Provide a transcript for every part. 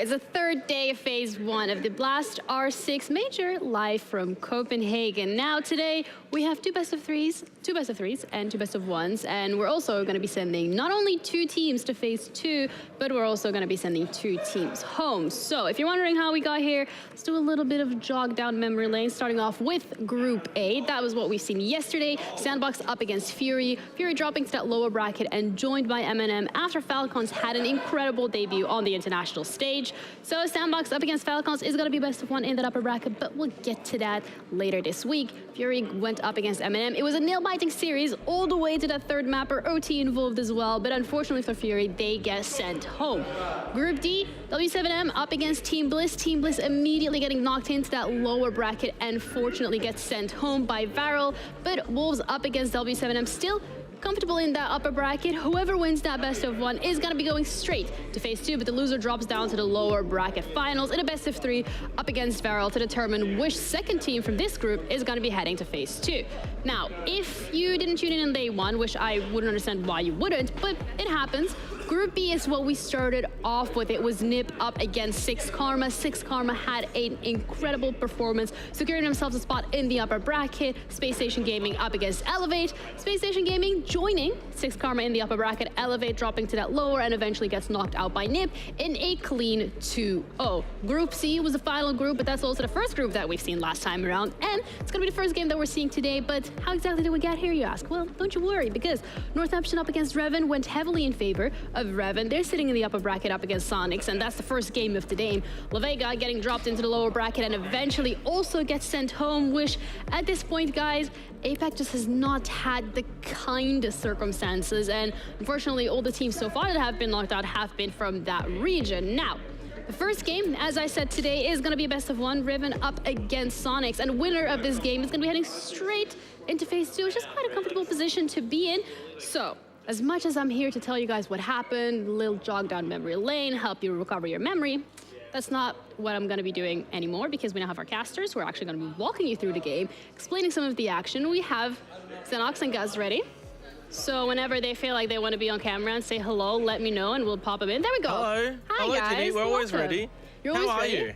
guys, the third day of phase 1 of the Blast R6 Major live from Copenhagen. Now today we have two best of threes and two best of ones, and we're also going to be sending not only 2 teams to phase 2, but we're also going to be sending 2 teams home. So if you're wondering how we got here, let's do a little bit of jog down memory lane, starting off with Group A. That was what we've seen yesterday. Sandbox up against Fury. Fury dropping to that lower bracket and joined by M&M after Falcons had an incredible debut on the international stage. So Sandbox up against Falcons is going to be best of 1 in that upper bracket, but we'll get to that later this week. Fury went up against M&M. It was a nail-biting series all the way to that third mapper, OT involved as well, but unfortunately for Fury, they get sent home. Group D, W7M up against Team Bliss. Team Bliss immediately getting knocked into that lower bracket and fortunately gets sent home by Varel, but Wolves up against W7M still comfortable in that upper bracket. Whoever wins that best of 1 is going to be going straight to phase 2, but the loser drops down to the lower bracket finals in a best of 3 up against Varel to determine which second team from this group is going to be heading to phase 2. Now, if you didn't tune in on day 1, which I wouldn't understand why you wouldn't, but it happens. Group B is what we started off with. It was Nip up against SixKarma. SixKarma had an incredible performance, securing themselves a spot in the upper bracket. Space Station Gaming up against Elevate. Space Station Gaming joining SixKarma in the upper bracket. Elevate dropping to that lower and eventually gets knocked out by Nip in a clean 2-0. Group C was the final group, but that's also the first group that we've seen last time around. And it's going to be the first game that we're seeing today. But how exactly did we get here, you ask? Well, don't you worry, because Northeption up against Reven went heavily in favor of Reven. They're sitting in the upper bracket up against Soniqs, and that's the first game of the day. La Vega getting dropped into the lower bracket and eventually also gets sent home, which at this point, guys, APAC just has not had the kind of circumstances, and unfortunately all the teams so far that have been knocked out have been from that region. Now, the first game, as I said today, is going to be a best of 1, Reven up against Soniqs, and winner of this game is going to be heading straight into phase 2, which is quite a comfortable position to be in. So, as much as I'm here to tell you guys what happened, a little jog down memory lane, help you recover your memory, that's not what I'm going to be doing anymore, because we now have our casters who are actually going to be walking you through the game, explaining some of the action. We have Xenox and Guz ready. So whenever they feel like they want to be on camera and say hello, let me know and we'll pop them in. There we go. Hello. Hi, hello, guys. Ginny. We're always ready. You're always How are ready? you?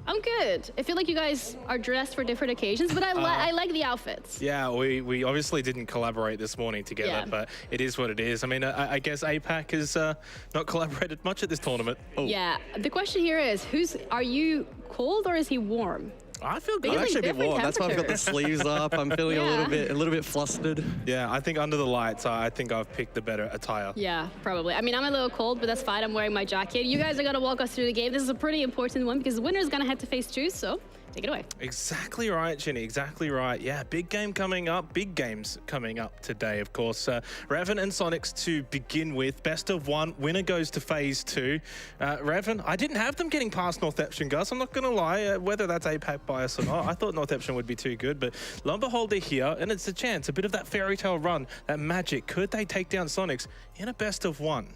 I'm good. I feel like you guys are dressed for different occasions, but I like the outfits. Yeah, we obviously didn't collaborate this morning together, but it is what it is. I mean, I guess APAC has not collaborated much at this tournament. Oh. Yeah, the question here is, are you cold or is he warm? I feel good. I'm actually a bit warm. That's why I've got the sleeves up. I'm feeling a little bit flustered. Yeah, I think under the lights, I think I've picked the better attire. Yeah, probably. I mean, I'm a little cold, but that's fine. I'm wearing my jacket. You guys are going to walk us through the game. This is a pretty important one because the winner is going to head to phase 2, so take it away. Exactly right, Ginny. Exactly right. Yeah, big game coming up. Big games coming up today, of course. Reven and Soniqs to begin with. Best of 1. Winner goes to phase 2. Reven, I didn't have them getting past Northeption, Gus. I'm not going to lie. Whether that's APAC bias or not, I thought Northeption would be too good. But lo and behold, they're here. And it's a chance. A bit of that fairy tale run. That magic. Could they take down Soniqs in a best of 1?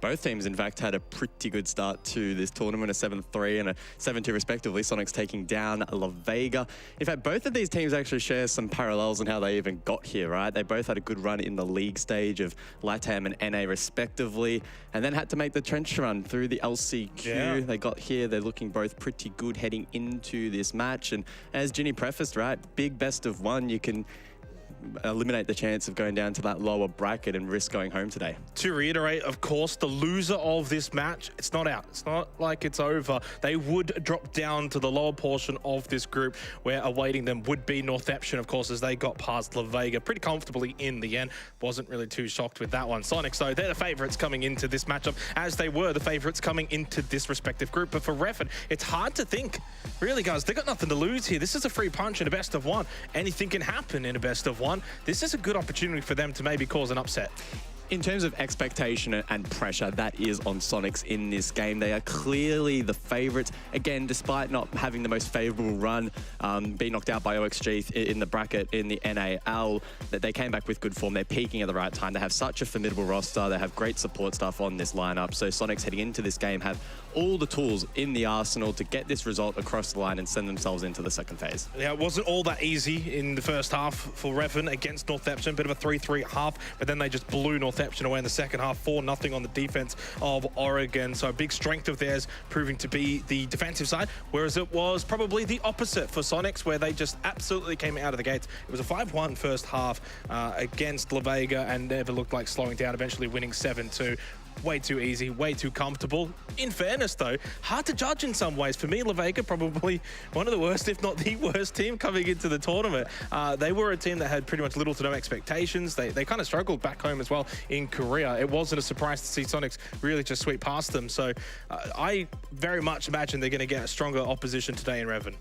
Both teams, in fact, had a pretty good start to this tournament, a 7-3 and a 7-2 respectively. Soniqs taking down La Vega. In fact, both of these teams actually share some parallels in how they even got here, right? They both had a good run in the league stage of LATAM and NA respectively, and then had to make the trench run through the LCQ. Yeah. They got here. They're looking both pretty good heading into this match. And as Ginny prefaced, right, big best of 1, you can eliminate the chance of going down to that lower bracket and risk going home today. To reiterate, of course, the loser of this match, it's not out. It's not like it's over. They would drop down to the lower portion of this group, where awaiting them would be Northeption, of course, as they got past La Vega pretty comfortably in the end. Wasn't really too shocked with that one. Soniqs, though, they're the favorites coming into this matchup, as they were the favorites coming into this respective group. But for Reven, it's hard to think. Really, guys, they got nothing to lose here. This is a free punch in a best of 1. Anything can happen in a best of 1. This is a good opportunity for them to maybe cause an upset. In terms of expectation and pressure, that is on Soniqs in this game. They are clearly the favorites. Again, despite not having the most favorable run, being knocked out by OXG in the bracket in the NAL, that they came back with good form. They're peaking at the right time. They have such a formidable roster. They have great support staff on this lineup. So Soniqs heading into this game have all the tools in the arsenal to get this result across the line and send themselves into the second phase. Yeah, it wasn't all that easy in the first half for Reven against Northeption. Bit of a 3-3 half, but then they just blew Northeption away in the second half, 4-0 on the defense of Oregon. So a big strength of theirs proving to be the defensive side, whereas it was probably the opposite for Soniqs, where they just absolutely came out of the gates. It was a 5-1 first half against La Vega and never looked like slowing down, eventually winning 7-2. Way too easy, way too comfortable. In fairness, though, hard to judge in some ways. For me, La Vega probably one of the worst, if not the worst team coming into the tournament. They were a team that had pretty much little to no expectations. They kind of struggled back home as well in Korea. It wasn't a surprise to see Soniqs really just sweep past them. So I very much imagine they're going to get a stronger opposition today in Reven.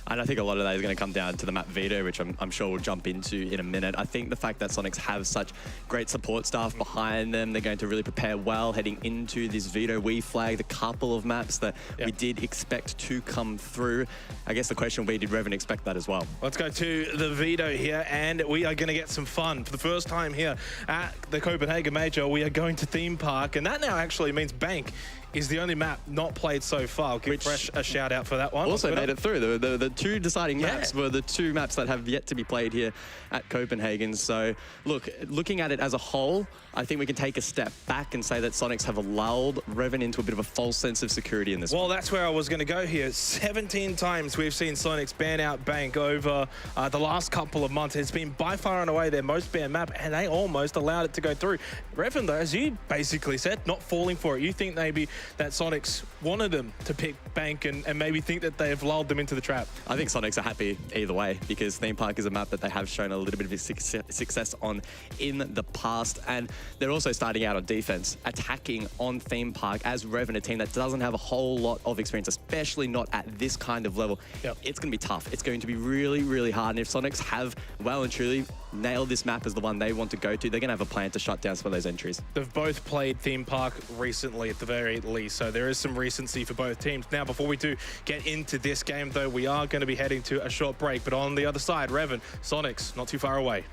And I think a lot of that is going to come down to the map veto, which I'm sure we'll jump into in a minute. I think the fact that Soniqs have such great support staff behind them, they're going to really prepare well heading into this veto. We flagged a couple of maps that we did expect to come through. I guess the question will be, did Reven expect that as well? Let's go to the veto here, and we are going to get some fun. For the first time here at the Copenhagen Major, we are going to theme park, and that now actually means Bank is the only map not played so far. I'll give Fresh a shout out for that one. Also made it through. The two deciding maps were the two maps that have yet to be played here at Copenhagen. So look, looking at it as a whole, I think we can take a step back and say that Soniqs have lulled Reven into a bit of a false sense of security in this one. Well, that's where I was going to go here. 17 times we've seen Soniqs ban out Bank over the last couple of months. It's been by far and away their most banned map, and they almost allowed it to go through. Reven, though, as you basically said, not falling for it. You think maybe that Soniqs wanted them to pick Bank and maybe think that they've lulled them into the trap? I think Soniqs are happy either way, because Theme Park is a map that they have shown a little bit of success on in the past, and they're also starting out on defense, attacking on Theme Park as Reven, a team that doesn't have a whole lot of experience, especially not at this kind of level. It's going to be tough. It's going to be really, really hard, and if Soniqs have well and truly nailed this map as the one they want to go to, they're going to have a plan to shut down some of those entries. They've both played Theme Park recently at the very least, so there is some recency for both teams. Now, before we do get into this game, though, we are going to be heading to a short break, but on the other side, Reven, Soniqs, not too far away.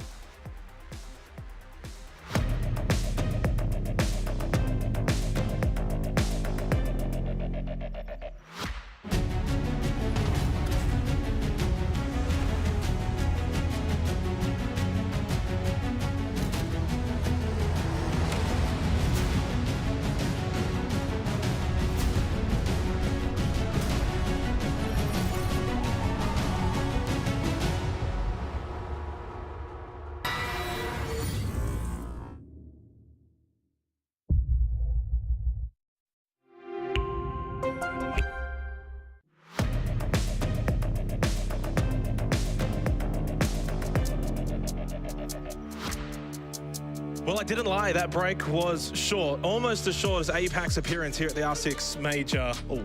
Well, I didn't lie. That break was short, almost as short as APAC's appearance here at the R6 Major. Oh,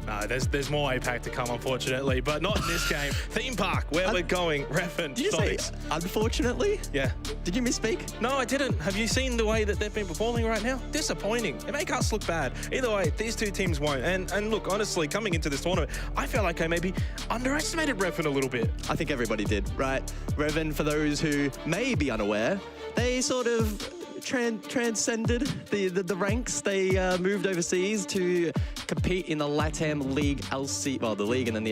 no, there's more APAC to come, unfortunately, but not in this game. Theme Park, where we're going. Reven, Did you say unfortunately? Yeah. Did you misspeak? No, I didn't. Have you seen the way that they've been performing right now? Disappointing. They make us look bad. Either way, these two teams won't. And look, honestly, coming into this tournament, I felt like I maybe underestimated Reven a little bit. I think everybody did, right? Reven, for those who may be unaware, they sort of transcended the ranks. They moved overseas to compete in the LATAM League LC, well, the league and then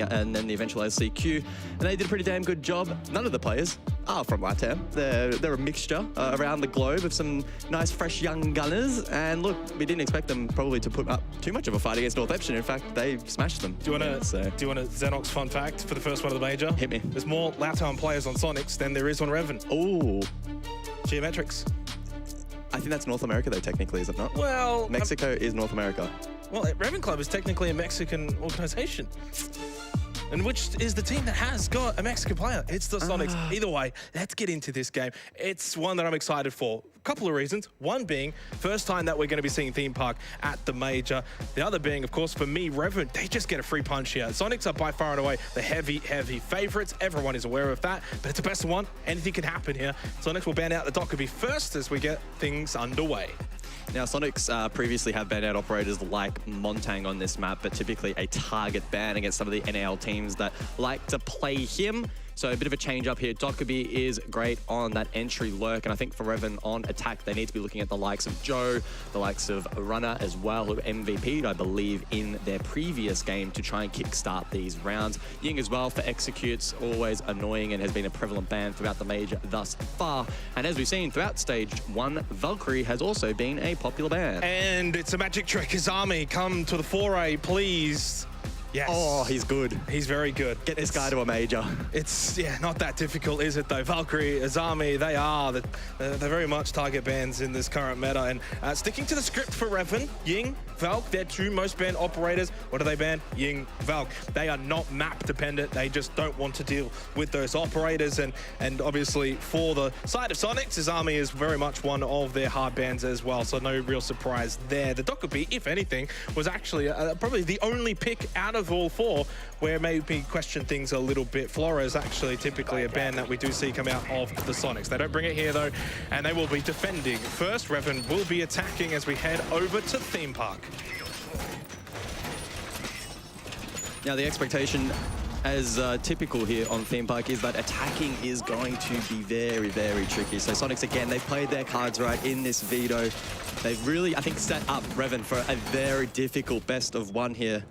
the eventual LCQ, and they did a pretty damn good job. None of the players are from LATAM. They're a mixture around the globe of some nice, fresh young gunners. And look, we didn't expect them probably to put up too much of a fight against Northeption. In fact, they smashed them. Do you want a Xenox fun fact for the first one of the major? Hit me. There's more LATAM players on Soniqs than there is on Reven. Ooh. Geometrics. I think that's North America, though, technically, is it not? Well, Mexico is North America. Well, Reven Club is technically a Mexican organization. And which is the team that has got a Mexican player? It's the Soniqs. Either way, let's get into this game. It's one that I'm excited for. A couple of reasons. One being, first time that we're going to be seeing Theme Park at the Major. The other being, of course, for me, Reven, they just get a free punch here. Soniqs are by far and away the heavy favorites. Everyone is aware of that, but it's the best one. Anything can happen here. Soniqs will ban out the Dockerby first as we get things underway. Now, Soniqs previously have banned out operators like Montang on this map, but typically a target ban against some of the NAL teams that like to play him. So a bit of a change up here. Dockerby is great on that entry lurk, and I think for Reven on attack, they need to be looking at the likes of Joe, the likes of Runner as well, who MVP'd, I believe, in their previous game to try and kickstart these rounds. Ying as well for executes, always annoying and has been a prevalent ban throughout the major thus far. And as we've seen throughout stage 1, Valkyrie has also been a popular ban. And it's a magic trick. Izami, come to the foray, please. Yes. Oh, he's good. He's very good. Get this guy to a major. It's, yeah, not that difficult, is it, though? Valkyrie, Izami, they're very much target bans in this current meta. And sticking to the script for Reven, Ying, Valk, their two most banned operators. What do they ban? Ying, Valk. They are not map dependent. They just don't want to deal with those operators. And obviously, for the side of Soniqs, Izami is very much one of their hard bans as well. So no real surprise there. The Dockerby, if anything, was actually probably the only pick out of all four where maybe question things a little bit. Flora is actually typically a ban that we do see come out of the Soniqs. They don't bring it here though, and they will be defending. First, Reven will be attacking as we head over to Theme Park. Now the expectation, as typical here on Theme Park, is that attacking is going to be very, very tricky. So Soniqs, again, they've played their cards right in this veto. They've really, I think, set up Reven for a very difficult best of one here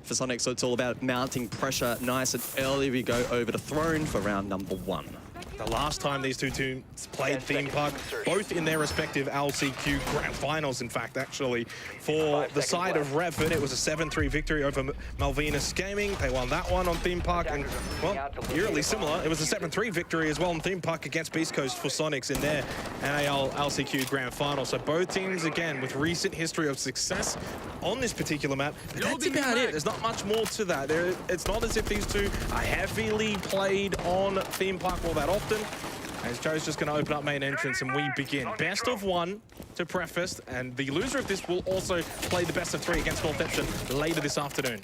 for Soniqs. So it's all about mounting pressure nice and early. We go over to Throne for round number 1. The last time these two teams played Theme Park, both in their respective LCQ Grand Finals, in fact, actually. For the side of Reven, it was a 7-3 victory over Malvinas Gaming. They won that one on Theme Park, and, well, eerily similar. It was a 7-3 victory as well on Theme Park against Beast Coast for Soniqs in their NAL LCQ Grand Final. So both teams, again, with recent history of success on this particular map. But that's about it. There's not much more to that. It's not as if these two are heavily played on Theme Park all that often. As Joe's just going to open up main entrance and we begin. Best of 1 to preface, and the loser of this will also play the best of 3 against Northeption later this afternoon.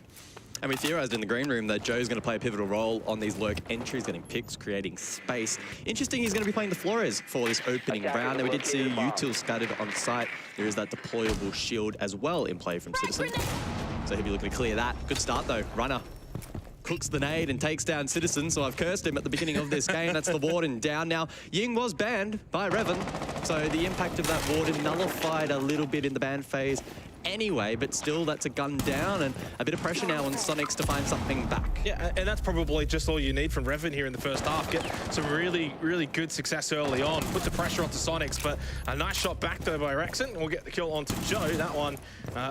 And we theorized in the green room that Joe's going to play a pivotal role on these lurk entries, getting picks, creating space. Interesting, he's going to be playing the Flores for this opening round. And we did see Util scattered on site. There is that deployable shield as well in play from Citizen. So he'll be looking to clear that. Good start though. Runner cooks the nade and takes down Citizen, so I've cursed him at the beginning of this game. That's the Warden down now. Ying was banned by Reven, so the impact of that Warden nullified a little bit in the ban phase anyway, but still that's a gun down and a bit of pressure now on Soniqs to find something back. Yeah, and that's probably just all you need from Reven here in the first half. Get some really, really good success early on. Put the pressure onto Soniqs, but a nice shot back though by Rexon. We'll get the kill onto Joe. That one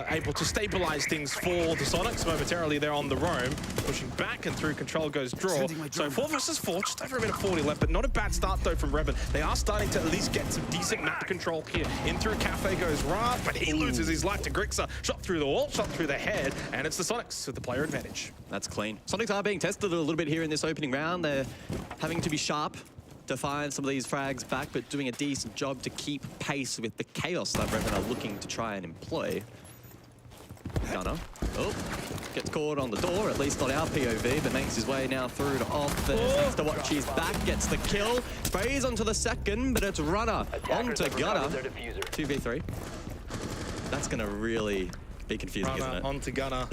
able to stabilize things for the Soniqs. Momentarily they're on the roam, pushing back and through control goes draw. So 4 versus 4, just over a minute 40 left, but not a bad start though from Reven. They are starting to at least get some decent map control here. In through Cafe goes Ra, but he loses his life to Grixer. Shot through the wall, shot through the head, and it's the Soniqs with the player advantage. That's clean. Soniqs are being tested a little bit here in this opening round. They're having to be sharp to find some of these frags back, but doing a decent job to keep pace with the chaos that Reven are looking to try and employ. Gunner. Oh, gets caught on the door, at least on our POV, but makes his way now through to off. Thanks to watch his back, gets the kill. Sprays onto the second, but it's Runner onto Gunner. 2v3. That's going to really be confusing, Runner isn't it? onto Gunner.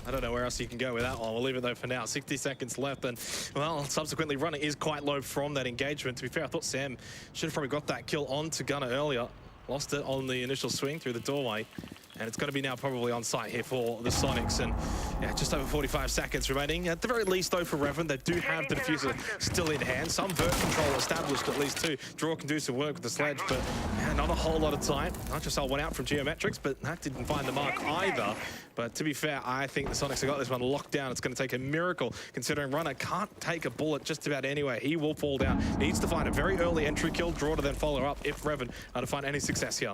I don't know where else you can go with that one. We'll leave it though for now. 60 seconds left, and well, subsequently Runner is quite low from that engagement. To be fair, I thought Sam should have probably got that kill onto Gunner earlier. Lost it on the initial swing through the doorway. And it's going to be now probably on site here for the Soniqs. And yeah, just over 45 seconds remaining. At the very least, though, for Reven, they do have the diffuser still in hand. Some vert control established at least too. Draw can do some work with the sledge, but yeah, not a whole lot of time. Nitrocell went out from Geometrics, but that didn't find the mark either. But to be fair, I think the Soniqs have got this one locked down. It's going to take a miracle, considering Runner can't take a bullet just about anywhere. He will fall down. Needs to find a very early entry kill, Draw to then follow up if Reven are to find any success here.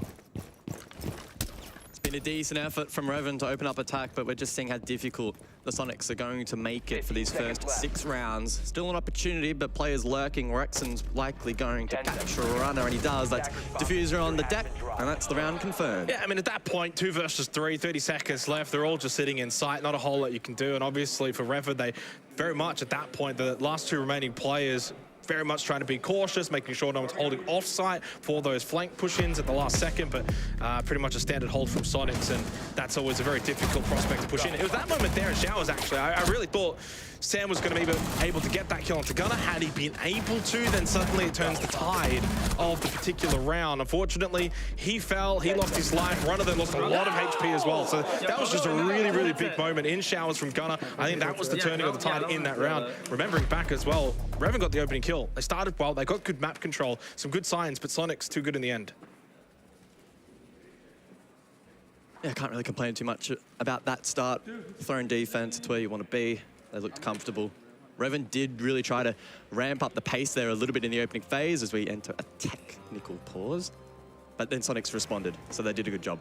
Been a decent effort from Reven to open up attack, but we're just seeing how difficult the Soniqs are going to make it for these first 6 rounds. Still an opportunity, but players lurking. Rexon's likely going to capture a Runner, and he does. That's diffuser on the deck, and that's the round confirmed. Yeah, I mean, at that point, 2 versus 3, 30 seconds left. They're all just sitting in sight, not a whole lot you can do. And obviously for Reven, they very much at that point, the last 2 remaining players very much trying to be cautious, making sure no one's holding off-site for those flank push-ins at the last second, but pretty much a standard hold from Soniqs, and that's always a very difficult prospect to push in. It was that moment there in Showers, actually. I really thought Sam was going to be able to get that kill onto Gunnar. Had he been able to, then suddenly it turns the tide of the particular round. Unfortunately, he fell, he lost his life. Runner then lost a lot of HP as well. So that was just a really, really big moment in showers from Gunnar. I think that was the turning of the tide in that round. Remembering back as well, Reven got the opening kill. They started well, they got good map control, some good signs, but Soniqs too good in the end. Yeah, I can't really complain too much about that start. Throwing defense, it's where you want to be. They looked comfortable. Reven did really try to ramp up the pace there a little bit in the opening phase as we enter a technical pause. But then Soniqs responded, so they did a good job.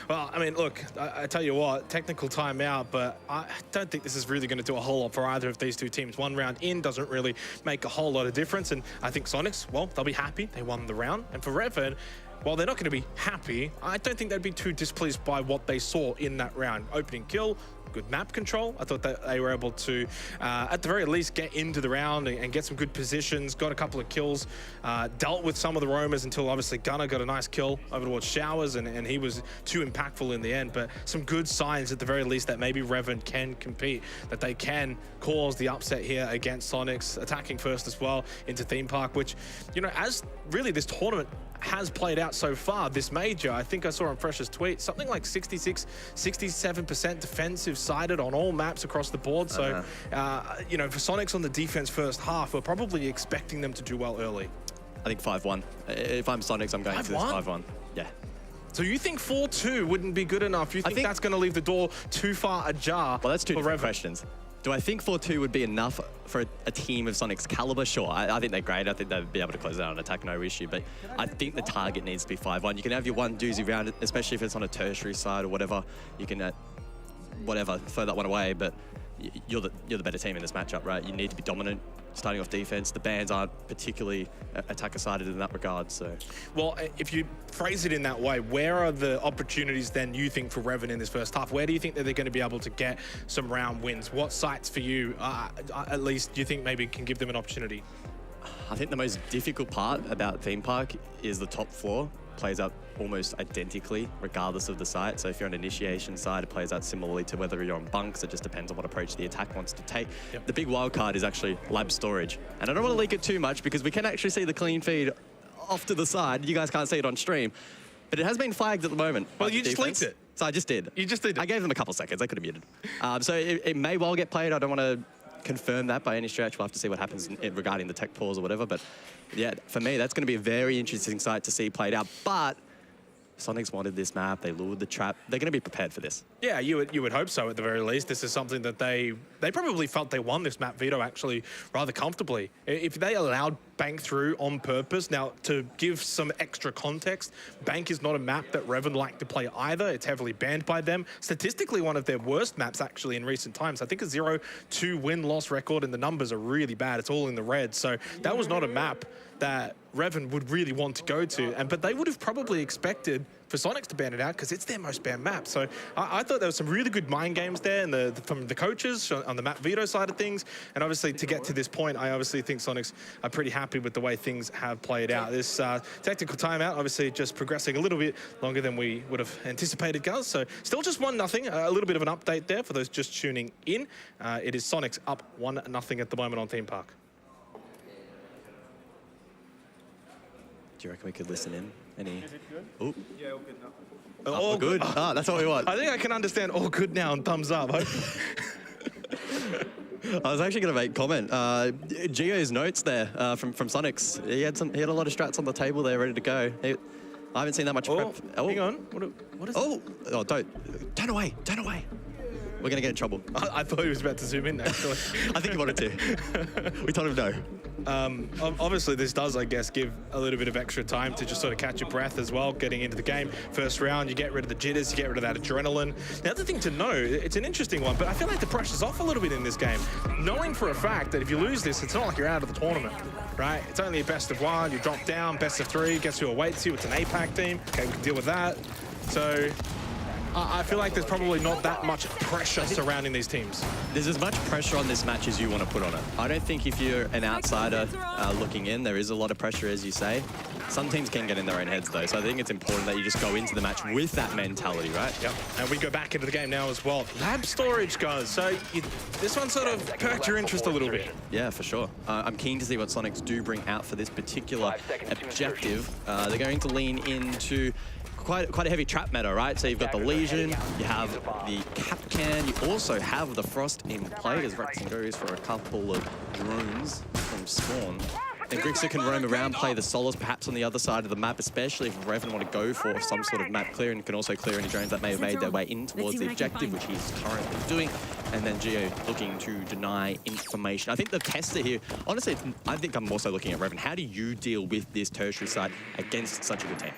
Well, I mean, look, I tell you what, technical timeout, but I don't think this is really going to do a whole lot for either of these two teams. One round in doesn't really make a whole lot of difference, and I think Soniqs, well, they'll be happy. They won the round. And for Reven, while they're not going to be happy, I don't think they'd be too displeased by what they saw in that round. Opening kill, good map control. I thought that they were able to, at the very least, get into the round and get some good positions, got a couple of kills, dealt with some of the roamers until obviously Gunnar got a nice kill over towards Showers, and he was too impactful in the end. But some good signs at the very least that maybe Reven can compete, that they can cause the upset here against Soniqs, attacking first as well into Theme Park, which, you know, as really this tournament has played out so far, this major, I think I saw on Fresh's tweet, something like 66, 67% defensive sided on all maps across the board. So, you know, for Soniqs on the defense first half, we're probably expecting them to do well early. I think 5-1. If I'm Soniqs, I'm going for this 5-1. Yeah. So you think 4-2 wouldn't be good enough? You think that's going to leave the door too far ajar? Well, that's two different questions. Do I think 4-2 would be enough for a team of Soniqs caliber? Sure, I think they're great. I think they'd be able to close out an attack, no issue. But I think the target needs to be 5-1. You can have your one doozy round, especially if it's on a tertiary side or whatever. You can, whatever, throw that one away. But you're the better team in this matchup, right? You need to be dominant, starting off defense. The bands aren't particularly attacker-sided in that regard, so. Well, if you phrase it in that way, where are the opportunities then you think for Reven in this first half? Where do you think that they're going to be able to get some round wins? What sites for you, at least, do you think maybe can give them an opportunity? I think the most difficult part about Theme Park is the top floor plays out almost identically regardless of the site. So if you're on initiation side, it plays out similarly to whether you're on bunks. It just depends on what approach the attack wants to take. Yep. The big wild card is actually lab storage. And I don't want to leak it too much because we can actually see the clean feed off to the side. You guys can't see it on stream, but it has been flagged at the moment. Well, you just leaked it. So I just did. You just did it. I gave them a couple seconds. I could have muted. So it may well get played. I don't want to confirm that by any stretch. We'll have to see what happens regarding the tech pause or whatever. But yeah, for me, that's going to be a very interesting site to see played out. But Soniqs wanted this map. They lured the trap. They're going to be prepared for this. Yeah, you would hope so at the very least. This is something that they probably felt they won this map veto actually rather comfortably. If they allowed Bank through on purpose, now to give some extra context, Bank is not a map that Reven like to play either. It's heavily banned by them. Statistically, one of their worst maps actually in recent times. I think a 0-2 win-loss record, and the numbers are really bad. It's all in the red. So that was not a map that Reven would really want to go to. But they would have probably expected for Soniqs to ban it out because it's their most banned map. So I thought there was some really good mind games there and from the coaches on the map veto side of things. And obviously to get to this point, I obviously think Soniqs are pretty happy with the way things have played out. This tactical timeout obviously just progressing a little bit longer than we would have anticipated, guys. So still just 1-0. A little bit of an update there for those just tuning in. It is Soniqs up 1-0 at the moment on Theme Park. Do you reckon we could listen in? Any? Is it good? Oh. Yeah, all good now. All good. That's what we want. I think I can understand all good now and thumbs up. I was actually going to make a comment. Gio's notes there from Soniqs. He had a lot of strats on the table there ready to go. I haven't seen that much prep. Oh, hang on. What is Oh, don't. Turn away. Turn away. We're going to get in trouble. I thought he was about to zoom in, actually. I think he wanted to. We told him no. Obviously, this does, I guess, give a little bit of extra time to just sort of catch your breath as well, getting into the game. First round, you get rid of the jitters, you get rid of that adrenaline. The other thing to know, it's an interesting one, but I feel like the pressure's off a little bit in this game. Knowing for a fact that if you lose this, it's not like you're out of the tournament, right? It's only a best of one, you drop down, best of three, guess who awaits you? It's an APAC team. Okay, we can deal with that. So I feel like there's probably not that much pressure surrounding these teams. There's as much pressure on this match as you want to put on it. I don't think if you're an outsider looking in, there is a lot of pressure, as you say. Some teams can get in their own heads, though, so I think it's important that you just go into the match with that mentality, right? Yep, and we go back into the game now as well. Lab storage goes, so this one sort of perked your interest a little bit. Yeah, for sure. I'm keen to see what Soniqs do bring out for this particular objective. They're going to lean into quite a heavy trap meta, right? So you've got the Legion, you have the Capcan, you also have the Frost in play as Rexen goes for a couple of drones from spawn. And Grixer can roam around, play the solos perhaps on the other side of the map, especially if Reven want to go for some sort of map clear, and can also clear any drones that may have made their way in towards the objective, which he's currently doing. And then Geo looking to deny information. I think the tester here, honestly, I think I'm also looking at Reven. How do you deal with this tertiary side against such a good team?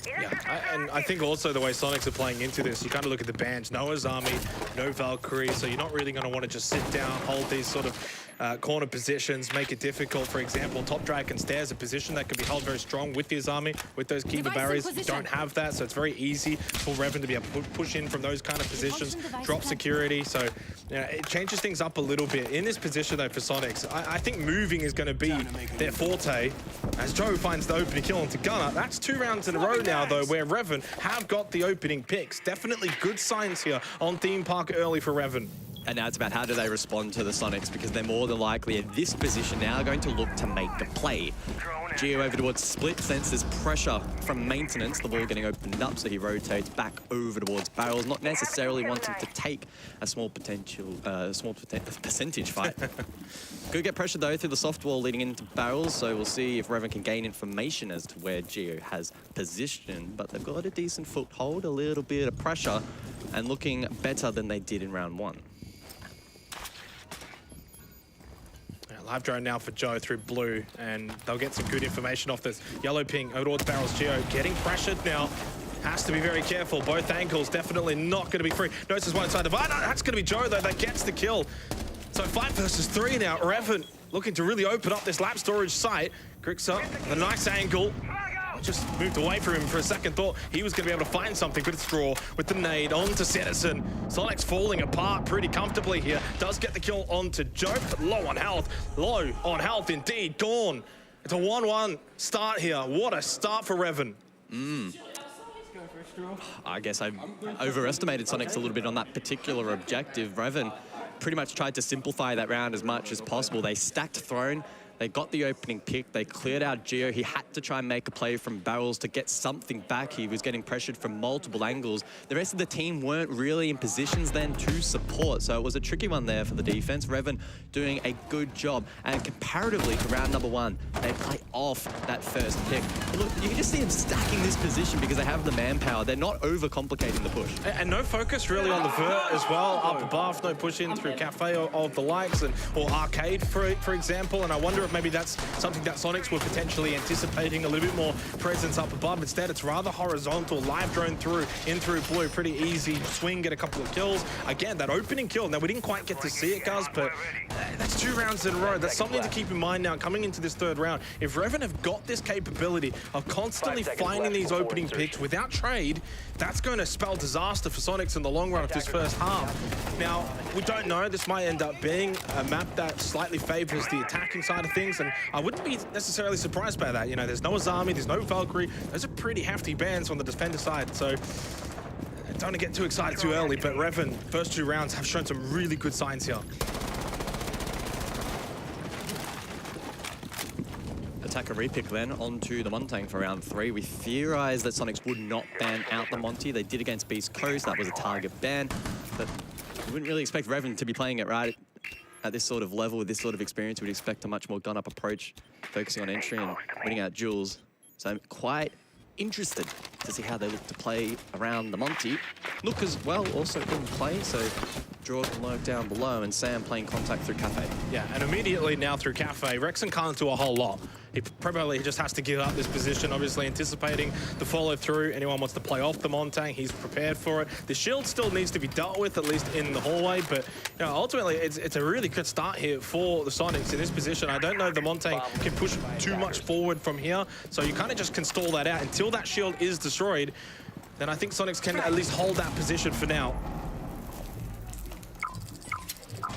Yeah, and I think also the way Soniqs are playing into this, you kind of look at the bans, no Azami, no Valkyrie, so you're not really going to want to just sit down, hold these sort of corner positions, make it difficult. For example, Top Dragon Stairs, a position that can be held very strong with the Azami, with those Kiva barriers. You don't have that, so it's very easy for Reven to be able to push in from those kind of positions, drop security. So you know, it changes things up a little bit. In this position, though, for Soniqs, I think moving is going to be their forte. As Joe finds the opening kill onto Gunner, that's 2 rounds in a row now, though, where Reven have got the opening picks. Definitely good signs here on Theme Park early for Reven. And now it's about how do they respond to the Soniqs, because they're more than likely in this position now going to look to make a play. Geo over towards Split, senses pressure from maintenance, the ball getting opened up, so he rotates back over towards Barrels, not necessarily wanting to take a small percentage fight. Could get pressure though through the soft wall leading into Barrels, so we'll see if Reven can gain information as to where Geo has position, but they've got a decent foothold, a little bit of pressure, and looking better than they did in round 1. Live drone now for Joe through blue, and they'll get some good information off this yellow ping over towards Barrels. Geo getting pressured now. Has to be very careful. Both ankles definitely not going to be free. Notices one side of that's going to be Joe, though, that gets the kill. So 5 versus 3 now. Reven looking to really open up this lab storage site. Grixer, the nice angle. Just moved away from him for a second, thought he was going to be able to find something, but it's Draw with the nade onto Citizen. Soniqs falling apart pretty comfortably here. Does get the kill onto Joe, but low on health. Low on health indeed. Gone. It's a 1-1 start here. What a start for Reven. I guess I overestimated Soniqs a little bit on that particular objective. Reven pretty much tried to simplify that round as much as possible. They stacked Throne. They got the opening pick, they cleared out Geo. He had to try and make a play from Barrels to get something back. He was getting pressured from multiple angles. The rest of the team weren't really in positions then to support, so it was a tricky one there for the defense. Reven doing a good job, and comparatively to round number 1, they play off that first pick. But look, you can just see them stacking this position because they have the manpower. They're not overcomplicating the push. And no focus really on the vert as well, up above, no push in through Cafe or the likes, or Arcade, for example, and I wonder if maybe that's something that Soniqs were potentially anticipating, a little bit more presence up above. Instead, it's rather horizontal. Live drone in through blue, pretty easy swing, get a couple of kills. Again, that opening kill, now we didn't quite get to see it, guys, but that's 2 rounds in a row. That's something to keep in mind now coming into this 3rd round. If Reven have got this capability of constantly finding these opening picks without trade, that's going to spell disaster for Soniqs in the long run of this first half. Now, we don't know. This might end up being a map that slightly favors the attacking side of things, and I wouldn't be necessarily surprised by that. You know, there's no Azami, there's no Valkyrie. Those are pretty hefty bans on the defender side, so don't want to get too excited too early, but Reven, first 2 rounds, have shown some really good signs here. Attack a repick then onto the Montang for round 3. We theorized that Soniqs would not ban out the Monty. They did against Beast Coast. That was a target ban, but we wouldn't really expect Reven to be playing it right at this sort of level with this sort of experience. We'd expect a much more gun-up approach, focusing on entry and winning out duels. So I'm quite interested to see how they look to play around the Monty. Look as well also in play, so Draw can lurk down below, and Sam playing contact through Cafe. Yeah, and immediately now through Cafe, Rexen can't do a whole lot. He probably just has to give up this position, obviously anticipating the follow-through. Anyone wants to play off the Montang, he's prepared for it. The shield still needs to be dealt with, at least in the hallway, but you know, ultimately it's a really good start here for the Soniqs in this position. I don't know if the Montang can push too much forward from here, so you kind of just can stall that out until that shield is destroyed. then I think Soniqs can at least hold that position for now.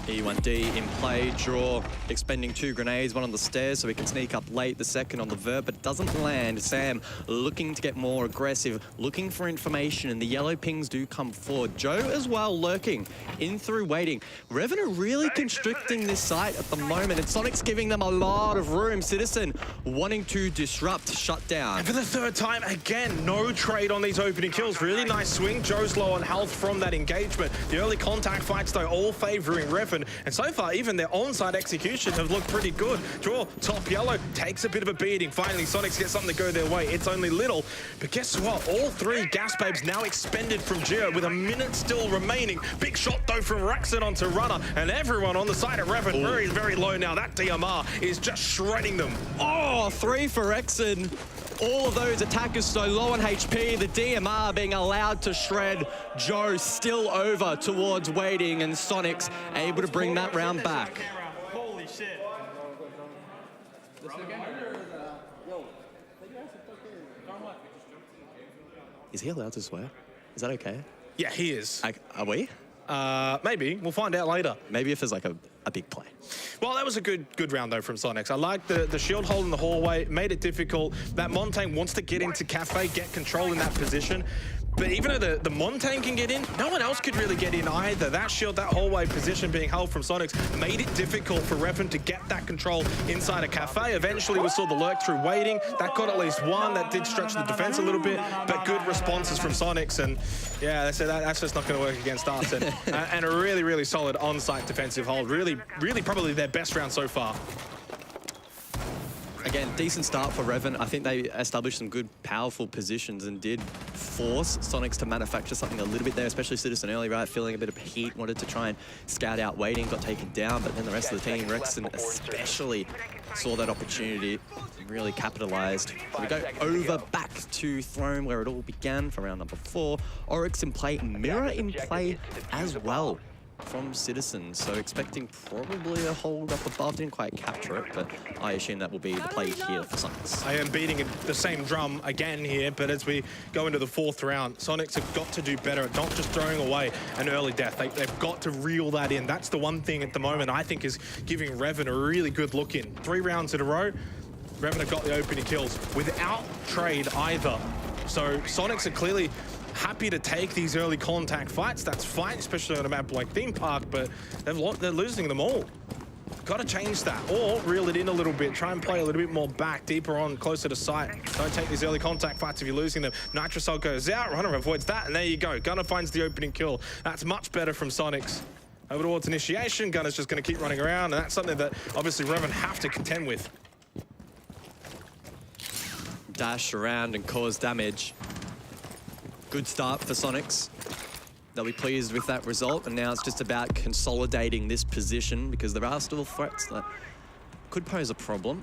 E1D in play, Draw expending 2 grenades, one on the stairs so he can sneak up late, the second on the vert, but it doesn't land. Sam looking to get more aggressive, looking for information, and the yellow pings do come forward. Joe as well lurking in through waiting. Reven are really constricting this site at the moment, and Soniqs giving them a lot of room. Citizen wanting to disrupt, shut down. And for the 3rd time, again, no trade on these opening kills. Really nice swing. Joe's low on health from that engagement. The early contact fights, though, all favoring Reven. And so far, even their onside execution have looked pretty good. Draw, top yellow, takes a bit of a beating. Finally, Soniqs get something to go their way. It's only little. But guess what? All 3 gas babes now expended from Geo with a minute still remaining. Big shot, though, from Rexon onto Runner. And everyone on the side of Reven very, very low now. That DMR is just shredding them. Oh, 3 for Rexon. All of those attackers so low on HP, the DMR being allowed to shred. Joe still over towards waiting, and Soniqs able to bring that round back. Holy shit. Is he allowed to swear? Is that okay? Yeah, he is. Are we? Maybe. We'll find out later. Maybe if there's like a big play. Well, that was a good round, though, from Soniqs. I like the shield hole in the hallway, made it difficult. That Montaigne wants to get into Cafe, get control in that position. But even though the Montaigne can get in, no one else could really get in either. That shield, that hallway position being held from Soniqs made it difficult for Reven to get that control inside a Cafe. Eventually, we saw the lurk through waiting. That got at least one. That did stretch the defense a little bit, but good responses from Soniqs. And yeah, they said that's just not going to work against us. And a really, really solid on-site defensive hold. Really probably their best round so far. Again, decent start for Reven. I think they established some good, powerful positions and did force Soniqs to manufacture something a little bit there, especially Citizen early, right? Feeling a bit of heat, wanted to try and scout out waiting, got taken down, but then the rest of the team, Rexon especially, saw that opportunity, really capitalized. So we go over back to Throne, where it all began for round number 4. Oryx in play, Mirror in play as well from Citizen, so expecting probably a hold up above. Didn't quite capture it, but I assume that will be the play here for Soniqs. I am beating the same drum again here, but as we go into the 4th round, Soniqs have got to do better at not just throwing away an early death. They've got to reel that in. That's the one thing at the moment I think is giving Reven a really good look in. 3 rounds in a row, Reven have got the opening kills without trade either. So Soniqs are clearly happy to take these early contact fights. That's fine, especially on a map like Theme Park, but they're losing them all. Got to change that, or reel it in a little bit. Try and play a little bit more back, deeper on, closer to sight. Don't take these early contact fights if you're losing them. Nitrocell goes out, Runner avoids that, and there you go. Gunner finds the opening kill. That's much better from Soniqs. Over towards initiation, Gunner's just going to keep running around, and that's something that obviously Reven have to contend with. Dash around and cause damage. Good start for Soniqs. They'll be pleased with that result, and now it's just about consolidating this position because there are still threats that could pose a problem.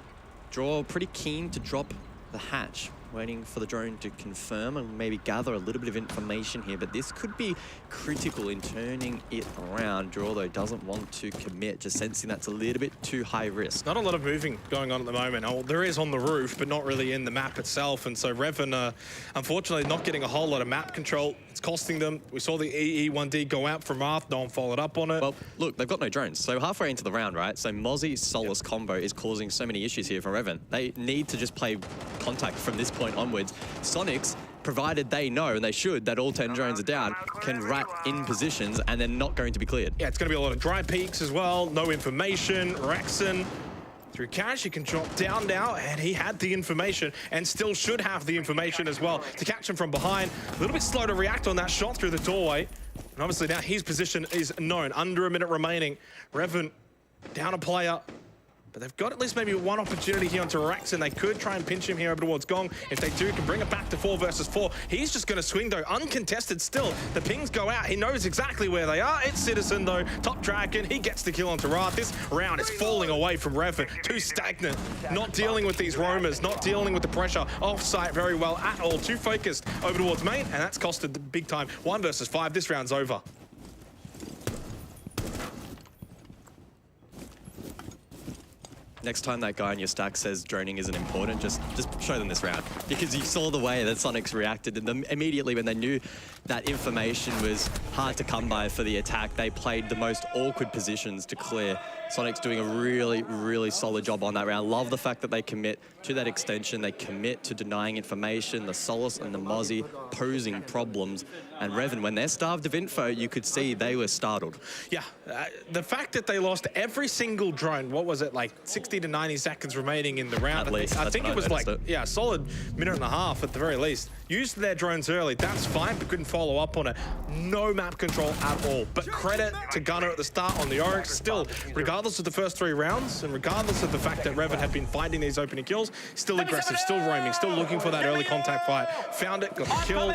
Draw pretty keen to drop the hatch, waiting for the drone to confirm and maybe gather a little bit of information here, but this could be critical in turning it around. Draw, though, doesn't want to commit, just sensing that's a little bit too high risk. Not a lot of moving going on at the moment. Oh, there is on the roof, but not really in the map itself, and so Reven, unfortunately, not getting a whole lot of map control. It's costing them. We saw the EE1D go out from Marth, no one followed up on it. Well, look, they've got no drones, so halfway into the round, right? So Mozzie Solus combo is causing so many issues here for Reven. They need to just play contact from this point onwards. Soniqs, provided they know, and they should, that all 10 drones are down, can rat in positions and they're not going to be cleared. Yeah, it's going to be a lot of dry peaks as well. No information. Rexon through cash, he can drop down now, and he had the information and still should have the information as well to catch him from behind. A little bit slow to react on that shot through the doorway. And obviously now his position is known. Under a minute remaining. Reven down a player. But they've got at least maybe one opportunity here onto Rexon. They could try and pinch him here over towards Gong. If they do, can bring it back to 4 versus 4. He's just going to swing, though, uncontested still. The pings go out. He knows exactly where they are. It's Citizen, though. Top Dragon. He gets the kill onto Wrath. This round is falling away from Reven. Too stagnant. Not dealing with these roamers. Not dealing with the pressure off-site very well at all. Too focused over towards main, and that's costed the big time. 1 versus 5. This round's over. Next time that guy in your stack says droning isn't important, just show them this round. Because you saw the way that Soniqs reacted, and immediately when they knew that information was hard to come by for the attack, they played the most awkward positions to clear. Soniqs doing a really, really solid job on that round. Love the fact that they commit to that extension, they commit to denying information, the Solace and the Mozzie posing problems. And Reven, when they're starved of info, you could see they were startled. Yeah, the fact that they lost every single drone, what was it, like 60 to 90 seconds remaining in the round? At least, I think it was like, yeah, a solid minute and a half at the very least. Used their drones early, that's fine, but couldn't follow up on it. No map control at all. But credit to Gunner at the start on the Oryx. Still, regardless of the first 3 rounds, and regardless of the fact that Reven had been finding these opening kills, still aggressive, still roaming, still looking for that early contact fight. Found it, got the kill.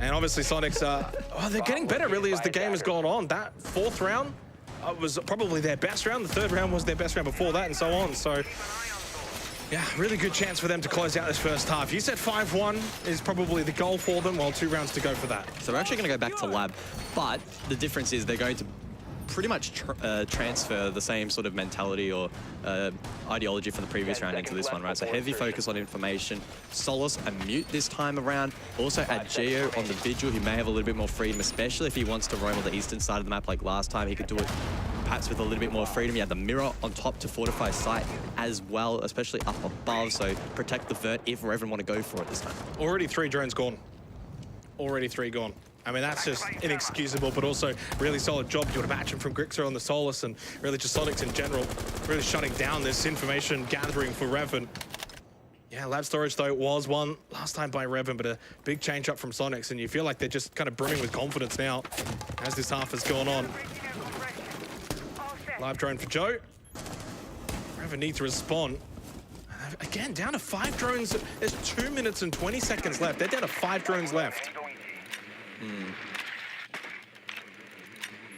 And obviously Soniqs, they're getting better really as the game has gone on. That 4th round was probably their best round. The 3rd round was their best round before that, and so on. So, yeah, really good chance for them to close out this first half. You said 5-1 is probably the goal for them, while 2 rounds to go for that. So we're actually going to go back to lab, but the difference is they're going to pretty much transfer the same sort of mentality or ideology from the previous round into this one, right? So heavy focus on information, Solace and Mute this time around. Also add Geo on the Vigil, who may have a little bit more freedom, especially if he wants to roam on the eastern side of the map like last time. He could do it perhaps with a little bit more freedom. You have the mirror on top to fortify sight as well, especially up above, so protect the vert if Reven want to go for it this time. Already 3 drones gone. Already 3 gone. I mean, that's just inexcusable, but also really solid job. You would imagine from Grixer on the Solace and really just Soniqs in general, really shutting down this information gathering for Reven. Yeah, lab storage though was won last time by Reven, but a big change up from Soniqs, and you feel like they're just kind of brimming with confidence now as this half has gone on. Live drone for Joe. Reven need to respond. Again, down to 5 drones. There's 2 minutes and 20 seconds left. They're down to 5 drones left.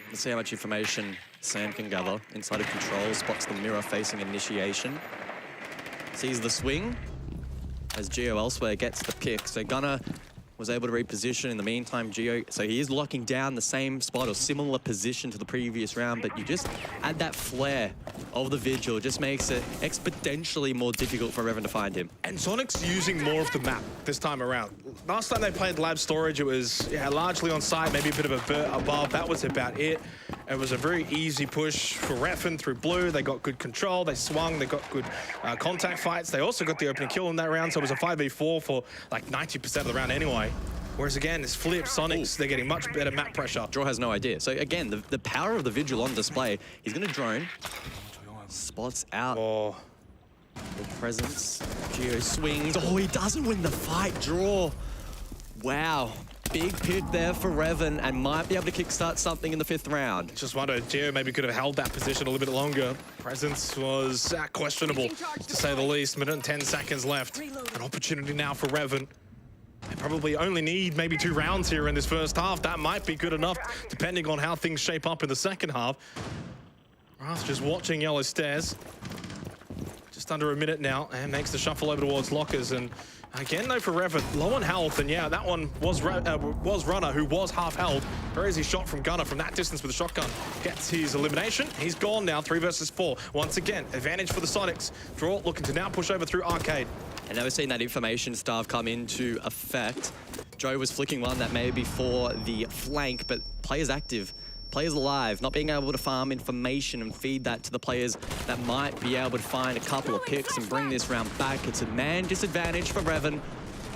Let's see how much information Sam can gather inside of control. Spots the mirror facing initiation. Sees the swing as Geo elsewhere gets the pick. So Gunner was able to reposition in the meantime. Geo, so he is locking down the same spot or similar position to the previous round, but you just add that flare of the Vigil, just makes it exponentially more difficult for Reven to find him. And Soniqs using more of the map this time around. Last time they played lab storage, it was largely on site, maybe a bit of a vert above. That was about it. It was a very easy push for Reven through blue. They got good control, they swung, they got good contact fights. They also got the opening kill in that round, so it was a 5v4 for like 90% of the round anyway. Whereas again, this flip, Soniqs, they're getting much better map pressure. Draw has no idea. So again, the power of the Vigil on display. He's going to drone. Spots out the presence. Geo swings. Oh, he doesn't win the fight. Draw. Wow. Big pick there for Reven, and might be able to kickstart something in the 5th round. Just wonder, Geo maybe could have held that position a little bit longer. Presence was questionable, to say the least. Minute and 10 seconds left. An opportunity now for Reven. They probably only need maybe 2 rounds here in this first half. That might be good enough, depending on how things shape up in the second half. Wrath just watching Yellow Stairs. Just under a minute now, and makes the shuffle over towards lockers. And again, though, for Reven, low on health, and yeah, that one was Runner, who was half health. Very easy shot from Gunner from that distance with a shotgun. Gets his elimination. He's gone now, 3 versus 4. Once again, advantage for the Soniqs. Draw looking to now push over through Arcade. And now we're seeing that information starve come into effect. Joe was flicking one that may be for the flank, but players active. Players alive, not being able to farm information and feed that to the players that might be able to find a couple of picks and bring this round back. It's a man disadvantage for Reven.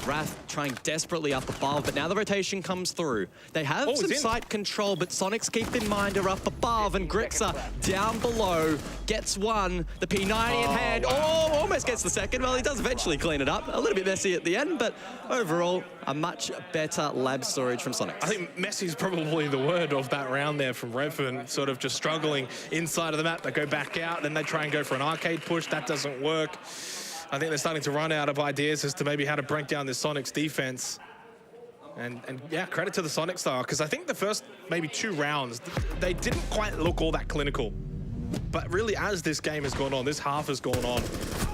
Wrath trying desperately up above, but now the rotation comes through. They have some site control, but Soniqs, keep in mind, are up above, and Grixer down below gets one. The P90 in hand. Wow. Oh, almost gets the second. Well, he does eventually clean it up. A little bit messy at the end, but overall, a much better lab storage from Soniqs. I think messy is probably the word of that round there from Reven, sort of just struggling inside of the map. They go back out, then they try and go for an arcade push. That doesn't work. I think they're starting to run out of ideas as to maybe how to break down this Soniqs defense. And yeah, credit to the Soniqs though, because I think the first maybe 2 rounds, they didn't quite look all that clinical. But really, as this game has gone on, this half has gone on,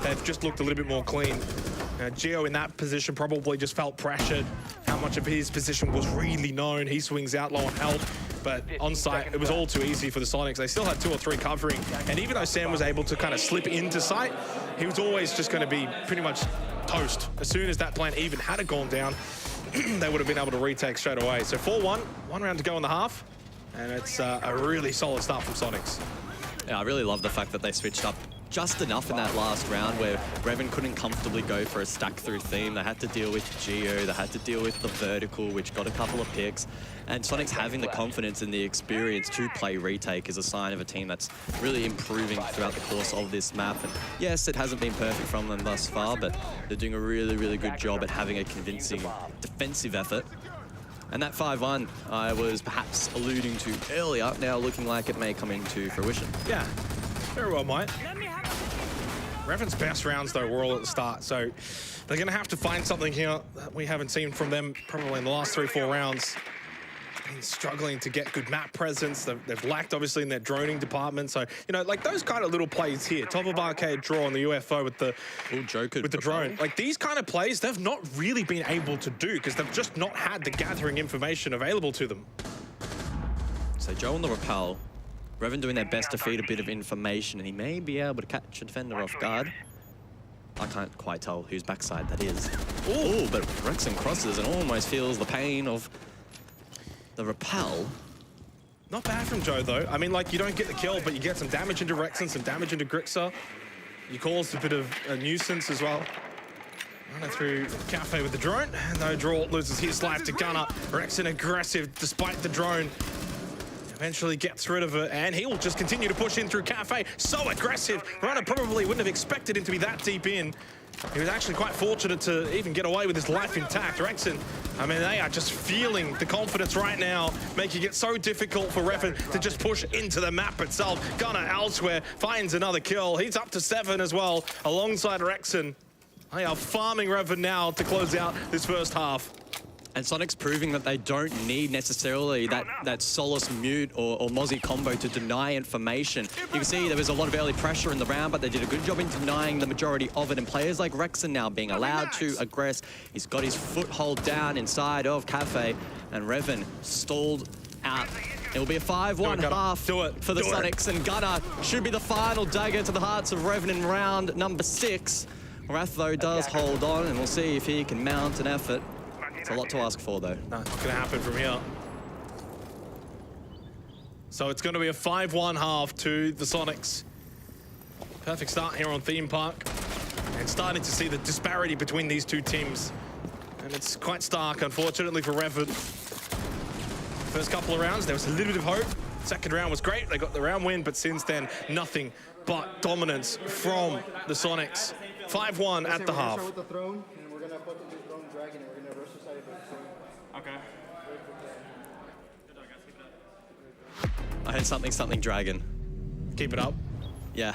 they've just looked a little bit more clean. Geo in that position probably just felt pressured. How much of his position was really known. He swings out low on health. but on site, it was all too easy for the Sonics. They still had 2 or 3 covering, and even though Sam was able to kind of slip into sight, he was always just going to be pretty much toast. As soon as that plan even had it gone down, they would have been able to retake straight away. So 4-1, 1 round to go in the half, and it's a really solid start from Sonics. Yeah, I really love the fact that they switched up just enough in that last round where Reven couldn't comfortably go for a stack through theme. They had to deal with Geo, they had to deal with the vertical, which got a couple of picks. And Sonics having the confidence and the experience to play retake is a sign of a team that's really improving throughout the course of this map. And yes, it hasn't been perfect from them thus far, but they're doing a really, really good job at having a convincing defensive effort. And that 5-1 I was perhaps alluding to earlier, now looking like it may come into fruition. Yeah, very well might. Reven's best rounds, though, were all at the start, so they're going to have to find something here that we haven't seen from them probably in the last 3-4 rounds. Been struggling to get good map presence. They've lacked, obviously, in their droning department. So, you know, like those kind of little plays here, top of arcade draw on the UFO with the drone. Like these kind of plays, they've not really been able to do because they've just not had the gathering information available to them. So Joe on the rappel. Reven doing their best to feed a bit of information, and he may be able to catch a defender off guard. I can't quite tell whose backside that is. Ooh, but Rexen crosses and almost feels the pain of the rappel. Not bad from Joe, though. I mean, like, you don't get the kill, but you get some damage into Rexen, some damage into Grixer. You cause a bit of a nuisance as well. Running through Cafe with the drone. No draw, loses his life to Gunner. Rexen aggressive despite the drone. Eventually gets rid of it, and he will just continue to push in through Cafe. So aggressive. Runner probably wouldn't have expected him to be that deep in. He was actually quite fortunate to even get away with his life intact. Rexen, I mean, they are just feeling the confidence right now, making it so difficult for Reven to just push into the map itself. Gunner elsewhere finds another kill. He's up to 7 as well, alongside Rexen. They are farming Reven now to close out this first half. And Sonics proving that they don't need necessarily that Solace mute or Mozzie combo to deny information. You can see there was a lot of early pressure in the round, but they did a good job in denying the majority of it. And players like Rexen now being allowed to aggress. He's got his foothold down inside of Cafe, and Reven stalled out. It will be a 5-1 half for the Sonics, and Gunner should be the final dagger to the hearts of Reven in round number 6. Wrath, though, does hold on, and we'll see if he can mount an effort. It's a lot to ask for, though. Not going to happen from here. So it's going to be a 5-1 half to the Sonics. Perfect start here on Theme Park. And starting to see the disparity between these two teams. And it's quite stark, unfortunately, for Reven. First couple of rounds, there was a little bit of hope. Second round was great. They got the round win, but since then, nothing but dominance from the Sonics. 5-1 at the half. Okay. I heard something dragon. Keep it up. Yeah,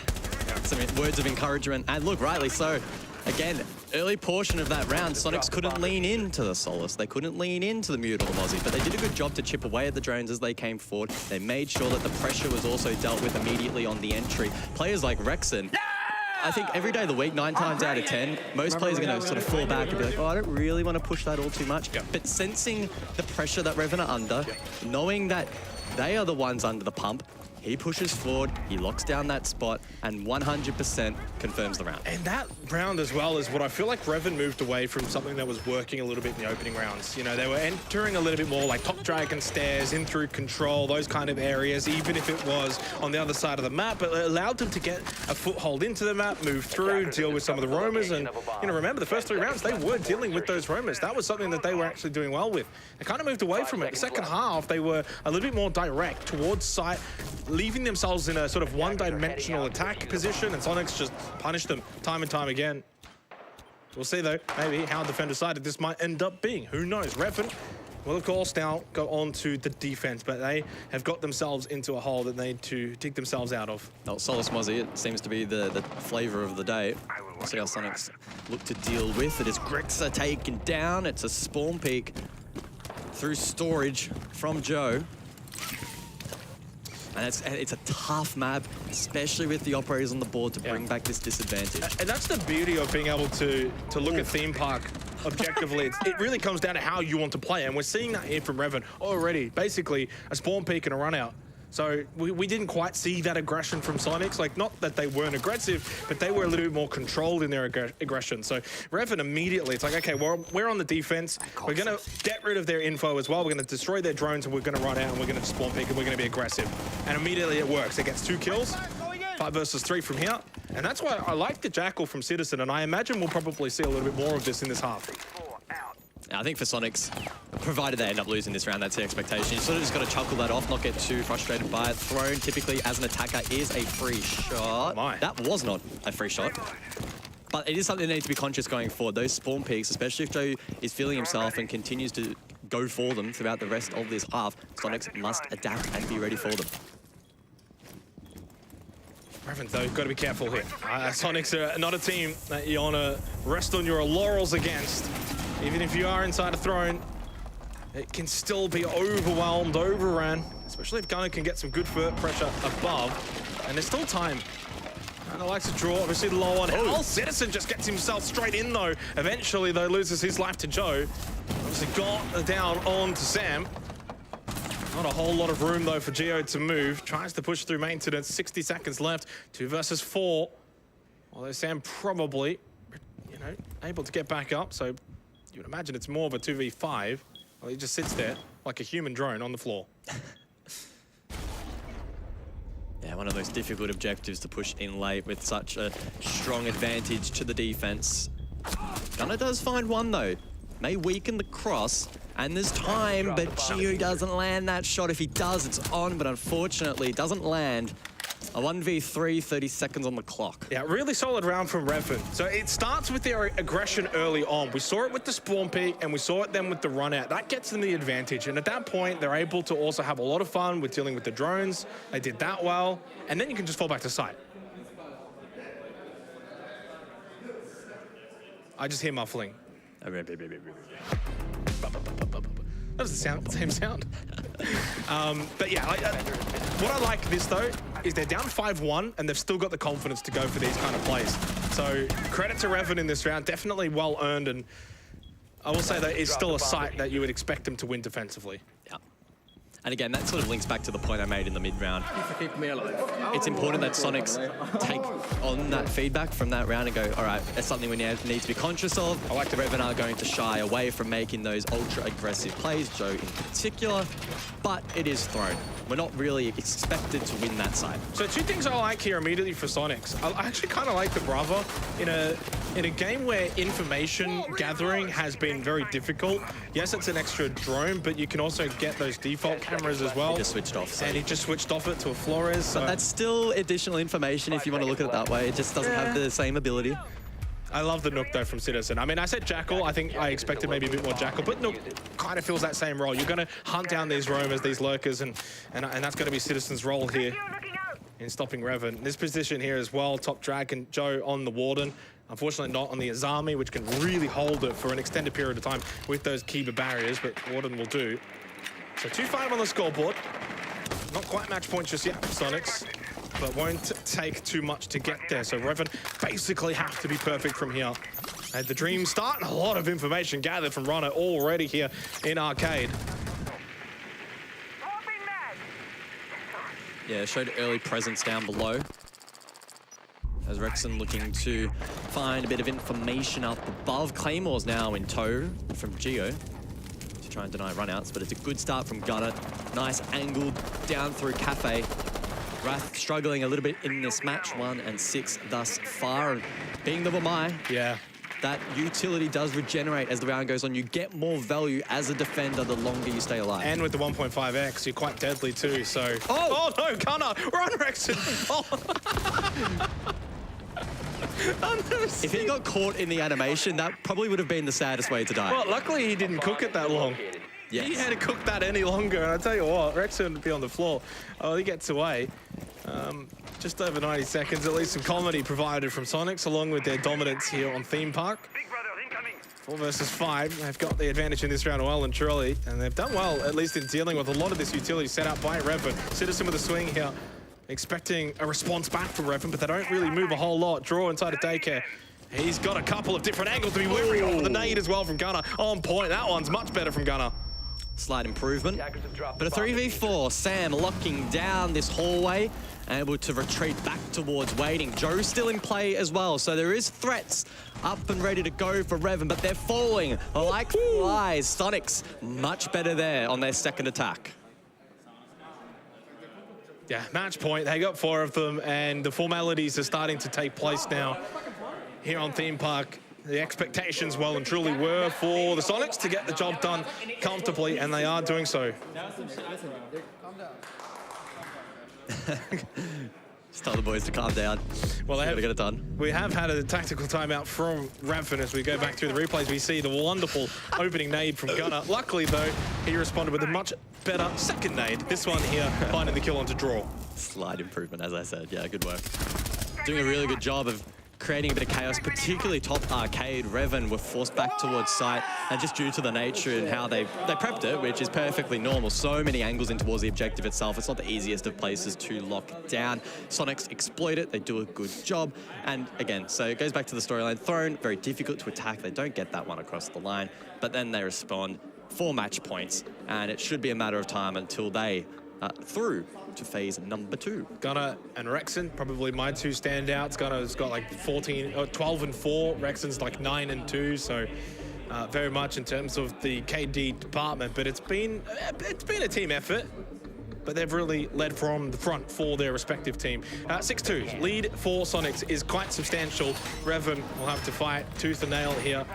some words of encouragement. And look, rightly so. Again, early portion of that round, Sonics couldn't lean into the Solace. They couldn't lean into the mute or the Mozzie, but they did a good job to chip away at the drones as they came forward. They made sure that the pressure was also dealt with immediately on the entry. Players like Rexen, I think every day of the week, 9 times out of 10, most players are going to sort of fall back and be like, oh, I don't really want to push that all too much. But sensing the pressure that Reven are under, knowing that they are the ones under the pump, he pushes forward, he locks down that spot, and 100% confirms the round. And that round as well is what I feel like Reven moved away from something that was working a little bit in the opening rounds. You know, they were entering a little bit more like top dragon stairs, in through control, those kind of areas, even if it was on the other side of the map. But it allowed them to get a foothold into the map, move through, deal with some of the roamers. And, you know, remember the first 3 rounds, they were dealing with those roamers. That was something that they were actually doing well with. They kind of moved away from it. The second half, they were a little bit more direct towards site, leaving themselves in a sort of one-dimensional attack position, and Sonics just punished them time and time again. We'll see, though, maybe how defender decided this might end up being. Who knows? Reven will, of course, now go on to the defense, but they have got themselves into a hole that they need to dig themselves out of. Well, Solace Mozzie, it seems to be the flavor of the day. We'll see how Sonics look to deal with it. As Grixer taken down, it's a spawn peek through storage from Joe. And it's a tough map, especially with the operators on the board to bring back this disadvantage. And that's the beauty of being able to look at Theme Park objectively. It really comes down to how you want to play, and we're seeing that here from Reven already. Basically, a spawn peek and a run out. So we didn't quite see that aggression from Soniqs. Like, not that they weren't aggressive, but they were a little bit more controlled in their aggression. So Reven immediately, it's like, okay, we're on the defense. We're going to get rid of their info as well. We're going to destroy their drones, and we're going to run out, and we're going to spawn peek, and we're going to be aggressive. And immediately it works. It gets 2 kills, 5 versus 3 from here. And that's why I like the Jackal from Citizen, and I imagine we'll probably see a little bit more of this in this half. I think for Soniqs, provided they end up losing this round, that's the expectation. You sort of just got to chuckle that off, not get too frustrated by it. Thrown, typically, as an attacker, is a free shot. That was not a free shot. But it is something they need to be conscious going forward. Those spawn peaks, especially if Joe is feeling himself and continues to go for them throughout the rest of this half, Soniqs must adapt and be ready for them. Reven, though, you've got to be careful here. Soniqs are not a team that you want to rest on your laurels against. Even if you are inside a throne, it can still be overwhelmed, overrun, especially if Gunner can get some good pressure above. And there's still time. And I like to draw, obviously, the low on health. Citizen just gets himself straight in, though. Eventually, though, loses his life to Joe. Obviously got down on to Sam. Not a whole lot of room, though, for Geo to move. Tries to push through maintenance. 60 seconds left. 2 versus 4. Although Sam probably, you know, able to get back up. So you would imagine it's more of a 2v5. Well, he just sits there like a human drone on the floor. Yeah, one of those difficult objectives to push in late with such a strong advantage to the defense. Gunner does find one, though. May weaken the cross, and there's time, but Geo doesn't land that shot. If he does, it's on, but unfortunately, it doesn't land. A 1v3, 30 seconds on the clock. Yeah, really solid round from Reven. So it starts with their aggression early on. We saw it with the spawn peek, and we saw it then with the run out. That gets them the advantage, and at that point, they're able to also have a lot of fun with dealing with the drones. They did that well, and then you can just fall back to site. I just hear muffling. That was the same sound. But yeah, what I like this though is they're down 5-1 and they've still got the confidence to go for these kind of plays. So credit to Reven in this round, definitely well earned, and I will say that it's still a site that you would expect them to win defensively. Yeah. And again, that sort of links back to the point I made in the mid-round. It's important that Soniqs take on that feedback from that round and go, all right, that's something we need to be conscious of. I like the Reven are going to shy away from making those ultra-aggressive plays, Joe in particular, but it is thrown. We're not really expected to win that side. So 2 things I like here immediately for Soniqs. I actually kind of like the Bravo in a game where information gathering has been very difficult. Yes, it's an extra drone, but you can also get those default cameras as well. He just switched off. So. And he just switched off it to a Flores. So. But that's still additional information if you want to look at it that way. It just doesn't have the same ability. I love the Nook, though, from Citizen. I mean, I said Jackal. I think I expected maybe a bit more Jackal, but Nook kind of fills that same role. You're going to hunt down these roamers, these lurkers, and that's going to be Citizen's role here in stopping Reven. This position here as well, top Dragon, Joe on the Warden. Unfortunately, not on the Azami, which can really hold it for an extended period of time with those Kiba barriers, but Warden will do. So 2-5 on the scoreboard. Not quite match point just yet for Soniqs, but won't take too much to get there. So Reven basically have to be perfect from here. And the dream start, and a lot of information gathered from Runner already here in Arcade. Yeah, showed early presence down below. As Rexon looking to find a bit of information up above. Claymore's now in tow from Geo to try and deny runouts, but it's a good start from Gunner. Nice angle down through Cafe. Wrath struggling a little bit in this match, 1 and 6 thus far. And being the Wamai, yeah, that utility does regenerate as the round goes on. You get more value as a defender the longer you stay alive. And with the 1.5x, you're quite deadly too, so... Oh no, Gunner! We're on Rexon! If he got caught in the animation, that probably would have been the saddest way to die. Well, luckily he didn't cook it that long. Yes. He had to cook that any longer, and I tell you what, Rexon would be on the floor. Oh, he gets away. Just over 90 seconds, at least some comedy provided from Soniqs, along with their dominance here on Theme Park. 4 versus 5, they've got the advantage in this round well and truly, and they've done well, at least in dealing with a lot of this utility set up by Reven. Citizen with a swing here, expecting a response back from Reven, but they don't really move a whole lot. Draw inside of Daycare. He's got a couple of different angles to be wary of. The nade as well from Gunner. On point. That one's much better from Gunner. Slight improvement. But a 3v4, Sam locking down this hallway, able to retreat back towards waiting. Joe's still in play as well, so there is threats up and ready to go for Reven, but they're falling like flies. Soniqs much better there on their second attack. Yeah, match point. They got 4 of them, and the formalities are starting to take place now here on Theme Park. The expectations well and truly were for the Soniqs to get the job done comfortably, and they are doing so. Just tell the boys to calm down. Well, they have to get it done. We have had a tactical timeout from Reven. As we go back through the replays, we see the wonderful opening nade from Gunner. Luckily, though, he responded with a much better second nade. This one here, finding the kill onto draw. Slight improvement, as I said. Yeah, good work. Doing a really good job of creating a bit of chaos, particularly top arcade. Reven were forced back towards site, and just due to the nature and how they prepped it, which is perfectly normal. So many angles in towards the objective itself. It's not the easiest of places to lock down. Soniqs exploit it. They do a good job. And again, so it goes back to the storyline. Throne, very difficult to attack. They don't get that one across the line, but then they respond 4 match points, and it should be a matter of time until they through to phase number 2. Gunner and Rexen, probably my 2 standouts. Gunner's got like 12 and 4. Rexen's like 9 and 2. So very much in terms of the KD department, but it's been a team effort. But they've really led from the front for their respective team. 6-2 lead for Soniqs is quite substantial. Reven will have to fight tooth and nail here.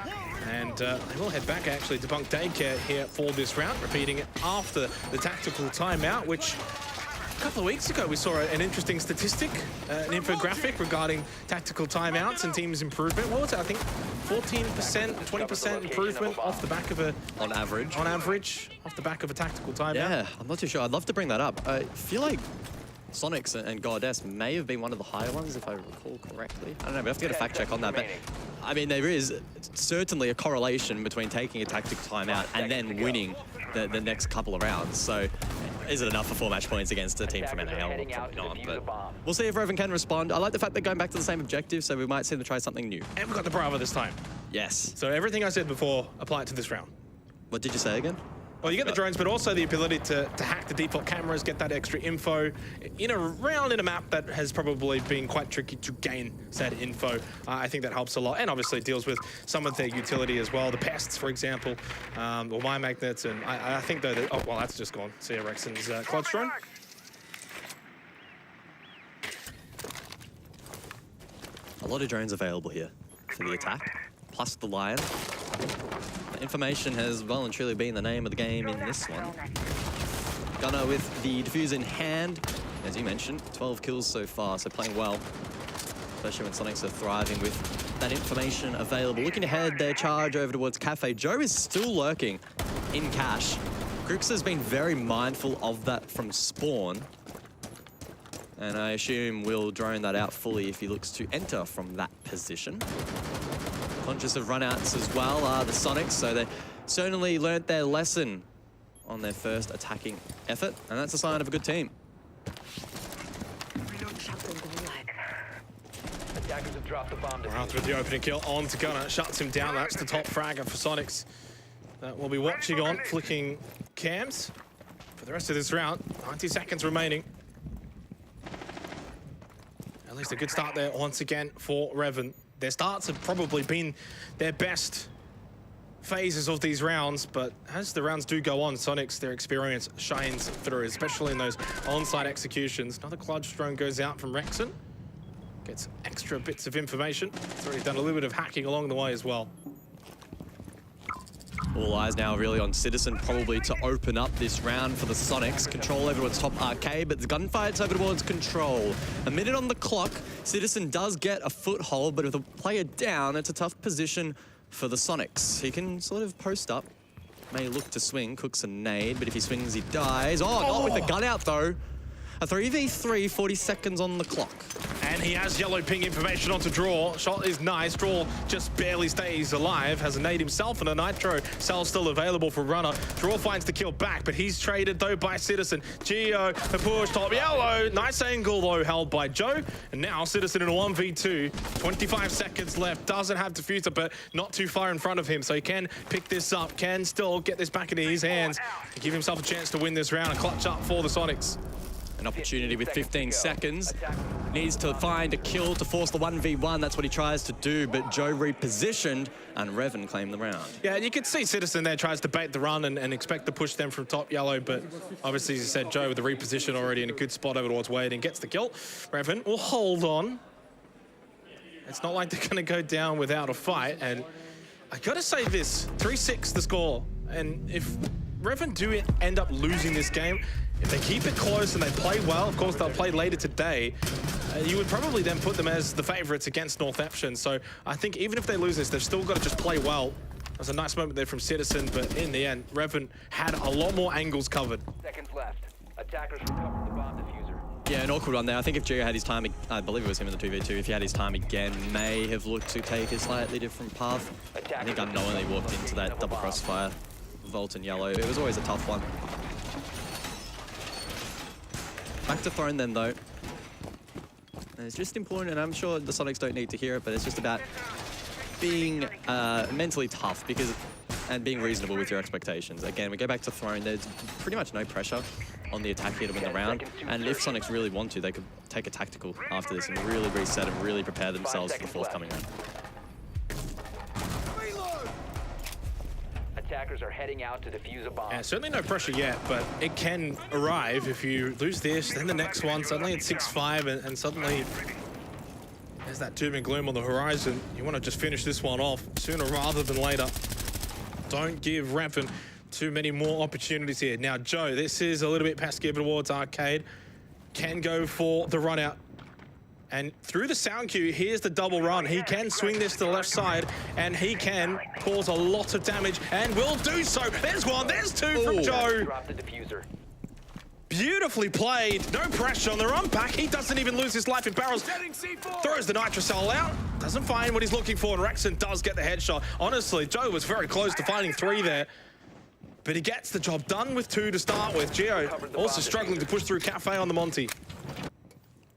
And they will head back actually to Bunk Daycare here for this round, repeating it after the tactical timeout, which a couple of weeks ago we saw an interesting statistic, an infographic regarding tactical timeouts and teams' improvement. What was it? I think 14%, 20% improvement off the back of a... On average. On average, off the back of a tactical timeout. Yeah, I'm not too sure. I'd love to bring that up. I feel like Soniqs and Goddess may have been one of the higher ones, if I recall correctly. I don't know, we have to get a fact check on that. But I mean, there is certainly a correlation between taking a tactical timeout and then winning the next couple of rounds. So is it enough for 4 match points against a team from NAL? Probably not, but we'll see if Reven can respond. I like the fact they're going back to the same objective, so we might see them try something new. And we've got the Bravo this time. Yes. So everything I said before, apply it to this round. What did you say again? Well, you get the drones, but also the ability to hack the default cameras, get that extra info in a map that has probably been quite tricky to gain said info. I think that helps a lot, and obviously deals with some of their utility as well. The pests, for example, or mine magnets, and I think though that, oh, well, that's just gone. See Rexen's Clutch drone. A lot of drones available here for the attack, plus the Lion. Information has well and truly been the name of the game in this one. Gunner with the defuse in hand, as you mentioned, 12 kills so far, so playing well. Especially when Soniqs are thriving with that information available. Looking ahead, their charge over towards Cafe. Joe is still lurking in cash. Crux has been very mindful of that from spawn. And I assume we'll drone that out fully if he looks to enter from that position. Conscious of runouts as well are the Soniqs, so they certainly learnt their lesson on their first attacking effort, and that's a sign of a good team. Rounds with the opening kill on to Gunner, shuts him down. That's the top fragger for Soniqs. That we'll be watching on, flicking cams for the rest of this round. 90 seconds remaining. At least a good start there once again for Reven. Their starts have probably been their best phases of these rounds, but as the rounds do go on, Soniqs, their experience shines through, especially in those on-site executions. Another clutch drone goes out from Rexen. Gets extra bits of information. He's already done a little bit of hacking along the way as well. All eyes now really on Citizen, probably to open up this round for the Soniqs. Control over towards top arcade, but the gunfight's over towards Control. A minute on the clock. Citizen does get a foothold, but with a player down, it's a tough position for the Soniqs. He can sort of post up. May look to swing, cooks a nade, but if he swings, he dies. Oh, not with the gun out, though. A 3v3, 40 seconds on the clock. And he has yellow ping information onto Draw. Shot is nice. Draw just barely stays alive. Has a nade himself and a nitro. Cell still available for Runner. Draw finds the kill back, but he's traded though by Citizen. Geo, the push, top yellow. Nice angle though held by Joe. And now Citizen in a 1v2. 25 seconds left. Doesn't have Diffuser, but not too far in front of him. So he can pick this up. Can still get this back into his hands. And give himself a chance to win this round. A clutch up for the Soniqs. An opportunity with 15 seconds. Needs to find a kill to force the 1v1. That's what he tries to do, but Joe repositioned and Reven claimed the round. Yeah, you could see Citizen there tries to bait the run and expect to push them from top yellow, but obviously, as you said, Joe with the reposition already in a good spot over towards Wade and gets the kill. Reven will hold on. It's not like they're going to go down without a fight, and I got to say this, 3-6 the score, and if Reven do end up losing this game, if they keep it close and they play well, of course they'll play later today, you would probably then put them as the favorites against Northeption. So I think even if they lose this, they've still got to just play well. There's a nice moment there from Citizen, but in the end, Reven had a lot more angles covered. Seconds left. Attackers recovered the bomb diffuser. Yeah, an awkward one there. I think if Gio had his time, I believe it was him in the 2v2, if he had his time again, may have looked to take a slightly different path. I think unknowingly walked into that double crossfire. Volt and yellow. It was always a tough one. Back to Throne then, though. And it's just important, and I'm sure the Soniqs don't need to hear it, but it's just about being mentally tough and being reasonable with your expectations. Again, we go back to Throne. There's pretty much no pressure on the attack here to win the round. And if Soniqs really want to, they could take a tactical after this and really reset and really prepare themselves for the forthcoming round. Attackers are heading out to defuse a bomb. Yeah, certainly no pressure yet, but it can arrive if you lose this, then the next one, suddenly it's 6-5, and suddenly there's that doom and gloom on the horizon. You want to just finish this one off sooner rather than later. Don't give Reven too many more opportunities here. Now, Joe, this is a little bit pesky towards Arcade. Can go for the run out. And through the sound cue, here's the double run. He can swing this to the left side, and he can cause a lot of damage, and will do so. There's one, there's two from Joe. Drop the diffuser. Beautifully played, no pressure on the run back. He doesn't even lose his life in barrels. Throws the Nitrocell out, doesn't find what he's looking for, and Rexon does get the headshot. Honestly, Joe was very close to finding 3 there, but he gets the job done with 2 to start with. Gio also struggling to push through Cafe on the Monty.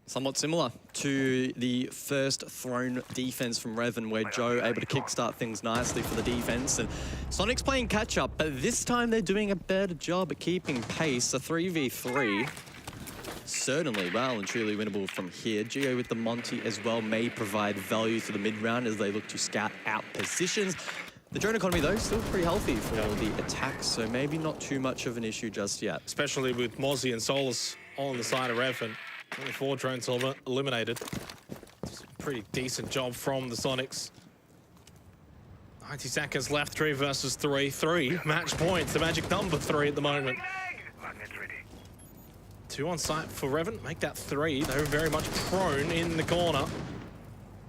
Somewhat similar to the first Throne defense from Reven, where Joe able to kickstart things nicely for the defense. And Soniqs playing catch-up, but this time they're doing a better job at keeping pace. A 3v3, certainly well and truly winnable from here. Gio with the Monty as well may provide value to the mid-round as they look to scout out positions. The drone economy, though, still pretty healthy for the attacks, so maybe not too much of an issue just yet. Especially with Mozzie and Solus all on the side of Reven. Only 4 drones eliminated. It's a pretty decent job from the Soniqs. 90 seconds left, 3 versus 3. 3 match points, the magic number 3 at the moment. 2 on site for Reven, make that 3. They're very much prone in the corner.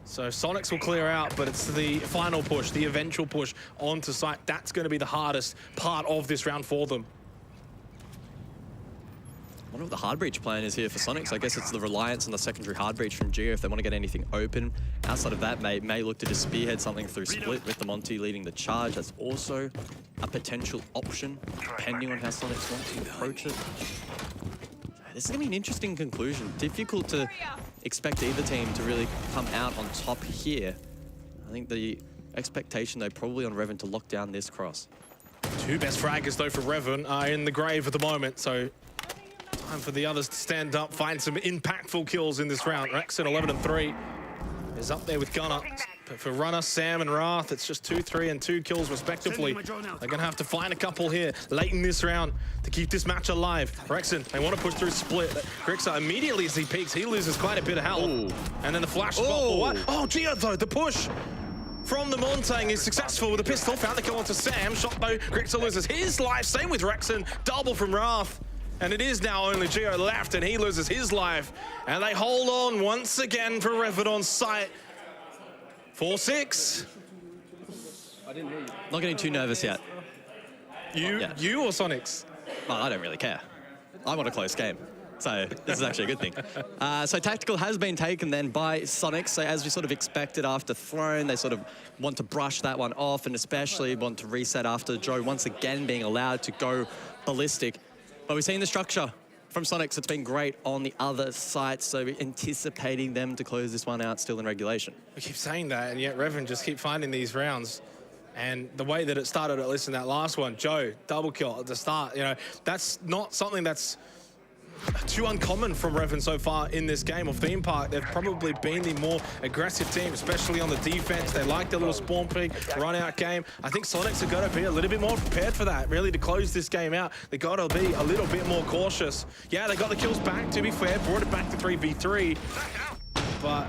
So Soniqs will clear out, but it's the final push, the eventual push onto site. That's going to be the hardest part of this round for them. I wonder what the hard breach plan is here for Soniqs. I guess it's the reliance on the secondary hard breach from Gio if they want to get anything open. Outside of that, may look to just spearhead something through split with the Monty leading the charge. That's also a potential option, depending on how Soniqs want to approach it. This is going to be an interesting conclusion. Difficult to expect either team to really come out on top here. I think the expectation, though, probably on Reven to lock down this cross. 2 best fraggers, though, for Reven are in the grave at the moment, so time for the others to stand up, find some impactful kills in this round. Rexon 11-3 is up there with Gunner. But for Runner, Sam and Wrath, it's just 2, 3 and 2 kills respectively. They're gonna have to find a couple here late in this round to keep this match alive. Rexon, they want to push through split. Grixer immediately as he peeks, he loses quite a bit of health. Ooh. And then the flash spot for what? Oh, Gio though, the push from the Montang is successful with a pistol. Found the kill onto Sam. Shot though, Grixer loses his life. Same with Rexon, double from Wrath. And it is now only Gio left, and he loses his life. And they hold on once again for Reven on site. 4-6. Not getting too nervous yet. You or Soniqs? Well, I don't really care. I want a close game. So this is actually a good thing. So tactical has been taken then by Soniqs. So as we sort of expected after Throne, they sort of want to brush that one off and especially want to reset after Joe once again being allowed to go ballistic. But we've seen the structure from Soniqs. It's been great on the other side, so we're anticipating them to close this one out still in regulation. We keep saying that, and yet Reven just keep finding these rounds. And the way that it started, at least in that last one, Joe, double kill at the start, you know, that's not something that's too uncommon from Reven so far in this game. Or Theme Park, they've probably been the more aggressive team, especially on the defense. They like their little spawn peek, run out game. I think Soniqs have got to be a little bit more prepared for that, really, to close this game out. They got to be a little bit more cautious. Yeah, they got the kills back, to be fair, brought it back to 3v3. But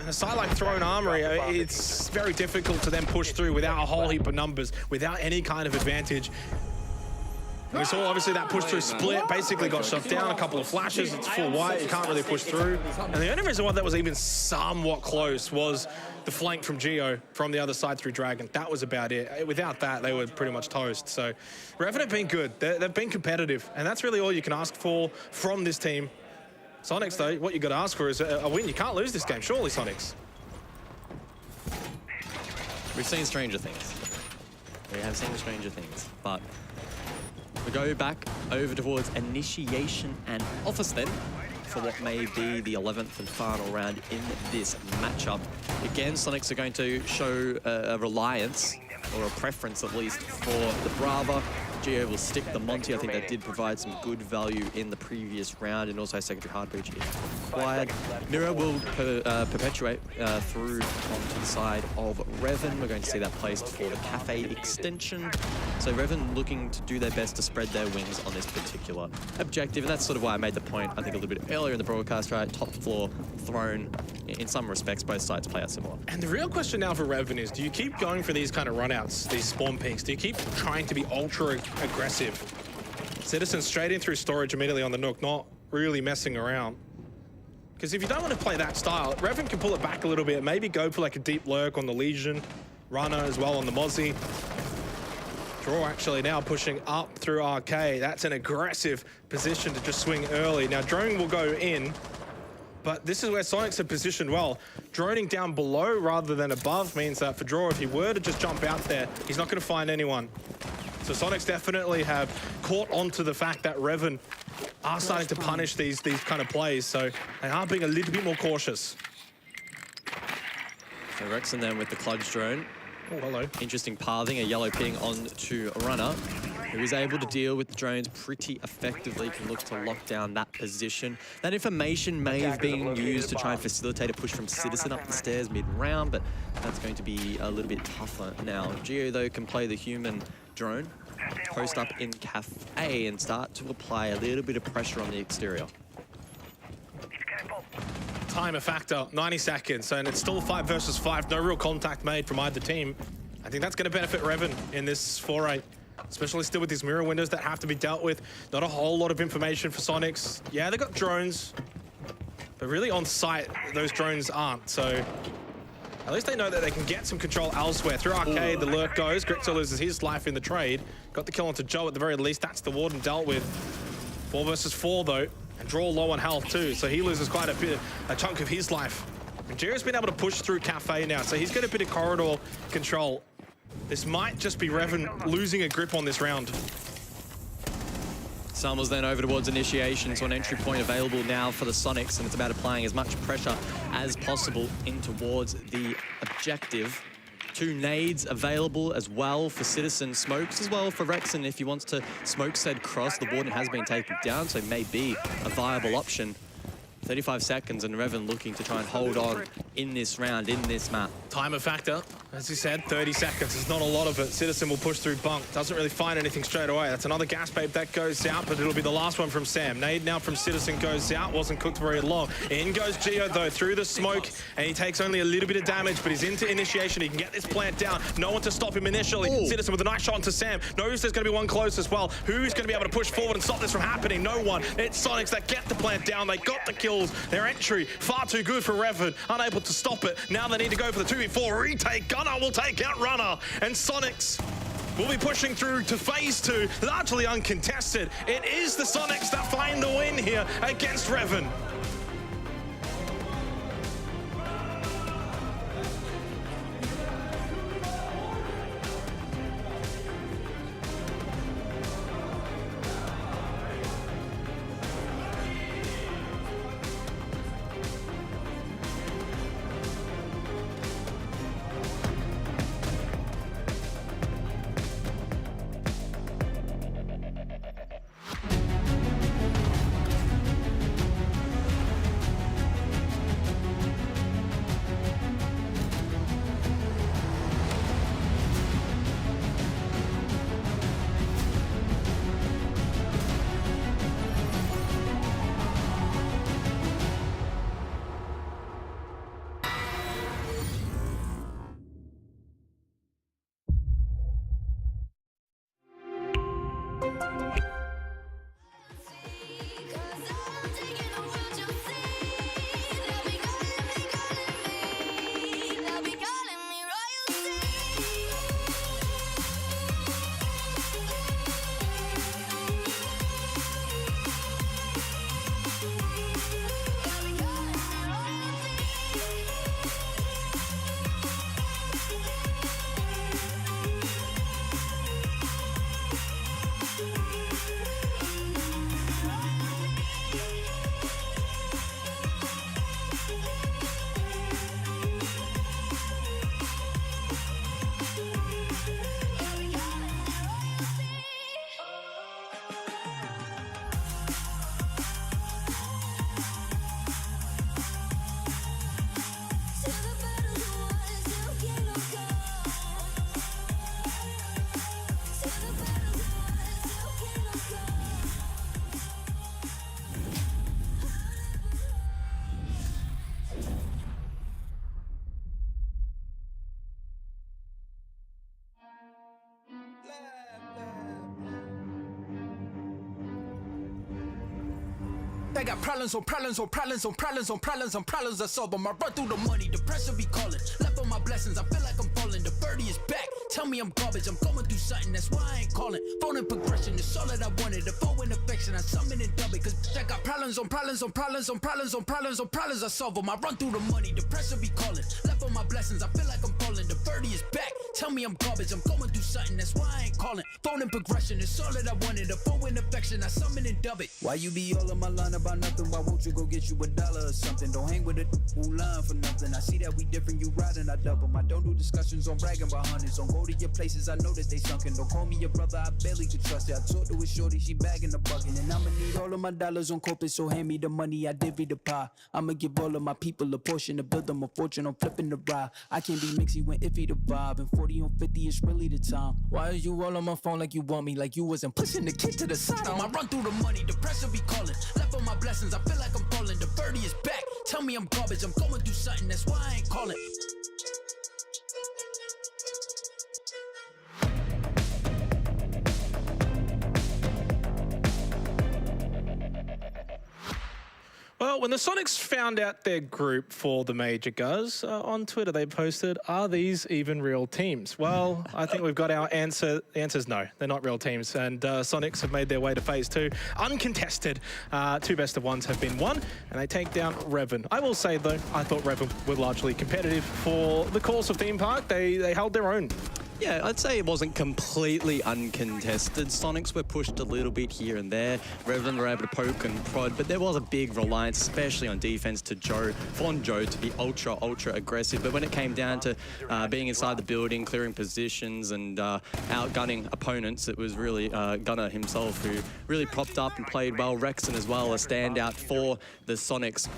a side like Throne Armory, it's very difficult to then push through without a whole heap of numbers, without any kind of advantage. And we saw obviously that push through split, basically got shut down, a couple of flashes, it's full white, you can't really push through. And the only reason why that was even somewhat close was the flank from Geo from the other side through Dragon. That was about it. Without that, they were pretty much toast. So Reven have been good, they've been competitive, and that's really all you can ask for from this team. Soniqs though, what you got to ask for is a win. You can't lose this game, surely, Soniqs. We've seen stranger things. We have seen stranger things, but we go back over towards initiation and office then for what may be the 11th and final round in this matchup. Again, Soniqs are going to show a reliance, or a preference at least, for the Brava. Geo will stick the Monty. I think that did provide some good value in the previous round, and also secondary hard breach if required. Mirror will perpetuate through onto the side of Reven. We're going to see that placed for the Cafe extension. So Reven looking to do their best to spread their wings on this particular objective, and that's sort of why I made the point, I think, a little bit earlier in the broadcast, right? Top floor, Throne. In some respects, both sides play out similar. And the real question now for Reven is, do you keep going for these kind of runouts, these spawn peaks? Do you keep trying to be ultra aggressive? Citizen straight in through storage immediately on the Nook, not really messing around. Because if you don't want to play that style, Reven can pull it back a little bit, maybe go for like a deep lurk on the Legion, runner as well on the Mozzie. Draw actually now pushing up through Arcade. That's an aggressive position to just swing early. Now drone will go in, but this is where Soniqs are positioned well. Droning down below rather than above means that for Draw, if he were to just jump out there, he's not going to find anyone. So Soniqs definitely have caught onto the fact that Reven are starting to punish these kind of plays, so they are being a little bit more cautious. So Rexon then with the Cludge drone. Oh, hello. Interesting pathing, a yellow ping on to a runner, who is able to deal with the drones pretty effectively, can look to lock down that position. That information may have been used to try and facilitate a push from Citizen up the stairs mid-round, but that's going to be a little bit tougher now. Geo, though, can play the human drone, post up in Cafe, and start to apply a little bit of pressure on the exterior. Time a factor, 90 seconds, and it's still 5 versus 5. No real contact made from either team. I think that's going to benefit Reven in this foray, especially still with these mirror windows that have to be dealt with. Not a whole lot of information for Soniqs. Yeah, they got drones, but really on site, those drones aren't. So at least they know that they can get some control elsewhere. Through Arcade, the lurk goes. Gritzo loses his life in the trade. Got the kill onto Joe at the very least. That's the Warden dealt with. 4 versus 4 though. And Draw low on health too, so he loses quite a chunk of his life. And Jared's been able to push through Cafe now, so he's got a bit of corridor control. This might just be Reven losing a grip on this round. Summers then over towards initiation, so an entry point available now for the Soniqs, and it's about applying as much pressure as possible in towards the objective. 2 nades available as well for Citizen. Smokes as well for Rexon if he wants to smoke said cross. The Warden has been taken down, so it may be a viable option. 35 seconds and Reven looking to try and hold on in this round, in this map. Time a factor, as you said, 30 seconds. There's not a lot of it. Citizen will push through bunk. Doesn't really find anything straight away. That's another gas babe that goes out, but it'll be the last one from Sam. Nade now from Citizen goes out. Wasn't cooked very long. In goes Geo though, through the smoke, and he takes only a little bit of damage, but he's into initiation. He can get this plant down. No one to stop him initially. Ooh. Citizen with a nice shot onto Sam. Knows there's going to be one close as well. Who's going to be able to push forward and stop this from happening? No one. It's Soniqs that get the plant down. They got the kills. Their entry far too good for Reven. Unable to stop it. Now they need to go for the 2v4 retake. Gunner will take out Runner. And Soniqs will be pushing through to phase 2, largely uncontested. It is the Soniqs that find the win here against Reven. I got problems on problems on problems on problems on problems on problems I solve them. I run through the money, the pressure be calling. Left on my blessings, I feel like I'm falling. The birdie is back, tell me I'm garbage. I'm going through something, that's why I ain't calling. Phone and progression, it's all that I wanted. The phone and affection, I summon and dub it. Cause I got problems on problems on problems on problems on problems on problems I solve them. I run through the money, the pressure be calling. Left on my blessings, I feel like I'm falling. The birdie is back, tell me I'm garbage. I'm going through something, that's why I ain't calling. Phone and progression, it's all that I wanted. The phone and affection, I summon and dub it. Why you be all on my line about nothing? Why won't you go get you $1 or something? Don't hang with it who line for nothing. I see that we different, you riding, I double. I don't do discussions on bragging about hundreds. Don't go to your places, I know that they sunken. Don't call me your brother, I barely could trust it. I talked to a shorty, she bagging the bucket. And I'ma need all of my dollars on corporate, so hand me the money, I divvy the pie. I'ma give all of my people a portion to build them a fortune. I'm flipping the ride. I can't be mixy when iffy the vibe. And 40 on 50 is really the time. Why are you all on my phone like you want me? Like you wasn't pushing the kid to the side. I run through the money, the pressure be calling. Left on my blessings, I feel like I'm falling. The birdie is back, tell me I'm garbage. I'm going through something, that's why I ain't calling. Well, when the Soniqs found out their group for the Major, guys, on Twitter they posted, "Are these even real teams?" Well, I think we've got our answer. The answer is no, they're not real teams. And Soniqs have made their way to phase 2, uncontested. 2 best of ones have been won, and they take down Reven. I will say, though, I thought Reven were largely competitive for the course of Theme Park. They held their own. Yeah, I'd say it wasn't completely uncontested. Soniqs were pushed a little bit here and there. Reven were able to poke and prod, but there was a big reliance, especially on defense, to Joe, on Joe to be ultra aggressive. But when it came down to being inside the building, clearing positions and outgunning opponents, it was really Gunner himself who really propped up and played well. Rexon as well, a standout for the Soniqs.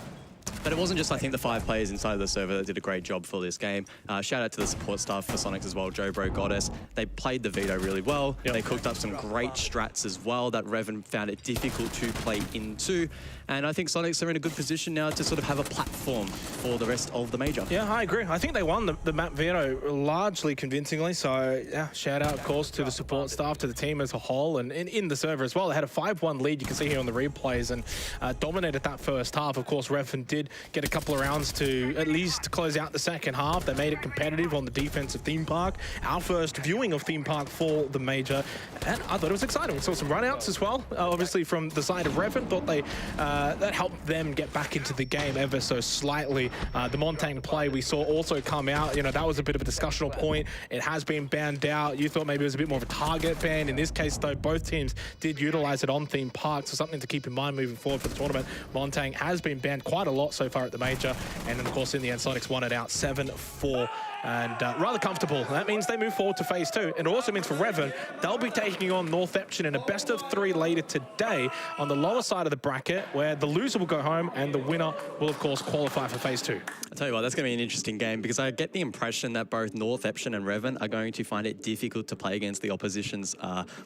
But it wasn't just, I think, the 5 players inside the server that did a great job for this game. Shout out to the support staff for Soniqs as well, Joe Bro, Goddess. They played the veto really well. Yep. They cooked up some great strats as well that Reven found it difficult to play into. And I think Soniqs are in a good position now to sort of have a platform for the rest of the Major. Yeah, I agree. I think they won the map veto largely convincingly. So, yeah, shout out, of course, to the support staff, to the team as a whole, and in the server as well. They had a 5-1 lead, you can see here on the replays, and dominated that first half. Of course, Reven did get a couple of rounds to at least close out the second half. They made it competitive on the defensive theme park. Our first viewing of theme park for the major, and I thought it was exciting. We saw some runouts as well, obviously from the side of Reven. Thought that helped them get back into the game ever so slightly. The Montang play we saw also come out. You know, that was a bit of a discussional point. It has been banned out. You thought maybe it was a bit more of a target ban. In this case, though, both teams did utilize it on theme park, so something to keep in mind moving forward for the tournament. Montang has been banned quite a lot so far at the major, and then of course in the end, Soniqs won it out 7-4. And rather comfortable. That means they move forward to phase 2. And it also means for Reven, they'll be taking on Northeption in a best of 3 later today on the lower side of the bracket, where the loser will go home and the winner will, of course, qualify for phase 2. I'll tell you what, that's going to be an interesting game because I get the impression that both Northeption and Reven are going to find it difficult to play against the opposition's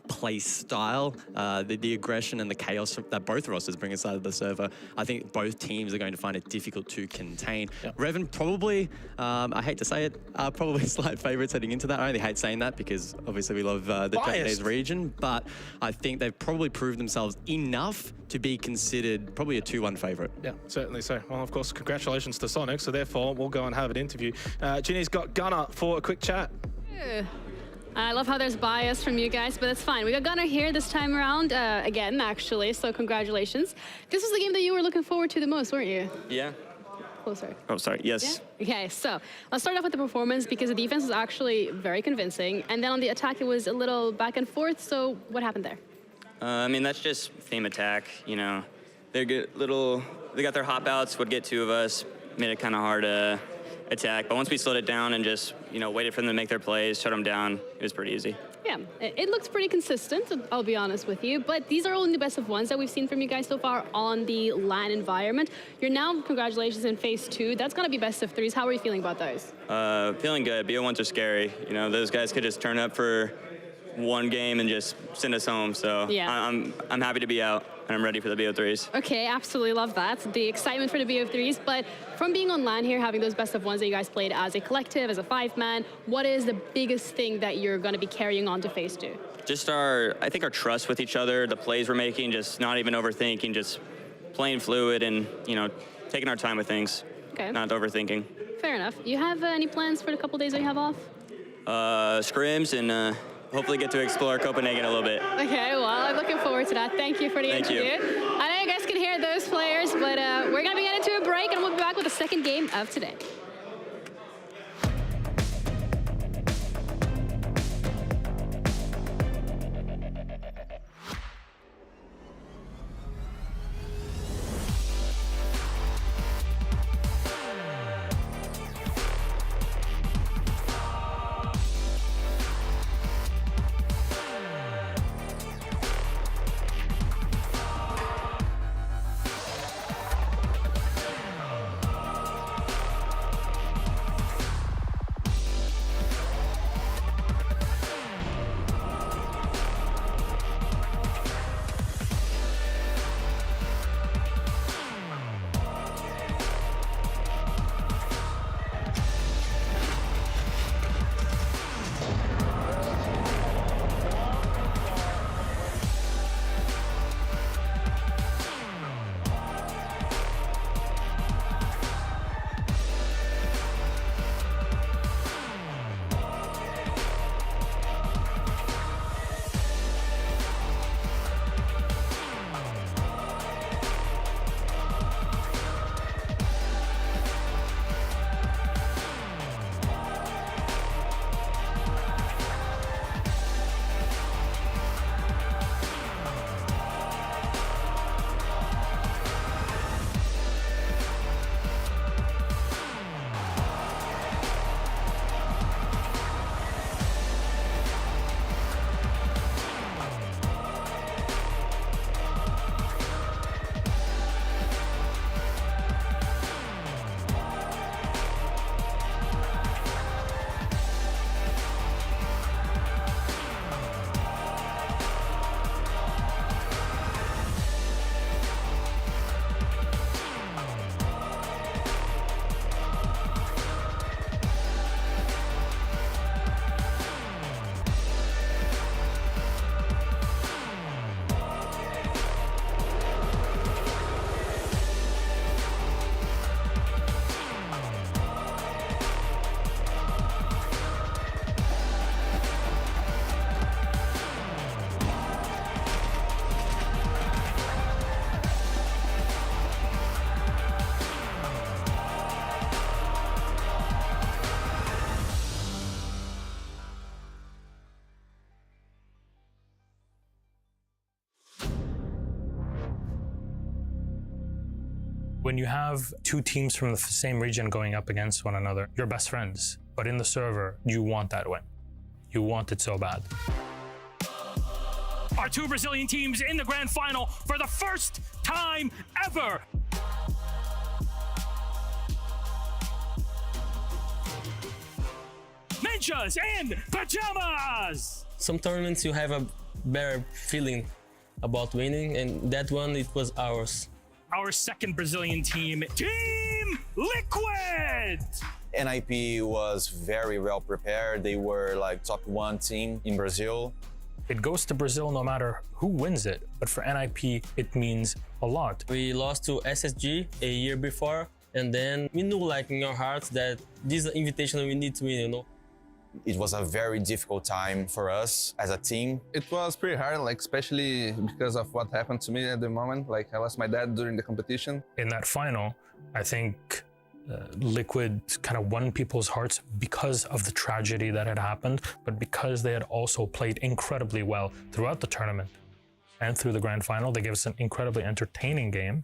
play style. The aggression and the chaos that both rosters bring inside of the server, I think both teams are going to find it difficult to contain. Yep. Reven probably, I hate to say it, probably slight favourites heading into that. I only hate saying that because obviously we love the Japanese region, but I think they've probably proved themselves enough to be considered probably a 2-1 favourite. Yeah, certainly so. Well, of course, congratulations to Soniqs, so therefore we'll go and have an interview. Ginny's got Gunnar for a quick chat. I love how there's bias from you guys, but that's fine. We got Gunnar here this time around, again, actually, so congratulations. This was the game that you were looking forward to the most, weren't you? Yeah. Closer. Oh, sorry. Yes. Yeah? Okay, so let's start off with the performance because the defense was actually very convincing, and then on the attack it was a little back and forth, so what happened there? I mean, that's just theme attack, you know. They got their hop outs, would get 2 of us, made it kind of hard to attack. But once we slowed it down and just, you know, waited for them to make their plays, shut them down, it was pretty easy. Yeah, it looks pretty consistent, I'll be honest with you, but these are only the best of ones that we've seen from you guys so far on the LAN environment. You're now, congratulations, in phase 2. That's gonna be best of 3s. How are you feeling about those? Feeling good. BO1s are scary. You know, those guys could just turn up for 1 game and just send us home. So yeah. I'm happy to be out, and I'm ready for the BO3s. Okay, absolutely love that. The excitement for the BO3s, but from being on LAN here, having those best of ones that you guys played as a collective, as a 5-man, what is the biggest thing that you're going to be carrying on to phase 2? Just I think our trust with each other, the plays we're making, just not even overthinking, just playing fluid and, you know, taking our time with things. Okay. Not overthinking. Fair enough. You have any plans for the couple days that you have off? Scrims and hopefully get to explore Copenhagen a little bit. Okay, well, I'm looking forward to that. Thank you for the interview. I know you guys can hear those players, but we're going to be getting to a break, and we'll be back with the second game of today. When you have two teams from the same region going up against one another, you're best friends. But in the server, you want that win. You want it so bad. Our two Brazilian teams in the grand final for the first time ever. Ninjas in pajamas! Some tournaments you have a better feeling about winning, and that one, it was ours. Our second Brazilian team, Team Liquid! NIP was very well prepared. They were like top 1 team in Brazil. It goes to Brazil no matter who wins it, but for NIP, it means a lot. We lost to SSG a year before, and then we knew like in our hearts that this is an invitation we need to win, you know. It was a very difficult time for us as a team. It was pretty hard, like especially because of what happened to me at the moment. Like I lost my dad during the competition. In that final, I think Liquid kind of won people's hearts because of the tragedy that had happened, but because they had also played incredibly well throughout the tournament and through the grand final. They gave us an incredibly entertaining game.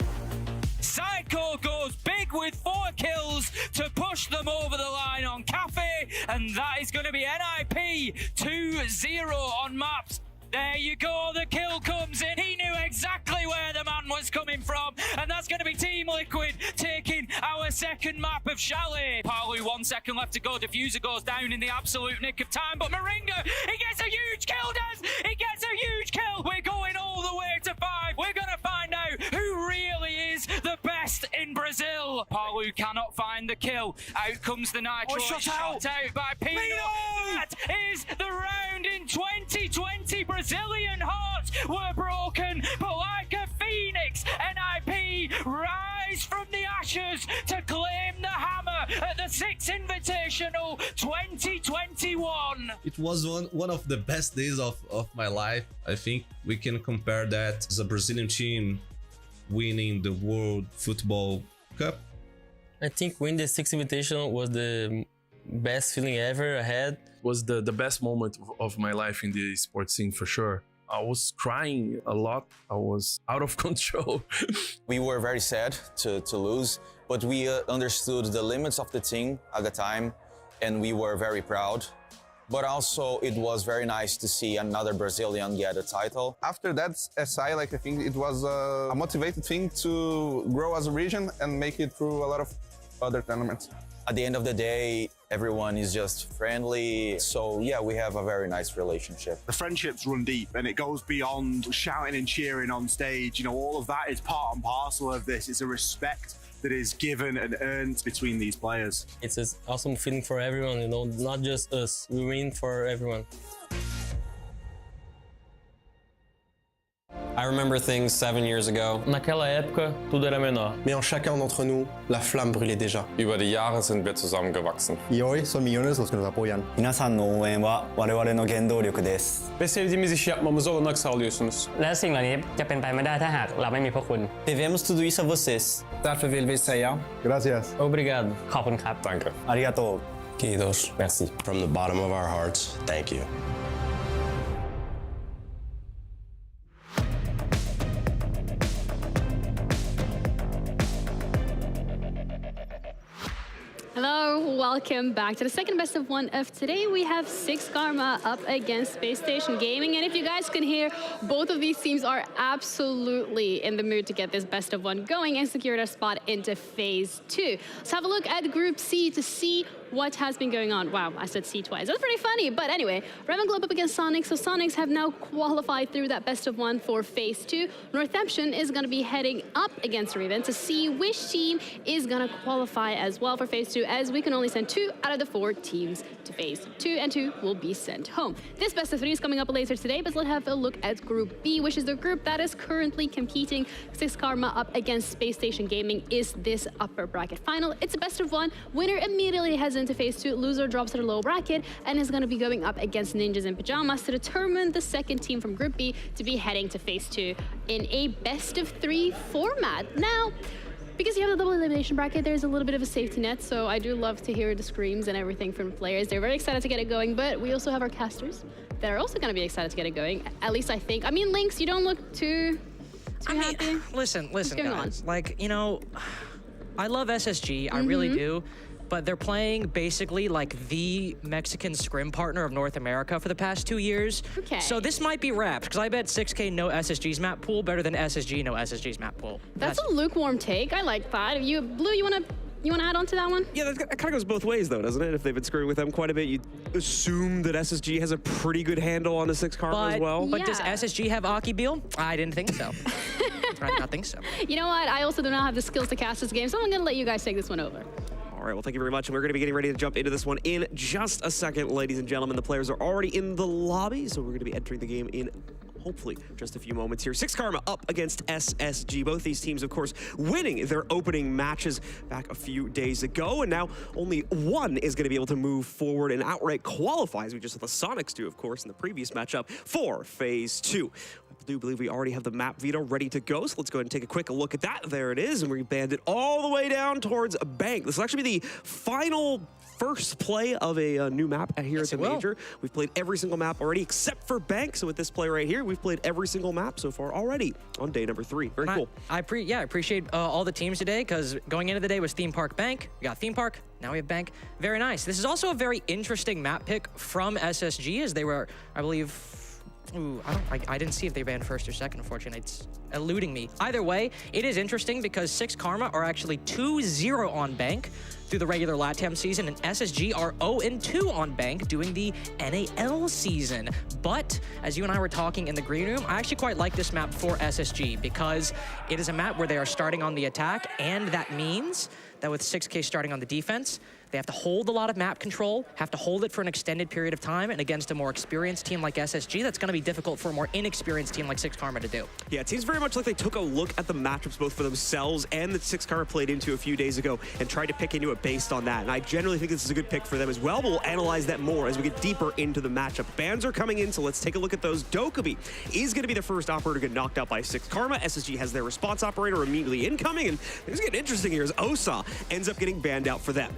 Psycho goes big with 4 kills to push them over the line on Cafe, and that is going to be NIP 2-0 on maps. There you go, the kill comes in. He knew exactly where the man was coming from, and that's going to be Team Liquid taking our second map of Chalet. Palu, 1 second left to go. Diffuser goes down in the absolute nick of time, but Moringa, he gets a huge kill, Des! He gets a huge kill! We're going all the way to 5. We're going to find out who really is the best in Brazil. Palu cannot find the kill. Out comes the Nitro. Shot out by Pino. That is the round in 2020. Brazilian hearts were broken, but like a phoenix, NIP rise from the ashes to claim the hammer at the Six Invitational 2021. It was one of the best days of my life. I think we can compare that as a Brazilian team winning the World Football Cup. I think winning the Six Invitational was the best feeling ever I had. Was the best moment of my life in the sports scene for sure. I was crying a lot. I was out of control. We were very sad to lose, but we understood the limits of the team at the time, and we were very proud. But also it was very nice to see another Brazilian get a title. After that SI, like I think it was a motivated thing to grow as a region and make it through a lot of other tournaments. At the end of the day, everyone is just friendly. So yeah, we have a very nice relationship. The friendships run deep and it goes beyond shouting and cheering on stage. You know, all of that is part and parcel of this. It's a respect that is given and earned between these players. It's an awesome feeling for everyone, you know, not just us. We win for everyone. I remember things 7 years ago. Naquela época, tudo era menor. Mais en chacun d'entre nous, la flamme brûlait déjà. Über die Jahre sind wir zusammengewachsen. Y hoy son millones los que nos apoyan. 皆さんの応援は我々の原動力です Ve sevdiğimiz işi yapmamıza olanak sağlıyorsunuz. และสิ่งเหล่านี้จะเป็นไปไม่ได้ถ้าหากเราไม่มีพวกคุณ Devemos tudo isso a vocês. Därför vill vi säga gracias. Obrigado. ขอบคุณครับ Danke. ありがとう Kiitos. Merci. From the bottom of our hearts, thank you. Hello, welcome back to the second best of one of today. We have SixKarma up against Space Station Gaming. And if you guys can hear, both of these teams are absolutely in the mood to get this best of one going and secure their spot into phase 2. Let's have a look at Group C to see what has been going on. Wow, I said C twice. That's pretty funny. But anyway, Reven Globe up against Soniqs. So Soniqs have now qualified through that best of one for phase 2. Northeption is going to be heading up against Reven to see which team is going to qualify as well for phase 2, as we can only send 2 out of the 4 teams to phase 2, and 2 will be sent home. This best of 3 is coming up later today, but let's have a look at Group B, which is the group that is currently competing. SixKarma up against Space Station Gaming is this upper bracket final. It's a best of 1. Winner immediately heads into phase 2. Loser drops to the low bracket and is going to be going up against Ninjas in Pajamas to determine the second team from Group B to be heading to phase 2 in a best of 3 format. Now, because you have the double elimination bracket, there's a little bit of a safety net, so I do love to hear the screams and everything from the players. They're very excited to get it going, but we also have our casters that are also going to be excited to get it going. At least I think. I mean, Lynx, you don't look too happy. Listen, guys. Like, you know, I love SSG, I really do. But they're playing basically like the Mexican scrim partner of North America for the past 2 years. Okay. So this might be wrapped, because I bet 6K no SSG's map pool better than SSG no SSG's map pool. That's a lukewarm take. I like that. Blue, you wanna add on to that one? Yeah, that kind of goes both ways, though, doesn't it? If they've been screwing with them quite a bit, you assume that SSG has a pretty good handle on the SixKarma as well. But does SSG have Aki Beal? I didn't think so. I did not think so. You know what? I also do not have the skills to cast this game, so I'm gonna let you guys take this one over. All right, well, thank you very much. And we're going to be getting ready to jump into this one in just a second, ladies and gentlemen. The players are already in the lobby, so we're going to be entering the game in hopefully just a few moments here. SixKarma up against SSG. Both these teams, of course, winning their opening matches back a few days ago, and now only one is going to be able to move forward and outright qualify, as we just saw the Soniqs do, of course, in the previous matchup for Phase 2. I do believe we already have the map veto ready to go, so let's go ahead and take a quick look at that. There it is, and we banned it all the way down towards Bank. This will actually be the final first play of a new map here at the Major. We've played every single map already except for Bank, so with this play right here, we've played every single map so far already on day number 3. Very cool. I appreciate all the teams today, because going into the day was Theme Park Bank. We got Theme Park, now we have Bank. Very nice. This is also a very interesting map pick from SSG, as they were, I believe, I didn't see if they banned first or second, unfortunately. It's eluding me. Either way, it is interesting because SixKarma are actually 2-0 on Bank through the regular LATAM season, and SSG are 0-2 on Bank doing the NAL season. But as you and I were talking in the green room, I actually quite like this map for SSG because it is a map where they are starting on the attack, and that means that with 6K starting on the defense, they have to hold a lot of map control, have to hold it for an extended period of time, and against a more experienced team like SSG, that's going to be difficult for a more inexperienced team like SixKarma to do. Yeah, it seems very much like they took a look at the matchups both for themselves and that SixKarma played into a few days ago and tried to pick into it based on that. And I generally think this is a good pick for them as well. We'll analyze that more as we get deeper into the matchup. Bans are coming in, so let's take a look at those. Dokkaebi is going to be the first operator to get knocked out by SixKarma. SSG has their response operator immediately incoming, and it's getting interesting here as Osa ends up getting banned out for them.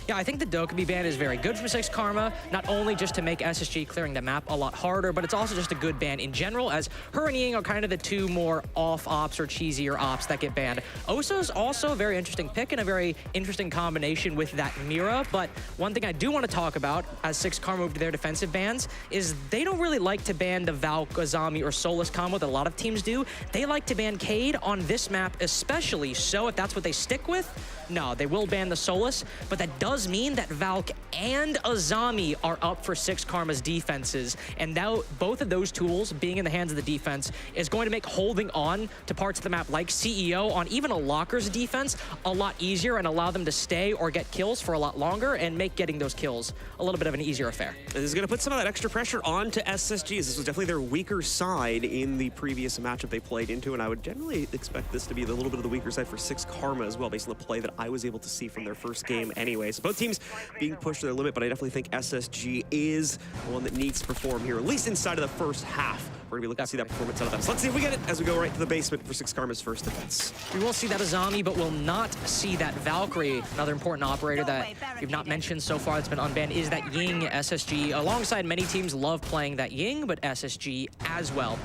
Yeah, I think the Dokkaebi ban is very good from SixKarma, not only just to make SSG clearing the map a lot harder, but it's also just a good ban in general, as her and Ying are kind of the two more off ops or cheesier ops that get banned. Osa's also a very interesting pick and a very interesting combination with that Mira, but one thing I do want to talk about as SixKarma moved to their defensive bans is they don't really like to ban the Valk, Azami, or Solus combo that a lot of teams do. They like to ban Cade on this map especially, so if that's what they stick with, no, they will ban the Solus, but that does mean that Valk and Azami are up for SixKarma's defenses, and now both of those tools being in the hands of the defense is going to make holding on to parts of the map like CEO on even a Locker's defense a lot easier and allow them to stay or get kills for a lot longer and make getting those kills a little bit of an easier affair. This is going to put some of that extra pressure onto SSG. This was definitely their weaker side in the previous matchup they played into, and I would generally expect this to be a little bit of the weaker side for SixKarma as well, based on the play that I was able to see from their first game anyway. So both teams being pushed to their limit, but I definitely think SSG is the one that needs to perform here, at least inside of the first half. We're going to be looking to see that performance out of them. So let's see if we get it as we go right to the basement for SixKarma's first defense. We will see that Azami, but will not see that Valkyrie. Another important operator that we've not mentioned so far that's been unbanned is that Ying. SSG, alongside many teams, love playing that Ying, but SSG as well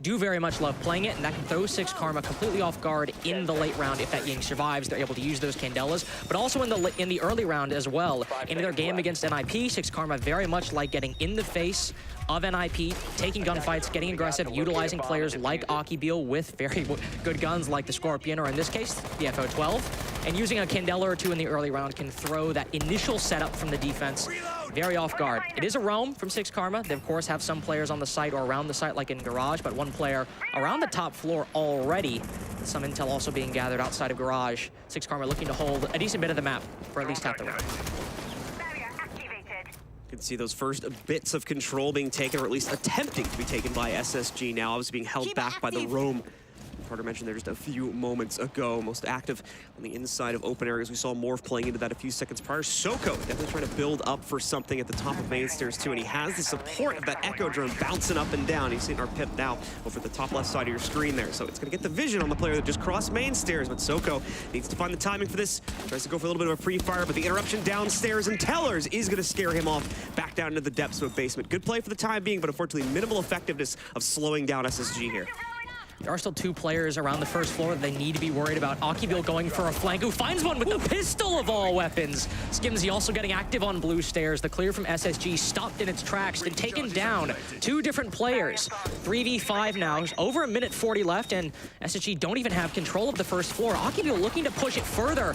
do very much love playing it, and that can throw SixKarma completely off guard in the late round if that Ying survives. They're able to use those Candelas, but also in the early round as well. In their game against NIP, SixKarma very much like getting in the face of NIP, taking gunfights, getting aggressive, utilizing players like Aki Beal with very good guns like the Scorpion, or in this case, the FO12, and using a Candela or two in the early round can throw that initial setup from the defense very off guard. It is a roam from SixKarma. They, of course, have some players on the site or around the site, like in Garage, but one player around the top floor already. Some intel also being gathered outside of Garage. SixKarma looking to hold a decent bit of the map for at least half the round. You can see those first bits of control being taken, or at least attempting to be taken by SSG now, obviously being held back by the roam. Carter mentioned there just a few moments ago. Most active on the inside of open areas. We saw Morph playing into that a few seconds prior. Soko definitely trying to build up for something at the top of main stairs too, and he has the support of that Echo drone bouncing up and down. He's seeing our pip now over the top left side of your screen there, so it's going to get the vision on the player that just crossed main stairs, but Soko needs to find the timing for this. Tries to go for a little bit of a pre-fire, but the interruption downstairs and Tellers is going to scare him off back down into the depths of a basement. Good play for the time being, but unfortunately minimal effectiveness of slowing down SSG here. there are still 2 players around the first floor that they need to be worried about. Akibil going for a flank, who finds one with the pistol of all weapons. Skimsy also getting active on blue stairs. The clear from SSG stopped in its tracks and taken down 2 different players. 3v5 now, over 1:40 left, and SSG don't even have control of the first floor. Akibil looking to push it further.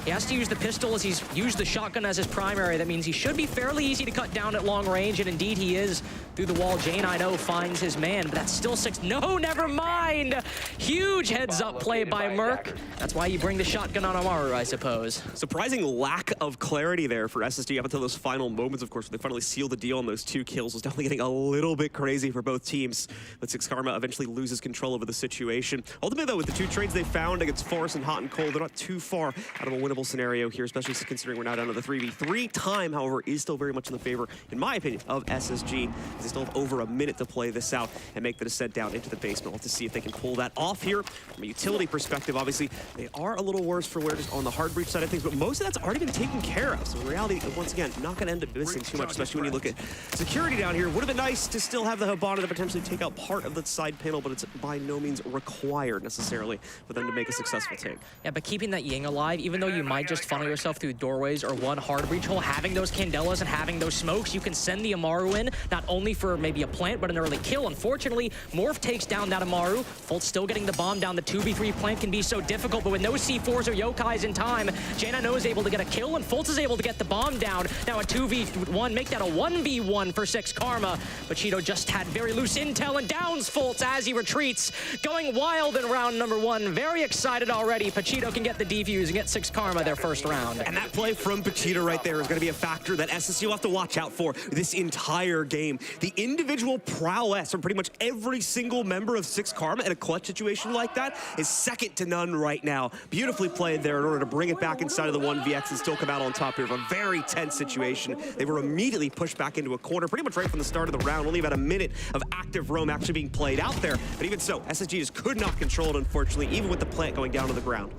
He has to use the pistol as he's used the shotgun as his primary. That means he should be fairly easy to cut down at long range, and indeed he is. Through the wall, Jane, I know, finds his man, but that's still 6. No, never mind! Huge heads-up play by Merc. That's why you bring the shotgun on Amaru, I suppose. Surprising lack of clarity there for SSG up until those final moments, of course, when they finally sealed the deal on those 2 kills. Was definitely getting a little bit crazy for both teams. But SixKarma eventually loses control over the situation. Ultimately, though, with the 2 trades they found against Forest and Hot and Cold, they're not too far out of a winnable scenario here, especially considering we're now down to the 3v3 time, however, is still very much in the favor, in my opinion, of SSG. They still have over a minute to play this out and make the descent down into the basement. We'll have to see if they can pull that off here. From a utility perspective, obviously, they are a little worse for wear on the hard breach side of things, but most of that's already been taken care of. So in reality, once again, not going to end up missing too much, especially when you look at security down here. Would have been nice to still have the Hibana to potentially take out part of the side panel, but it's by no means required necessarily for them to make a successful take. Yeah, but keeping that Ying alive, even though you might just funnel yourself through doorways or one hard breach hole, having those Candelas and having those smokes, you can send the Amaru in, not only for maybe a plant, but an early kill. Unfortunately, Morph takes down that Amaru. Fultz still getting the bomb down. The 2v3 plant can be so difficult, but with no C4s or Yokais in time, Jaina No is able to get a kill, and Fultz is able to get the bomb down. Now a 2v1, make that a 1v1 for SixKarma, but Cheeto just had very loose intel and downs Fultz as he retreats. Going wild in round number 1. Very excited already. Pachito can get the defuse and get SixKarma their first round. And that play from Pachito right there is going to be a factor that SSG will have to watch out for this entire game. The individual prowess from pretty much every single member of SixKarma in a clutch situation like that is second to none right now. Beautifully played there in order to bring it back inside of the 1vx and still come out on top here of a very tense situation. They were immediately pushed back into a corner pretty much right from the start of the round. Only about a minute of active roam actually being played out there. But even so, SSG just could not control it, unfortunately, even with the plant going down to the ground.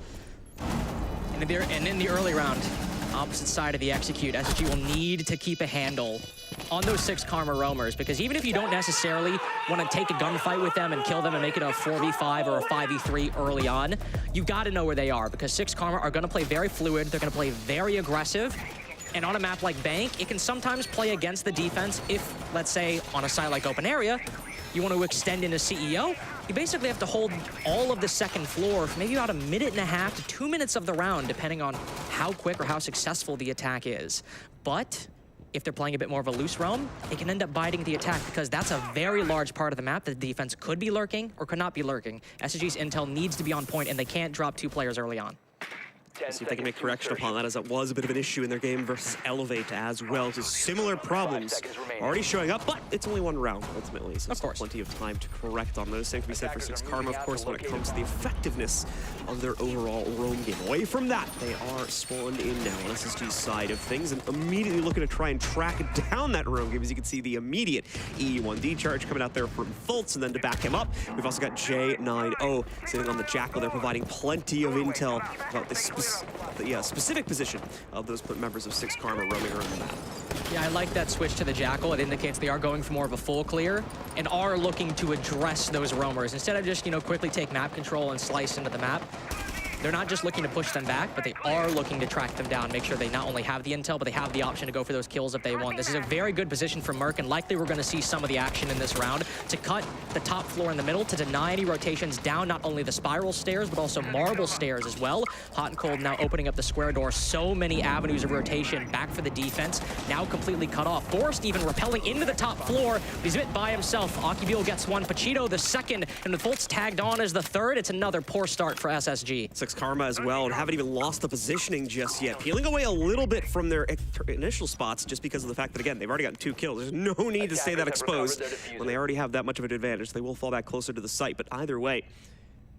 And in the early round, opposite side of the execute, SSG will need to keep a handle on those SixKarma roamers, because even if you don't necessarily want to take a gunfight with them and kill them and make it a 4v5 or a 5v3 early on, you got to know where they are, because SixKarma are going to play very fluid, they're going to play very aggressive, and on a map like Bank, it can sometimes play against the defense if, let's say, on a site like Open Area, you want to extend into CEO, you basically have to hold all of the second floor for maybe about 1.5 minutes to 2 minutes of the round, depending on how quick or how successful the attack is. But if they're playing a bit more of a loose roam, it can end up biting the attack, because that's a very large part of the map that the defense could be lurking or could not be lurking. SSG's intel needs to be on point, and they can't drop 2 players early on. See if they can make correction upon that, as that was a bit of an issue in their game versus Elevate as well. So similar problems already showing up, but it's only 1 round ultimately, so of course plenty of time to correct on those. Same can be said for SixKarma, of course, when it comes to the effectiveness of their overall roam game. Away from that, they are spawned in now on SSG's side of things and immediately looking to try and track down that roam game. As you can see, the immediate E1D charge coming out there from Fultz, and then to back him up, we've also got J90 sitting on the Jackal. They're providing plenty of intel about this specific position of those members of SixKarma roaming around the map. Yeah, I like that switch to the Jackal. It indicates they are going for more of a full clear and are looking to address those roamers. Instead of just, quickly take map control and slice into the map, they're not just looking to push them back, but they are looking to track them down, make sure they not only have the intel, but they have the option to go for those kills if they want. This is a very good position for Merc, and likely we're going to see some of the action in this round to cut the top floor in the middle, to deny any rotations down not only the spiral stairs, but also marble stairs as well. Hot and Cold now opening up the square door. So many avenues of rotation back for the defense, now completely cut off. Forrest even rappelling into the top floor. He's a bit by himself. Akibil gets one, Pachito the second, and with Fultz tagged on as the third, it's another poor start for SSG. SixKarma as well, and haven't even lost the positioning just yet. Peeling away a little bit from their initial spots just because of the fact that, again, they've already gotten 2 kills. There's no need to stay that exposed when they already have that much of an advantage. They will fall back closer to the site, but either way,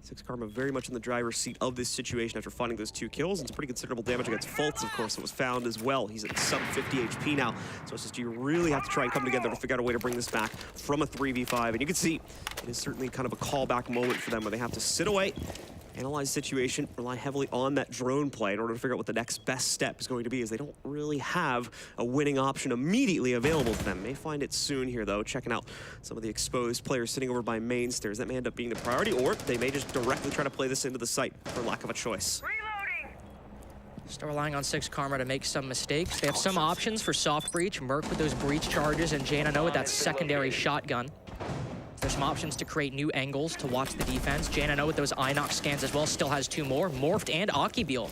SixKarma very much in the driver's seat of this situation after finding those 2 kills, and some pretty considerable damage against Fultz, of course, that was found as well. He's at sub 50 HP now, so SSG really have to try and come together to figure out a way to bring this back from a 3v5, and you can see it is certainly kind of a callback moment for them where they have to sit away analyze the situation, rely heavily on that drone play in order to figure out what the next best step is going to be, as they don't really have a winning option immediately available to them. May find it soon here, though, checking out some of the exposed players sitting over by main stairs. That may end up being the priority, or they may just directly try to play this into the site for lack of a choice. Still relying on SixKarma to make some mistakes. They have some options for soft breach, Merc with those breach charges, and Jane with that secondary shotgun. There's some options to create new angles to watch the defense. Jane with those Inox scans as well, still has 2 more. Morphed and Akibeel.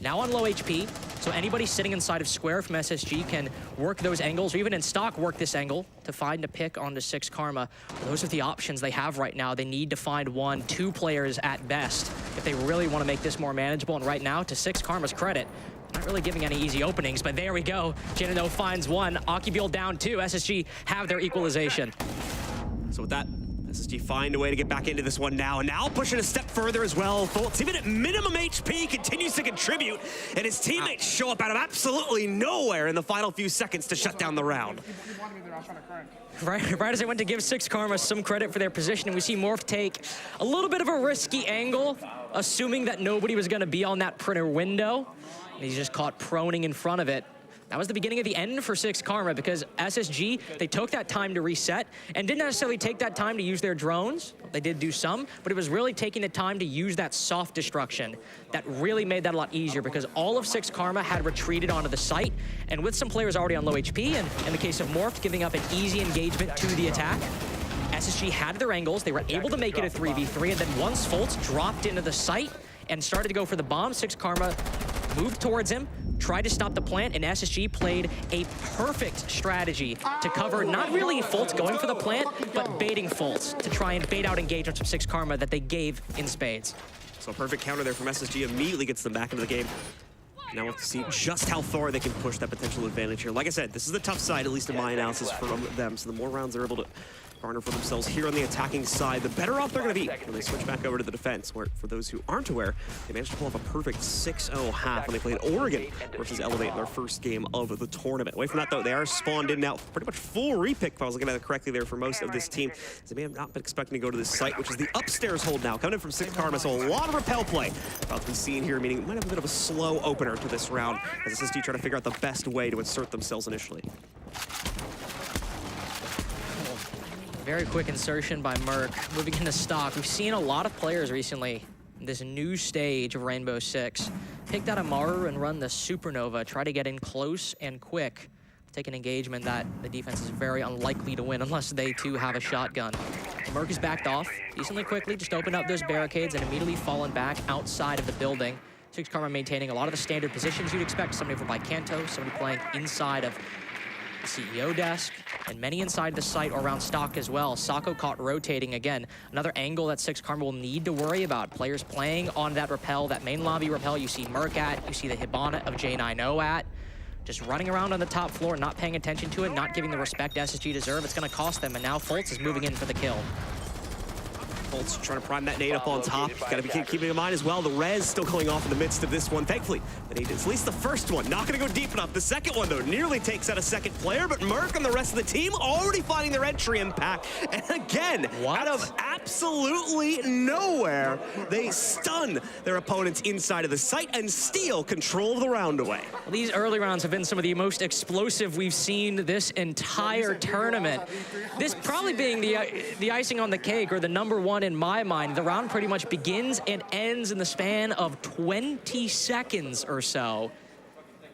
Now on low HP, so anybody sitting inside of square from SSG can work those angles, or even in stock work this angle to find a pick onto SixKarma. Those are the options they have right now. They need to find 1, 2 players at best if they really want to make this more manageable. And right now, to SixKarma's credit, not really giving any easy openings, but there we go. Janino finds 1, Akibeel down 2. SSG have their equalization. So with that, SSG find a way to get back into this one now, and now pushing a step further as well. Fultz, even at minimum HP, continues to contribute, and his teammates show up out of absolutely nowhere in the final few seconds to shut down the round. Right as I went to give SixKarma some credit for their position, we see Morph take a little bit of a risky angle, assuming that nobody was going to be on that printer window, and he's just caught proning in front of it. That was the beginning of the end for SixKarma, because SSG, they took that time to reset and didn't necessarily take that time to use their drones. They did do some, but it was really taking the time to use that soft destruction that really made that a lot easier, because all of SixKarma had retreated onto the site, and with some players already on low HP, and in the case of Morph, giving up an easy engagement to the attack, SSG had their angles, they were able to make it a 3v3, and then once Fultz dropped into the site and started to go for the bomb, SixKarma moved towards him, tried to stop the plant, and SSG played a perfect strategy to cover not really Fultz going for the plant, but baiting Fultz to try and bait out engagements from SixKarma that they gave in spades. So a perfect counter there from SSG, immediately gets them back into the game. Now we'll have to see just how far they can push that potential advantage here. Like I said, this is the tough side, at least in my analysis, for them. So the more rounds they're able to garner for themselves here on the attacking side, the better off they're going to be when they switch back over to the defense, where, for those who aren't aware, they managed to pull off a perfect 6-0 half when they played Oregon versus Elevate in their first game of the tournament. Away from that, though, they are spawned in now. Pretty much full repick, if I was looking at it correctly there, for most of this team. They may have not been expecting to go to this site, which is the upstairs hold now, coming in from SixKarma, so a lot of repel play about to be seen here, meaning it might have a bit of a slow opener to this round, as SSG try to figure out the best way to insert themselves initially. Very quick insertion by Merc. Moving into stock, we've seen a lot of players recently in this new stage of Rainbow Six pick that Amaru and run the Supernova, try to get in close and quick, take an engagement that the defense is very unlikely to win unless they too have a shotgun. Merc is backed off decently quickly, just opened up those barricades and immediately fallen back outside of the building. SixKarma maintaining a lot of the standard positions you'd expect, somebody over by Kanto, somebody playing inside of the CEO desk, and many inside the site or around stock as well. Sako caught rotating again. Another angle that SixKarma will need to worry about. Players playing on that rappel, that main lobby rappel. You see Merc at, you see the Hibana of J90 at. Just running around on the top floor, not paying attention to it, not giving the respect SSG deserve. It's going to cost them, and now Fultz is moving in for the kill. Fultz trying to prime that nade up on top. Got to be keeping in mind as well, the res still going off in the midst of this one. Thankfully, the nade is at least the first one. Not going to go deep enough. The second one, though, nearly takes out a second player, but Merc and the rest of the team already finding their entry impact. And again, out of absolutely nowhere, they stun their opponents inside of the site and steal control of the round away. Well, these early rounds have been some of the most explosive we've seen this entire tournament. This probably being the icing on the cake, or the #1 in my mind. The round pretty much begins and ends in the span of 20 seconds or so.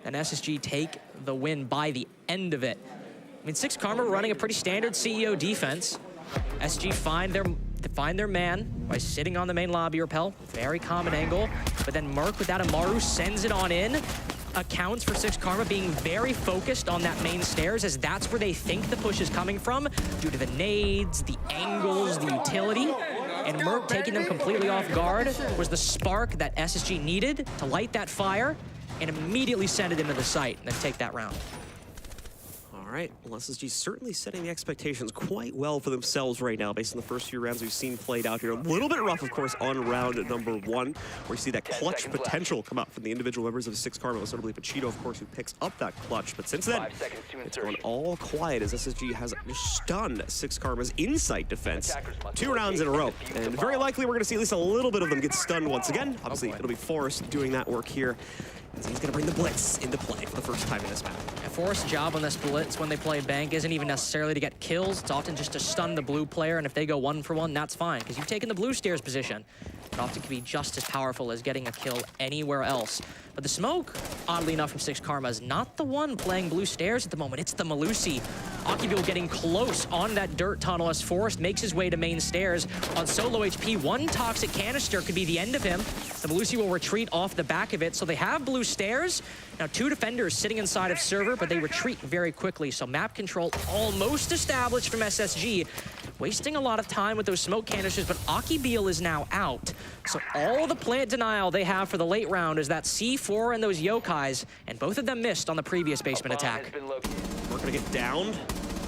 And SSG take the win by the end of it. I mean, SixKarma running a pretty standard CEO defense. SSG find their man by sitting on the main lobby rappel. Very common angle. But then Merc with that Amaru sends it on in. Accounts for SixKarma being very focused on that main stairs, as that's where they think the push is coming from due to the nades, the angles, the utility. And Merc taking them completely off guard was the spark that SSG needed to light that fire and immediately send it into the site and then take that round. All All right, well, SSG certainly setting the expectations quite well for themselves right now based on the first few rounds we've seen played out here. A little bit rough, of course, on round number 1, where you see that clutch potential come out from the individual members of SixKarma, most notably Featurette, of course, who picks up that clutch. But since then, it's gone all quiet as SSG has stunned SixKarma's Insight defense 2 rounds in a row. And very likely we're going to see at least a little bit of them get stunned once again. Obviously, it'll be Forrest doing that work here, as he's going to bring the Blitz into play for the first time in this map. Forrest's job on this Blitz when they play Bank isn't even necessarily to get kills. It's often just to stun the blue player, and if they go 1-for-1, that's fine, because you've taken the blue stairs position. It often can be just as powerful as getting a kill anywhere else. But the smoke, oddly enough, from SixKarma is not the one playing blue stairs at the moment. It's the Melusi. Akibil getting close on that dirt tunnel as Forrest makes his way to main stairs. On solo HP, 1 toxic canister could be the end of him. The Melusi will retreat off the back of it, so they have blue stairs. Now 2 defenders sitting inside of server, but they retreat very quickly. So map control almost established from SSG. Wasting a lot of time with those smoke canisters, but Akibil is now out. So all the plant denial they have for the late round is that C4 and those yokais, and both of them missed on the previous basement attack. We're gonna get downed.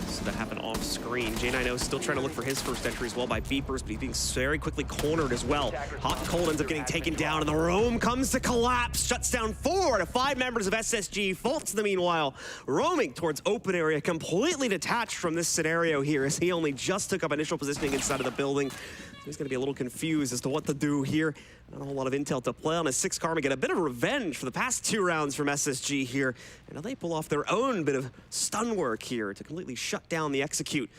So that happened off screen. J9O still trying to look for his first entry as well by Beepers, but he's being very quickly cornered as well. Hot and Cold ends up getting taken down, and the roam comes to collapse. Shuts down 4 to 5 members of SSG. Fultz, in the meanwhile, roaming towards open area, completely detached from this scenario here, as he only just took up initial positioning inside of the building. He's going to be a little confused as to what to do here. Not a whole lot of intel to play on as SixKarma get a bit of revenge for the past 2 rounds from SSG here. And now they pull off their own bit of stun work here to completely shut down the execute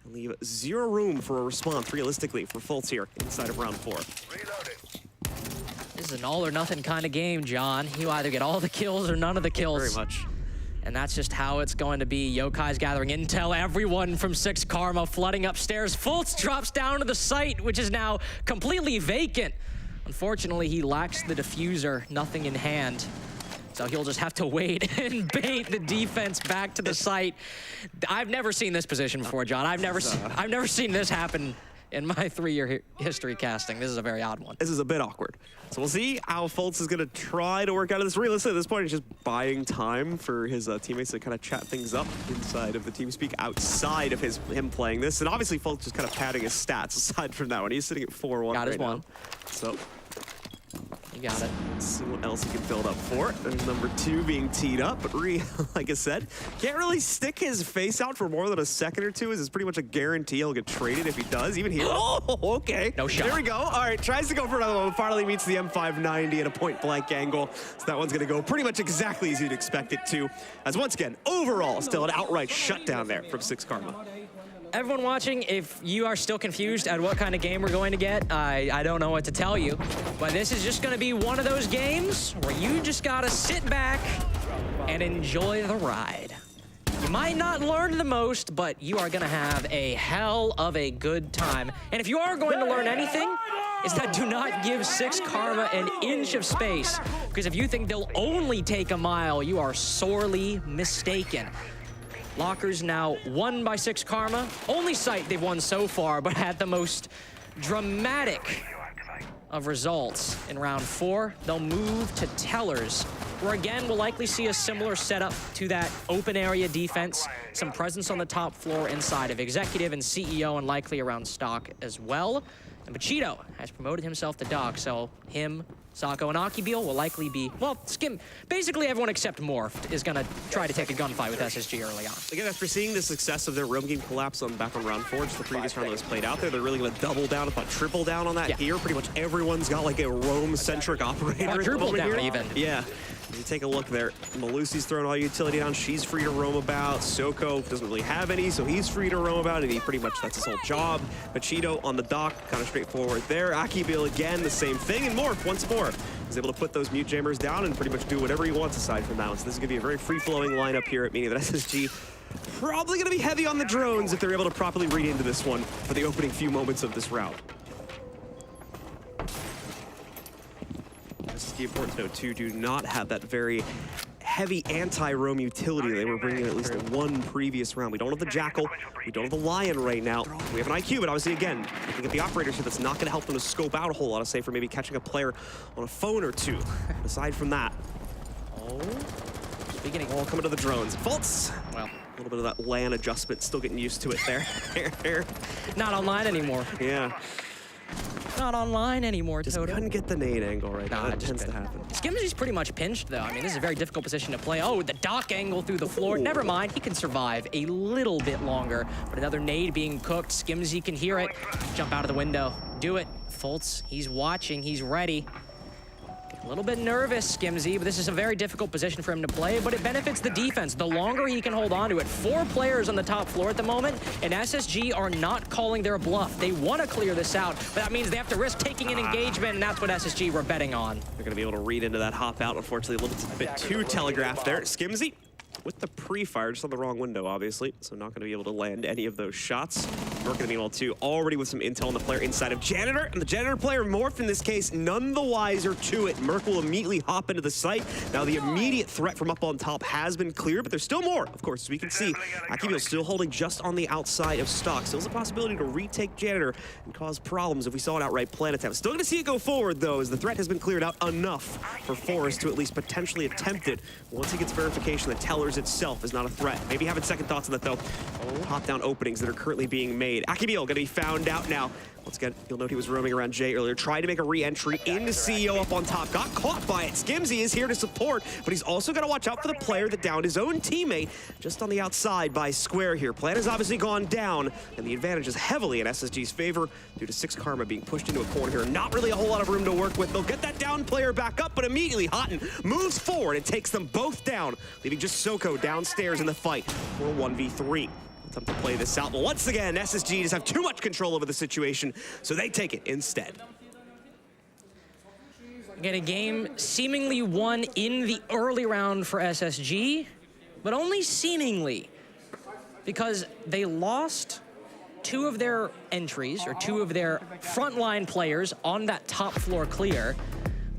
and leave 0 room for a response, realistically, for Fultz here inside of round 4. This is an all or nothing kind of game, John. You either get all the kills or none of the kills. Very much. And that's just how it's going to be. Yokai's gathering intel, everyone from SixKarma flooding upstairs. Fultz drops down to the site, which is now completely vacant. Unfortunately, he lacks the diffuser, nothing in hand. So he'll just have to wait and bait the defense back to the site. I've never seen this position before, John. I've never seen this happen in my 3-year history casting. This is a very odd one. This is a bit awkward. So we'll see how Fultz is going to try to work out of this. Realistically, at this point, he's just buying time for his teammates to kind of chat things up inside of the TeamSpeak outside of him playing this. And obviously, Fultz is kind of padding his stats aside from that one. He's sitting at 4-1 Got his right one. now. So you got it. Let's see what else he can build up for. There's number 2 being teed up, but like I said, can't really stick his face out for more than a second or 2, as it's pretty much a guarantee he'll get traded if he does, even here. Oh, okay. No shot. There we go. All right, tries to go for another one. Finally meets the M590 at a point-blank angle. So that one's going to go pretty much exactly as you'd expect it to. As once again, overall, still an outright shutdown there from SixKarma. Everyone watching, if you are still confused at what kind of game we're going to get, I don't know what to tell you. But this is just going to be one of those games where you just got to sit back and enjoy the ride. You might not learn the most, but you are going to have a hell of a good time. And if you are going to learn anything, is that do not give SixKarma an inch of space. Because if you think they'll only take a mile, you are sorely mistaken. Lockers now won by SixKarma. Only site they've won so far, but had the most dramatic of results. In round 4, they'll move to Tellers, where again, we'll likely see a similar setup to that open area defense, some presence on the top floor inside of Executive and CEO, and likely around Stock as well. And Machito has promoted himself to Doc, so him, Sako, and Akibil will likely be, well, basically everyone except Morphed is going to try to take a gunfight with SSG early on. Again, after seeing the success of their roam game collapse back on round 4, just the previous round that was played out there, they're really going to double down, if not triple down on that here. Pretty much everyone's got like a roam-centric operator. Quadruple down here. even. Yeah. If you take a look there, Melusi's throwing all utility down. She's free to roam about. Soko doesn't really have any, so he's free to roam about, and he pretty much, that's his whole job. Machito on the dock, kind of straightforward there. Akibil again, the same thing, and Morph once more is able to put those mute jammers down and pretty much do whatever he wants aside from that one. So this is going to be a very free-flowing lineup here, meaning that SSG probably going to be heavy on the drones if they're able to properly read into this one for the opening few moments of this round. SSG, important to note too, do not have that very heavy anti-roam utility they were bringing in at least in one previous round. We don't have the Jackal, we don't have the Lion right now. We have an IQ, but obviously again, looking at the operators here, that's not going to help them to scope out a whole lot, of say for maybe catching a player on a phone or 2. Aside from that, beginning all coming to the drones. Fultz. Well, A little bit of that LAN adjustment, still getting used to it there. Not online anymore. Yeah. Not online anymore, Just Toto. couldn't get the nade angle right now. That tends to happen. Skimsy's pretty much pinched, though. I mean, this is a very difficult position to play. Oh, the dock angle through the floor. Never mind, he can survive a little bit longer. But another nade being cooked. Skimsy can hear it. Jump out of the window. Do it. Fultz, he's watching. He's ready. A little bit nervous, Skimsy, but this is a very difficult position for him to play, but it benefits the defense. The longer he can hold on to it. 4 players on the top floor at the moment, and SSG are not calling their bluff. They want to clear this out, but that means they have to risk taking an engagement, and that's what SSG were betting on. They're going to be able to read into that hop out, unfortunately, a little bit too telegraphed there. Skimsy with the pre-fire, just on the wrong window, obviously, so not going to be able to land any of those shots. Merc going to be able to, already with some intel on the player inside of Janitor, and the Janitor player morphed in this case, none the wiser to it. Merc will immediately hop into the site. Now the immediate threat from up on top has been cleared, but there's still more, of course, as we can see. Akibio still holding just on the outside of stock. Still has a possibility to retake Janitor and cause problems if we saw an outright plant attempt. Still going to see it go forward, though, as the threat has been cleared out enough for Forrest to at least potentially attempt it. Once he gets verification that Tellers itself is not a threat. Maybe having second thoughts on that, though. Hop down openings that are currently being made. Akibio going to be found out now. Once again, you'll note he was roaming around Jay earlier, tried to make a re-entry into CEO up on top, got caught by it. Skimsy is here to support, but he's also got to watch out for the player that downed his own teammate just on the outside by Square here. Plan has obviously gone down, and the advantage is heavily in SSG's favor due to SixKarma being pushed into a corner here. Not really a whole lot of room to work with. They'll get that down player back up, but immediately Houghton moves forward and takes them both down, leaving just Soko downstairs in the fight for a 1v3. Attempt to play this out, but once again, SSG just have too much control over the situation, so they take it instead. Again, a game seemingly won in the early round for SSG, but only seemingly, because they lost 2 of their entries, or 2 of their frontline players on that top floor clear,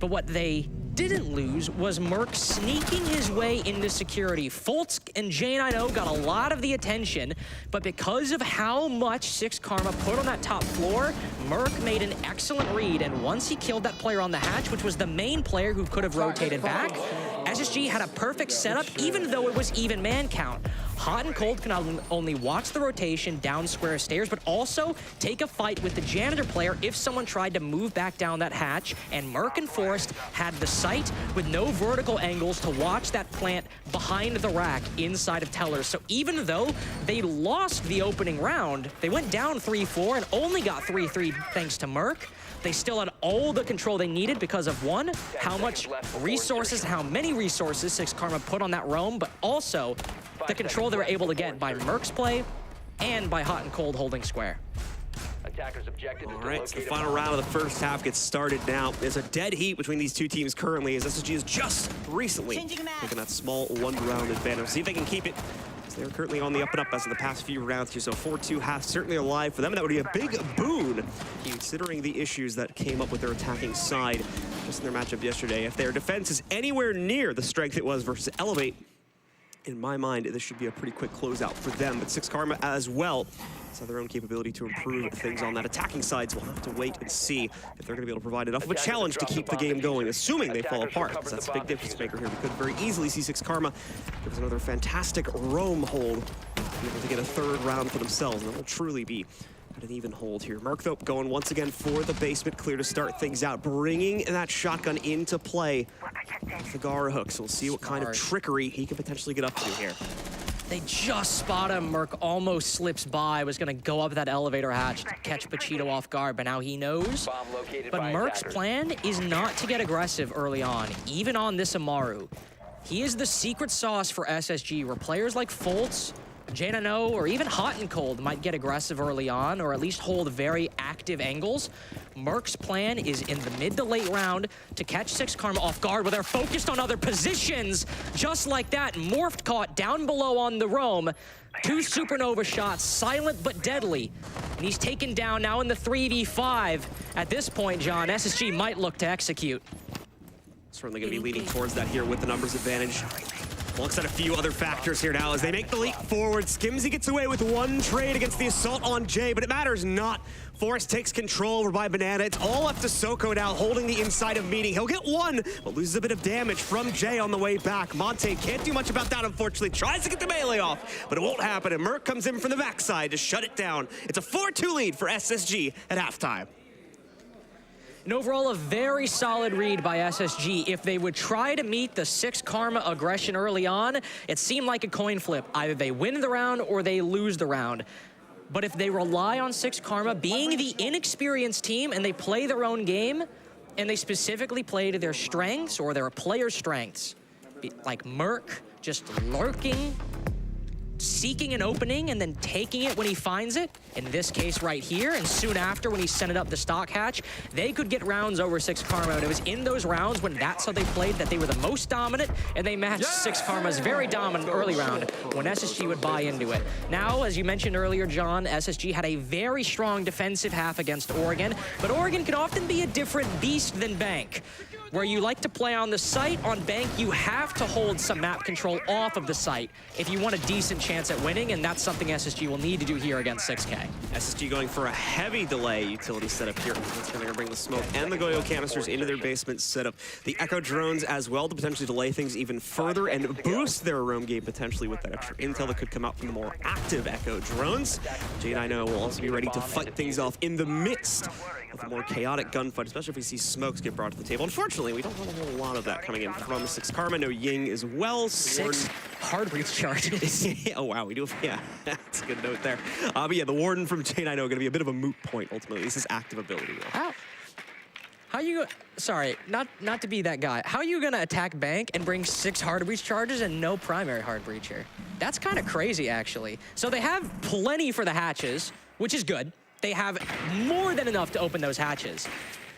but what they didn't lose was Merc sneaking his way into security. Fultz and J90 got a lot of the attention, but because of how much SixKarma put on that top floor, Merc made an excellent read, and once he killed that player on the hatch, which was the main player who could have rotated back, SSG had a perfect setup, even though it was even man count. Hot and Cold can only watch the rotation down square stairs, but also take a fight with the Janitor player if someone tried to move back down that hatch, and Merc and Forrest had the sight with no vertical angles to watch that plant behind the rack inside of Tellers. So even though they lost the opening round, they went down 3-4 and only got 3-3 thanks to Merc. They still had all the control they needed because of, 1, how much resources, how many resources SixKarma put on that roam, but also the control they were able to get by Merc's play and by Hot and Cold holding square. All right, so the final round of the first half gets started now. There's a dead heat between these two teams currently, as SSG has just recently taken that small 1-round advantage. See if they can keep it. They're currently on the up and up as of the past few rounds here, so 4-2 half certainly alive for them, and that would be a big boon considering the issues that came up with their attacking side just in their matchup yesterday. If their defense is anywhere near the strength it was versus Elevate, in my mind, this should be a pretty quick closeout for them, but SixKarma as well have their own capability to improve things on that attacking side, so we'll have to wait and see if they're going to be able to provide enough of a challenge to keep the game going, assuming they fall apart, because that's a big difference maker here. We could very easily see SixKarma give us another fantastic roam hold, be able to get a 3rd round for themselves, and that will truly be at an even hold here. Merc, though, going once again for the basement, clear to start things out, bringing that shotgun into play. The Gara hook, so we'll see what kind of trickery he can potentially get up to here. They just spot him. Merc almost slips by, was gonna go up that elevator hatch to catch Pachito off guard, but now he knows. But Merc's plan is not to get aggressive early on, even on this Amaru. He is the secret sauce for SSG, where players like Fultz, J90, or even Hot and Cold might get aggressive early on, or at least hold very active angles. Merc's plan is in the mid to late round to catch SixKarma off guard, where they're focused on other positions. Just like that, Morphed caught down below on the roam. 2 supernova shots, silent but deadly. And he's taken down now in the 3v5. At this point, John, SSG might look to execute. Certainly going to be leaning towards that here with the numbers advantage. Alongside a few other factors here now as they make the leap forward. Skimzy gets away with one trade against the assault on Jay, but it matters not. Forest takes control over by Banana. It's all up to Soko now, holding the inside of Meeting. He'll get one, but loses a bit of damage from Jay on the way back. Monte can't do much about that, unfortunately. Tries to get the melee off, but it won't happen. And Merc comes in from the backside to shut it down. It's a 4-2 lead for SSG at halftime. And overall, a very solid read by SSG. If they would try to meet the SixKarma aggression early on, it seemed like a coin flip. Either they win the round or they lose the round. But if they rely on SixKarma being the inexperienced team and they play their own game, and they specifically play to their strengths or their player strengths, like Merc just lurking, seeking an opening and then taking it when he finds it, in this case right here, and soon after when he sent it up the stock hatch, they could get rounds over SixKarma. And it was in those rounds when that's how they played that they were the most dominant, and they matched SixKarma's very dominant early round when SSG would buy into it. Now, as you mentioned earlier, John, SSG had a very strong defensive half against Oregon, but Oregon can often be a different beast than Bank. Where you like to play on the site, on Bank, you have to hold some map control off of the site if you want a decent chance at winning, and that's something SSG will need to do here against 6K. SSG going for a heavy delay utility setup here. That's going to bring the smoke and the Goyo canisters into their basement setup. The Echo drones as well to potentially delay things even further and boost their roam game potentially with that extra intel that could come out from the more active Echo drones. J9O will also be ready to fight things off in the midst of a more chaotic gunfight, especially if we see smokes get brought to the table. Unfortunately, we don't have a whole lot of that coming in from SixKarma. No Ying as well. 6 hard breach charges. Yeah, oh wow, we do. Yeah, that's a good note there. But yeah, the Warden from J9O going to be a bit of a moot point ultimately. This is active ability though. How you? Sorry, not to be that guy. How are you gonna attack Bank and bring 6 hard breach charges and no primary hard breacher? That's kind of crazy, actually. So they have plenty for the hatches, which is good. They have more than enough to open those hatches.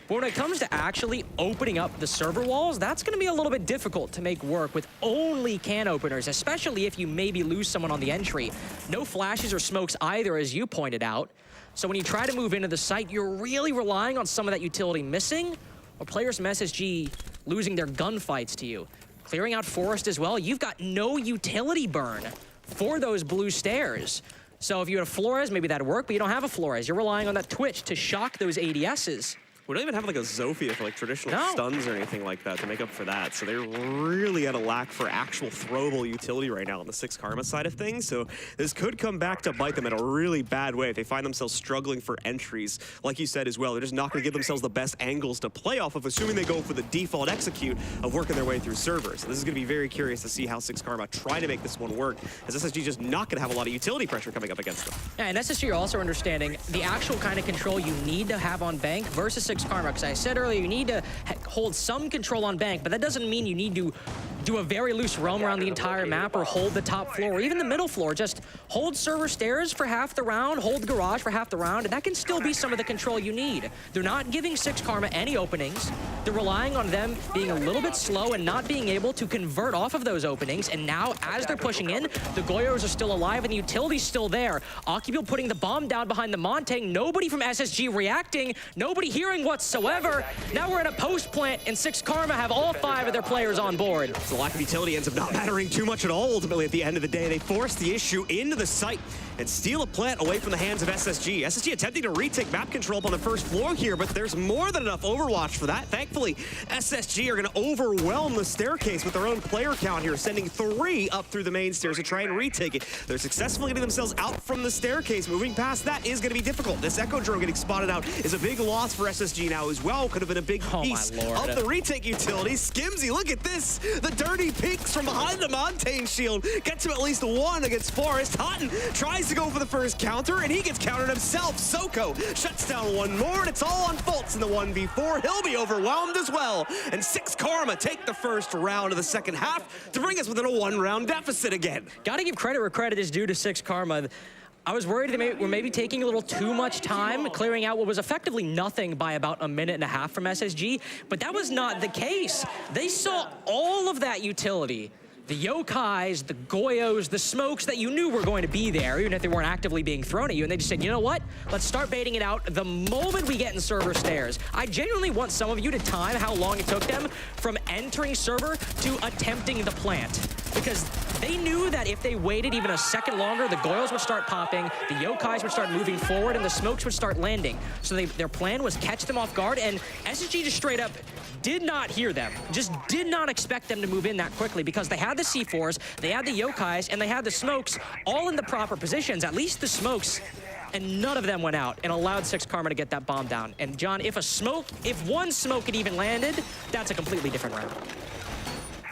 But when it comes to actually opening up the server walls, that's going to be a little bit difficult to make work with only can openers, especially if you maybe lose someone on the entry. No flashes or smokes either, as you pointed out. So when you try to move into the site, you're really relying on some of that utility missing, or players from SSG losing their gunfights to you. Clearing out Forest as well, you've got no utility burn for those blue stairs. So if you had a Flores, maybe that'd work, but you don't have a Flores. You're relying on that Twitch to shock those ADSs. We don't even have like a Zofia for like traditional stuns or anything like that to make up for that. So they're really at a lack for actual throwable utility right now on the SixKarma side of things. So this could come back to bite them in a really bad way if they find themselves struggling for entries. Like you said as well, they're just not going to give themselves the best angles to play off of, assuming they go for the default execute of working their way through servers. So this is going to be very curious to see how SixKarma try to make this one work, as SSG just not going to have a lot of utility pressure coming up against them. Yeah, and SSG are also understanding the actual kind of control you need to have on Bank versus SixKarma, because I said earlier you need to hold some control on Bank, but that doesn't mean you need to do a very loose roam around the entire map or hold the top floor or even the middle floor. Just hold server stairs for half the round, hold garage for half the round, and that can still be some of the control you need. They're not giving SixKarma any openings. They're relying on them being a little bit slow and not being able to convert off of those openings. And now, as they're pushing in, the Goyos are still alive and the utility's still there. Occupil putting the bomb down behind the Monte. Nobody from SSG reacting. Nobody hearing whatsoever. Now we're in a post plant, and SixKarma have all 5 of their players on board. So the lack of utility ends up not mattering too much at all. Ultimately, at the end of the day, they force the issue into the site and steal a plant away from the hands of SSG. SSG attempting to retake map control up on the first floor here, but there's more than enough Overwatch for that. Thankfully, SSG are going to overwhelm the staircase with their own player count here, sending 3 up through the main stairs to try and retake it. They're successfully getting themselves out from the staircase. Moving past that is going to be difficult. This Echo drone getting spotted out is a big loss for SSG now as well. Could have been a big piece of the retake utility. Skimzy, look at this. The dirty peeks from behind the Montaigne shield. Gets him at least 1 against Forest. Houghton tries to go for the first counter, and he gets countered himself. Soko shuts down 1 more, and it's all on Fultz in the 1v4. He'll be overwhelmed as well. And SixKarma take the first round of the second half to bring us within a 1-round deficit again. Gotta give credit where credit is due to SixKarma. I was worried they were maybe taking a little too much time clearing out what was effectively nothing by about a minute and a half from SSG, but that was not the case. They saw all of that utility. The Yokais, the Goyos, the smokes that you knew were going to be there, even if they weren't actively being thrown at you, and they just said, you know what? Let's start baiting it out the moment we get in server stairs. I genuinely want some of you to time how long it took them from entering server to attempting the plant. because they knew that if they waited even a second longer, the Goyles would start popping, the Yokais would start moving forward, and the smokes would start landing. So their plan was catch them off guard, and SSG just straight up did not hear them, just did not expect them to move in that quickly because they had the C4s, they had the Yokais, and they had the smokes all in the proper positions, at least the smokes, and none of them went out and allowed SixKarma to get that bomb down. And John, if one smoke had even landed, that's a completely different round.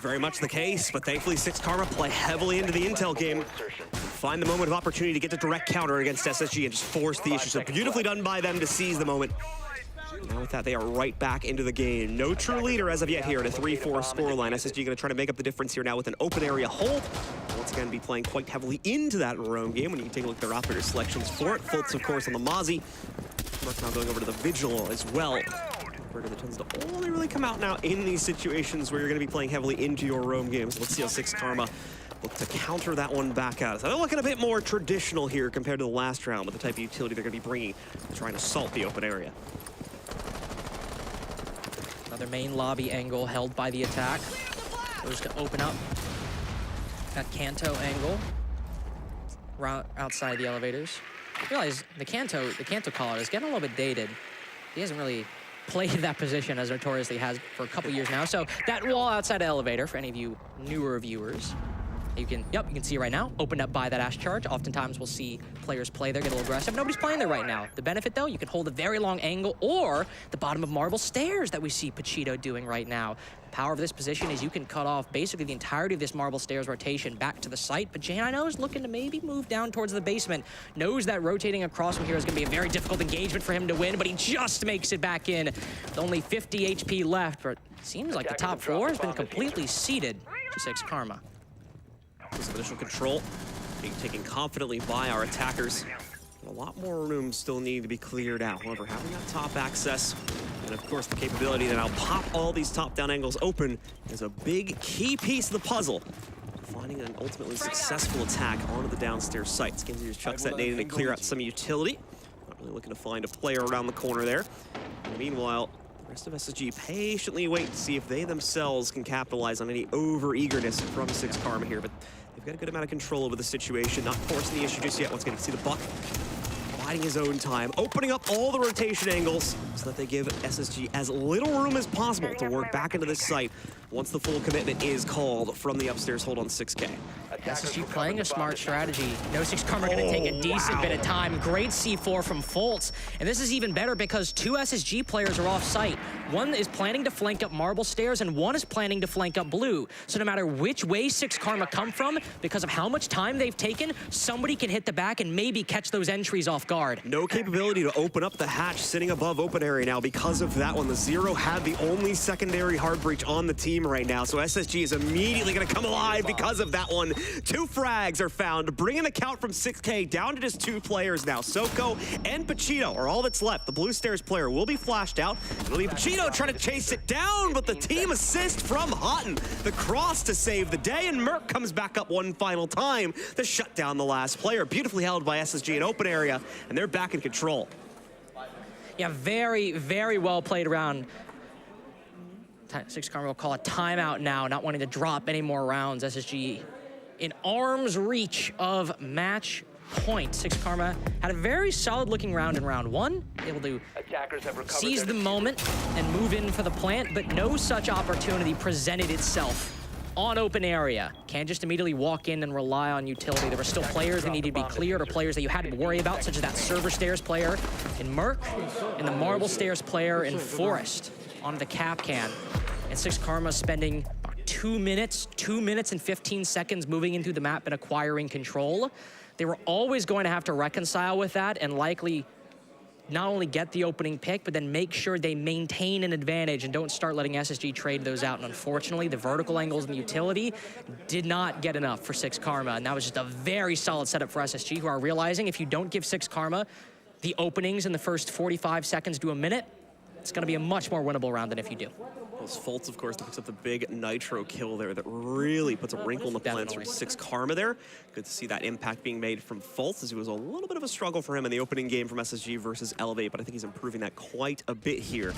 Very much the case, but thankfully SixKarma play heavily into the intel game. Find the moment of opportunity to get the direct counter against SSG and just force the issue. So beautifully done by them to seize the moment. Now with that, they are right back into the game. No true leader as of yet here at a 3-4 scoreline. SSG going to try to make up the difference here now with an open area hold. Once again, be playing quite heavily into that roam game when you can take a look at their operator selections for it. Fultz, of course, on the Mozzie. Merc now going over to the Vigil as well. That tends to only really come out now in these situations where you're going to be playing heavily into your roam games. Let's see how SixKarma look to counter that one back out. So they're looking a bit more traditional here compared to the last round with the type of utility they're going to be bringing to try and assault the open area. Another main lobby angle held by the attack. Goes to open up that Kanto angle outside the elevators. I realize the Kanto caller is getting a little bit dated. He hasn't really played that position as notoriously has for a couple years now. So that wall outside the elevator, for any of you newer viewers, you can see right now, opened up by that Ash charge. Oftentimes we'll see players play there, get a little aggressive. Nobody's playing there right now. The benefit though, you can hold a very long angle or the bottom of marble stairs that we see Pachito doing right now. The power of this position is you can cut off basically the entirety of this marble stairs rotation back to the site. But Jane, I know, is looking to maybe move down towards the basement. Knows that rotating across from here is gonna be a very difficult engagement for him to win, but he just makes it back in. With only 50 HP left, but it seems like the top four has been completely ceded to SixKarma. Some initial control being taken confidently by our attackers. But a lot more rooms still need to be cleared out. However, having that top access and of course the capability to now pop all these top-down angles open is a big key piece of the puzzle. Finding an ultimately successful attack onto the downstairs site. Skinzers chucks that nade in to clear out some utility. Not really looking to find a player around the corner there. And meanwhile, the rest of SSG patiently wait to see if they themselves can capitalize on any over-eagerness from SixKarma here. But they've got a good amount of control over the situation, not forcing the issue just yet. Once again, you see the Buck biding his own time, opening up all the rotation angles so that they give SSG as little room as possible to work back into this site once the full commitment is called from the upstairs hold on 6K. SSG playing a smart strategy. No SixKarma going to take a decent bit of time. Great C4 from Fultz. And this is even better because two SSG players are off site. One is planning to flank up marble stairs and one is planning to flank up blue. So no matter which way SixKarma come from, because of how much time they've taken, somebody can hit the back and maybe catch those entries off guard. No capability to open up the hatch sitting above open area now because of that one. The Zero had the only secondary hard breach on the team right now. So SSG is immediately going to come alive because of that one. 2 frags are found, bringing the count from 6K down to just 2 players now. Soko and Pachito are all that's left. The blue stairs player will be flashed out. It'll be Pachito trying to chase it down, but the team assist from Houghton. The cross to save the day, and Merc comes back up one final time to shut down the last player. Beautifully held by SSG in open area, and they're back in control. Yeah, very, very well played round. SixKarma will call a timeout now, not wanting to drop any more rounds. SSG in arm's reach of match point. SixKarma had a very solid looking round in round 1, able to seize the moment and move in for the plant, but no such opportunity presented itself on open area. Can't just immediately walk in and rely on utility. There were still players that needed to be cleared or players that you had to worry about, such as that server stairs player in Merc and the marble stairs player in Forest on the cap can. And SixKarma spending 2 minutes and 15 seconds moving into the map and acquiring control. They were always going to have to reconcile with that and likely not only get the opening pick, but then make sure they maintain an advantage and don't start letting SSG trade those out. And unfortunately, the vertical angles and the utility did not get enough for SixKarma. And that was just a very solid setup for SSG, who are realizing if you don't give SixKarma the openings in the first 45 seconds to a minute, it's going to be a much more winnable round than if you do. Fultz, of course, picks up the big nitro kill there that really puts a wrinkle in the plans for SixKarma there. Good to see that impact being made from Fultz, as it was a little bit of a struggle for him in the opening game from SSG versus Elevate, but I think he's improving that quite a bit here.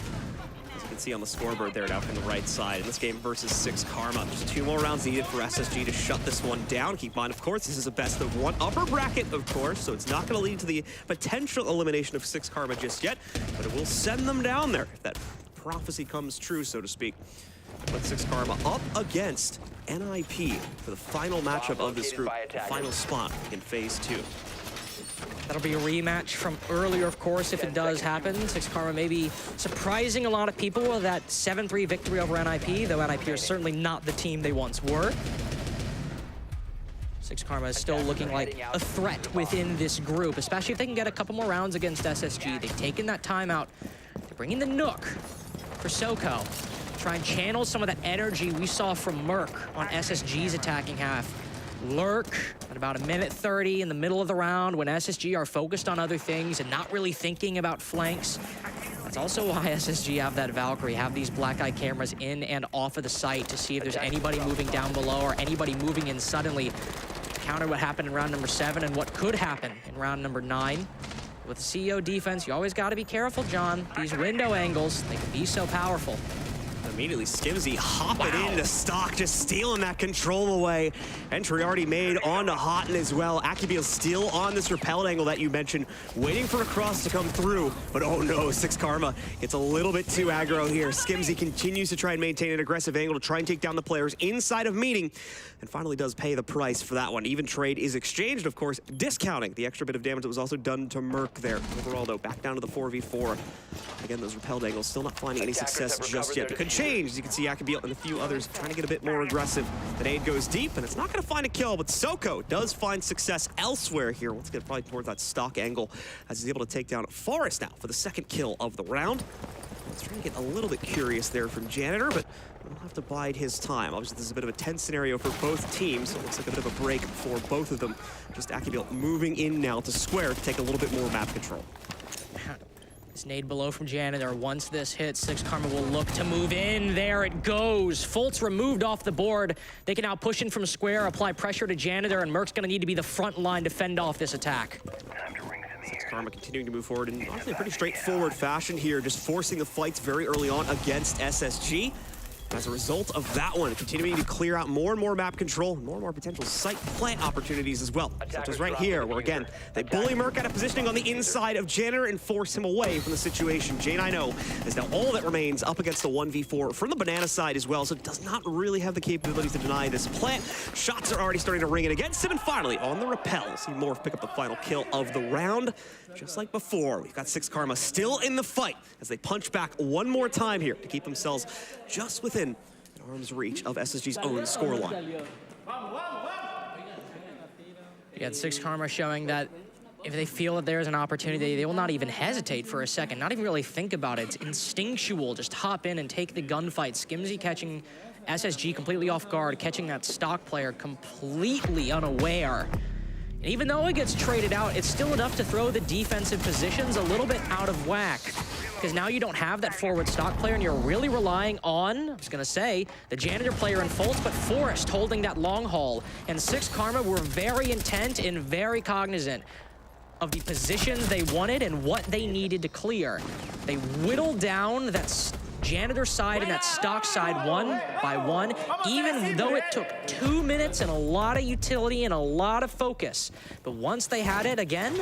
As you can can see on the scoreboard there now from the right side. In this game versus SixKarma, just 2 more rounds needed for SSG to shut this one down. Keep in mind, of course, this is a best of 1 upper bracket, of course, so it's not going to lead to the potential elimination of SixKarma just yet, but it will send them down there if that prophecy comes true, so to speak. But SixKarma up against NIP for the final matchup of this group, the final spot in Phase 2. That'll be a rematch from earlier, of course, if it does happen. SixKarma may be surprising a lot of people with that 7-3 victory over NIP, though NIP are certainly not the team they once were. SixKarma is still looking like a threat within this group, especially if they can get a couple more rounds against SSG. They've taken that time out to bring in the Nook for Soko. Try and channel some of that energy we saw from Merc on SSG's attacking half. Lurk at about 1:30 in the middle of the round when SSG are focused on other things and not really thinking about flanks. That's also why SSG have that Valkyrie, have these black eye cameras in and off of the site to see if there's anybody moving down below or anybody moving in suddenly. Counter what happened in round number 7 and what could happen in round number 9. With CEO defense, you always got to be careful, John. These window angles, they can be so powerful. Immediately, Skimzy hopping into stock, just stealing that control away. Entry already made onto Houghton as well. Akibil still on this repelled angle that you mentioned, waiting for a cross to come through. But oh no, SixKarma gets a little bit too aggro here. Skimzy continues to try and maintain an aggressive angle to try and take down the players inside of meeting, and finally does pay the price for that one. Even trade is exchanged, of course, discounting the extra bit of damage that was also done to Merc there. Overall, though, back down to the 4v4. Again, those repelled angles still not finding any success just yet. But could change. As you can see, Akibil and a few others trying to get a bit more aggressive. The nade goes deep, and it's not going to find a kill, but Soko does find success elsewhere here. Once again, probably towards that stock angle, as he's able to take down Forest now for the 2nd kill of the round. Let's try to get a little bit curious there from Janitor, but we'll have to bide his time. Obviously, this is a bit of a tense scenario for both teams, so it looks like a bit of a break for both of them. Just Akibil moving in now to square to take a little bit more map control. This nade below from Janitor. Once this hits, SixKarma will look to move in. There it goes. Fultz removed off the board. They can now push in from square, apply pressure to Janitor, and Merc's going to need to be the front line to fend off this attack. SixKarma continuing to move forward in honestly a pretty straightforward fashion here, just forcing the fights very early on against SSG. As a result of that one, continuing to clear out more and more map control, more and more potential site plant opportunities as well. Such as right here, where again, they bully Merc out of positioning on the inside of Janitor and force him away from the situation. J9O is now all that remains up against the 1v4 from the Banana side as well, so does not really have the capabilities to deny this plant. Shots are already starting to ring in against him, and finally, on the repel, see Morph pick up the final kill of the round. Just like before, we've got SixKarma still in the fight as they punch back one more time here to keep themselves just within arm's reach of SSG's own scoreline. You got SixKarma showing that if they feel that there's an opportunity, they will not even hesitate for a second, not even really think about it. It's instinctual, just hop in and take the gunfight. Skimzy catching SSG completely off guard, catching that stock player completely unaware. And even though it gets traded out, it's still enough to throw the defensive positions a little bit out of whack. Because now you don't have that forward stock player and you're really relying on, I was gonna say, the Janitor player in Fultz, but Forest holding that long haul. And SixKarma were very intent and very cognizant of the positions they wanted and what they needed to clear. They whittled down that Janitor side and that stock side one by one, even though it took 2 minutes and a lot of utility and a lot of focus. But once they had it again,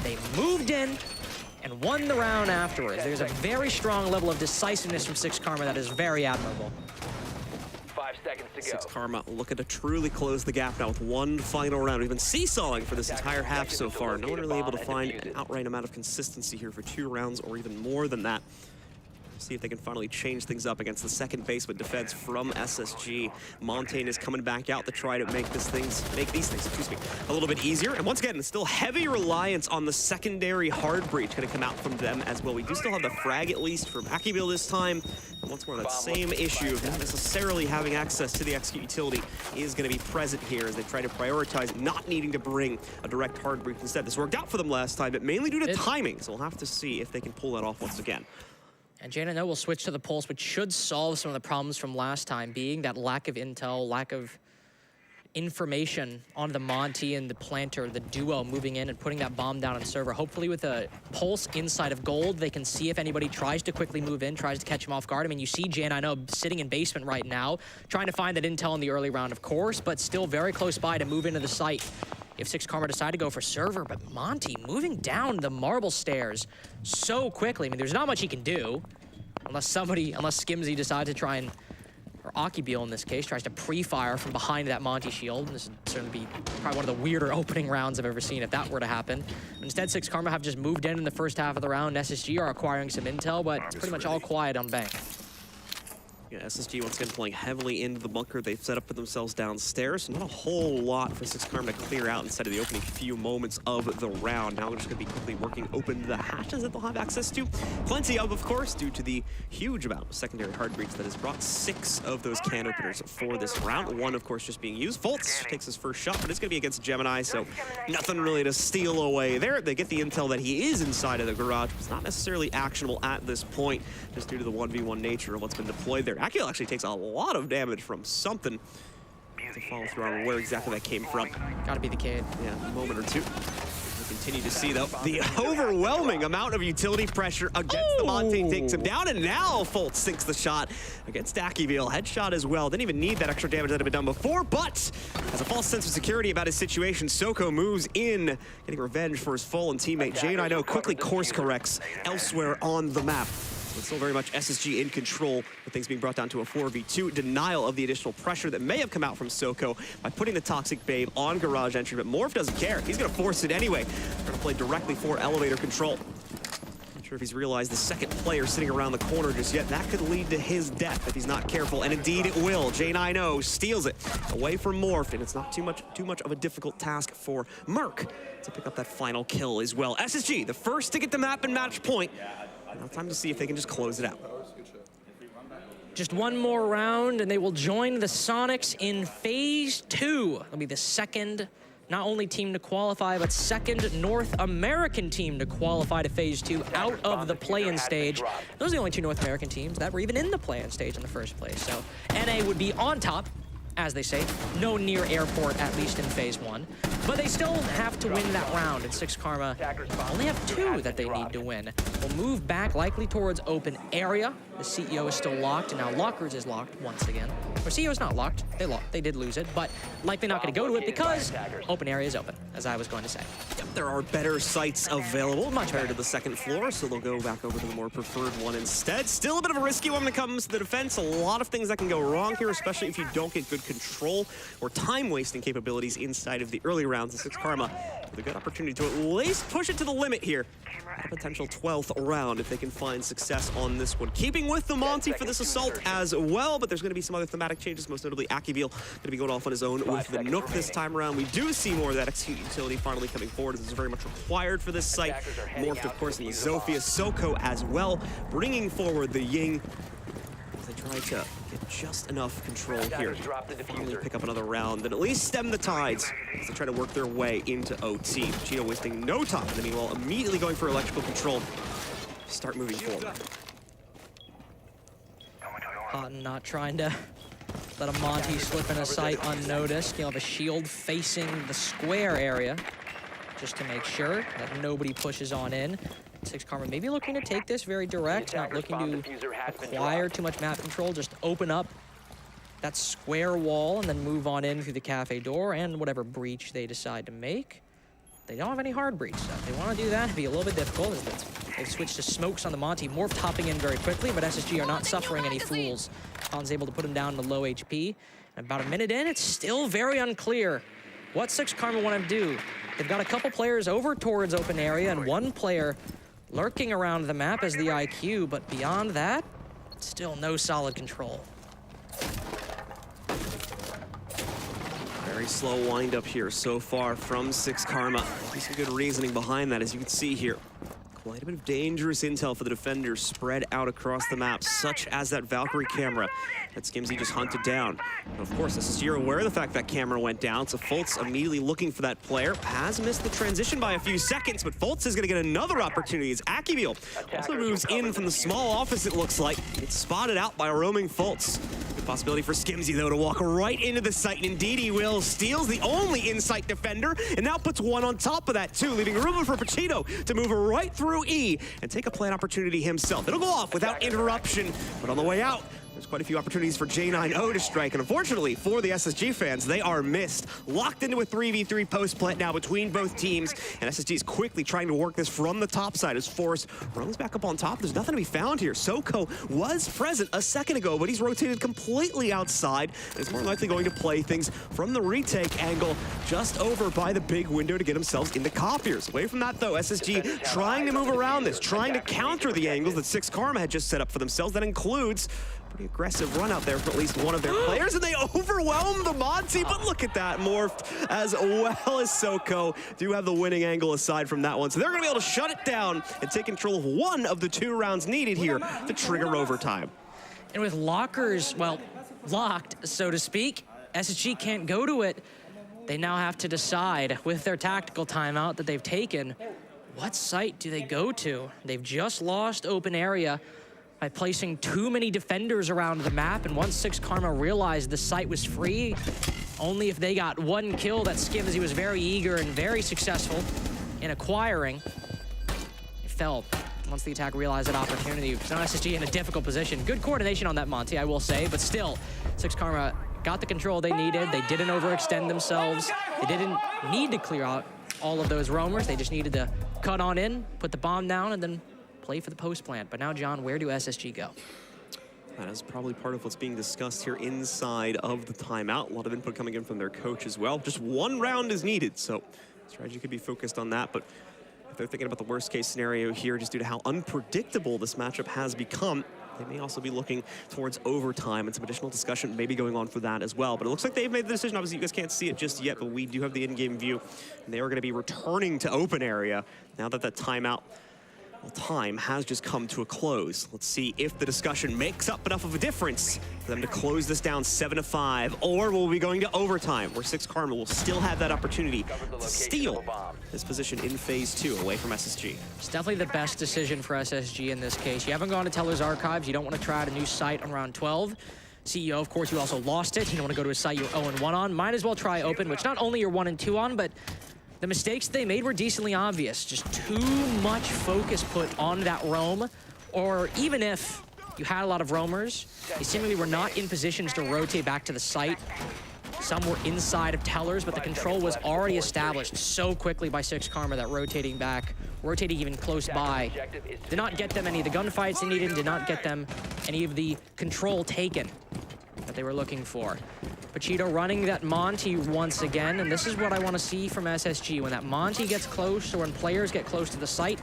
they moved in and won the round afterwards. There's a very strong level of decisiveness from SixKarma that is very admirable. 5 seconds to go. SixKarma looking to truly close the gap now with one final round. We've been seesawing for this entire half so far. No one really able to find an outright amount of consistency here for 2 rounds or even more than that. See if they can finally change things up against the second basement defense from SSG. Montaigne is coming back out to try to make these things, a little bit easier. And once again, still heavy reliance on the secondary hard breach going to come out from them as well. We do still have the frag at least from Akibil this time. And once more, that same issue of not necessarily having access to the execute utility is going to be present here as they try to prioritize not needing to bring a direct hard breach instead. This worked out for them last time, but mainly due to timing. So we'll have to see if they can pull that off once again. And J9O will switch to the Pulse, which should solve some of the problems from last time, being that lack of intel, lack of information on the Monty and the planter, the duo moving in and putting that bomb down on server. Hopefully with a pulse inside of gold, they can see if anybody tries to quickly move in, tries to catch him off guard. I mean, you see Jane, I know, sitting in basement right now, trying to find that intel in the early round, of course, but still very close by to move into the site. If SixKarma decide to go for server, but Monty moving down the marble stairs so quickly. I mean, there's not much he can do unless Skimzy decides to try and, or Akibil in this case, tries to pre-fire from behind that Monty shield. This would certainly be probably one of the weirder opening rounds I've ever seen if that were to happen. Instead, SixKarma have just moved in the first half of the round. SSG are acquiring some intel, but it's pretty much all quiet on bank. Yeah, SSG once again playing heavily into the bunker they've set up for themselves downstairs. So not a whole lot for SixKarma to clear out inside of the opening few moments of the round. Now they're just going to be quickly working open the hatches that they'll have access to. Plenty of course, due to the huge amount of secondary hard breach that has brought 6 of those can openers for this round. 1, of course, just being used. Fultz takes his first shot, but it's going to be against Gemini, so nothing really to steal away there. They get the intel that he is inside of the garage. It's not necessarily actionable at this point, just due to the 1v1 nature of what's been deployed there. Akil actually takes a lot of damage from something. To follow through on where exactly that came from. Gotta be the kid. Yeah, a moment or two. We continue to see, though, the overwhelming amount of utility pressure against the Monty takes him down, and now Fultz sinks the shot against Akibil. Headshot as well. Didn't even need that extra damage that had been done before, but has a false sense of security about his situation. Soko moves in, getting revenge for his fallen teammate. Jane, I know, quickly course corrects elsewhere on the map. But still very much SSG in control, with things being brought down to a 4v2. Denial of the additional pressure that may have come out from Soko by putting the Toxic Babe on garage entry, but Morph doesn't care. He's going to force it anyway. They're going to play directly for elevator control. Not sure if he's realized the second player sitting around the corner just yet. That could lead to his death if he's not careful, and indeed it will. J9O steals it away from Morph, and it's not too much of a difficult task for Merc to pick up that final kill as well. SSG, the first to get the map and match point. Now time to see if they can just close it out. Just one more round, and they will join the Soniqs in Phase 2. They'll be the second, not only team to qualify, but second North American team to qualify to Phase 2 out of the play-in stage. Those are the only 2 North American teams that were even in the play-in stage in the first place. So NA would be on top, as they say, no near airport, at least in Phase 1. But they still have to win that round, and SixKarma only have 2 that they need to win. We'll move back likely towards open area. The CEO is still locked, and now Lockers is locked once again. Or CEO is not locked. They did lose it, but likely not going to go to it because open area is open, as I was going to say. Yep, there are better sites available, much better to the second floor, so they'll go back over to the more preferred one instead. Still a bit of a risky one when it comes to the defense. A lot of things that can go wrong here, especially if you don't get good control or time-wasting capabilities inside of the early rounds. And SixKarma with a good opportunity to at least push it to the limit here. A potential 12th round if they can find success on this one. Keeping with the Monty for this assault as well, but there's going to be some other thematic changes, most notably Akibil going to be going off on his own with the Nook this time around. We do see more of that execute utility finally coming forward. This is very much required for this site. Morphed, of course, in Zofia, Soko as well, bringing forward the Ying as they try to get just enough control here. Finally pick up another round and at least stem the tides as they try to work their way into OT. Cheetah wasting no time, and meanwhile immediately going for electrical control. Start moving forward. Not trying to let a Monty slip in a sight unnoticed. You'll have a shield facing the square area just to make sure that nobody pushes on in. SixKarma maybe looking to take this very direct, not looking to acquire too much map control, just open up that square wall and then move on in through the cafe door and whatever breach they decide to make. They don't have any hard breach, so if they want to do that, it'd be a little bit difficult. They've switched to smokes on the Monty. Morph hopping in very quickly, but SSG are not suffering any fools. Khan's able to put him down to low HP. And about a minute in, it's still very unclear what SixKarma want to do. They've got a couple players over towards open area and one player lurking around the map as the IQ, but beyond that, still no solid control. Very slow wind up here so far from SixKarma. Some good reasoning behind that, as you can see here. Quite a bit of dangerous intel for the defenders spread out across the map, such as that Valkyrie camera that Skimzy just hunted down. And of course, SSG are aware of the fact that camera went down, so Fultz immediately looking for that player. Has missed the transition by a few seconds, but Fultz is going to get another opportunity as Akibil also moves in from the small office, it looks like. It's spotted out by a roaming Fultz. Good possibility for Skimzy, though, to walk right into the site, and indeed he will. Steals the only in-sight defender, and now puts one on top of that, too, leaving room for Pachito to move right through E and take a plant opportunity himself. It'll go off without interruption, but on the way out, there's quite a few opportunities for J9O to strike, and unfortunately for the SSG fans, they are missed. Locked into a 3v3 post plant now between both teams, and SSG is quickly trying to work this from the top side as Forrest runs back up on top. There's nothing to be found here. Soko was present a second ago, but he's rotated completely outside, and is more likely going to play things from the retake angle just over by the big window to get themselves into copiers. Away from that, though, SSG trying to move around this, trying to counter the angles that SixKarma had just set up for themselves. That includes pretty aggressive run out there for at least one of their players, and they overwhelm the Monty, but look at that, morphed as well as Soko do have the winning angle aside from that one. So they're gonna be able to shut it down and take control of one of the 2 rounds needed here to trigger overtime. And with lockers, well, locked, so to speak, SSG can't go to it. They now have to decide with their tactical timeout that they've taken, what site do they go to? They've just lost open area by placing too many defenders around the map, and once SixKarma realized the site was free, only if they got 1 kill that Skimzy was very eager and very successful in acquiring. It fell once the attack realized that opportunity. So now SSG in a difficult position. Good coordination on that Monty, I will say, but still, SixKarma got the control they needed. They didn't overextend themselves. They didn't need to clear out all of those roamers. They just needed to cut on in, put the bomb down, and then play for the post plant. But now, John, where do SSG go? That is probably part of what's being discussed here inside of the timeout. A lot of input coming in from their coach as well. Just 1 round is needed, so strategy could be focused on that. But if they're thinking about the worst case scenario here, just due to how unpredictable this matchup has become, they may also be looking towards overtime, and some additional discussion may be going on for that as well. But it looks like they've made the decision. Obviously, you guys can't see it just yet, but we do have the in-game view. And they are going to be returning to open area now that that timeout time has just come to a close. Let's see if the discussion makes up enough of a difference for them to close this down 7-5, or will we be going to overtime, where SixKarma will still have that opportunity to steal this position in phase 2 away from SSG. It's definitely the best decision for SSG in this case. You haven't gone to Teller's Archives. You don't want to try out a new site on round 12. CEO, of course, you also lost it. You don't want to go to a site you're 0-1 on. Might as well try open, which not only you're 1-2 on, but the mistakes they made were decently obvious. Just too much focus put on that roam, or even if you had a lot of roamers, they seemingly were not in positions to rotate back to the site. Some were inside of Tellers, but the control was already established so quickly by SixKarma that rotating back, rotating even close by, did not get them any of the gunfights they needed, did not get them any of the control taken that they were looking for. Pachito running that Monty once again, and this is what I want to see from SSG. When that Monty gets close, or when players get close to the site,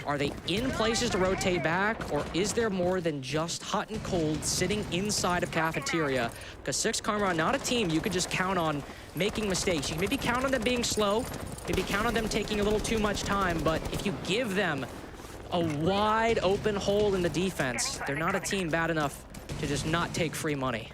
are they in places to rotate back, or is there more than just hot and cold sitting inside of cafeteria? Because SixKarma are not a team you could just count on making mistakes. You can maybe count on them being slow, maybe count on them taking a little too much time, but if you give them a wide open hole in the defense, they're not a team bad enough to just not take free money.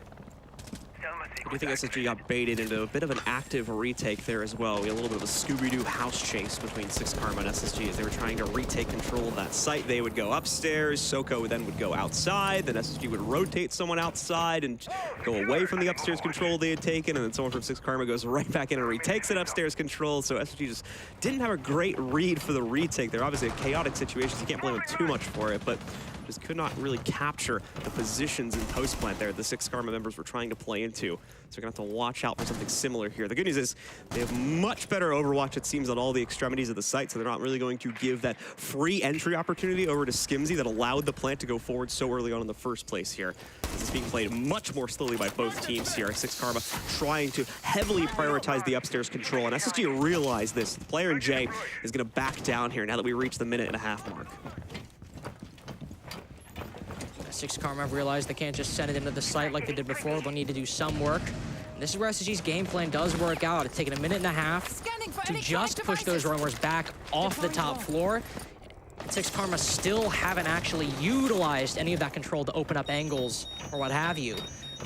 I do think SSG got baited into a bit of an active retake there as well. We had a little bit of a Scooby-Doo house chase between SixKarma and SSG as they were trying to retake control of that site. They would go upstairs, Soko then would go outside, then SSG would rotate someone outside and go away from the upstairs control they had taken, and then someone from SixKarma goes right back in and retakes that upstairs control. So SSG just didn't have a great read for the retake. They're obviously a chaotic situation, so you can't blame them too much for it, but just could not really capture the positions in post plant there the SixKarma members were trying to play into. So we're gonna have to watch out for something similar here. The good news is they have much better overwatch, it seems, on all the extremities of the site, so they're not really going to give that free entry opportunity over to Skimzy that allowed the plant to go forward so early on in the first place here. This is being played much more slowly by both teams here. SixKarma trying to heavily prioritize the upstairs control, and SSG realized this. The player in J is gonna back down here now that we reach the 1.5-minute mark. SixKarma realized they can't just send it into the site like they did before. They'll need to do some work. And this is where SSG's game plan does work out. It's taken 1.5 to just push those roamers back off the top floor. And SixKarma still haven't actually utilized any of that control to open up angles or what have you.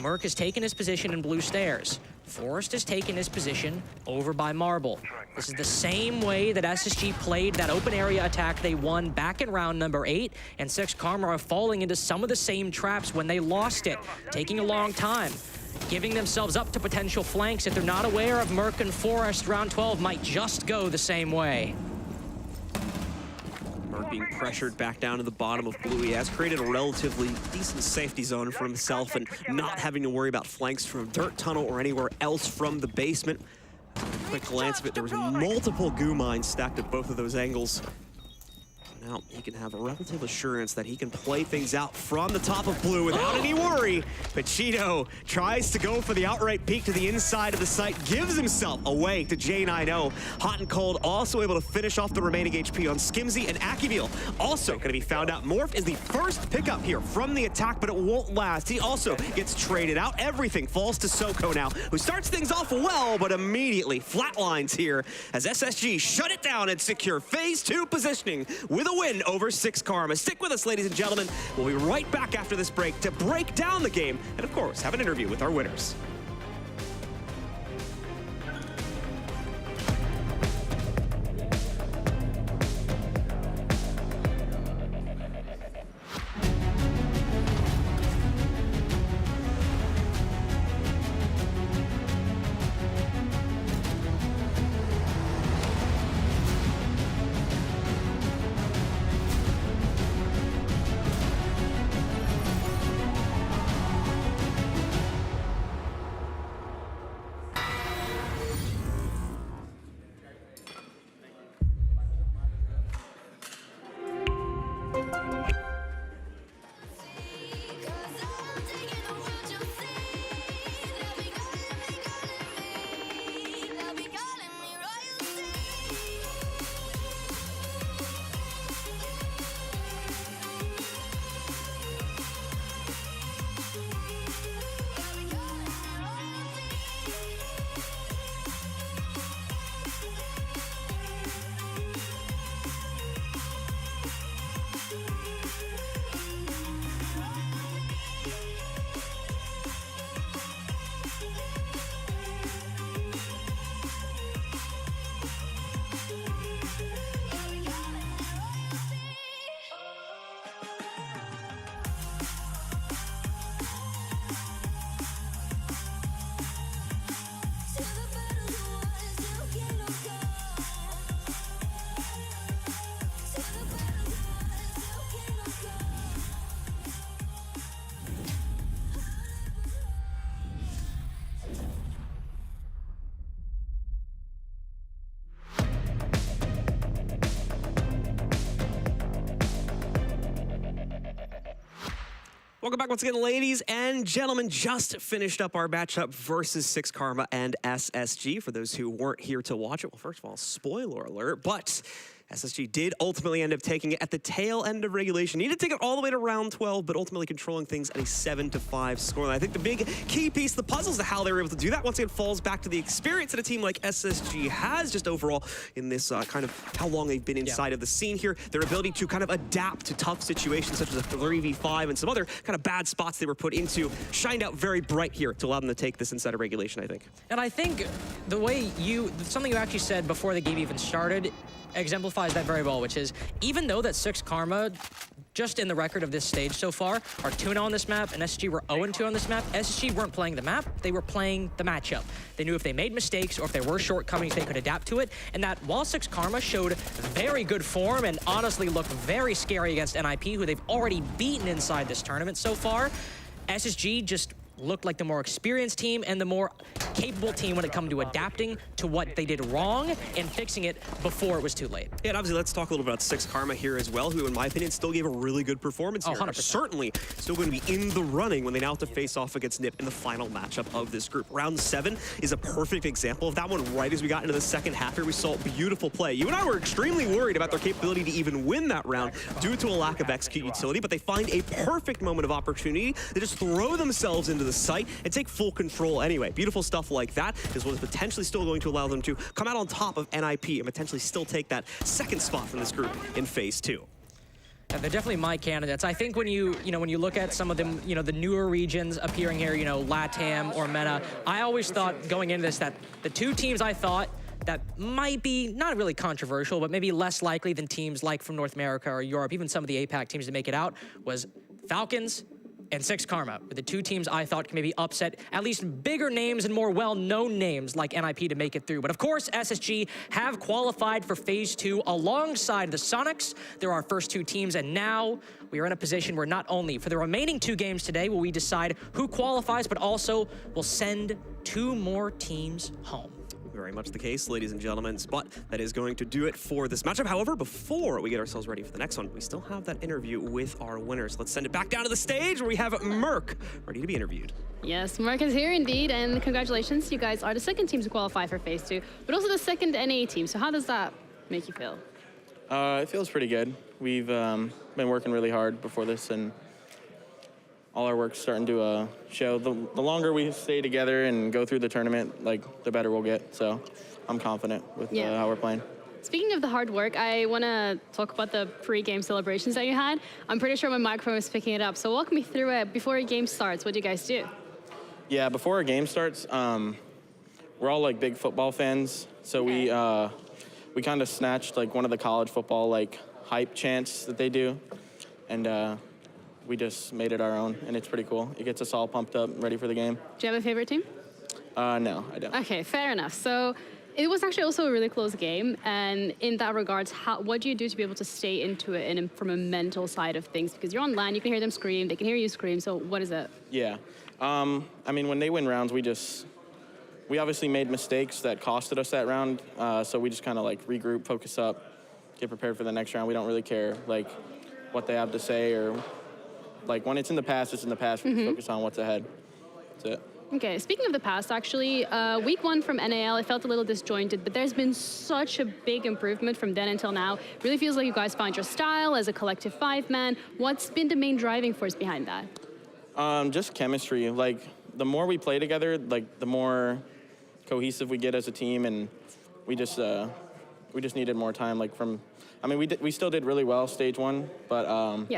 Merc has taken his position in blue stairs. Forrest has taken his position over by Marble. This is the same way that SSG played that open area attack they won back in round number 8, and SixKarma are falling into some of the same traps when they lost it, taking a long time, giving themselves up to potential flanks. If they're not aware of Merc and Forrest, round 12 might just go the same way. Merc being pressured back down to the bottom of blue. He has created a relatively decent safety zone for himself and not having to worry about flanks from dirt tunnel or anywhere else from the basement. Quick glance of it, there was multiple goo mines stacked at both of those angles. Now he can have a relative assurance that he can play things out from the top of blue without any worry. Pachito tries to go for the outright peek to the inside of the site, gives himself away to J90. Hot and Cold also able to finish off the remaining HP on Skimzy, and Akivil also going to be found out. Morph is the first pickup here from the attack, but it won't last. He also gets traded out. Everything falls to Soko now, who starts things off well, but immediately flatlines here as SSG shut it down and secure phase 2 positioning with a win over SixKarma. Stick with us, ladies and gentlemen. We'll be right back after this break to break down the game and, of course, have an interview with our winners. Welcome back once again, ladies and gentlemen. Just finished up our matchup versus SixKarma and SSG. For those who weren't here to watch it, well, first of all, spoiler alert, but SSG did ultimately end up taking it at the tail end of regulation. Needed to take it all the way to round 12, but ultimately controlling things at a 7-5 scoreline. I think the big key piece of the puzzle is to how they were able to do that. Once again, falls back to the experience that a team like SSG has just overall in this kind of how long they've been inside of the scene here. Their ability to kind of adapt to tough situations such as a 3v5 and some other kind of bad spots they were put into shined out very bright here to allow them to take this inside of regulation, I think. And I think the way something you actually said before the game even started exemplifies that very well, which is even though that SixKarma, just in the record of this stage so far, are 2-0 on this map and SSG were 0-2 on this map, SSG weren't playing the map, they were playing the matchup. They knew if they made mistakes or if there were shortcomings, they could adapt to it, and that while SixKarma showed very good form and honestly looked very scary against NIP, who they've already beaten inside this tournament so far, SSG just looked like the more experienced team and the more capable team when it comes to adapting to what they did wrong and fixing it before it was too late. Yeah, and obviously let's talk a little bit about SixKarma here as well, who in my opinion still gave a really good performance here. 100%. Certainly still going to be in the running when they now have to face off against NIP in the final matchup of this group. Round 7 is a perfect example of that one. Right as we got into the second half here, we saw beautiful play. You and I were extremely worried about their capability to even win that round due to a lack of execute utility, but they find a perfect moment of opportunity. They just throw themselves into the site and take full control anyway. Beautiful stuff like that is what is potentially still going to allow them to come out on top of NIP and potentially still take that second spot from this group in phase 2. They're definitely my candidates. I think when you look at some of them, the newer regions appearing here, LATAM or MENA, I always thought going into this that the two teams I thought that might be not really controversial, but maybe less likely than teams like from North America or Europe, even some of the APAC teams to make it out, was Falcons and SixKarma, were the two teams I thought could maybe upset at least bigger names and more well-known names like NIP to make it through. But of course, SSG have qualified for Phase 2 alongside the Soniqs. They're our first two teams, and now we are in a position where not only for the remaining 2 games today will we decide who qualifies, but also we'll send 2 more teams home. Very much the case, ladies and gentlemen, but that is going to do it for this matchup. However, before we get ourselves ready for the next one, we still have that interview with our winners. Let's send it back down to the stage where we have Merc ready to be interviewed. Yes, Merc is here indeed, and congratulations. You guys are the second team to qualify for Phase 2, but also the second NA team. So how does that make you feel? It feels pretty good. We've been working really hard before this, and all our work's starting to show. The longer we stay together and go through the tournament, the better we'll get. So I'm confident with how we're playing. Speaking of the hard work, I want to talk about the pre-game celebrations that you had. I'm pretty sure my microphone was picking it up. So walk me through it. Before a game starts, what do you guys do? Yeah, before a game starts, we're all big football fans. So we kind of snatched one of the college football hype chants that they do, and we just made it our own, and it's pretty cool. It gets us all pumped up, ready for the game. Do you have a favorite team? No, I don't. Okay, fair enough. So it was actually also a really close game, and in that regards, what do you do to be able to stay into it and from a mental side of things? Because you're online, you can hear them scream, they can hear you scream, so what is it? Yeah, I mean, when they win rounds, we obviously made mistakes that costed us that round, so we just kind of regroup, focus up, get prepared for the next round. We don't really care what they have to say, or when it's in the past, it's in the past. We focus on what's ahead. That's it. Okay, speaking of the past, actually, week 1 from NAL, it felt a little disjointed, but there's been such a big improvement from then until now. It really feels like you guys found your style as a collective 5-man. What's been the main driving force behind that? Just chemistry. The more we play together, the more cohesive we get as a team, and we just needed more time. We still did really well stage 1, but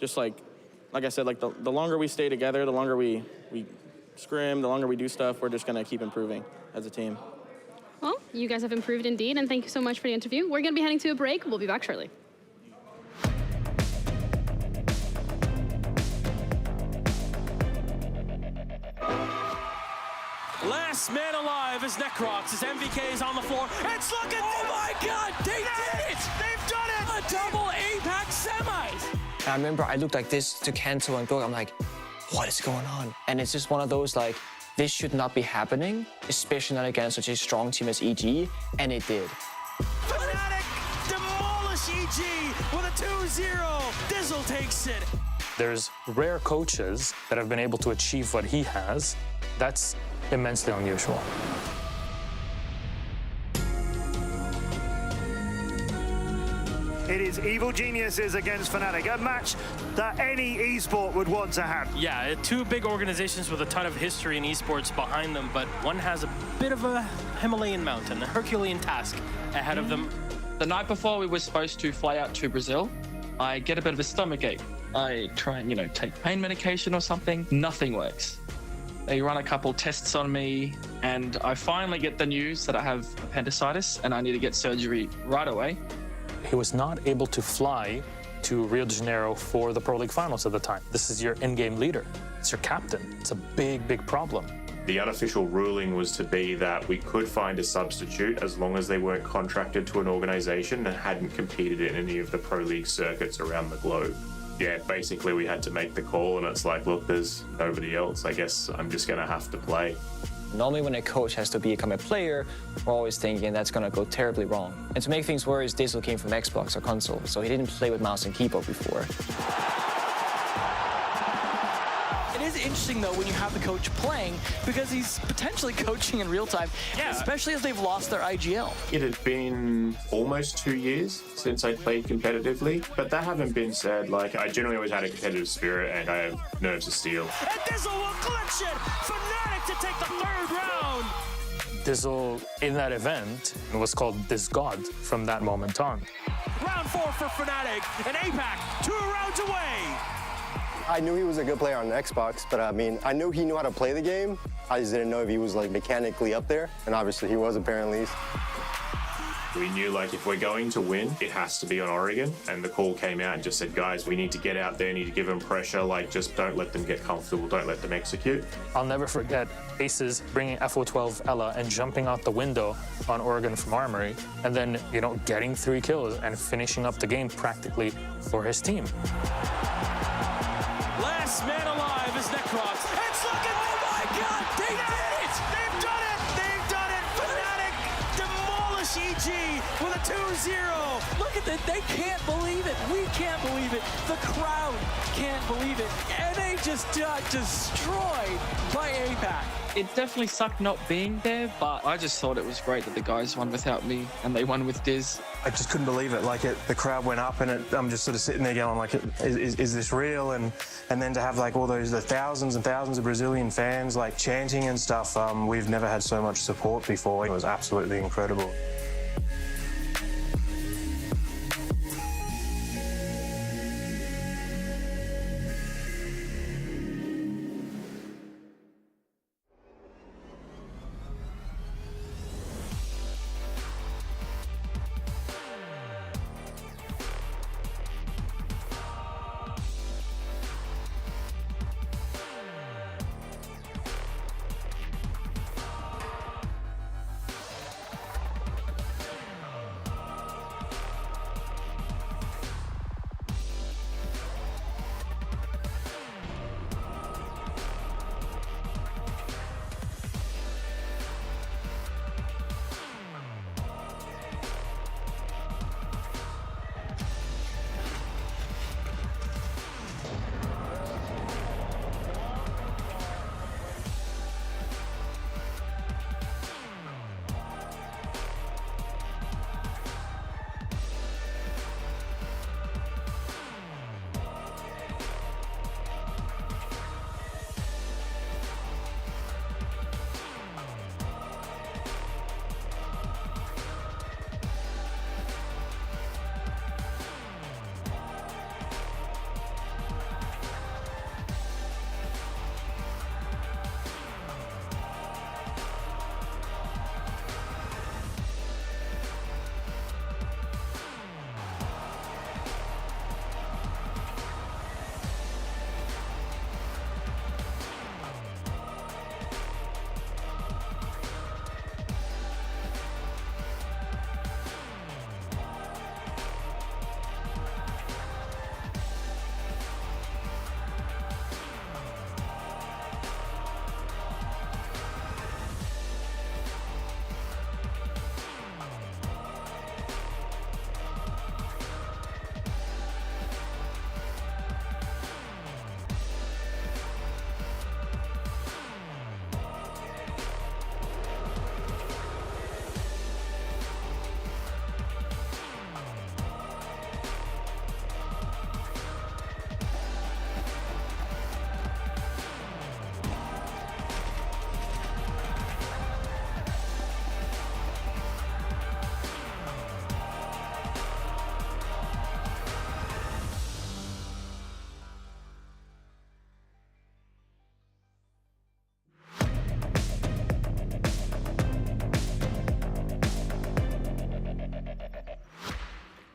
just like I said, the longer we stay together, the longer we scrim, the longer we do stuff, we're just going to keep improving as a team. Well, you guys have improved indeed, and thank you so much for the interview. We're going to be heading to a break. We'll be back shortly. Last man alive is Necrox as MVK is on the floor. It's looking. Oh my God! They did it! They've done it! A double APAC semis. I remember I looked like this to Cancel and Brooke. I'm like, what is going on? And it's just one of those this should not be happening, especially not against such a strong team as EG, and it did. Fnatic demolish EG with a 2-0. Dizzle takes it. There's rare coaches that have been able to achieve what he has. That's immensely unusual. It is Evil Geniuses against Fnatic, a match that any esport would want to have. Yeah, 2 big organizations with a ton of history in esports behind them, but one has a bit of a Himalayan mountain, a Herculean task ahead of them. The night before we were supposed to fly out to Brazil, I get a bit of a stomach ache. I try and, take pain medication or something. Nothing works. They run a couple tests on me, and I finally get the news that I have appendicitis and I need to get surgery right away. He was not able to fly to Rio de Janeiro for the Pro League Finals at the time. This is your in-game leader. It's your captain. It's a big, big problem. The unofficial ruling was to be that we could find a substitute as long as they weren't contracted to an organization and hadn't competed in any of the Pro League circuits around the globe. Yeah, basically we had to make the call, and it's look, there's nobody else. I guess I'm just going to have to play. Normally when a coach has to become a player, we're always thinking that's going to go terribly wrong. And to make things worse, Dizzle came from Xbox or console, so he didn't play with mouse and keyboard before. It is interesting, though, when you have the coach playing, because he's potentially coaching in real time, especially as they've lost their IGL. It had been almost 2 years since I played competitively, but that having been said, I generally always had a competitive spirit and I have nerves of steel. And Dizzle will clutch it. Fnatic to take the 3rd round. Dizzle in that event was called Diz God from that moment on. Round 4 for Fnatic, and APAC 2 rounds away. I knew he was a good player on Xbox, but I mean, I knew he knew how to play the game. I just didn't know if he was like mechanically up there, and obviously he was apparently. We knew, like, if we're going to win, it has to be on Oregon. And the call came out and just said, guys, we need to get out there, need to give them pressure. Like, just don't let them get comfortable, don't let them execute. I'll never forget Aces bringing FO12 Ella and jumping out the window on Oregon from Armory, and then, you know, getting 3 kills and finishing up the game practically for his team. Last man alive is Necrox. It's looking, oh my God, they did it! They've done it! They've done it! Fnatic demolish EG with a 2-0. Look at that, they can't believe it. We can't believe it. The crowd can't believe it. And they just got destroyed by APAC. It definitely sucked not being there, but I just thought it was great that the guys won without me and they won with Diz. I just couldn't believe it. Like, the crowd went up, and I'm just sort of sitting there going, like, is this real? And then to have like all the thousands and thousands of Brazilian fans like chanting and stuff. We've never had so much support before. It was absolutely incredible.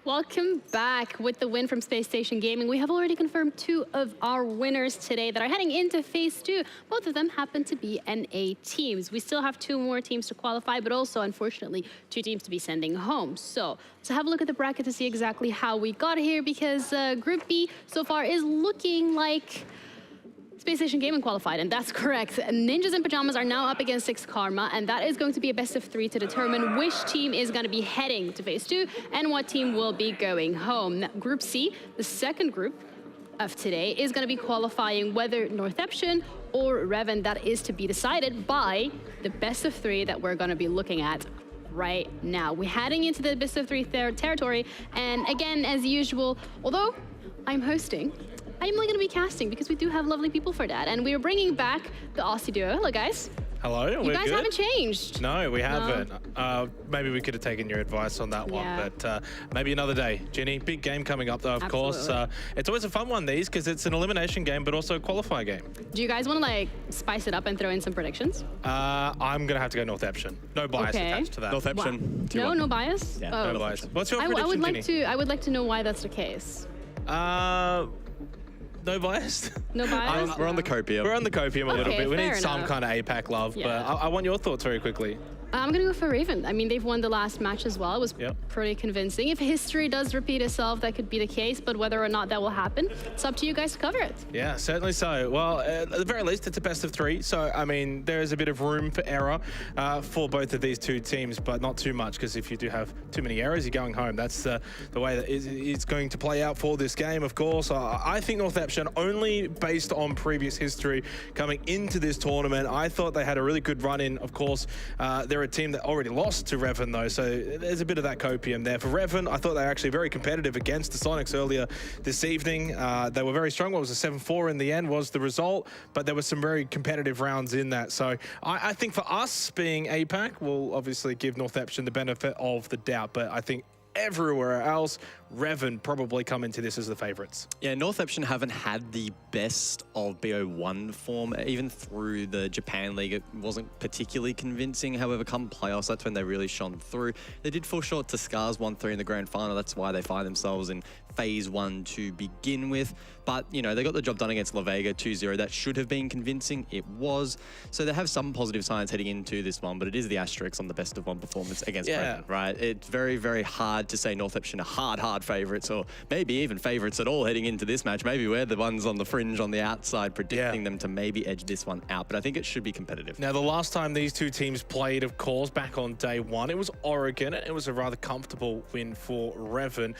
Welcome back. With the win from Space Station Gaming, we have already confirmed 2 of our winners today that are heading into Phase 2. Both of them happen to be NA teams. We still have 2 more teams to qualify, but also, unfortunately, 2 teams to be sending home. So let's have a look at the bracket to see exactly how we got here, because Group B so far is looking like Space Station Gaming qualified, and that's correct. Ninjas in Pajamas are now up against SixKarma, and that is going to be a best of 3 to determine which team is going to be heading to Phase 2 and what team will be going home. Now, Group C, the second group of today, is going to be qualifying whether Northeption or Reven. That is to be decided by the best of 3 that we're going to be looking at right now. We're heading into the best of 3 territory, and again, as usual, although I'm hosting, I'm only going to be casting because we do have lovely people for that. And we are bringing back the Aussie duo. Hello, guys. Hello, You we're guys good. haven't changed. No, we haven't. Maybe we could have taken your advice on that one, but maybe another day. Jenny, big game coming up though, of course. It's always a fun one, these, because it's an elimination game, but also a qualifier game. Do you guys want to like spice it up and throw in some predictions? I'm going to have to go Northeption. No bias attached to that. Northeption. Wow. No bias? Yeah, oh. no bias. What's your prediction, I would like to know why that's the case. No bias? No bias? We're on the copium. We're on the copium a little bit. We need fair some enough. kind of APAC love, but I want your thoughts very quickly. I'm going to go for Reven. I mean, they've won the last match as well. It was pretty convincing. If history does repeat itself, that could be the case, but whether or not that will happen, it's up to you guys to cover it. Yeah, certainly so. Well, at the very least, it's a best of 3. So, I mean, there is a bit of room for error for both of these two teams, but not too much, because if you do have too many errors, you're going home. That's the way that it's going to play out for this game, of course. I think Northeption, only based on previous history coming into this tournament, I thought they had a really good run in. Of course, they're a team that already lost to Reven, though, so there's a bit of that copium there. For Reven, I thought they were actually very competitive against the Soniqs earlier this evening. They were very strong. What was a 7-4 in the end was the result, but there were some very competitive rounds in that. So I think for us, being APAC, we'll obviously give Northeption the benefit of the doubt, but I think everywhere else, Reven probably come into this as the favourites. Yeah, Northeption haven't had the best of BO1 form. Even through the Japan League, it wasn't particularly convincing. However, come playoffs, that's when they really shone through. They did fall short to Scars 1-3 in the grand final. That's why they find themselves in phase 1 to begin with. But, you know, they got the job done against La Vega 2-0. That should have been convincing. It was. So they have some positive signs heading into this one, but it is the asterisk on the best of 1 performance against Reven, right? It's very, very hard to say Northeption are hard favourites, or maybe even favourites at all heading into this match. Maybe we're the ones on the fringe, on the outside, predicting them to maybe edge this one out. But I think it should be competitive. Now, the last time these two teams played, of course, back on day 1, it was Oregon. It was a rather comfortable win for Reven.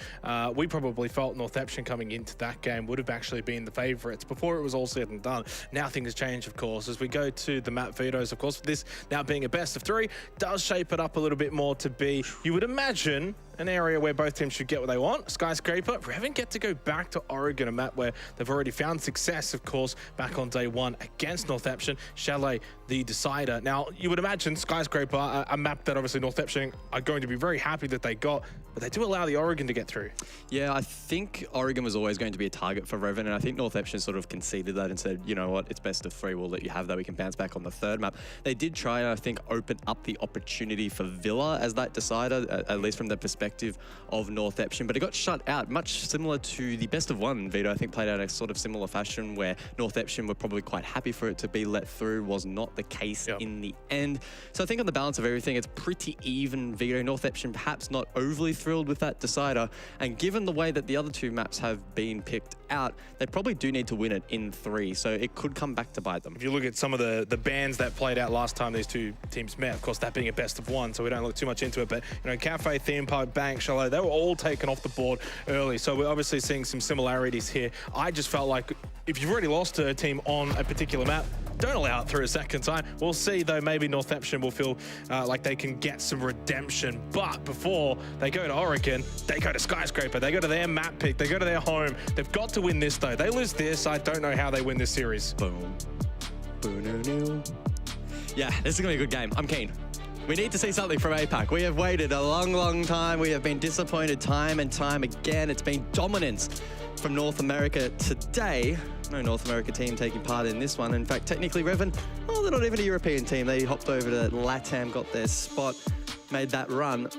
We probably felt Northeption coming into that game would have actually been the favourites before it was all said and done. Now things change, of course, as we go to the map vetoes. Of course, this now being a best of 3 does shape it up a little bit more to be, you would imagine, an area where both teams should get what they want. Skyscraper, Reven get to go back to Oregon, a map where they've already found success, of course, back on day 1 against Northeption. Chalet, the decider. Now, you would imagine Skyscraper, a map that obviously Northeption are going to be very happy that they got, but they do allow the Oregon to get through. Yeah, I think Oregon was always going to be a target for Reven, and I think Northeption sort of conceded that and said, you know what, it's best of 3, we'll let you have that, we can bounce back on the 3rd map. They did try and I think open up the opportunity for Villa as that decider, at least from the perspective of Northeption, but it got shut out, much similar to the best of 1 veto. I think played out in a sort of similar fashion where Northeption were probably quite happy for it to be let through. Was not the case in the end. So I think on the balance of everything, it's pretty even veto. Northeption perhaps not overly thrilled with that decider, and given the way that the other 2 maps have been picked out, they probably do need to win it in 3, so it could come back to bite them. If you look at some of the bands that played out last time these two teams met, of course that being a best of 1, so we don't look too much into it, but you know, Cafe, Theme Park, Bank, Chalet, they were all taken off the board early, so we're obviously seeing some similarities here. I just felt like if you've already lost to a team on a particular map, don't allow it through a second time. We'll see, though, maybe Northeption will feel like they can get some redemption. But before they go to Oregon, they go to Skyscraper. They go to their map pick. They go to their home. They've got to win this, though. They lose this, I don't know how they win this series. Boom. Boom. Yeah, this is going to be a good game. I'm keen. We need to see something from APAC. We have waited a long, long time. We have been disappointed time and time again. It's been dominance from North America today. No North America team taking part in this one. In fact, technically Reven, oh, they're not even a European team. They hopped over to LATAM, got their spot, made that run,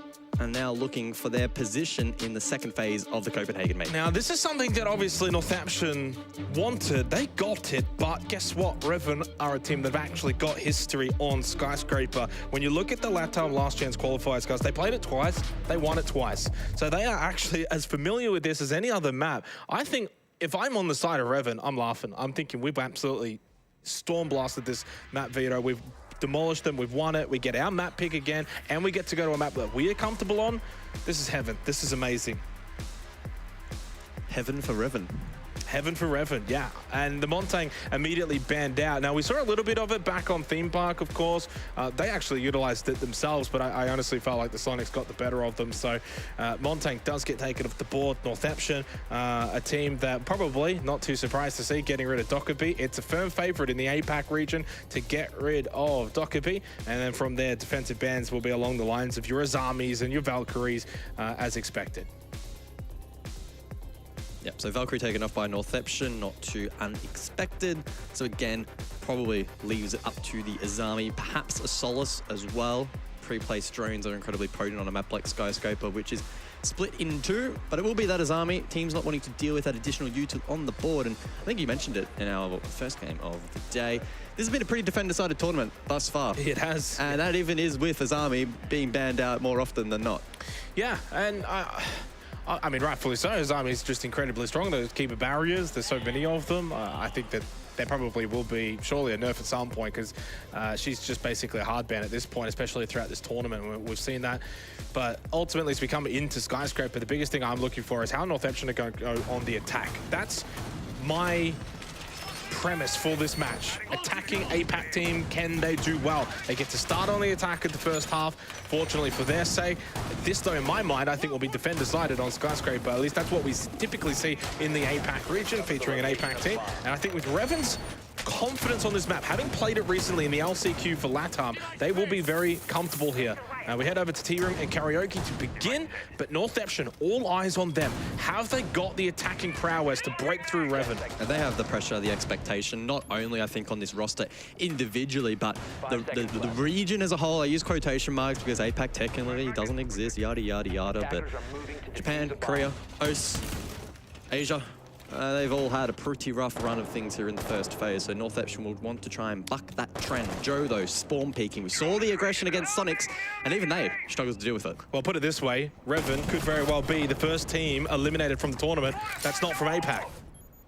and now looking for their position in the 2nd phase of the Copenhagen Major. Now, this is something that obviously Northeption wanted. They got it, but guess what? Reven are a team that have actually got history on Skyscraper. When you look at the LATAM last chance qualifiers, guys, they played it twice, they won it twice. So they are actually as familiar with this as any other map. I think if I'm on the side of Reven, I'm laughing. I'm thinking we've absolutely storm blasted this map veto. We've demolished them, we've won it, we get our map pick again, and we get to go to a map that we are comfortable on. This is heaven. This is amazing. Heaven for Reven. Heaven for Reven, yeah. And the Montang immediately banned out. Now, we saw a little bit of it back on Theme Park, of course. They actually utilized it themselves, but I honestly felt like the Soniqs got the better of them. So Montang does get taken off the board. Northeption, a team that probably not too surprised to see getting rid of Dokkaebi. It's a firm favorite in the APAC region to get rid of Dokkaebi. And then from there, defensive bans will be along the lines of your Azamis and your Valkyries as expected. Yep, so Valkyrie taken off by Northeption, not too unexpected. So again, probably leaves it up to the Azami, perhaps a Solace as well. Pre-placed drones are incredibly potent on a map like Skyscraper, which is split in two, but it will be that Azami. Team's not wanting to deal with that additional util on the board, and I think you mentioned it in our first game of the day. This has been a pretty defender-sided tournament thus far. It has. And that even is with Azami being banned out more often than not. Yeah, and I mean, rightfully so. Azami is just incredibly strong. Those keeper barriers, there's so many of them. I think that there probably will be surely a nerf at some point because she's just basically a hard ban at this point, especially throughout this tournament. We've seen that. But ultimately, as we come into Skyscraper, the biggest thing I'm looking for is how Northeption are going to go on the attack. That's my premise for this match. Attacking APAC team, can they do well? They get to start on the attack at the first half. Fortunately for their sake, this though in my mind I think will be defender-sided on Skyscraper. At least that's what we typically see in the APAC region, featuring an APAC team. And I think with Reven's confidence on this map, having played it recently in the LCQ for LATAM, they will be very comfortable here. We head over to Tea Room and Karaoke to begin, but Northeption, all eyes on them. Have they got the attacking prowess to break through Reven? And they have the pressure, the expectation, not only, I think, on this roster individually, but the region as a whole. I use quotation marks because APAC technically doesn't exist, yada, yada, yada, but Japan, Korea, OS, Asia, they've all had a pretty rough run of things here in the first phase, so Northeption will want to try and buck that trend. Joe, though, spawn peeking. We saw the aggression against Soniqs, and even they struggled to deal with it. Well, put it this way, Reven could very well be the first team eliminated from the tournament that's not from APAC.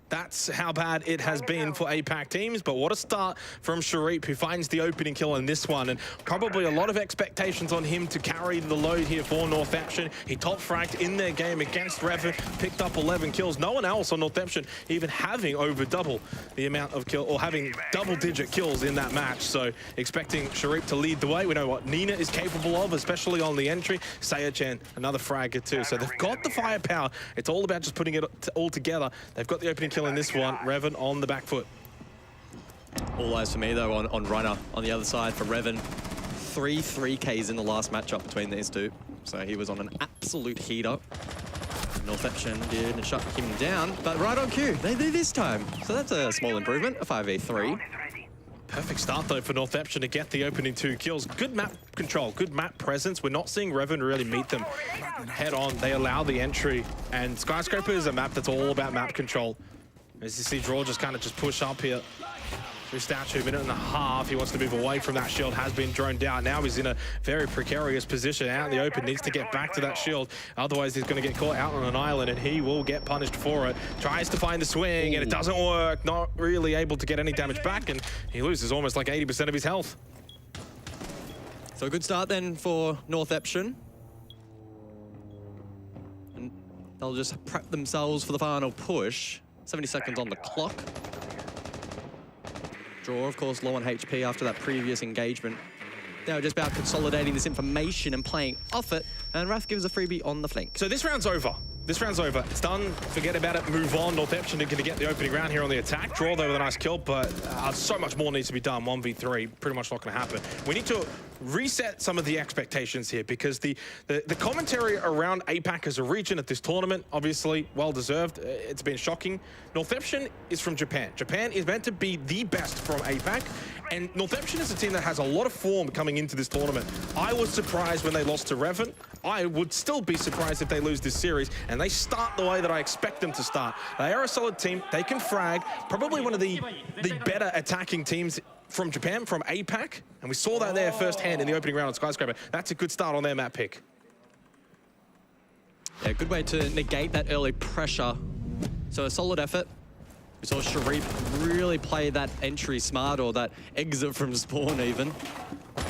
That's how bad it has been for APAC teams, but what a start from Sharip, who finds the opening kill in this one, and probably a lot of expectations on him to carry the load here for Northeption. He top fragged in their game against Reven, picked up 11 kills. No one else on Northeption even having over double the amount of kill, or having double-digit kills in that match, so expecting Sharip to lead the way. We know what Nina is capable of, especially on the entry. Sayachan, another fragger too, so they've got the firepower. It's all about just putting it all together. They've got the opening kill in this one. Reven on the back foot. All eyes for me though on Runner on the other side for Reven. 3-3Ks in the last matchup between these two, so he was on an absolute heater. Northeption did shut him down, but right on cue, they do this time. So that's a small improvement, a 5v3. Perfect start though for Northeption to get the opening 2 kills. Good map control, good map presence. We're not seeing Reven really meet them head on. They allow the entry, and Skyscraper is a map that's all about map control. As you see, Draw just kind of push up here. Through statue, 1.5 minutes. He wants to move away from that shield, has been droned down. Now he's in a very precarious position out in the open, needs to get back to that shield. Otherwise, he's going to get caught out on an island, and he will get punished for it. Tries to find the swing, and it doesn't work. Not really able to get any damage back, and he loses almost like 80% of his health. So a good start then for Northeption. And they'll just prep themselves for the final push. 70 seconds on the clock. Draw, of course, low on HP after that previous engagement. Now just about consolidating this information and playing off it, and Wrath gives a freebie on the flank. So this round's over. This round's over. It's done. Forget about it. Move on. Northeption are going to get the opening round here on the attack. Draw though with a nice kill, but so much more needs to be done. 1v3, pretty much not going to happen. We need to reset some of the expectations here, because the commentary around APAC as a region at this tournament, obviously well-deserved. It's been shocking. Northeption is from Japan. Japan is meant to be the best from APAC, and Northeption is a team that has a lot of form coming into this tournament. I was surprised when they lost to Reven. I would still be surprised if they lose this series, and they start the way that I expect them to start. They are a solid team. They can frag. Probably one of the better attacking teams from Japan, from APAC, and we saw that there firsthand in the opening round on Skyscraper. That's a good start on their map pick. Yeah, good way to negate that early pressure. So a solid effort. We saw Sharip really play that entry smart, or that exit from spawn even.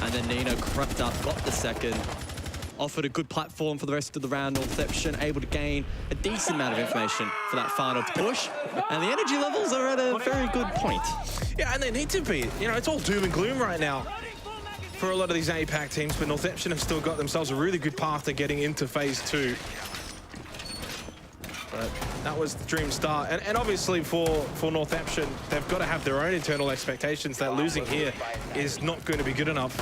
And then Nina crept up, got the second. offered a good platform for the rest of the round. Northeption able to gain a decent amount of information for that final push. And the energy levels are at a very good point. Yeah, and they need to be. You know, it's all doom and gloom right now for a lot of these APAC teams, but Northeption have still got themselves a really good path to getting into phase 2. But that was the dream start. And obviously for Northeption, they've got to have their own internal expectations that losing here is not going to be good enough.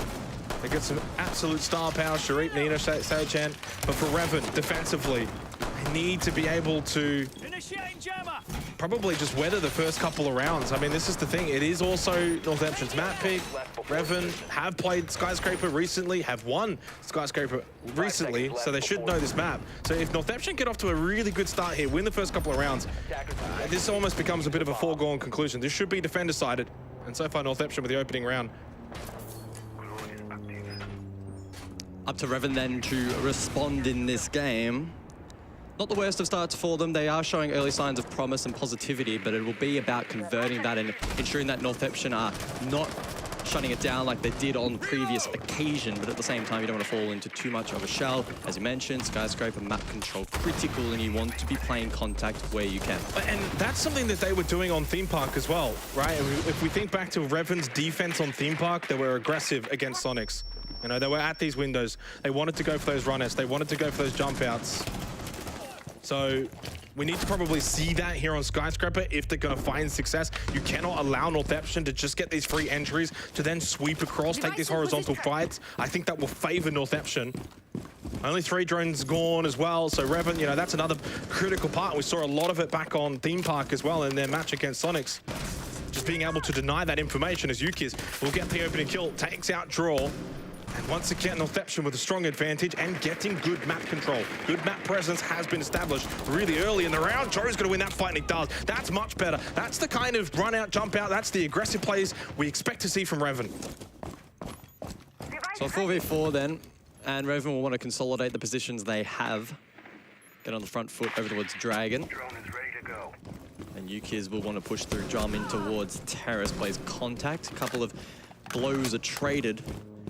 They get some absolute star power, Sharip, Nina, Saochan. But for Reven, defensively, they need to be able to probably just weather the first couple of rounds. I mean, this is the thing. It is also Northeption's map pick. Reven have played Skyscraper recently, have won Skyscraper recently, so they should know this map. So if Northeption get off to a really good start here, win the first couple of rounds, this almost becomes a bit of a foregone conclusion. This should be defender-sided. And so far, Northeption with the opening round. Up to Reven then to respond in this game. Not the worst of starts for them. They are showing early signs of promise and positivity, but it will be about converting that and ensuring that Northeption are not shutting it down like they did on the previous occasion, but at the same time, you don't want to fall into too much of a shell. As you mentioned, Skyscraper map control critical, and you want to be playing contact where you can. And that's something that they were doing on Theme Park as well, right? If we think back to Reven's defense on Theme Park, they were aggressive against Soniqs. You know, they were at these windows. They wanted to go for those run-outs. They wanted to go for those jump outs. So we need to probably see that here on Skyscraper if they're going to find success. You cannot allow Northeption to just get these free entries to then sweep across, take these horizontal fights. I think that will favor Northeption. Only 3 drones gone as well, so Reven, you know, that's another critical part. We saw a lot of it back on Theme Park as well in their match against Soniqs. Just being able to deny that information as Yukiz will get the opening kill, takes out Draw. And once again, Northeption with a strong advantage and getting good map control. Good map presence has been established really early in the round. Joe's going to win that fight, and he does. That's much better. That's the kind of run out, jump out. That's the aggressive plays we expect to see from Reven. So 4v4 then, and Reven will want to consolidate the positions they have. Get on the front foot over towards Dragon. And Yukiz will want to push through Drum in towards Terrace, plays contact. A couple of blows are traded.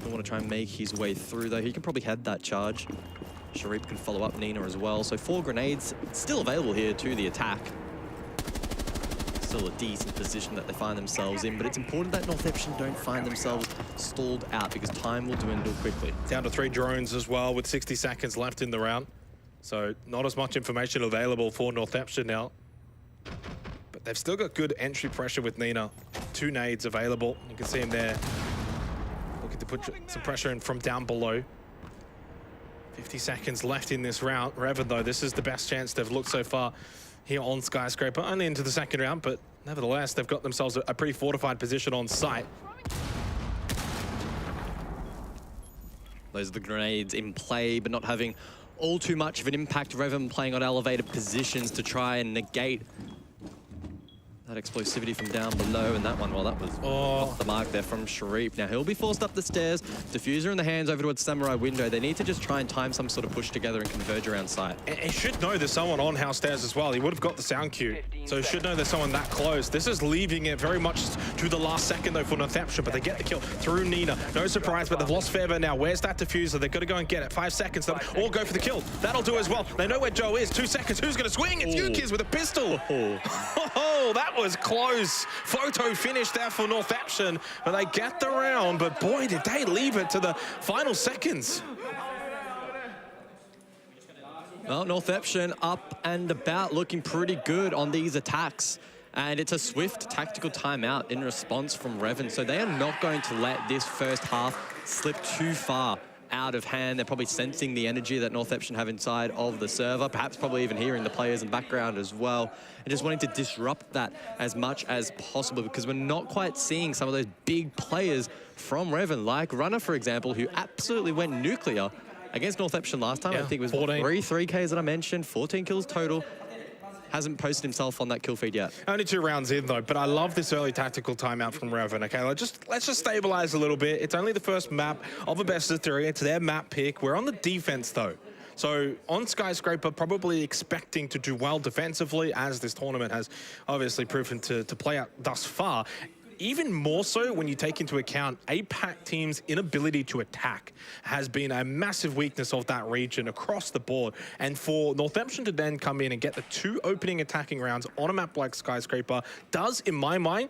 He'll want to try and make his way through, though. He can probably head that charge. Sharip can follow up Nina as well. So 4 grenades still available here to the attack. Still a decent position that they find themselves in, but it's important that Northeption don't find themselves stalled out because time will dwindle quickly. Down to 3 drones as well with 60 seconds left in the round. So not as much information available for Northeption now. But they've still got good entry pressure with Nina. 2 nades available. You can see him there. Looking to put some pressure in from down below. 50 seconds left in this round. Reven, though, this is the best chance they've looked so far here on Skyscraper. Only into the second round, but nevertheless, they've got themselves a pretty fortified position on site. Those are the grenades in play, but not having all too much of an impact. Reven playing on elevated positions to try and negate that explosivity from down below, and that one, well, that was off the mark there from Sharip. Now he'll be forced up the stairs. Diffuser in the hands over towards Samurai window. They need to just try and time some sort of push together and converge around site. And he should know there's someone on house stairs as well. He would have got the sound cue, so he should know there's someone that close. This is leaving it very much to the last second, though, for Northeption, but they get the kill through Nina. No surprise, but they've lost Fever now. Where's that diffuser? They've got to go and get it. 5 seconds, or go for the kill. That'll do as well. They know where Joe is. 2 seconds. Who's going to swing? It's Yukiz with a pistol. Oh, that was close. Photo finish there for Northeption, but they get the round, but boy, did they leave it to the final seconds. Well, Northeption up and about, looking pretty good on these attacks. And it's a swift tactical timeout in response from Reven, so they are not going to let this first half slip too far out of hand. They're probably sensing the energy that Northeption have inside of the server, perhaps probably even hearing the players in the background as well, and just wanting to disrupt that as much as possible because we're not quite seeing some of those big players from Reven, like Runner, for example, who absolutely went nuclear against Northeption last time. I think it was 3 Ks that I mentioned, 14 kills total. Hasn't posted himself on that kill feed yet. Only 2 rounds in, though, but I love this early tactical timeout from Reven, okay? Let's just stabilize a little bit. It's only the first map of a best of 3. It's their map pick. We're on the defense, though. So on Skyscraper, probably expecting to do well defensively, as this tournament has obviously proven to play out thus far. even more so when you take into account APAC teams' inability to attack has been a massive weakness of that region across the board. And for Northeption to then come in and get the 2 opening attacking rounds on a map like Skyscraper does, in my mind,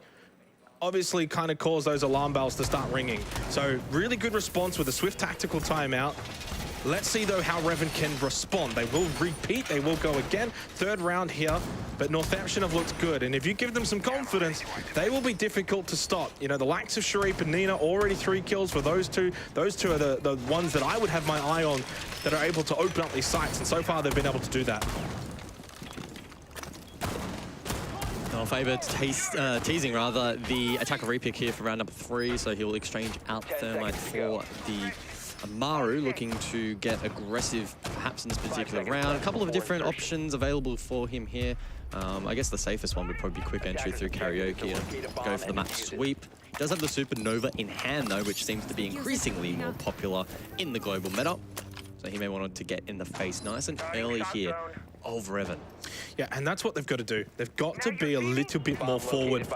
obviously kind of cause those alarm bells to start ringing. So really good response with a swift tactical timeout. Let's see, though, how Reven can respond. They will repeat. They will go again. 3rd round here, but Northeption have looked good. And if you give them some confidence, they will be difficult to stop. You know, the likes of Sharif and Nina, already 3 kills for those two. Those two are the ones that I would have my eye on that are able to open up these sites. And so far, they've been able to do that. Faber teasing rather the attacker repick here for round number 3, so he'll exchange out Thermite for the Amaru, looking to get aggressive perhaps in this particular round. A couple of different options available for him here. I guess the safest one would probably be quick entry through Karaoke and go for the map sweep. He does have the Supernova in hand though, which seems to be increasingly more popular in the global meta. So he may want to get in the face nice and early here of Reven. Yeah, and that's what they've got to do. They've got to be a little bit more forward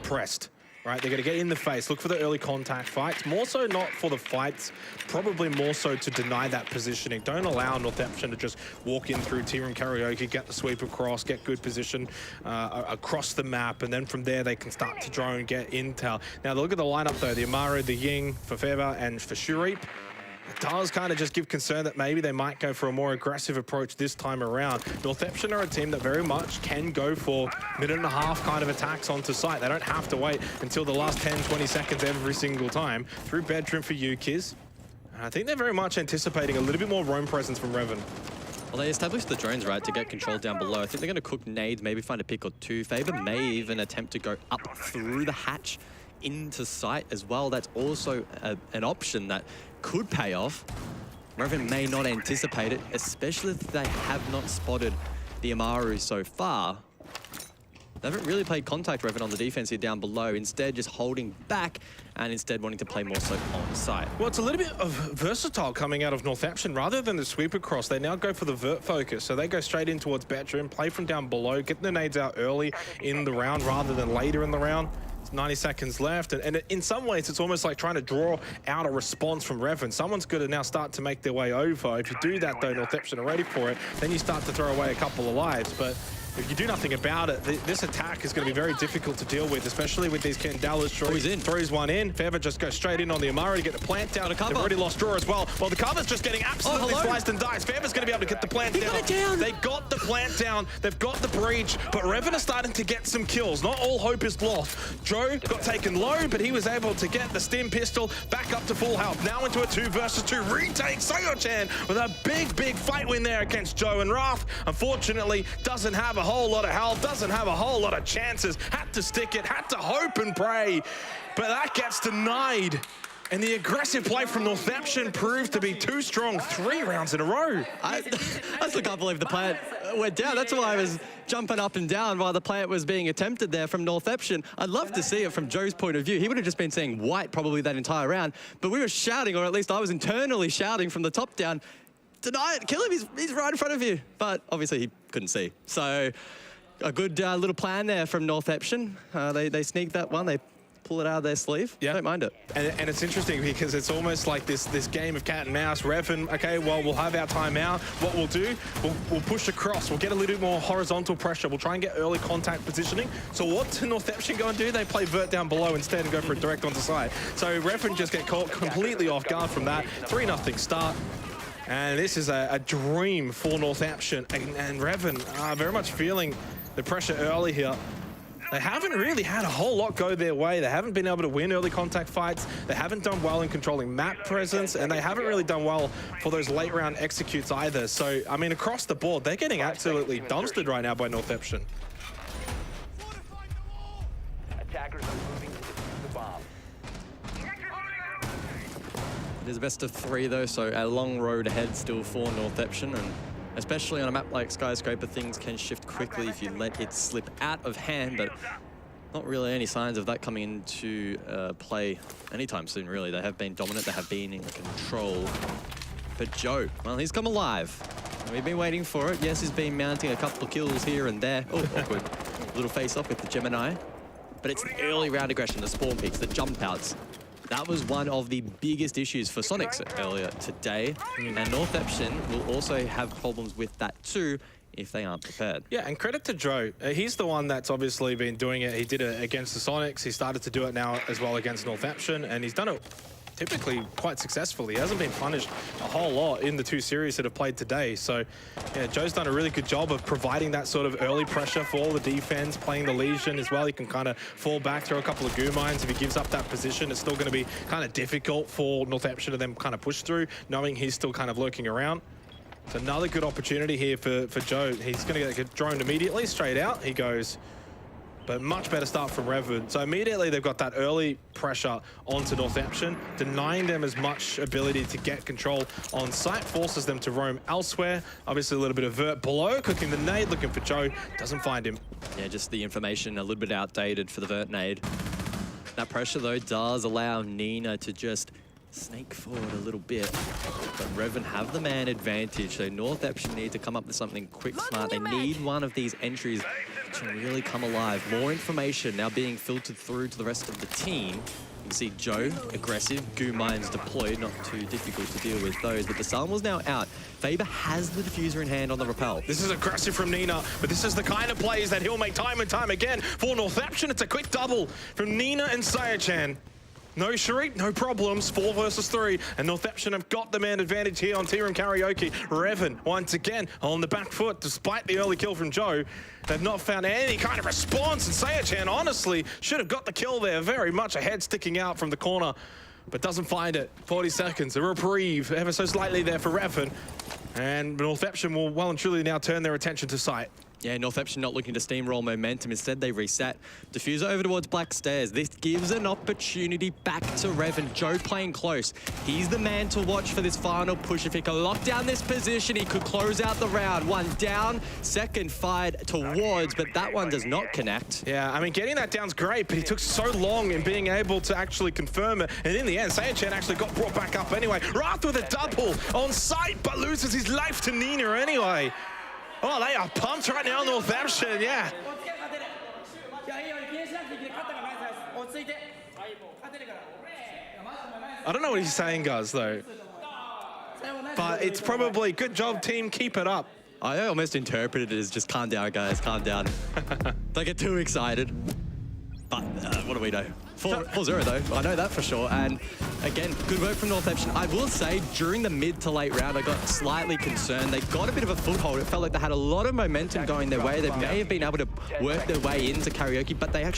pressed. Right, they're going to get in the face, look for the early contact fights. More so not for the fights, probably more so to deny that positioning. Don't allow Northeption to just walk in through T-Room Karaoke, get the sweep across, get good position across the map, and then from there they can start to drone, get intel. Now look at the lineup though, the Amaru, the Ying, for Feber, and for Shurip. It does kind of just give concern that maybe they might go for a more aggressive approach this time around. Northeption are a team that very much can go for minute-and-a-half kind of attacks onto site. They don't have to wait until the last 10, 20 seconds every single time. Through bedroom for Yukiz. I think they're very much anticipating a little bit more roam presence from Reven. Well, they established the drones, right, to get control down below. I think they're going to cook nades, maybe find a pick or 2. Faber may even attempt to go up through the hatch into sight as well. That's also an option that could pay off. Reven may not anticipate it, especially if they have not spotted the Amaru so far. They haven't really played contact Reven on the defense here down below, instead just holding back and instead wanting to play more so on site. Well, it's a little bit of versatile coming out of Northeption. Rather than the sweep across, they now go for the vert focus. So they go straight in towards bedroom, play from down below, get the nades out early in the round rather than later in the round. 90 seconds left, and in some ways it's almost like trying to draw out a response from Reven. Someone's got to now start to make their way over. If you do that though, Northeption are ready for it, then you start to throw away a couple of lives. But if you do nothing about it, this attack is going to be very difficult to deal with, especially with these Candelas. Throws one in. Fever just goes straight in on the Amaru to get the plant down. They've already lost draw as well. Well, the cover's just getting absolutely sliced and diced. Fever's going to be able to get the plant down. They got the plant down. They've got the breach, but Reven are starting to get some kills. Not all hope is lost. Joe got taken low, but he was able to get the stim pistol back up to full health. Now into a 2 versus 2 retake. Sayo-chan with a big fight win there against Joe, and Wrath, unfortunately, doesn't have a whole lot of health, doesn't have a whole lot of chances. Had to stick it, had to hope and pray, but that gets denied. And the aggressive play from Northeption proved to be too strong 3 rounds in a row. I still can't believe the plant went down. That's why I was jumping up and down while the plant was being attempted there from Northeption. I'd love to see it from Joe's point of view. He would have just been saying white probably that entire round, but we were shouting, or at least I was internally shouting from the top down, deny it, kill him, he's right in front of you. But obviously he couldn't see. So a good little plan there from Northeption. They sneaked that one. They pull it out of their sleeve. Yeah, don't mind it. And it's interesting because it's almost like this game of cat and mouse. Reven, okay, well, we'll have our timeout. What we'll do, we'll push across. We'll get a little more horizontal pressure. We'll try and get early contact positioning. So what do Northeption go and do? They play vert down below instead and go for a direct onto side. So Reven just get caught completely off guard from that. 3-0 start. And this is a dream for Northeption. And Reven are very much feeling the pressure early here. They haven't really had a whole lot go their way. They haven't been able to win early contact fights. They haven't done well in controlling map presence, and they haven't really done well for those late round executes either. So, I mean, across the board, they're getting absolutely dumpstered right now by Northeption. Attackers are moving to defuse the bomb. It is a best of 3 though, so a long road ahead still for Northeption, and especially on a map like Skyscraper, things can shift quickly if you let it slip out of hand, but not really any signs of that coming into play anytime soon, really. They have been dominant, they have been in control. But Joe, well, he's come alive. We've been waiting for it. Yes, he's been mounting a couple of kills here and there. Oh, awkward. Little face-off with the Gemini. but it's the early round aggression, the spawn peaks, the jump outs. That was one of the biggest issues for Soniqs earlier today, and Northeption will also have problems with that too if they aren't prepared. Yeah, and credit to Joe. He's the one that's obviously been doing it. He did it against the Soniqs. He started to do it now as well against Northeption, and he's done it typically quite successfully. He hasn't been punished a whole lot in the 2 series that have played today. So, yeah, Joe's done a really good job of providing that sort of early pressure for the defense, playing the Legion as well. He can kind of fall back, throw a couple of goo mines. If he gives up that position, it's still going to be kind of difficult for Northeption to then kind of push through, knowing he's still kind of lurking around. It's another good opportunity here for Joe. He's going to get droned immediately, straight out. He goes. But much better start from Reven. So immediately they've got that early pressure onto Northeption, denying them as much ability to get control on site, forces them to roam elsewhere. Obviously a little bit of vert below, cooking the nade, looking for Joe, doesn't find him. Yeah, just the information a little bit outdated for the vert nade. That pressure though does allow Nina to just snake forward a little bit, but Reven have the man advantage, so Northeption need to come up with something quick, smart. They need one of these entries to really come alive. More information now being filtered through to the rest of the team. You can see Joe, aggressive, goo mines deployed, not too difficult to deal with those, but the Sun was now out. Faber has the diffuser in hand on the rappel. This is aggressive from Nina, but this is the kind of plays that he'll make time and time again. For Northeption, it's a quick double from Nina and Sayachan. No Sharik, no problems, 4 versus 3, and Northeption have got the man advantage here on Tea Room Karaoke. Reven, once again, on the back foot, despite the early kill from Joe. They've not found any kind of response, and Sayachan, honestly, should have got the kill there. Very much a head sticking out from the corner, but doesn't find it. 40 seconds, a reprieve, ever so slightly there for Reven, and Northeption will well and truly now turn their attention to site. Yeah, Northeption not looking to steamroll momentum. Instead, they reset. Diffuser over towards Black Stairs. This gives an opportunity back to Reven. Joe playing close. He's the man to watch for this final push. If he can lock down this position, he could close out the round. One down, second fired towards, but that one does not connect. Yeah, I mean, getting that down's great, but he took so long in being able to actually confirm it. And in the end, Sayachan actually got brought back up anyway. Wrath with a double on site, but loses his life to Nina anyway. Oh, they are pumped right now, Northeption, yeah. I don't know what he's saying, guys, though. But it's probably, good job, team, keep it up. I almost interpreted it as just calm down, guys, calm down. Don't get too excited. But what do we know? 4-0 though, I know that for sure. And again, good work from Northeption. I will say, during the mid to late round, I got slightly concerned. They got a bit of a foothold. It felt like they had a lot of momentum going their way. They may have been able to work their way into karaoke, but they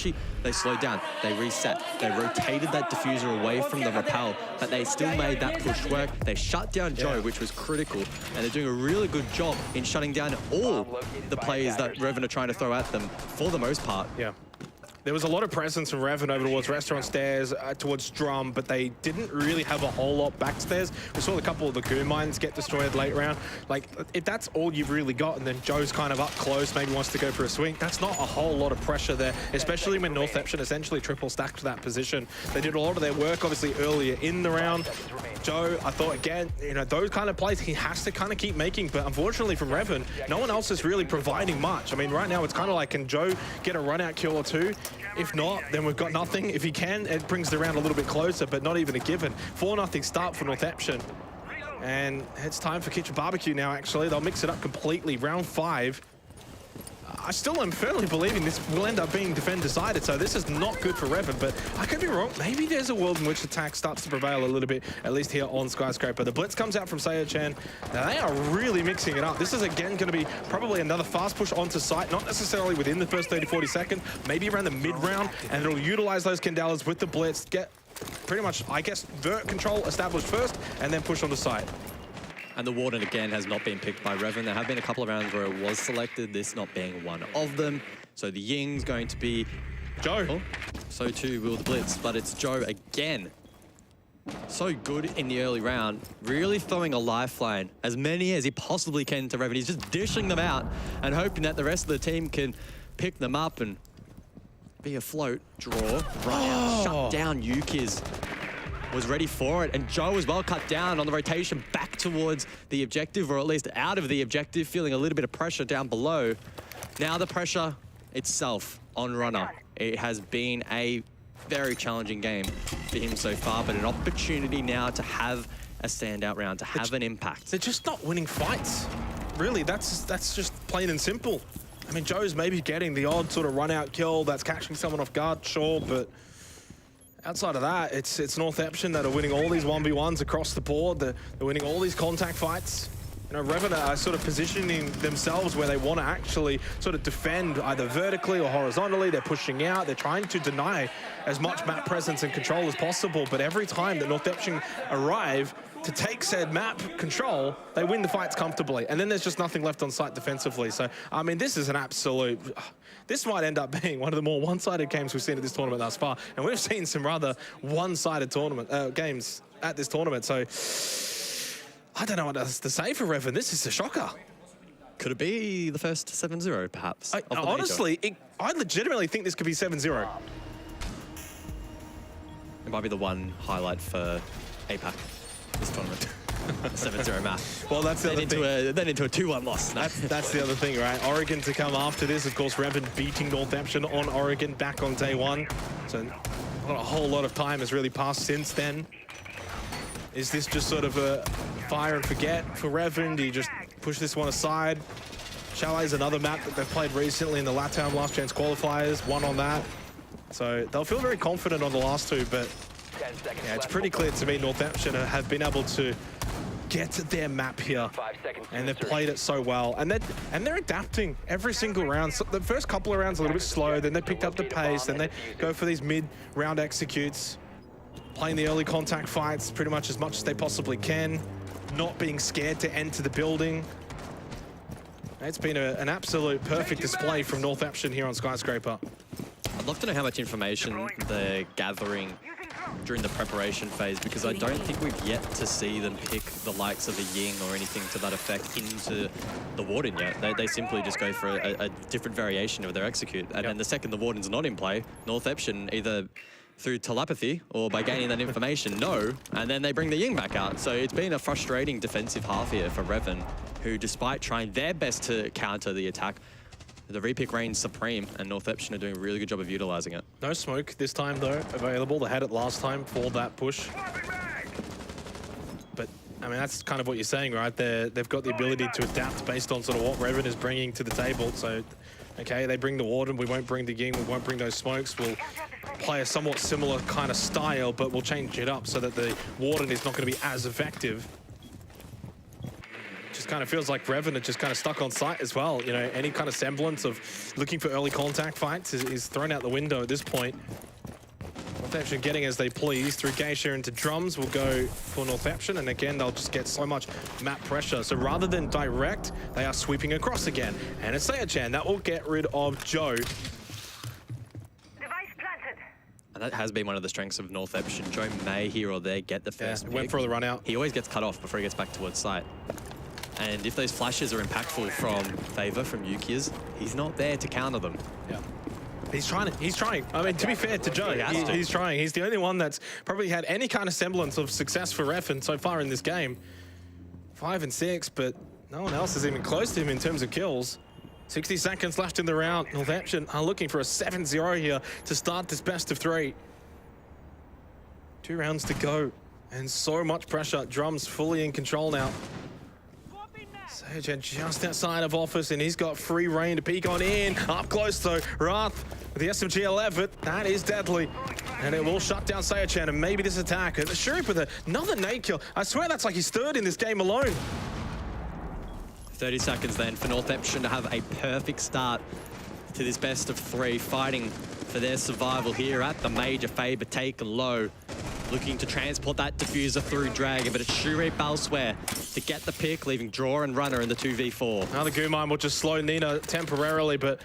slowed down. They reset. They rotated that diffuser away from the rappel, but they still made that push work. They shut down Joe, which was critical, and they're doing a really good job in shutting down all the players that Reven are trying to throw at them for the most part. Yeah. There was a lot of presence from Reven over towards Restaurant Stairs, towards Drum, but they didn't really have a whole lot backstairs. We saw a couple of the goo mines get destroyed late round. Like, if that's all you've really got, and then Joe's kind of up close, maybe wants to go for a swing, that's not a whole lot of pressure there, especially when Northeption essentially triple stacked that position. They did a lot of their work, obviously, earlier in the round. Joe, I thought, again, you know, those kind of plays he has to kind of keep making, but unfortunately from Reven, no one else is really providing much. I mean, right now, it's kind of like, can Joe get a run-out kill or two? If not, then we've got nothing. If he can, it brings the round a little bit closer, but not even a given. 4-0 start for Northeption. And it's time for Kitchen Barbecue now, actually. They'll mix it up completely. Round 5. I still am firmly believing this will end up being defend-decided, so this is not good for Reven, but I could be wrong. Maybe there's a world in which attack starts to prevail a little bit, at least here on Skyscraper. The blitz comes out from Sayachan. Now, they are really mixing it up. This is, again, going to be probably another fast push onto site, not necessarily within the first 30-40 seconds, maybe around the mid-round, and it'll utilize those Candelas with the blitz, get pretty much, I guess, vert control established first, and then push on the site. And the Warden, again, has not been picked by Reven. There have been a couple of rounds where it was selected, this not being one of them. So the Ying's going to be Joe. Oh, so too will the Blitz, but it's Joe again. So good in the early round, really throwing a lifeline, as many as he possibly can to Reven. He's just dishing them out and hoping that the rest of the team can pick them up and be afloat. Draw, right out, shut down Yukiz. Was ready for it, and Joe as well cut down on the rotation back towards the objective, or at least out of the objective, feeling a little bit of pressure down below. Now the pressure itself on Runner. It has been a very challenging game for him so far, but an opportunity now to have a standout round, to have an impact. They're just not winning fights. Really, that's just plain and simple. I mean, Joe's maybe getting the odd sort of run-out kill that's catching someone off guard, sure, but outside of that, it's Northeption that are winning all these 1v1s across the board. They're winning all these contact fights. You know, Reven are sort of positioning themselves where they want to actually sort of defend either vertically or horizontally. They're pushing out. They're trying to deny as much map presence and control as possible. But every time that Northeption arrive to take said map control, they win the fights comfortably. And then there's just nothing left on site defensively. So, I mean, this is an absolute... This might end up being one of the more one-sided games we've seen at this tournament thus far. And we've seen some rather one-sided tournament games at this tournament. So... I don't know what else to say for Reven. This is a shocker. Could it be the first 7-0, perhaps? Honestly, I legitimately think this could be 7-0. It might be the one highlight for APAC this tournament. 7-0 match. Well, that's the other thing. Then into a 2-1 loss. That's the other thing, right? Oregon to come after this. Of course, Reven beating Northeption on Oregon back on day one. So not a whole lot of time has really passed since then. Is this just sort of a fire and forget for Reven? Do you just push this one aside? Chalet is another map that they've played recently in the LATAM Last Chance qualifiers, won on that. So they'll feel very confident on the last two, but yeah, it's pretty clear to me Northeption have been able to get their map here, and they've played it so well. And they're adapting every single round. So the first couple of rounds a little bit slow, then they picked up the pace, then they go for these mid-round executes. Playing the early contact fights pretty much as they possibly can, not being scared to enter the building. It's been an absolute perfect display from Northeption here on Skyscraper. I'd love to know how much information they're gathering during the preparation phase, because I don't think we've yet to see them pick the likes of a Ying or anything to that effect into the Warden yet. They simply just go for a different variation of their execute. And then the second the Warden's not in play, Northeption either through telepathy or by gaining that information, and then they bring the Ying back out. So it's been a frustrating defensive half here for Reven, who, despite trying their best to counter the attack, the repick reigns supreme, and Northeption are doing a really good job of utilizing it. No smoke this time, though, available. They had it last time for that push. But, I mean, that's kind of what you're saying, right? They've got the ability to adapt based on sort of what Reven is bringing to the table. So, okay, they bring the Warden, we won't bring the Ying, we won't bring those smokes. We'll play a somewhat similar kind of style, but we'll change it up so that the Warden is not going to be as effective. Just kind of feels like Reven are just kind of stuck on site as well. You know, any kind of semblance of looking for early contact fights is thrown out the window at this point. Northeption getting as they please through Geisha into drums will go for Northeption, and again they'll just get so much map pressure. So rather than direct, they are sweeping across again. And it's Sayachan that will get rid of Joe. And that has been one of the strengths of Northeption. Joe may here or there get the first pick. Went for the run out. He always gets cut off before he gets back towards site. And if those flashes are impactful from Favor, from Yuki's, he's not there to counter them. Yeah. He's trying. I mean, to be fair to Joe, he's trying. He's the only one that's probably had any kind of semblance of success for Reven so far in this game. 5 and 6, but no one else is even close to him in terms of kills. 60 seconds left in the round. Northeption are looking for a 7-0 here to start this best of 3. 2 rounds to go, and so much pressure. Drums fully in control now. Sayachan just outside of office, and he's got free reign to peek on in. Up close though, Wrath with the SMG 11. That is deadly, and it will shut down Sayachan, and maybe this attack. And the Sheriff with another nade kill. I swear that's like his 3rd in this game alone. 30 seconds then for Northeption to have a perfect start to this best of 3, fighting for their survival here at the major. Faber taken low, looking to transport that diffuser through Dragon, but it's Shure Balswear to get the pick, leaving Draw and Runner in the 2v4. Now the Goo Mine will just slow Nina temporarily, but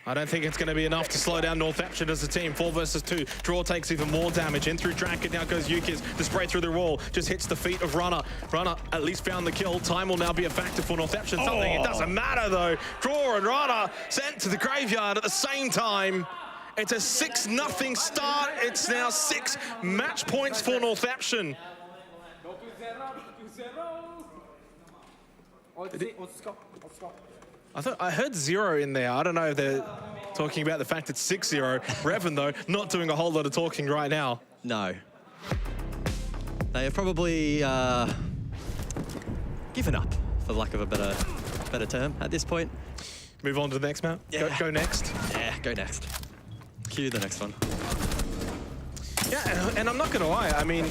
I don't think it's going to be enough to slow down Northeption as a team. 4 versus 2. Draw takes even more damage. In through Draken. Now goes Yukis to spray through the wall. Just hits the feet of Runner. Runner at least found the kill. Time will now be a factor for Northeption. Something it doesn't matter though. Draw and Runner sent to the graveyard at the same time. It's a 6-0 start. It's now 6 match points for Northeption. I heard 0 in there. I don't know if they're... talking about the fact it's 6-0. Reven, though, not doing a whole lot of talking right now. No. They have probably given up, for lack of a better term, at this point. Move on to the next map? Yeah. Go next? Yeah, go next. Cue the next one. Yeah, and I'm not going to lie. I mean,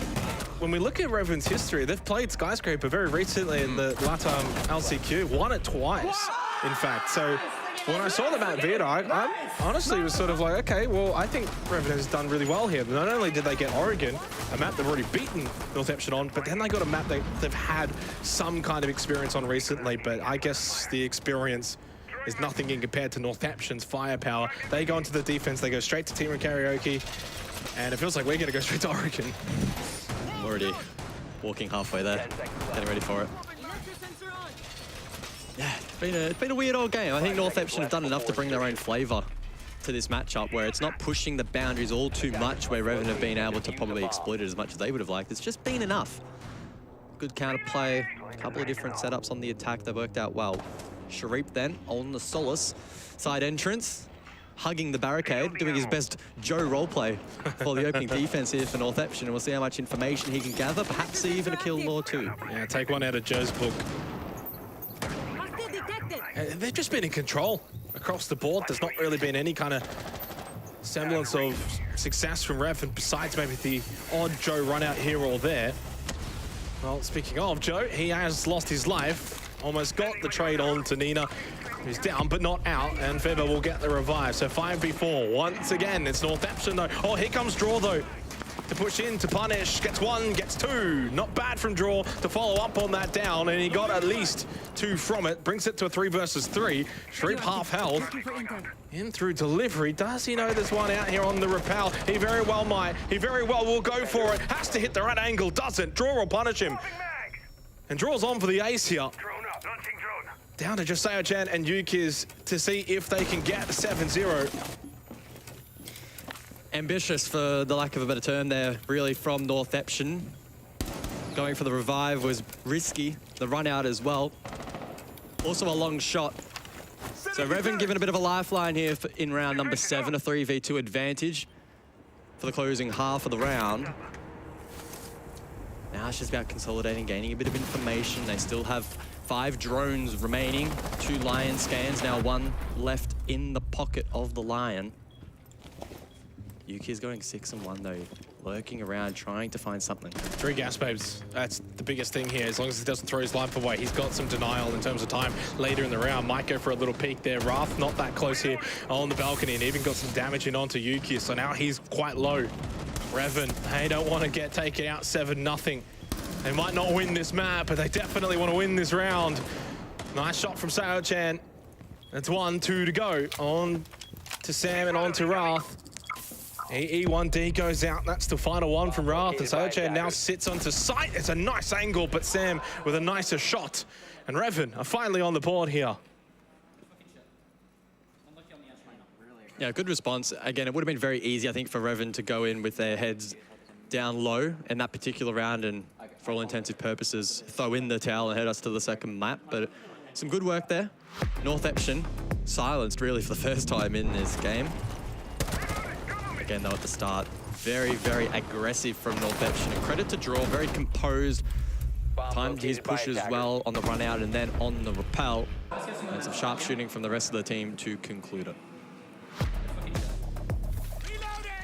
when we look at Reven's history, they've played Skyscraper very recently in the LATAM LCQ. Won it twice, in fact. So when I saw them at Vita, I honestly was sort of like, okay, well, I think Reven has done really well here. Not only did they get Oregon, a map they've already beaten Northeption on, but then they got a map they've had some kind of experience on recently. But I guess the experience is nothing in compared to Northeption's firepower. They go into the defense, they go straight to Team Karaoke, and it feels like we're going to go straight to Oregon. I'm already walking halfway there, getting ready for it. Yeah, it's been a weird old game. I think Northeption have done enough to bring their own flavor to this matchup, where it's not pushing the boundaries all too much, where Reven have been able to probably exploit it as much as they would have liked. It's just been enough. Good counterplay, a couple of different setups on the attack that worked out well. Sharif then on the Solace side entrance, hugging the barricade, doing his best Joe roleplay for the opening defense here for Northeption, and we'll see how much information he can gather, perhaps even a kill or two. Yeah, take one out of Joe's book. They've just been in control across the board. There's not really been any kind of semblance of success from Reven, besides maybe the odd Joe run out here or there. Well, speaking of Joe, he has lost his life. Almost got the trade on to Nina, who's down but not out, and Feber will get the revive. So 5v4 once again. It's Northeption though. Oh, here comes Draw though to push in, to punish. Gets one, gets two. Not bad from Draw to follow up on that down, and he got at least two from it. Brings it to a 3 versus 3. Sharif half health. In through delivery. Does he know there's one out here on the rappel? He very well might. He very well will go for it. Has to hit the right angle. Doesn't. Draw will punish him. And Draw's on for the ace here. Down to just Sayo-chan and Yukiz to see if they can get 7-0. Ambitious, for the lack of a better term there, really, from Northeption. Going for the revive was risky. The run out as well. Also a long shot. So Reven given a bit of a lifeline here in round number 7, a 3v2 advantage for the closing half of the round. Now it's just about consolidating, gaining a bit of information. They still have 5 drones remaining, 2 Lion scans, now 1 left in the pocket of the Lion. Yuki is going 6 and 1 though, lurking around, trying to find something. 3 gas babes, that's the biggest thing here. As long as he doesn't throw his life away, he's got some denial in terms of time later in the round. Might go for a little peek there. Wrath not that close here on the balcony, and even got some damage in onto Yuki, so now he's quite low. Reven, they don't want to get taken out 7-0. They might not win this map, but they definitely want to win this round. Nice shot from Sayo-chan. That's 1, 2 to go. On to Sam and on to Wrath. E1D goes out. That's the final one from Wrath. And Sayo-chan now sits onto sight. It's a nice angle, but Sam with a nicer shot. And Reven are finally on the board here. Yeah, good response. Again, it would have been very easy, I think, for Reven to go in with their heads down low in that particular round and, for all intensive purposes, throw in the towel and head us to the second map. But some good work there. Northeption silenced, really, for the first time in this game. Again, though, at the start, very, very aggressive from Northeption. And credit to Draw, very composed. Timed his pushes well on the run out and then on the rappel. And some sharp shooting from the rest of the team to conclude it.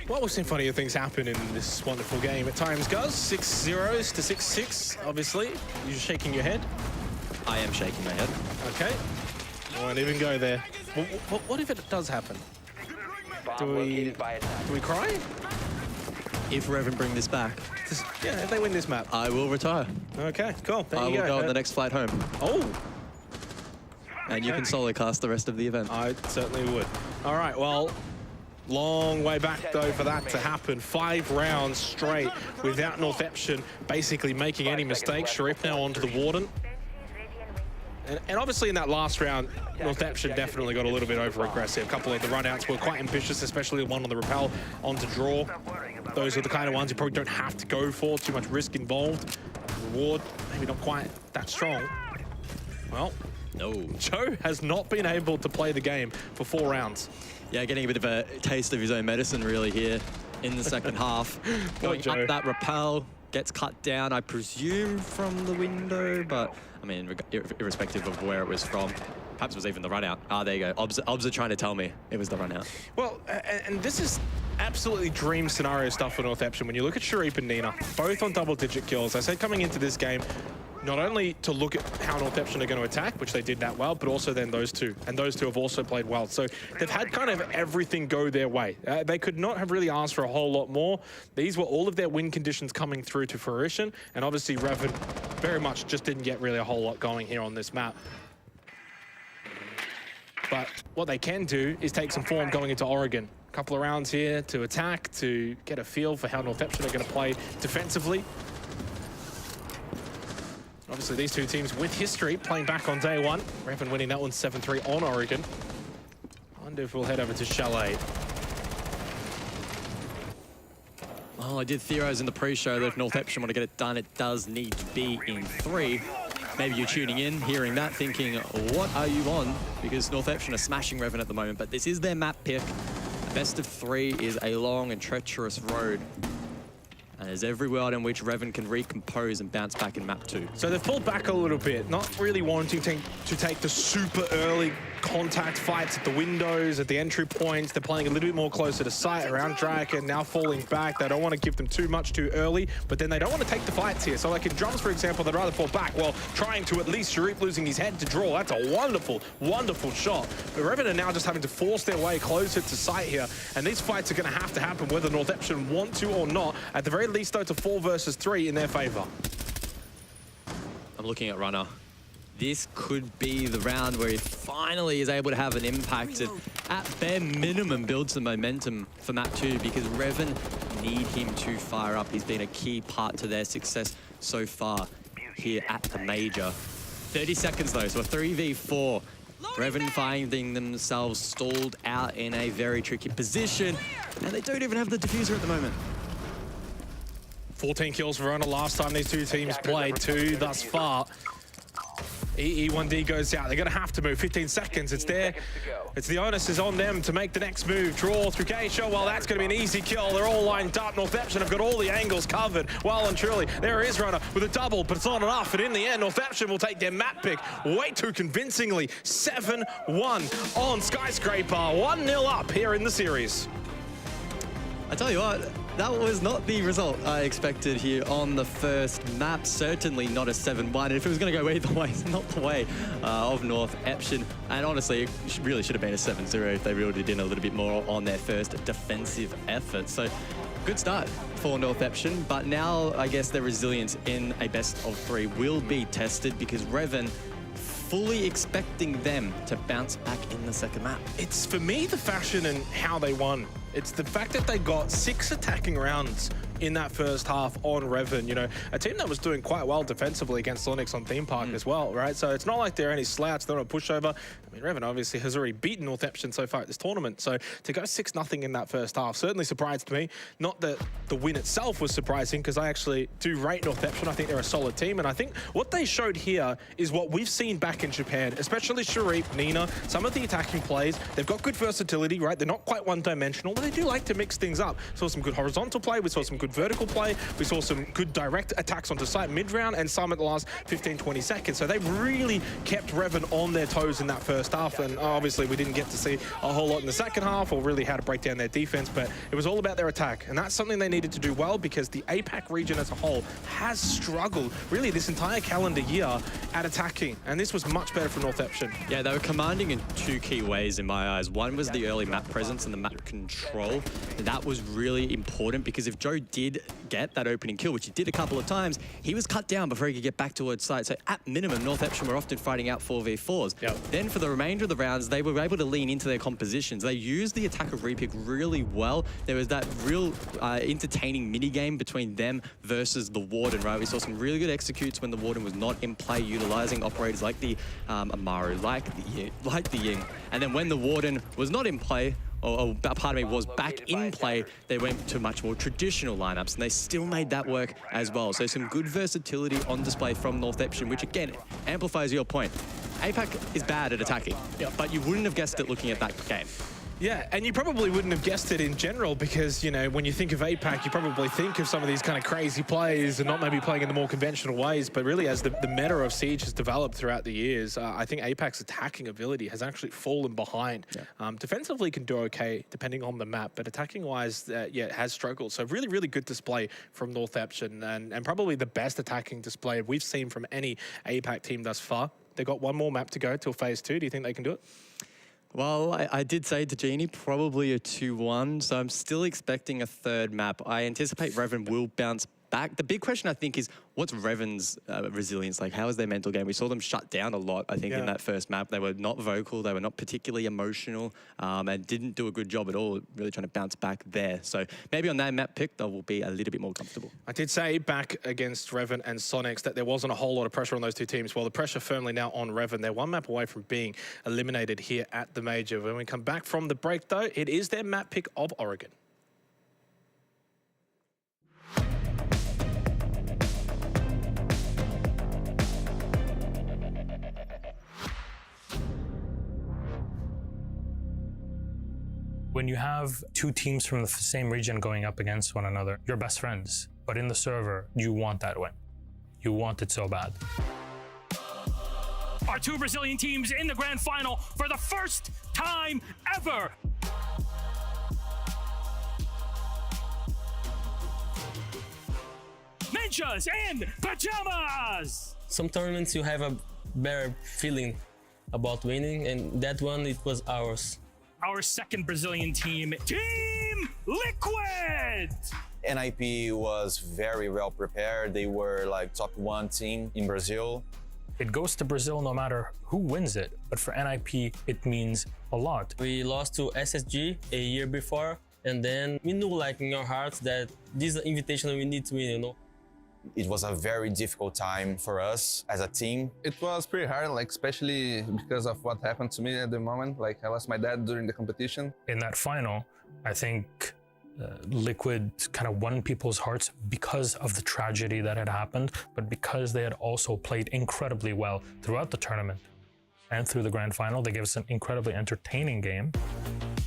Well, we've seen funnier things happen in this wonderful game at times, Gus. 6-0s to 6-6, obviously. You're shaking your head? I am shaking my head. Okay. I won't even go there. What if it does happen? Do we cry? If Reven bring this back. Yeah, if they win this map. I will retire. Okay, cool. There I you will go on the next flight home. Oh! And you can solo cast the rest of the event. I certainly would. All right, well, long way back, though, for that to happen. 5 rounds straight without Northeption basically making any mistakes. Sharif now onto the Warden. And obviously in that last round, Northeption definitely got a little bit over-aggressive. A couple of the run-outs were quite ambitious, especially the one on the rappel onto Draw. Those are the kind of ones you probably don't have to go for. Too much risk involved. Reward, maybe not quite that strong. Well, No. Joe has not been able to play the game for 4 rounds. Yeah, getting a bit of a taste of his own medicine really here in the second half. Going up that rappel, gets cut down, I presume, from the window, but I mean, irrespective of where it was from. Perhaps it was even the run out. Ah, there you go. Obs are trying to tell me it was the run out. Well, and this is absolutely dream scenario stuff for Northeption. When you look at Sharif and Nina, both on double-digit kills. I said coming into this game, not only to look at how Northeption are going to attack, which they did that well, but also then those two. And those two have also played well. So they've had kind of everything go their way. They could not have really asked for a whole lot more. These were all of their win conditions coming through to fruition. And obviously Reven very much just didn't get really a whole lot going here on this map. But what they can do is take some form going into Oregon. A couple of rounds here to attack, to get a feel for how Northeption are going to play defensively. Obviously, these two teams with history playing back on day one. Reven winning that one 7-3 on Oregon. I wonder if we'll head over to Chalet. Well, I did theorize in the pre-show that if Northeption want to get it done, it does need to be in 3. Maybe you're tuning in, hearing that, thinking, what are you on? Because Northeption are smashing Reven at the moment, but this is their map pick. Best of 3 is a long and treacherous road. And there's every world in which Reven can recompose and bounce back in map 2. So they've pulled back a little bit, not really wanting to take the super early contact fights at the windows, at the entry points. They're playing a little bit more closer to sight around Draken, now falling back. They don't want to give them too much too early, but then they don't want to take the fights here. So like in drums, for example, they'd rather fall back while trying to at least Sharif losing his head to draw. That's a wonderful, wonderful shot. But Reven are now just having to force their way closer to sight here. And these fights are going to have to happen whether Northeption want to or not. At the very least, though, to 4 versus 3 in their favor. I'm looking at Runner. This could be the round where he finally is able to have an impact and at bare minimum build some momentum for map 2 because Reven need him to fire up. He's been a key part to their success so far here at the Major. 30 seconds though, so a 3v4. Reven finding themselves stalled out in a very tricky position and they don't even have the diffuser at the moment. 14 kills for Runner last time these two teams played, 2 thus far. E1D goes out. They're going to have to move. 15 seconds. It's there. It's the onus is on them to make the next move. Draw through Geisha. Well, that's going to be an easy kill. They're all lined up. Northeption have got all the angles covered. Well and truly, there is Runner with a double, but it's not enough. And in the end, Northeption will take their map pick way too convincingly. 7-1 on Skyscraper. 1-0 up here in the series. I tell you what, that was not the result I expected here on the first map. Certainly not a 7-1. If it was going to go either way, it's not the way of Northeption. And honestly, it really should have been a 7-0 if they really did a little bit more on their first defensive effort. So good start for Northeption, but now I guess their resilience in a best of 3 will be tested because Reven fully expecting them to bounce back in the second map. It's, for me, the fashion and how they won. It's the fact that they got 6 attacking rounds in that first half on Reven. You know, a team that was doing quite well defensively against Soniqs on Theme Park as well, right? So it's not like they're any slouch, they're not a pushover. I mean, Reven obviously has already beaten Northeption so far at this tournament. So to go 6-0 in that first half certainly surprised me. Not that the win itself was surprising, because I actually do rate Northeption. I think they're a solid team. And I think what they showed here is what we've seen back in Japan, especially Sharif, Nina, some of the attacking plays. They've got good versatility, right? They're not quite one-dimensional, but they do like to mix things up. Saw some good horizontal play. We saw some good vertical play. We saw some good direct attacks onto site mid-round and some at the last 15-20 seconds. So they really kept Reven on their toes in that first half. And obviously we didn't get to see a whole lot in the second half or really how to break down their defense, but it was all about their attack. And that's something they needed to do well because the APAC region as a whole has struggled really this entire calendar year at attacking. And this was much better for Northeption. Yeah, they were commanding in 2 key ways in my eyes. One was the early map presence and the map control. That was really important because if Joe did get that opening kill, which he did a couple of times, he was cut down before he could get back towards site. So at minimum, Northeption were often fighting out 4v4s. Then for the remainder of the rounds, they were able to lean into their compositions. They used the attacker repick really well. There was that real entertaining mini-game between them versus the Warden, right? We saw some really good executes when the Warden was not in play, utilizing operators like the Amaru, like the Ying. And then when the Warden was not in play, or pardon me, was back in play, they went to much more traditional lineups, and they still made that work as well. So some good versatility on display from Northeption, which again amplifies your point. APAC is bad at attacking, but you wouldn't have guessed it looking at that game. Yeah, and you probably wouldn't have guessed it in general because, you know, when you think of APAC, you probably think of some of these kind of crazy plays and not maybe playing in the more conventional ways. But really, as the meta of Siege has developed throughout the years, I think APAC's attacking ability has actually fallen behind. Defensively can do okay, depending on the map, but attacking-wise, it has struggled. So really, really good display from Northeption and probably the best attacking display we've seen from any APAC team thus far. They've got one more map to go till phase 2. Do you think they can do it? Well, I did say to Genie, probably a 2-1, so I'm still expecting a third map. I anticipate Reven will bounce back. The big question, I think, is what's Reven's resilience like? How is their mental game? We saw them shut down a lot, I think, in that first map. They were not vocal, they were not particularly emotional, and didn't do a good job at all, really trying to bounce back there. So maybe on that map pick, they will be a little bit more comfortable. I did say back against Reven and Soniqs that there wasn't a whole lot of pressure on those two teams. Well, the pressure firmly now on Reven. They're one map away from being eliminated here at the Major. When we come back from the break, though, it is their map pick of Oregon. When you have two teams from the same region going up against one another, you're best friends. But in the server, you want that win. You want it so bad. Our two Brazilian teams in the grand final for the first time ever. Ninjas in pajamas! Some tournaments you have a better feeling about winning, and that one, it was ours. Our second Brazilian team, Team Liquid! NIP was very well prepared. They were like top 1 team in Brazil. It goes to Brazil no matter who wins it, but for NIP, it means a lot. We lost to SSG a year before, and then we knew like in our hearts that this is an invitation we need to win, you know. It was a very difficult time for us as a team. It was pretty hard, like especially because of what happened to me at the moment. Like I lost my dad during the competition. In that final, I think Liquid kind of won people's hearts because of the tragedy that had happened, but because they had also played incredibly well throughout the tournament and through the grand final. They gave us an incredibly entertaining game.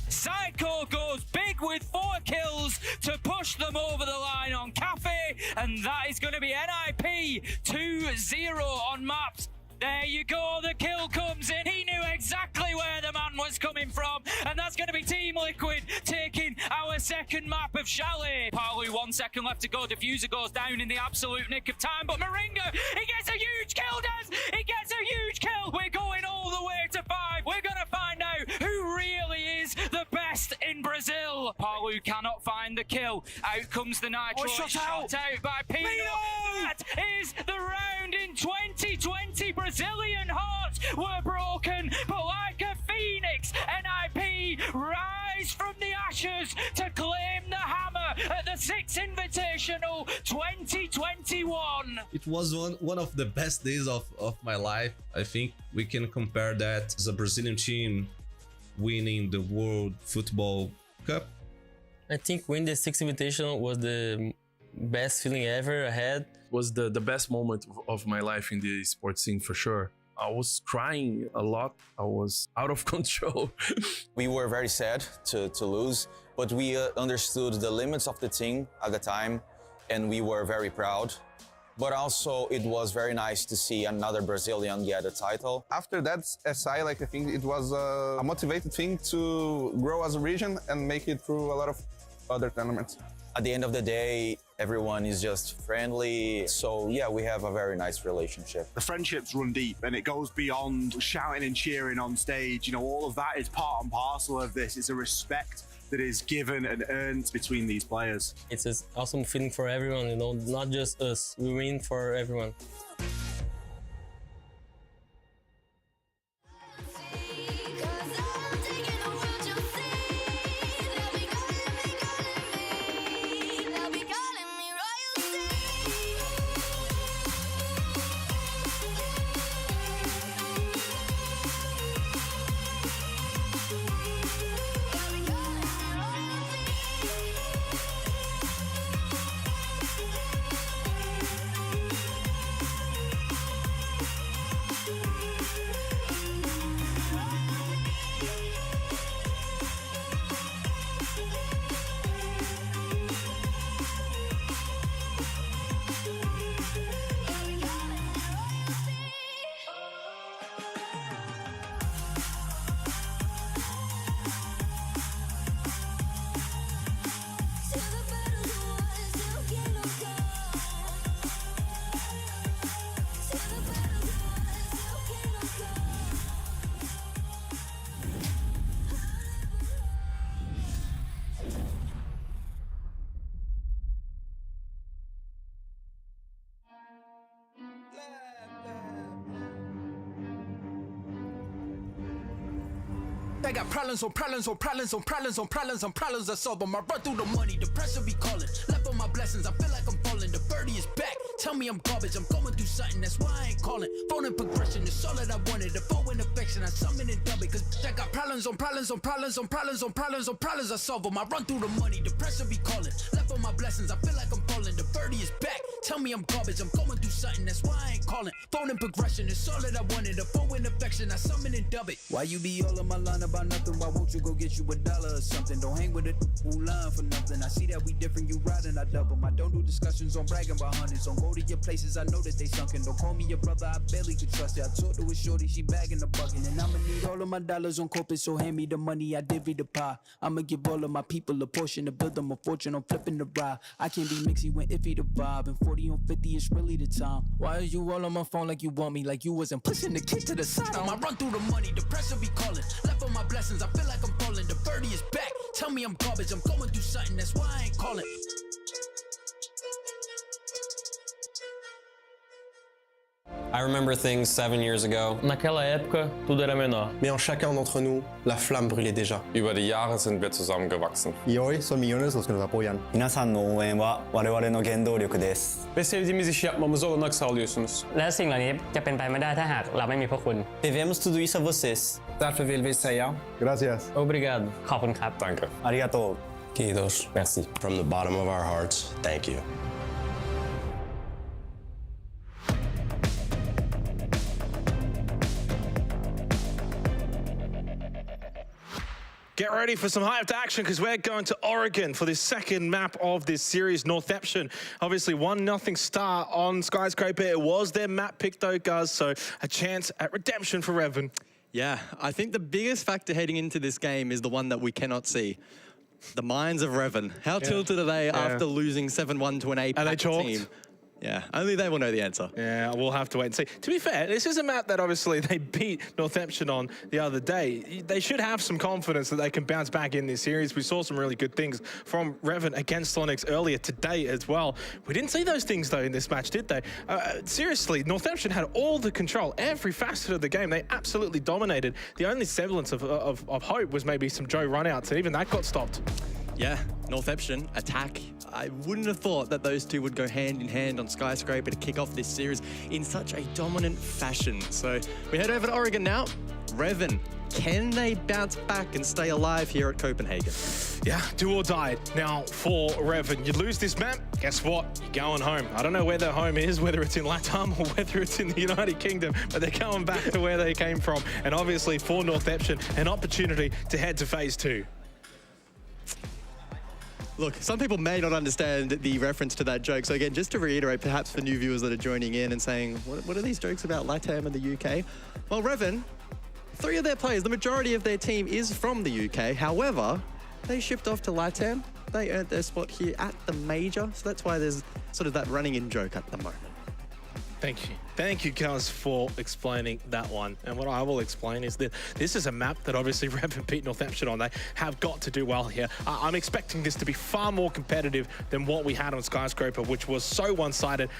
Psycho goes big with 4 kills to push them over the line on Cafe, and that is going to be NIP 2-0 on maps. There you go, the kill comes in. He knew exactly where the man was coming from, and that's going to be Team Liquid taking our second map of Chalet. Palu, 1 second left to go. Diffuser goes down in the absolute nick of time, but Moringa, he gets a huge kill, Des! He gets a huge kill! We're going all the way to 5. We're going to find out who really is the best in Brazil. Palu cannot find the kill. Out comes the Nitro. Shot out by Pino. That is the round in 2020. Brazilian hearts were broken, but like a phoenix, NIP rise from the ashes to claim the hammer at the Six Invitational 2021. It was one of the best days of my life. I think we can compare that as a Brazilian team winning the World Football Cup. I think winning the Six Invitational was the best feeling ever I had. Was the best moment of my life in the sports scene for sure. I was crying a lot. I was out of control. We were very sad to lose, but we understood the limits of the team at the time, and we were very proud. But also it was very nice to see another Brazilian get a title. After that SI, like I think it was a motivated thing to grow as a region and make it through a lot of other tournaments. At the end of the day, everyone is just friendly. So yeah, we have a very nice relationship. The friendships run deep and it goes beyond shouting and cheering on stage. You know, all of that is part and parcel of this. It's a respect that is given and earned between these players. It's an awesome feeling for everyone, you know, not just us. We win for everyone. I got problems on problems on problems on problems on problems on problems I solve them. I run through the money, the pressure be calling. Left on my blessings, I feel like I'm falling. The birdie is back. Tell me I'm garbage, I'm going through something, that's why I ain't calling. Phone and progression is all that I wanted. The phone and affection, I summon and dub it. Cause I got problems on problems on problems on problems on problems on problems I solve them. I run through the money, the pressure be calling. Left on my blessings, I feel like I'm falling. The birdie is back. Tell me I'm garbage, I'm going through something, that's why I ain't calling. Phone and progression is all that I wanted. The phone and affection, I summon and dub it. Why you be all on my line about nothing? Why won't you go get you $1 or something? Don't hang with a who line for nothing. I see that we different, you riding, I double. I don't do discussions on bragging about hundreds. Don't go to your places, I know that they sunken. Don't call me your brother, I barely could trust it. I talked to a shorty, she bagging the bucket. And I'ma need all of my dollars on corporate, so hand me the money, I divvy the pie. I'ma give all of my people a portion to build them a fortune. I'm flipping the ride. I can't be mixy when iffy the vibe. And 40 on 50 is really the time. Why are you all on my phone like you want me? Like you wasn't pushing the kid to the side. I run through the money, the pressure be calling. Left on my blessings, I feel like I'm falling. The birdie is back. Tell me I'm garbage, I'm going through something, that's why I ain't calling. I remember things 7 years ago. Naquela época, tudo era menor. Mais en chacun d'entre nous, la flamme brûlait déjà. Über die Jahre sind wir zusammengewachsen. Y hoy son millones los que nos apoyan. 皆さんの応援は我々の原動力です。Ve sevdiğimiz işi yapmamıza olanak sağlıyorsunuz. และสิ่งเหล่านี้จะเป็นไปไม่ได้ถ้าหากเราไม่มีพวกคุณ Devemos tudo isso a vocês. Därför vill vi säga Gracias. obrigado. ขอบคุณครับ Danke. Arigato. Kiitos. Merci. From the bottom of our hearts, thank you. Get ready for some hyped action because we're going to Oregon for this second map of this series, Northeption. Obviously, 1-0 start on Skyscraper. It was their map pick though, guys, so a chance at redemption for Reven. Yeah, I think the biggest factor heading into this game is the one that we cannot see. The minds of Reven. How tilted are they after losing 7-1 to an APAC team? Yeah, only they will know the answer. Yeah, we'll have to wait and see. To be fair, this is a map that obviously they beat Northeption on the other day. They should have some confidence that they can bounce back in this series. We saw some really good things from Reven against Soniqs earlier today as well. We didn't see those things though in this match, did they? Seriously, Northeption had all the control, every facet of the game. They absolutely dominated. The only semblance of hope was maybe some Joe runouts, and even that got stopped. Yeah, Northeption, attack. I wouldn't have thought that those two would go hand in hand on Skyscraper to kick off this series in such a dominant fashion. So we head over to Oregon now. Reven, can they bounce back and stay alive here at Copenhagen? Yeah, do or die now for Reven. You lose this map, guess what? You're going home. I don't know where their home is, whether it's in LATAM or whether it's in the United Kingdom, but they're going back to where they came from. And obviously for Northeption, an opportunity to head to phase 2. Look, some people may not understand the reference to that joke. So again, just to reiterate, perhaps for new viewers that are joining in and saying, what are these jokes about LATAM and the UK? Well, Reven, 3 of their players, the majority of their team is from the UK. However, they shipped off to LATAM. They earned their spot here at the Major. So that's why there's sort of that running in joke at the moment. Thank you. Thank you, guys, for explaining that one. And what I will explain is that this is a map that obviously Reven beat Northeption on. They have got to do well here. I'm expecting this to be far more competitive than what we had on Skyscraper, which was so one-sided.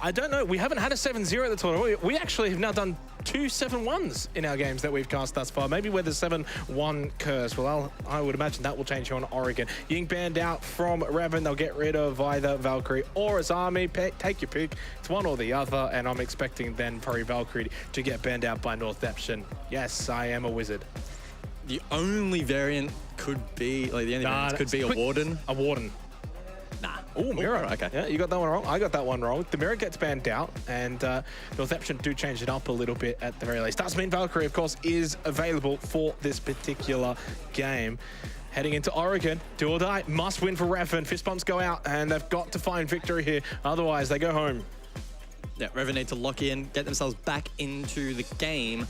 I don't know. We haven't had a 7-0 at the tournament. We actually have now done 2 7-1s in our games that we've cast thus far. Maybe we're the 7-1 curse. Well, I would imagine that will change here on Oregon. Ying banned out from Reven. They'll get rid of either Valkyrie or his army. Take your pick. It's one or the other. And I'm expecting then probably Valkyrie to get banned out by Northeption. Yes, I am a wizard. The only variant could be, like the only variant could be a Warden. A Warden. Nah. Oh, Mirror. Okay. Yeah, you got that one wrong. I got that one wrong. The Mirror gets banned out, and Northeption do change it up a little bit at the very least. Does mean Valkyrie, of course, is available for this particular game. Heading into Oregon, do or die, must win for Reven. Fist bumps go out, and they've got to find victory here. Otherwise, they go home. Yeah, Reven need to lock in, get themselves back into the game.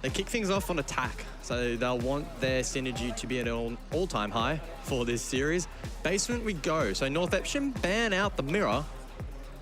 They kick things off on attack, so they'll want their synergy to be at an all-time high for this series. Basement we go. So Northeption ban out the Mirror,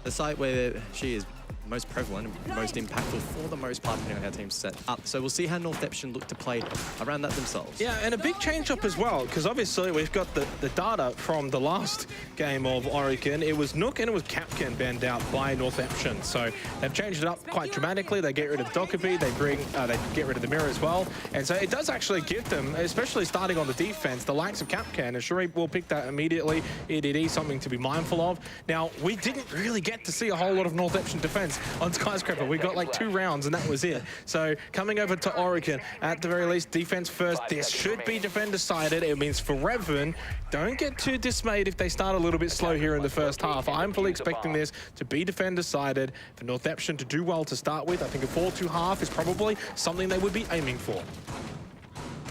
the site where she is most prevalent and most impactful for the most part, depending on how teams set up. So we'll see how Northeption look to play around that themselves. Yeah, and a big change up as well, because obviously we've got the data from the last game of Oregon. It was Nook and it was Capcan banned out by Northeption. So they've changed it up quite dramatically. They get rid of Dokkaebi, they get rid of the mirror as well. And so it does actually give them, especially starting on the defense, the likes of Capcan, and Sharif will pick that immediately. EDD, something to be mindful of. Now, we didn't really get to see a whole lot of Northeption defense on Skyscraper. We got like 2 rounds and that was it. So coming over to Oregon, at the very least, defense first. This should be defend-decided. It means for Reven, don't get too dismayed if they start a little bit slow here in the first half. I'm fully expecting this to be defend-decided, for Northeption to do well to start with. I think a 4-2 half is probably something they would be aiming for.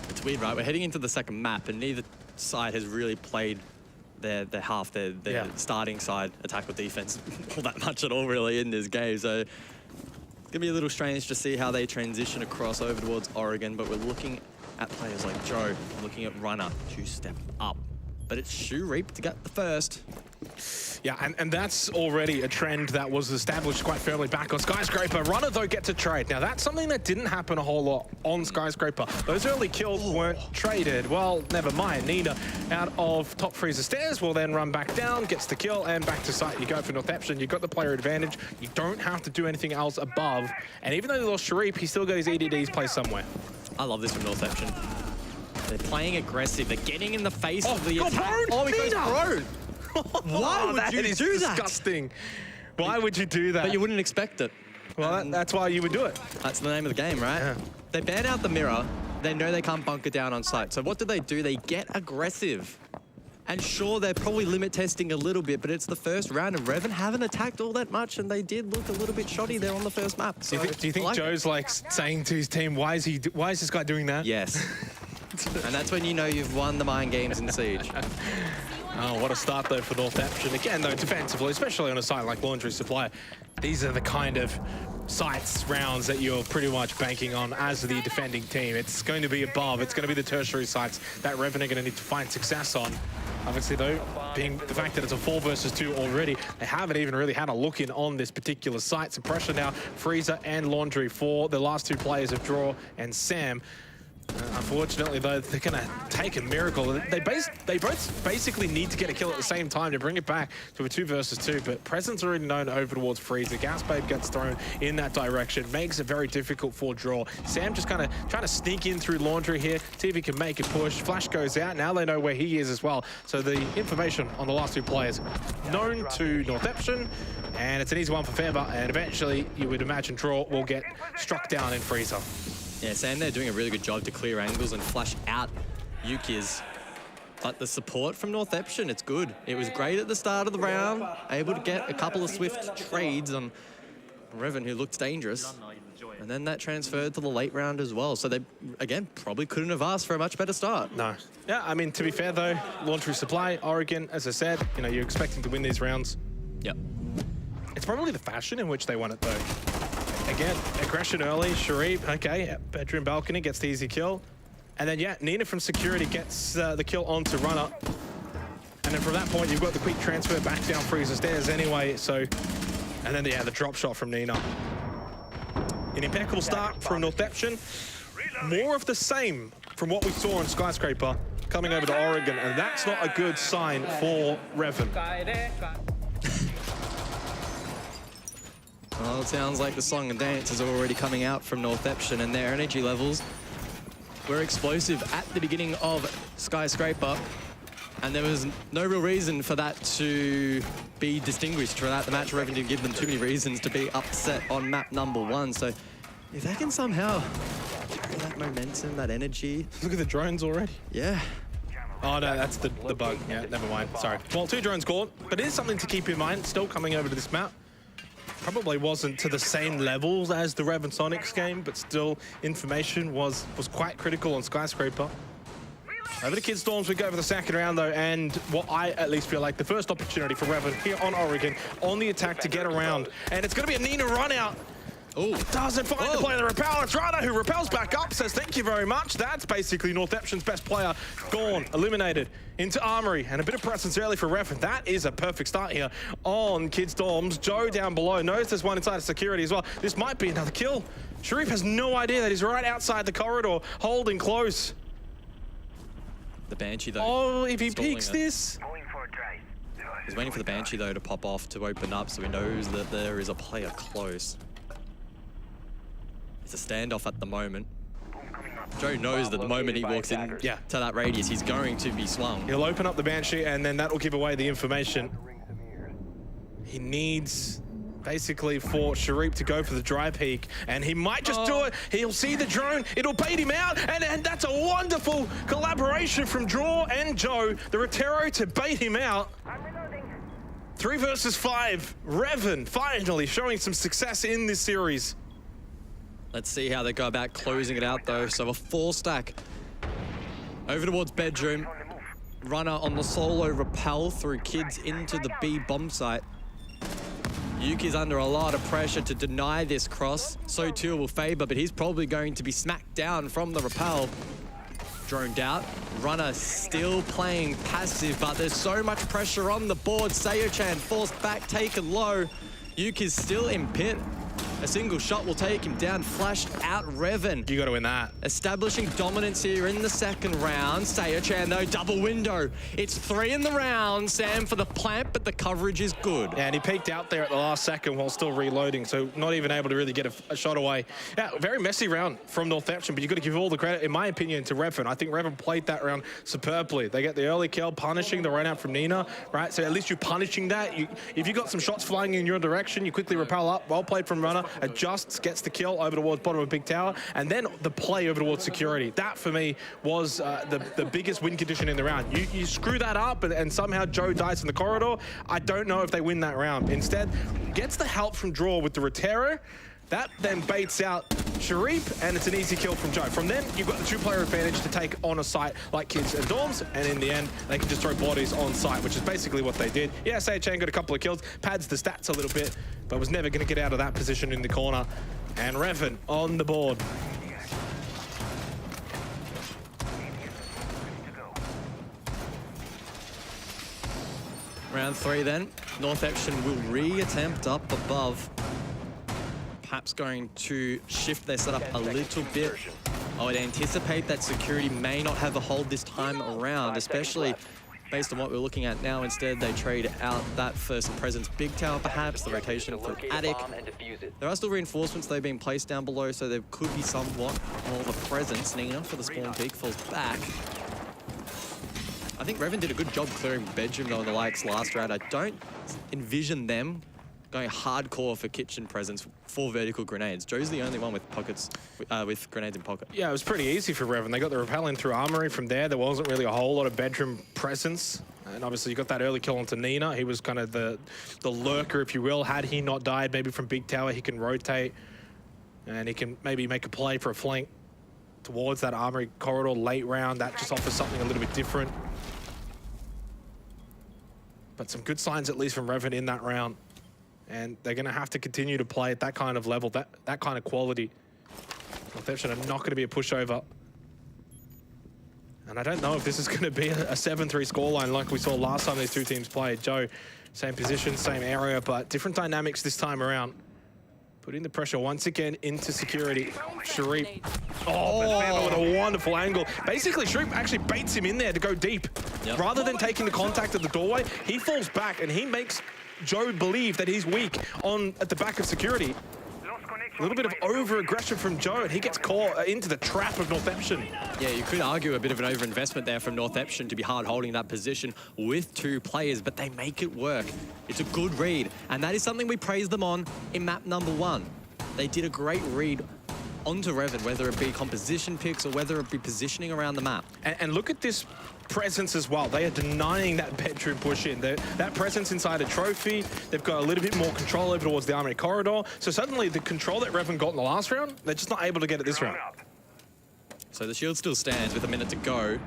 It's weird, right? We're heading into the second map and neither side has really played their half, their starting side, attack or defense, all that much at all really in this game. So it's gonna be a little strange to see how they transition across over towards Oregon, but we're looking at players like Joe, looking at Runner to step up. But it's Sharif to get the first. Yeah, and that's already a trend that was established quite firmly back on Skyscraper. Runner, though, gets a trade. Now, that's something that didn't happen a whole lot on Skyscraper. Those early kills weren't traded. Well, never mind. Nina, out of top freezer stairs, will then run back down, gets the kill, and back to site. You go for Northeption. You've got the player advantage. You don't have to do anything else above. And even though they lost Sharif, he still got his EDDs placed somewhere. I love this from Northeption. They're playing aggressive. They're getting in the face of the attack. Oh, he goes prone. Why would you do that? Disgusting. Why would you do that? But you wouldn't expect it. Well, that's why you would do it. That's the name of the game, right? Yeah. They ban out the mirror. They know they can't bunker down on site. So what do? They get aggressive. And sure, they're probably limit testing a little bit, but it's the first round, and Reven haven't attacked all that much, and they did look a little bit shoddy there on the first map. So do you think Joe's like saying to his team, why is this guy doing that? Yes. And that's when you know you've won the mind games in Siege. Oh, what a start, though, for Northeption. Again, though, defensively, especially on a site like Laundry Supply, these are the kind of sites, rounds that you're pretty much banking on as the defending team. It's going to be above. It's going to be the tertiary sites that Reven are going to need to find success on. Obviously, though, being the fact that it's a 4 versus 2 already, they haven't even really had a look in on this particular site. Some pressure now, Freezer and Laundry for the last 2 players of Draw and Sam. Unfortunately, though, they're going to take a miracle. They both basically need to get a kill at the same time to bring it back to a 2 versus 2, but Presence already known over towards Freezer. Gas Babe gets thrown in that direction, makes it very difficult for Draw. Sam just kind of trying to sneak in through Laundry here, see if he can make a push. Flash goes out. Now they know where he is as well. So the information on the last 2 players known to Northeption, and it's an easy one for Fairbar, and eventually you would imagine Draw will get struck down in Freezer. Yeah, Sam, they're doing a really good job to clear angles and flash out Yuki's. But the support from Northeption, it's good. It was great at the start of the round, able to get a couple of swift trades on Reven, who looked dangerous. And then that transferred to the late round as well. So they, again, probably couldn't have asked for a much better start. No. Yeah, I mean, to be fair, though, Laundry Supply, Oregon, as I said, you know, you're expecting to win these rounds. Yep. It's probably the fashion in which they won it, though. Again, aggression early, Sharif, okay, bedroom balcony gets the easy kill. And then, yeah, Nina from security gets the kill onto Runner. And then from that point, you've got the quick transfer back down Freezer stairs anyway, so... And then, yeah, the drop shot from Nina. An impeccable start from Northeption. More of the same from what we saw on Skyscraper coming over to Oregon, and that's not a good sign for Reven. Well, it sounds like the song and dance is already coming out from Northeption, and their energy levels were explosive at the beginning of Skyscraper, and there was no real reason for that to be distinguished throughout the match. Reven didn't give them too many reasons to be upset on map number 1, so if they can somehow carry that momentum, that energy... Look at the drones already. Yeah. Oh, no, that's the bug. Yeah, never mind. Sorry. Well, 2 drones caught, but it is something to keep in mind, still coming over to this map. Probably wasn't to the same levels as the Reven Soniqs game, but still information was quite critical on Skyscraper. Over to Kid Storms, we go over the second round though, and what I at least feel like the first opportunity for Reven here on Oregon on the attack to get around. And it's going to be a Nina run out. Oh, doesn't find the player to repel. It's Rana who repels back up, says thank you very much. That's basically Northeption's best player gone, eliminated into Armory, and a bit of presence early for Reven. That is a perfect start here on Kids Dorms. Joe down below knows there's one inside of security as well. This might be another kill. Sharif has no idea that he's right outside the corridor, holding close. The Banshee, though. Oh, if he peeks this. He's waiting for the Banshee, though, to pop off to open up, so he knows that there is a player close. It's a standoff at the moment. Joe knows that the moment he walks in to that radius, he's going to be swung. He'll open up the Banshee, and then that will give away the information. He needs basically for Sharif to go for the dry peek, and he might just do it. He'll see the drone, it'll bait him out, and that's a wonderful collaboration from Draw and Joe, the Rotero, to bait him out. 3 versus 5. Reven finally showing some success in this series. Let's see how they go about closing it out, though. So a 4-stack over towards bedroom. Runner on the solo rappel through kids into the B bomb site. Yuki's under a lot of pressure to deny this cross. So too will Faber, but he's probably going to be smacked down from the rappel. Droned out. Runner still playing passive, but there's so much pressure on the board. Sayochan forced back, taken low. Yuki's still in pit. A single shot will take him down. Flashed out Reven. You got to win that. Establishing dominance here in the second round. Sayochan, though, double window. It's 3 in the round. Sam for the plant, but the coverage is good. Yeah, and he peeked out there at the last second while still reloading, so not even able to really get a shot away. Yeah, very messy round from Northeption, but you've got to give all the credit, in my opinion, to Reven. I think Reven played that round superbly. They get the early kill, punishing the run out from Nina, right? So at least you're punishing that. If you got some shots flying in your direction, you quickly repel up. Well played from Runner. Adjusts, gets the kill over towards bottom of Big Tower, and then the play over towards security. That, for me, was the biggest win condition in the round. You screw that up, and somehow Joe dies in the corridor. I don't know if they win that round. Instead, gets the help from Draw with the Rotero. That then baits out Sharif, and it's an easy kill from Joe. From then, you've got the 2-player advantage to take on a site like Kids and Dorms, and in the end, they can just throw bodies on site, which is basically what they did. Yeah, Sayochan got a couple of kills, pads the stats a little bit, but was never going to get out of that position in the corner. And Reven on the board. Round 3 then. Northeption will re-attempt up above. Perhaps going to shift their setup a little bit. I would anticipate that security may not have a hold this time around, especially based on what we're looking at now. Instead, they trade out that first presence. Big Tower, perhaps, the rotation for Attic. There are still reinforcements they've been placed down below, so there could be somewhat more of a presence. Nina for the spawn peak falls back. I think Reven did a good job clearing bedroom, though, in the likes last round. I don't envision them going hardcore for kitchen presence for vertical grenades. Joe's the only one with pockets, with grenades in pocket. Yeah, it was pretty easy for Reven. They got the rappel in through Armory. From there, there wasn't really a whole lot of bedroom presence. And obviously, you got that early kill onto Nina. He was kind of the lurker, if you will. Had he not died, maybe from Big Tower, he can rotate. And he can maybe make a play for a flank towards that Armory corridor late round. That just offers something a little bit different. But some good signs, at least, from Reven in that round. And they're going to have to continue to play at that kind of level, that kind of quality. Northeption are not going to be a pushover. And I don't know if this is going to be a 7-3 scoreline like we saw last time these two teams played. Joe, same position, same area, but different dynamics this time around. Putting the pressure once again into security. Sharif. Oh, but Faber with a wonderful angle. Basically, Sharif actually baits him in there to go deep. Yep. Rather than taking the contact at the doorway, he falls back and he makes Joe believe that he's weak at the back of security. A little bit of over-aggression from Joe, and he gets caught into the trap of Northeption. Yeah, you could argue a bit of an over-investment there from Northeption to be hard holding that position with 2 players, but they make it work. It's a good read, and that is something we praise them on in map number 1. They did a great read onto Reven, whether it be composition picks or whether it be positioning around the map. And look at this presence as well. They are denying that bedroom push in. That presence inside a trophy, they've got a little bit more control over towards the Armory corridor. So suddenly the control that Reven got in the last round, they're just not able to get it this round. So the shield still stands with a minute to go.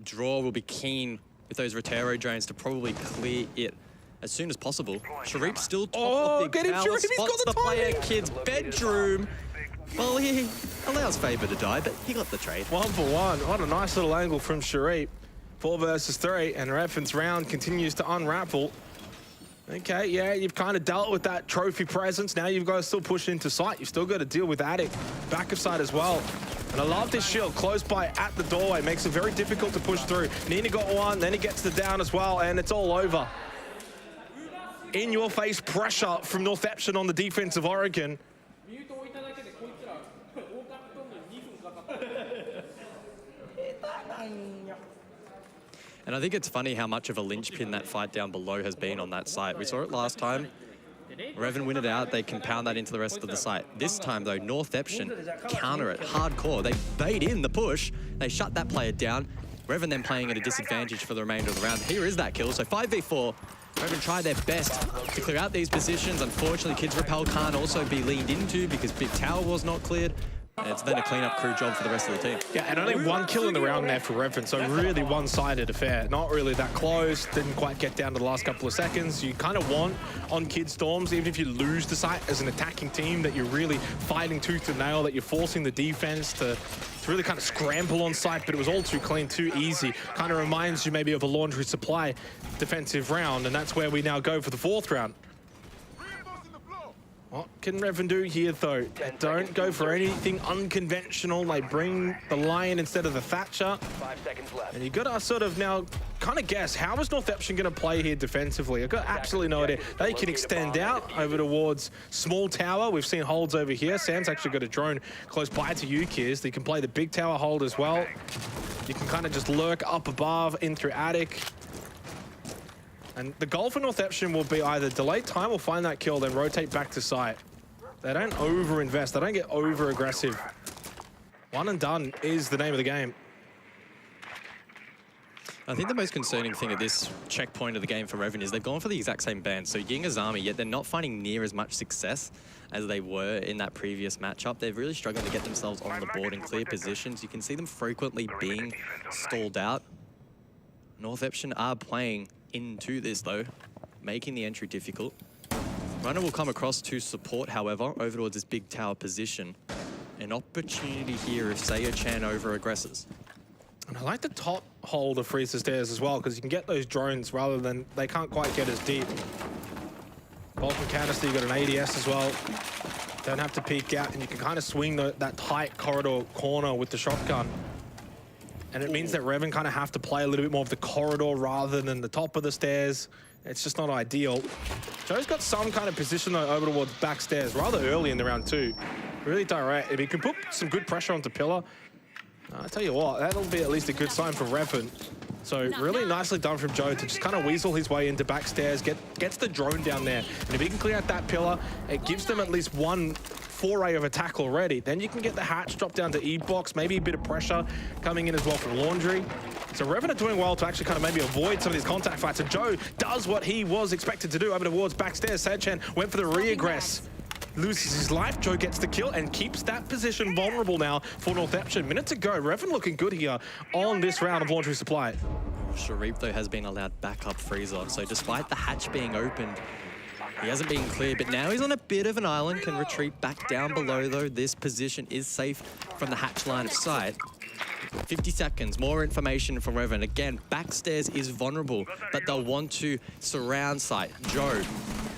Draw will be keen with those Rotero drones to probably clear it as soon as possible. Sharif still top Oh, of Big get him, Tower, Sharif, he's got spots the the player timing. kid's bedroom. Well, he allows Faber to die, but he got the trade. 1 for 1. What a nice little angle from Sharif. 4 versus 3, and Reven's round continues to unravel. Okay, yeah, you've kind of dealt with that trophy presence. Now you've got to still push into sight. You've still got to deal with Attic back of side as well. And I love this shield close by at the doorway. Makes it very difficult to push through. Nina got one, then he gets the down as well, and it's all over. In your face pressure from Northeption on the defense of Oregon. And I think it's funny how much of a linchpin that fight down below has been on that site. We saw it last time. Reven win it out, they compound that into the rest of the site. This time though, Northeption counter it hardcore. They bait in the push, they shut that player down. Reven then playing at a disadvantage for the remainder of the round. Here is that kill, so 5v4. Reven try their best to clear out these positions. Unfortunately, Kids Repel can't also be leaned into because Big Tower was not cleared. And it's then a cleanup crew job for the rest of the team. Yeah, and only 1 kill in the round there for Reven, so really one-sided affair. Not really that close, didn't quite get down to the last couple of seconds. You kind of want on Kid Storms, even if you lose the site as an attacking team, that you're really fighting tooth and nail, that you're forcing the defense to really kind of scramble on site, but it was all too clean, too easy. Kind of reminds you maybe of a Laundry Supply defensive round, and that's where we now go for the 4th round. What can Reven do here, though? They don't go for anything unconventional. They bring the Lion instead of the Thatcher. 5 seconds left. And you got to sort of now kind of guess, how is Northeption going to play here defensively? I've got absolutely no idea. They can extend out over towards Small Tower. We've seen holds over here. Sam's actually got a drone close by to you, Kiz. They can play the Big Tower hold as well. You can kind of just lurk up above, in through Attic. And the goal for Northeption will be either delay time or find that kill, then rotate back to site. They don't over-invest. They don't get over-aggressive. One and done is the name of the game. I think the most concerning thing at this checkpoint of the game for Reven is they've gone for the exact same band. So Ying Azami, yet they're not finding near as much success as they were in that previous matchup. They're really struggling to get themselves on the board in clear positions. You can see them frequently being stalled out. Northeption are playing into this though, making the entry difficult. Runner will come across to support, however, over towards this Big Tower position. An opportunity here if Sayo-chan over-aggresses. And I like the top hold of Freezer Stairs as well, because you can get those drones rather than they can't quite get as deep. Vulcan Canister, you got an ADS as well. Don't have to peek out, and you can kind of swing that tight corridor corner with the shotgun. And it means that Reven kind of have to play a little bit more of the corridor rather than the top of the stairs. It's just not ideal. Joe's got some kind of position though over towards back stairs rather early in the round 2. Really direct. If he can put some good pressure onto Pillar, I tell you what, that'll be at least a good sign for Reven. So really nicely done from Joe to just kind of weasel his way into back stairs, gets the drone down there. And if he can clear out that Pillar, it gives them at least one foray of attack already. Then you can get the hatch drop down to E-box, maybe a bit of pressure coming in as well from Laundry. So Reven are doing well to actually kind of maybe avoid some of these contact fights. And Joe does what he was expected to do over towards backstairs. Sayo-chan went for the re-aggress. Loses his life, Joe gets the kill and keeps that position vulnerable now for Northeption. Minute to go, Reven looking good here on this round of Laundry Supply. Sharif though has been allowed back up Freezer, so despite the hatch being opened, he hasn't been cleared, but now he's on a bit of an island, can retreat back down below though. This position is safe from the hatch line of sight. 50 seconds, more information from Reven. Again, backstairs is vulnerable, but they'll want to surround site. Joe,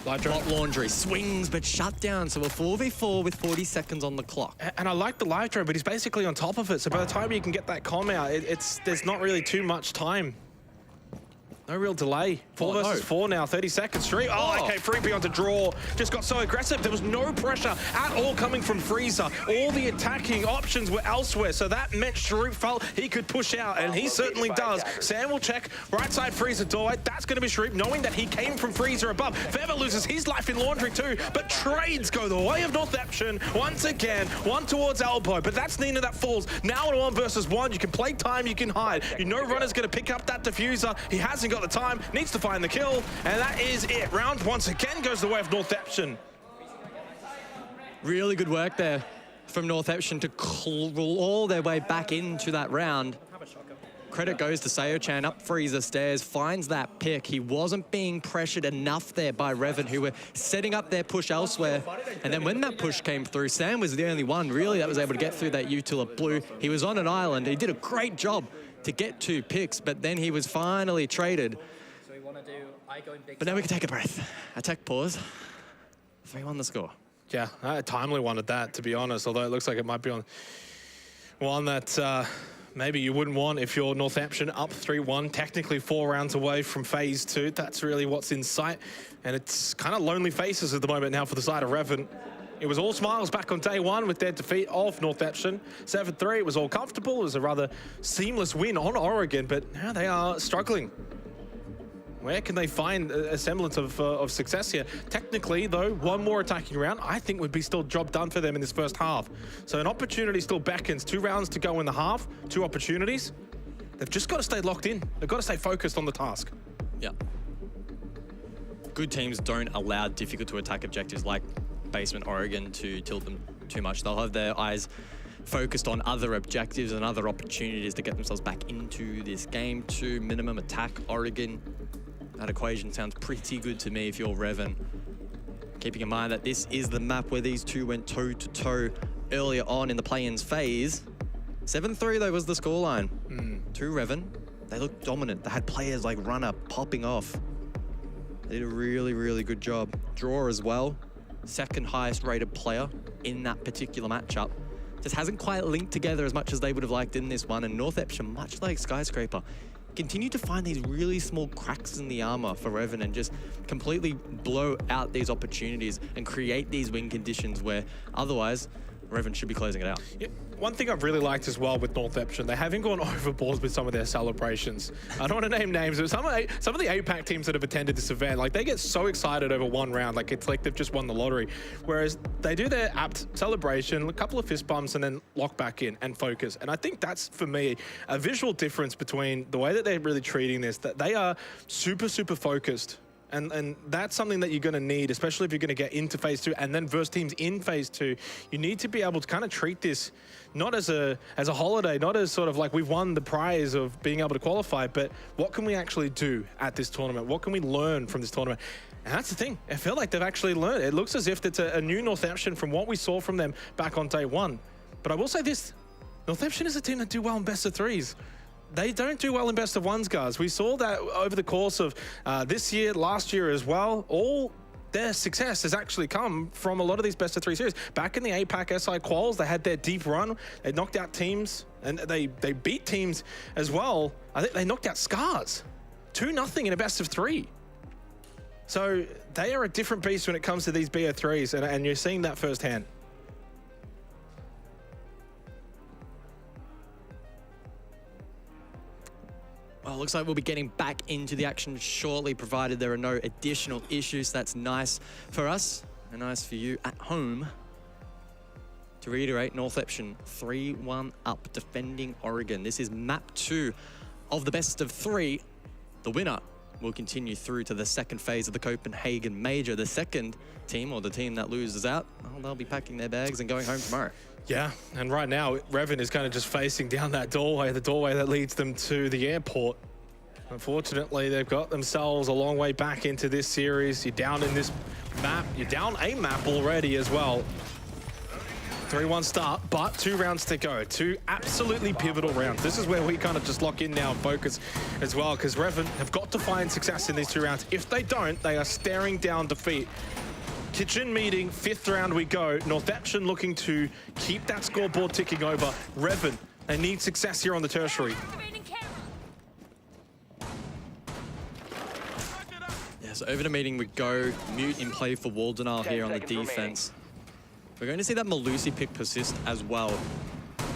bot Laundry, swings but shut down, so a 4v4 with 40 seconds on the clock. And I like the live drone, but he's basically on top of it, so by the time you can get that comm out, there's not really too much time. No real delay. 4 versus 4 now, 30 seconds straight. Oh, okay, Freebie onto draw. Just got so aggressive. There was no pressure at all coming from Freezer. All the attacking options were elsewhere, so that meant Sharif felt he could push out, and he certainly does. Sam will check right side Freezer doorway. That's going to be Sharif, knowing that he came from Freezer above. Feather loses his life in Laundry too, but trades go the way of Northeption once again. One towards elbow, but that's Nina that falls. Now in 1 versus 1, you can play time, you can hide. You know Runner's going to pick up that diffuser. He hasn't got the time, needs to find the kill, and that is it. Round once again goes the way of Northeption. Really good work there from Northeption to claw all their way back into that round. credit goes to Sayo-chan up freezer stairs, finds that pick. He wasn't being pressured enough there by Reven, who were setting up their push elsewhere. And then when that push came through, Sam was the only one really that was able to get through that utility blue. He was on an island. He did a great job to get 2 picks, but then he was finally traded. But now we can take a breath. Attack pause. 3-1 the score. Yeah, a timely one at that, to be honest, although it looks like it might be on one that maybe you wouldn't want if you're Northeption up 3-1, technically 4 rounds away from phase 2. That's really what's in sight. And it's kind of lonely faces at the moment now for the side of Reven. It was all smiles back on day 1 with their defeat of Northeption. 7-3, it was all comfortable. It was a rather seamless win on Oregon, but now they are struggling. Where can they find a semblance of success here? Technically, though, 1 more attacking round, I think would be still job done for them in this first half. So an opportunity still beckons. 2 rounds to go in the half, 2 opportunities. They've just got to stay locked in. They've got to stay focused on the task. Yeah. Good teams don't allow difficult to attack objectives like Basement Oregon to tilt them too much. They'll have their eyes focused on other objectives and other opportunities to get themselves back into this game. 2 minimum attack Oregon. That equation sounds pretty good to me if you're Reven. Keeping in mind that this is the map where these 2 went toe-to-toe earlier on in the play-ins phase. 7-3 though was the scoreline. 2 Reven. They looked dominant. They had players like Runner popping off. They did a really, really good job. Draw as well. 2nd highest rated player in that particular matchup. Just hasn't quite linked together as much as they would have liked in this one. And Northeption, much like Skyscraper, continue to find these really small cracks in the armor for Reven and just completely blow out these opportunities and create these win conditions where otherwise Reven should be closing it out. Yeah, one thing I've really liked as well with Northeption, they haven't gone overboard with some of their celebrations. I don't want to name names, but some of the APAC teams that have attended this event, like they get so excited over 1 round, like it's like they've just won the lottery. Whereas they do their apt celebration, a couple of fist bumps, and then lock back in and focus. And I think that's, for me, a visual difference between the way that they're really treating this, that they are super, super focused. And that's something that you're going to need, especially if you're going to get into phase 2 and then verse teams in phase 2. You need to be able to kind of treat this not as a holiday, not as sort of like we've won the prize of being able to qualify, but what can we actually do at this tournament? What can we learn from this tournament? And that's the thing. I feel like they've actually learned. It looks as if it's a new Northeption from what we saw from them back on day 1. But I will say this, Northeption is a team that do well in best of 3s. They don't do well in best of 1s, guys. We saw that over the course of this year, last year as well. All their success has actually come from a lot of these best of 3 series. Back in the APAC SI quals, they had their deep run. They knocked out teams, and they beat teams as well. I think they knocked out Scars 2-0 in a best of 3. So they are a different beast when it comes to these BO3s, and you're seeing that firsthand. Well, looks like we'll be getting back into the action shortly, provided there are no additional issues. That's nice for us and nice for you at home. To reiterate, Northeption 3-1 up, defending Oregon. This is map 2 of the best of 3. The winner will continue through to the 2nd phase of the Copenhagen Major. The 2nd team, or the team that loses out, well, they'll be packing their bags and going home tomorrow. Yeah, and right now, Reven is kind of just facing down that doorway, the doorway that leads them to the airport. Unfortunately, they've got themselves a long way back into this series. You're down in this map. You're down a map already as well. 3-1 start, but 2 rounds to go. 2 absolutely pivotal rounds. This is where we kind of just lock in now and focus as well, because Reven have got to find success in these 2 rounds. If they don't, they are staring down defeat. Kitchen meeting, 5th round we go. Northeption looking to keep that scoreboard ticking over. Reven, they need success here on the tertiary. Yeah, so over to meeting we go. Mute in play for Waldenal here on the defense. We're going to see that Malusi pick persist as well.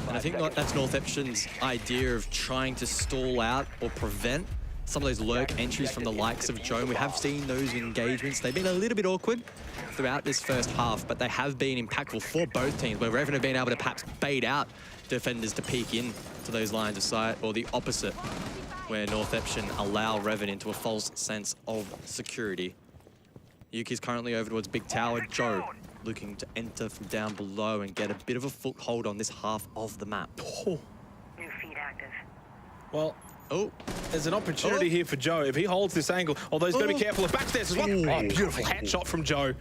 And I think that's Northeption's idea of trying to stall out or prevent some of those lurk entries from the likes of Joan. We have seen those engagements. They've been a little bit awkward throughout this first half, but they have been impactful for both teams, where Reven have been able to perhaps bait out defenders to peek in to those lines of sight, or the opposite, where Northeption allow Reven into a false sense of security. Yuki's currently over towards Big Tower. Joe looking to enter from down below and get a bit of a foothold on this half of the map. New feed active. Well, there's an opportunity here for Joe. If he holds this angle, although he's got to be careful of backstairs as well. Oh, beautiful headshot from Joe.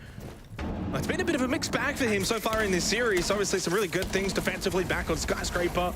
It's been a bit of a mixed bag for him so far in this series. Obviously, some really good things defensively back on Skyscraper.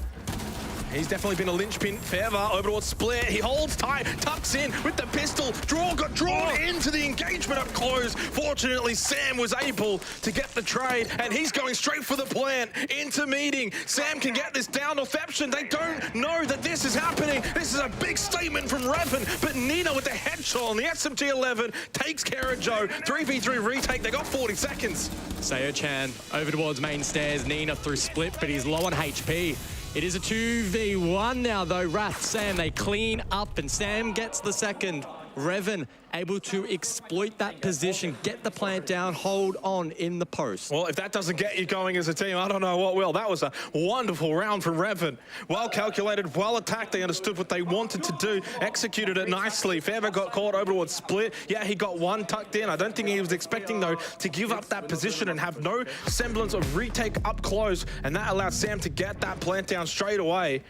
He's definitely been a linchpin. Fever over towards Split. He holds tight, tucks in with the pistol. Got drawn into the engagement up close. Fortunately, Sam was able to get the trade, and he's going straight for the plant into meeting. Sam can get this down. Northeption, they don't know that this is happening. This is a big statement from Reven, but Nina with the headshot on the SMG-11 takes care of Joe. 3v3 retake. They got 40 seconds. Sayo-chan over towards main stairs. Nina through Split, but he's low on HP. It is a 2v1 now, though. Wrath, Sam, they clean up, and Sam gets the second. Reven able to exploit that position, get the plant down, hold on in the post. Well, if that doesn't get you going as a team, I don't know what will. That was a wonderful round from Reven. Well calculated, well attacked. They understood what they wanted to do, executed it nicely. Fever got caught over towards Split. Yeah, he got one tucked in. I don't think he was expecting, though, to give up that position and have no semblance of retake up close, and that allowed Sam to get that plant down straight away.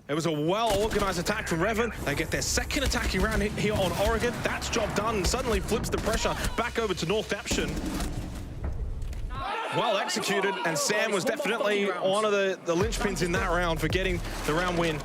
It was a well-organized attack from Reven. They get their second attacking round here on Oregon. That's job done. Suddenly flips the pressure back over to Northeption. Well executed, and Sam was definitely one of the linchpins in that round for getting the round win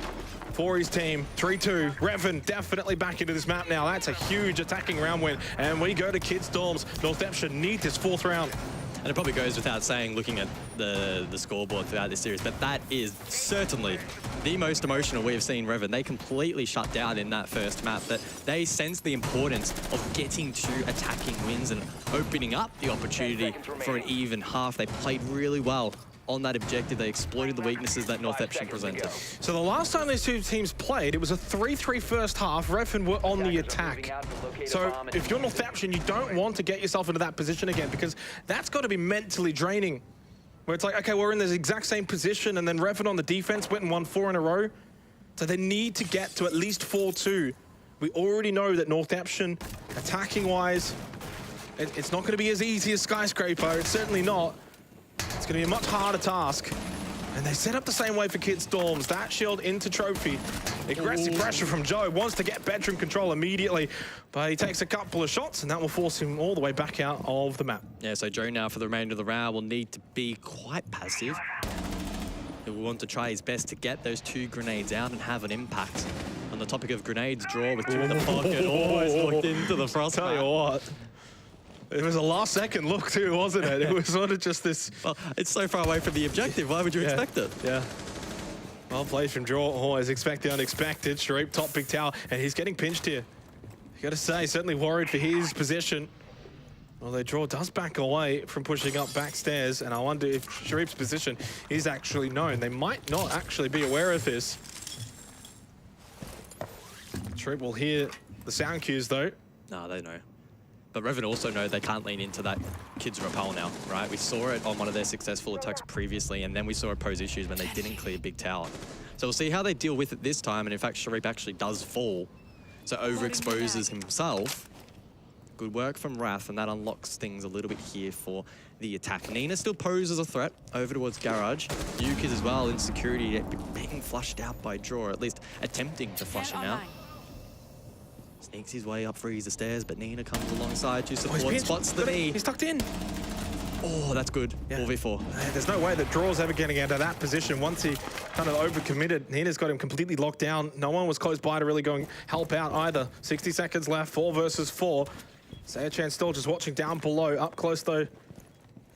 for his team. 3-2. Reven definitely back into this map now. That's a huge attacking round win. And we go to Kid Storms. Northeption need this fourth round. And it probably goes without saying, looking at the scoreboard throughout this series, but that is certainly the most emotional we have seen Reven. They completely shut down in that first map, but they sensed the importance of getting to attacking wins and opening up the opportunity for an even half. They played really well on that objective. They exploited the weaknesses that Northeption presented. So the last time these two teams played, it was a 3-3 first half. Reven were on the attack. So if you're Northeption, you don't want to get yourself into that position again, because that's got to be mentally draining. Where it's like, okay, we're in this exact same position, and then Reven on the defense went and won 4 in a row. So they need to get to at least 4-2. We already know that Northeption, attacking-wise, it's not going to be as easy as Skyscraper. It's certainly not. It's going to be a much harder task. And they set up the same way for Kid Storms. That shield into Trophy. Aggressive pressure from Joe. Wants to get bedroom control immediately. But he takes a couple of shots, and that will force him all the way back out of the map. Yeah, so Joe now for the remainder of the round will need to be quite passive. He will want to try his best to get those 2 grenades out and have an impact. On the topic of grenades, draw with 2 in the pocket. Always locked into the frost. Tell you what. It was a last-second look too, wasn't it? It was sort of just this... Well, it's so far away from the objective. Why would you expect it? Yeah. Well played from Draw. Always expect the unexpected. Sharif top big tower, and he's getting pinched here. You got to say, certainly worried for his position. Although Draw does back away from pushing up backstairs, and I wonder if Sharif's position is actually known. They might not actually be aware of this. Sharif will hear the sound cues, though. No, they know. But Reven also know they can't lean into that Kids rappel now, right? We saw it on one of their successful attacks previously, and then we saw it pose issues when they didn't clear big tower. So we'll see how they deal with it this time, and in fact, Sharif actually does fall, so overexposes himself. Good work from Wrath, and that unlocks things a little bit here for the attack. Nina still poses a threat over towards Garage. Yukis as well in security, being flushed out by Draw, or at least attempting to flush him out. Sneaks his way up Freezer stairs, but Nina comes alongside to support, spots the knee. He's tucked in. Oh, that's good. Yeah. 4v4. There's no way that Draw's ever getting out of that position. Once he kind of overcommitted, Nina's got him completely locked down. No one was close by to really go and help out either. 60 seconds left, 4 versus 4. Sayachan still just watching down below. Up close, though,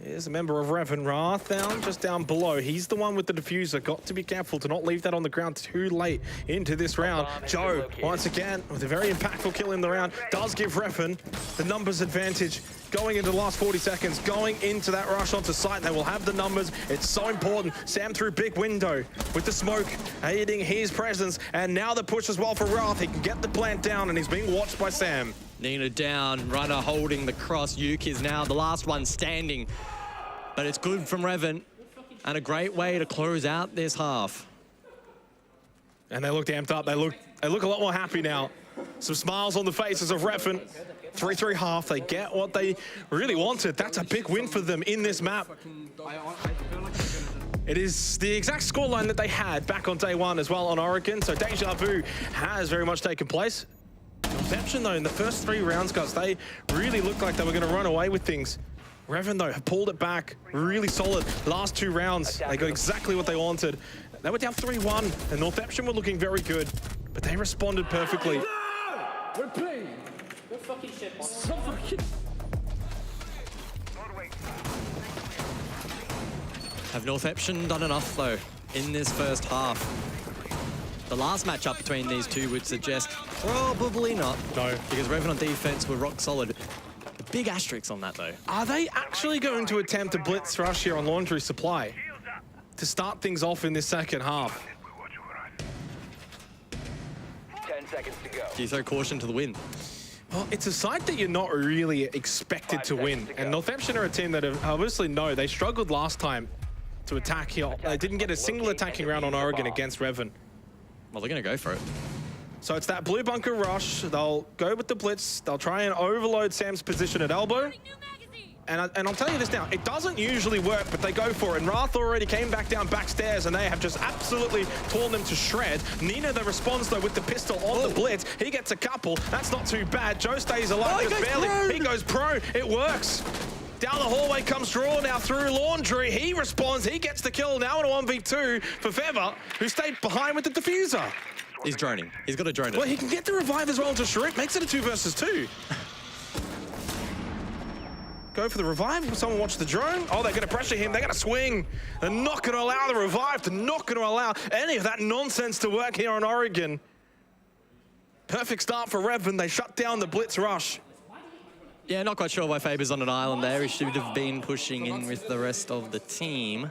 here's a member of Reven. Wrath down, just down below. He's the one with the diffuser. Got to be careful to not leave that on the ground too late into this round. Joe, once again, with a very impactful kill in the round, does give Reven the numbers advantage. Going into the last 40 seconds, going into that rush onto site. They will have the numbers. It's so important. Sam through big window with the smoke, aiding his presence. And now the push as well for Wrath. He can get the plant down, and he's being watched by Sam. Nina down, runner holding the cross. Yuki is now the last one standing. But it's good from Reven, and a great way to close out this half. And they look amped up. They look a lot more happy now. Some smiles on the faces of Reven. 3-3 half. They get what they really wanted. That's a big win for them in this map. It is the exact scoreline that they had back on day one as well on Oregon, so deja vu has very much taken place. Northeption, though, in the first 3 rounds, guys, they really looked like they were going to run away with things. Reven, though, have pulled it back really solid. Last 2 rounds, they got exactly what they wanted. They were down 3-1, and Northeption were looking very good, but they responded perfectly. We're playing. We're fucking shit. Have Northeption done enough, though, in this first half? The last matchup between these two would suggest probably not. No. Because Reven on defense were rock solid. A big asterisk on that, though. Are they actually going to attempt a blitz rush here on Laundry Supply to start things off in this second half? 10 seconds to go. Do you throw caution to the wind? Well, it's a side that you're not really expected to win. And Northeption are a team that have obviously they struggled last time to attack here. They didn't get a single attacking round on Oregon against Reven. Well, they're going to go for it. So it's that blue bunker rush. They'll go with the blitz. They'll try and overload Sam's position at elbow. And I'll tell you this now, it doesn't usually work, but they go for it. And Wrath already came back down backstairs, and they have just absolutely torn them to shreds. Nina, the response, though, with the pistol on the blitz. He gets a couple. That's not too bad. Joe stays alive just barely. Prone. He goes prone. It works. Down the hallway comes Draw now through Laundry. He responds. He gets the kill now in a 1v2 for Fever, who stayed behind with the diffuser. He's droning. He's got a drone. Well, he can get the revive as well into Sharif. Makes it a 2 versus 2. Go for the revive. Someone watch the drone. Oh, they're going to pressure him. They're going to swing. They're not going to allow the revive. They're not going to allow any of that nonsense to work here on Oregon. Perfect start for Reven. They shut down the blitz rush. Yeah, not quite sure why Faber's on an island there. He should have been pushing in with the rest of the team.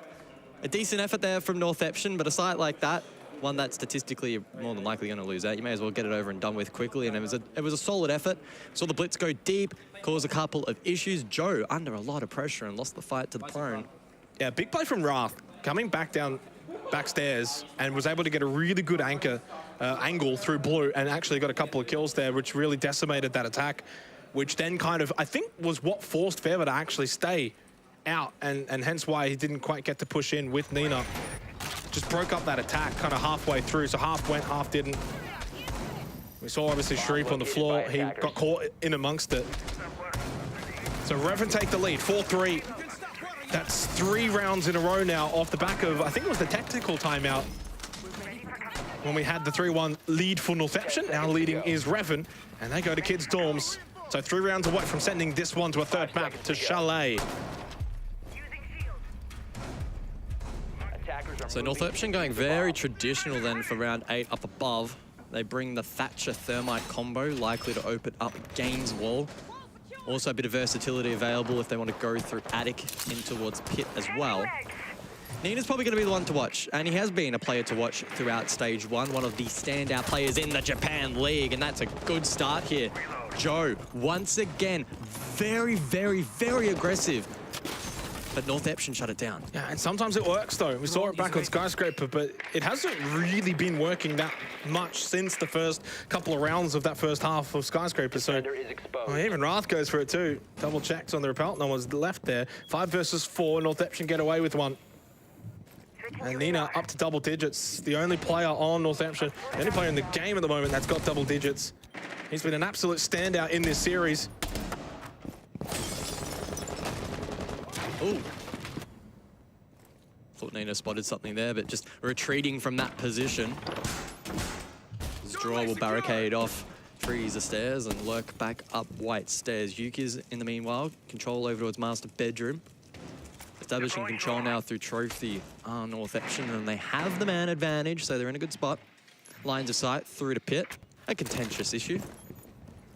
A decent effort there from Northeption, but a site like that, one that's statistically you're more than likely going to lose out. You may as well get it over and done with quickly, and it was a solid effort. Saw the blitz go deep, cause a couple of issues. Joe under a lot of pressure and lost the fight to the prone. Yeah, big play from Wrath, coming back down backstairs and was able to get a really good angle through blue and actually got a couple of kills there, which really decimated that attack, which then kind of, I think, was what forced Fever to actually stay out, and hence why he didn't quite get to push in with Nina. Just broke up that attack kind of halfway through, so half went, half didn't. We saw obviously Sharif on the floor. He got caught in amongst it. So Reven take the lead, 4-3. That's 3 rounds in a row now off the back of, I think it was the tactical timeout when we had the 3-1 lead for Northeption. Now leading is Reven, and they go to kids' dorms. So 3 rounds away from sending this one to a third map to Chalet. So Northeption going very traditional then for round 8 up above. They bring the Thatcher Thermite combo, likely to open up Gaines Wall. Also a bit of versatility available if they want to go through Attic in towards Pit as well. Nina's probably going to be the one to watch, and he has been a player to watch throughout stage 1, one of the standout players in the Japan League, and that's a good start here. Joe, once again, very, very, very aggressive. But Northeption shut it down. Yeah, and sometimes it works, though. We saw it back on Skyscraper, but it hasn't really been working that much since the first couple of rounds of that first half of Skyscraper. So even Wrath goes for it, too. Double checks on the repel. No one's left there. 5 versus 4. Northeption get away with one. And Nina up to double digits. The only player on Northeption, the only player in the game at the moment that's got double digits. He's been an absolute standout in this series. Ooh. Thought Nina spotted something there, but just retreating from that position. His draw will barricade off trees the stairs and lurk back up White stairs. Yuki's in the meanwhile, control over towards master bedroom. Establishing control now through Trophy on Northeption, and they have the man advantage, so they're in a good spot. Lines of sight through to Pit. A contentious issue.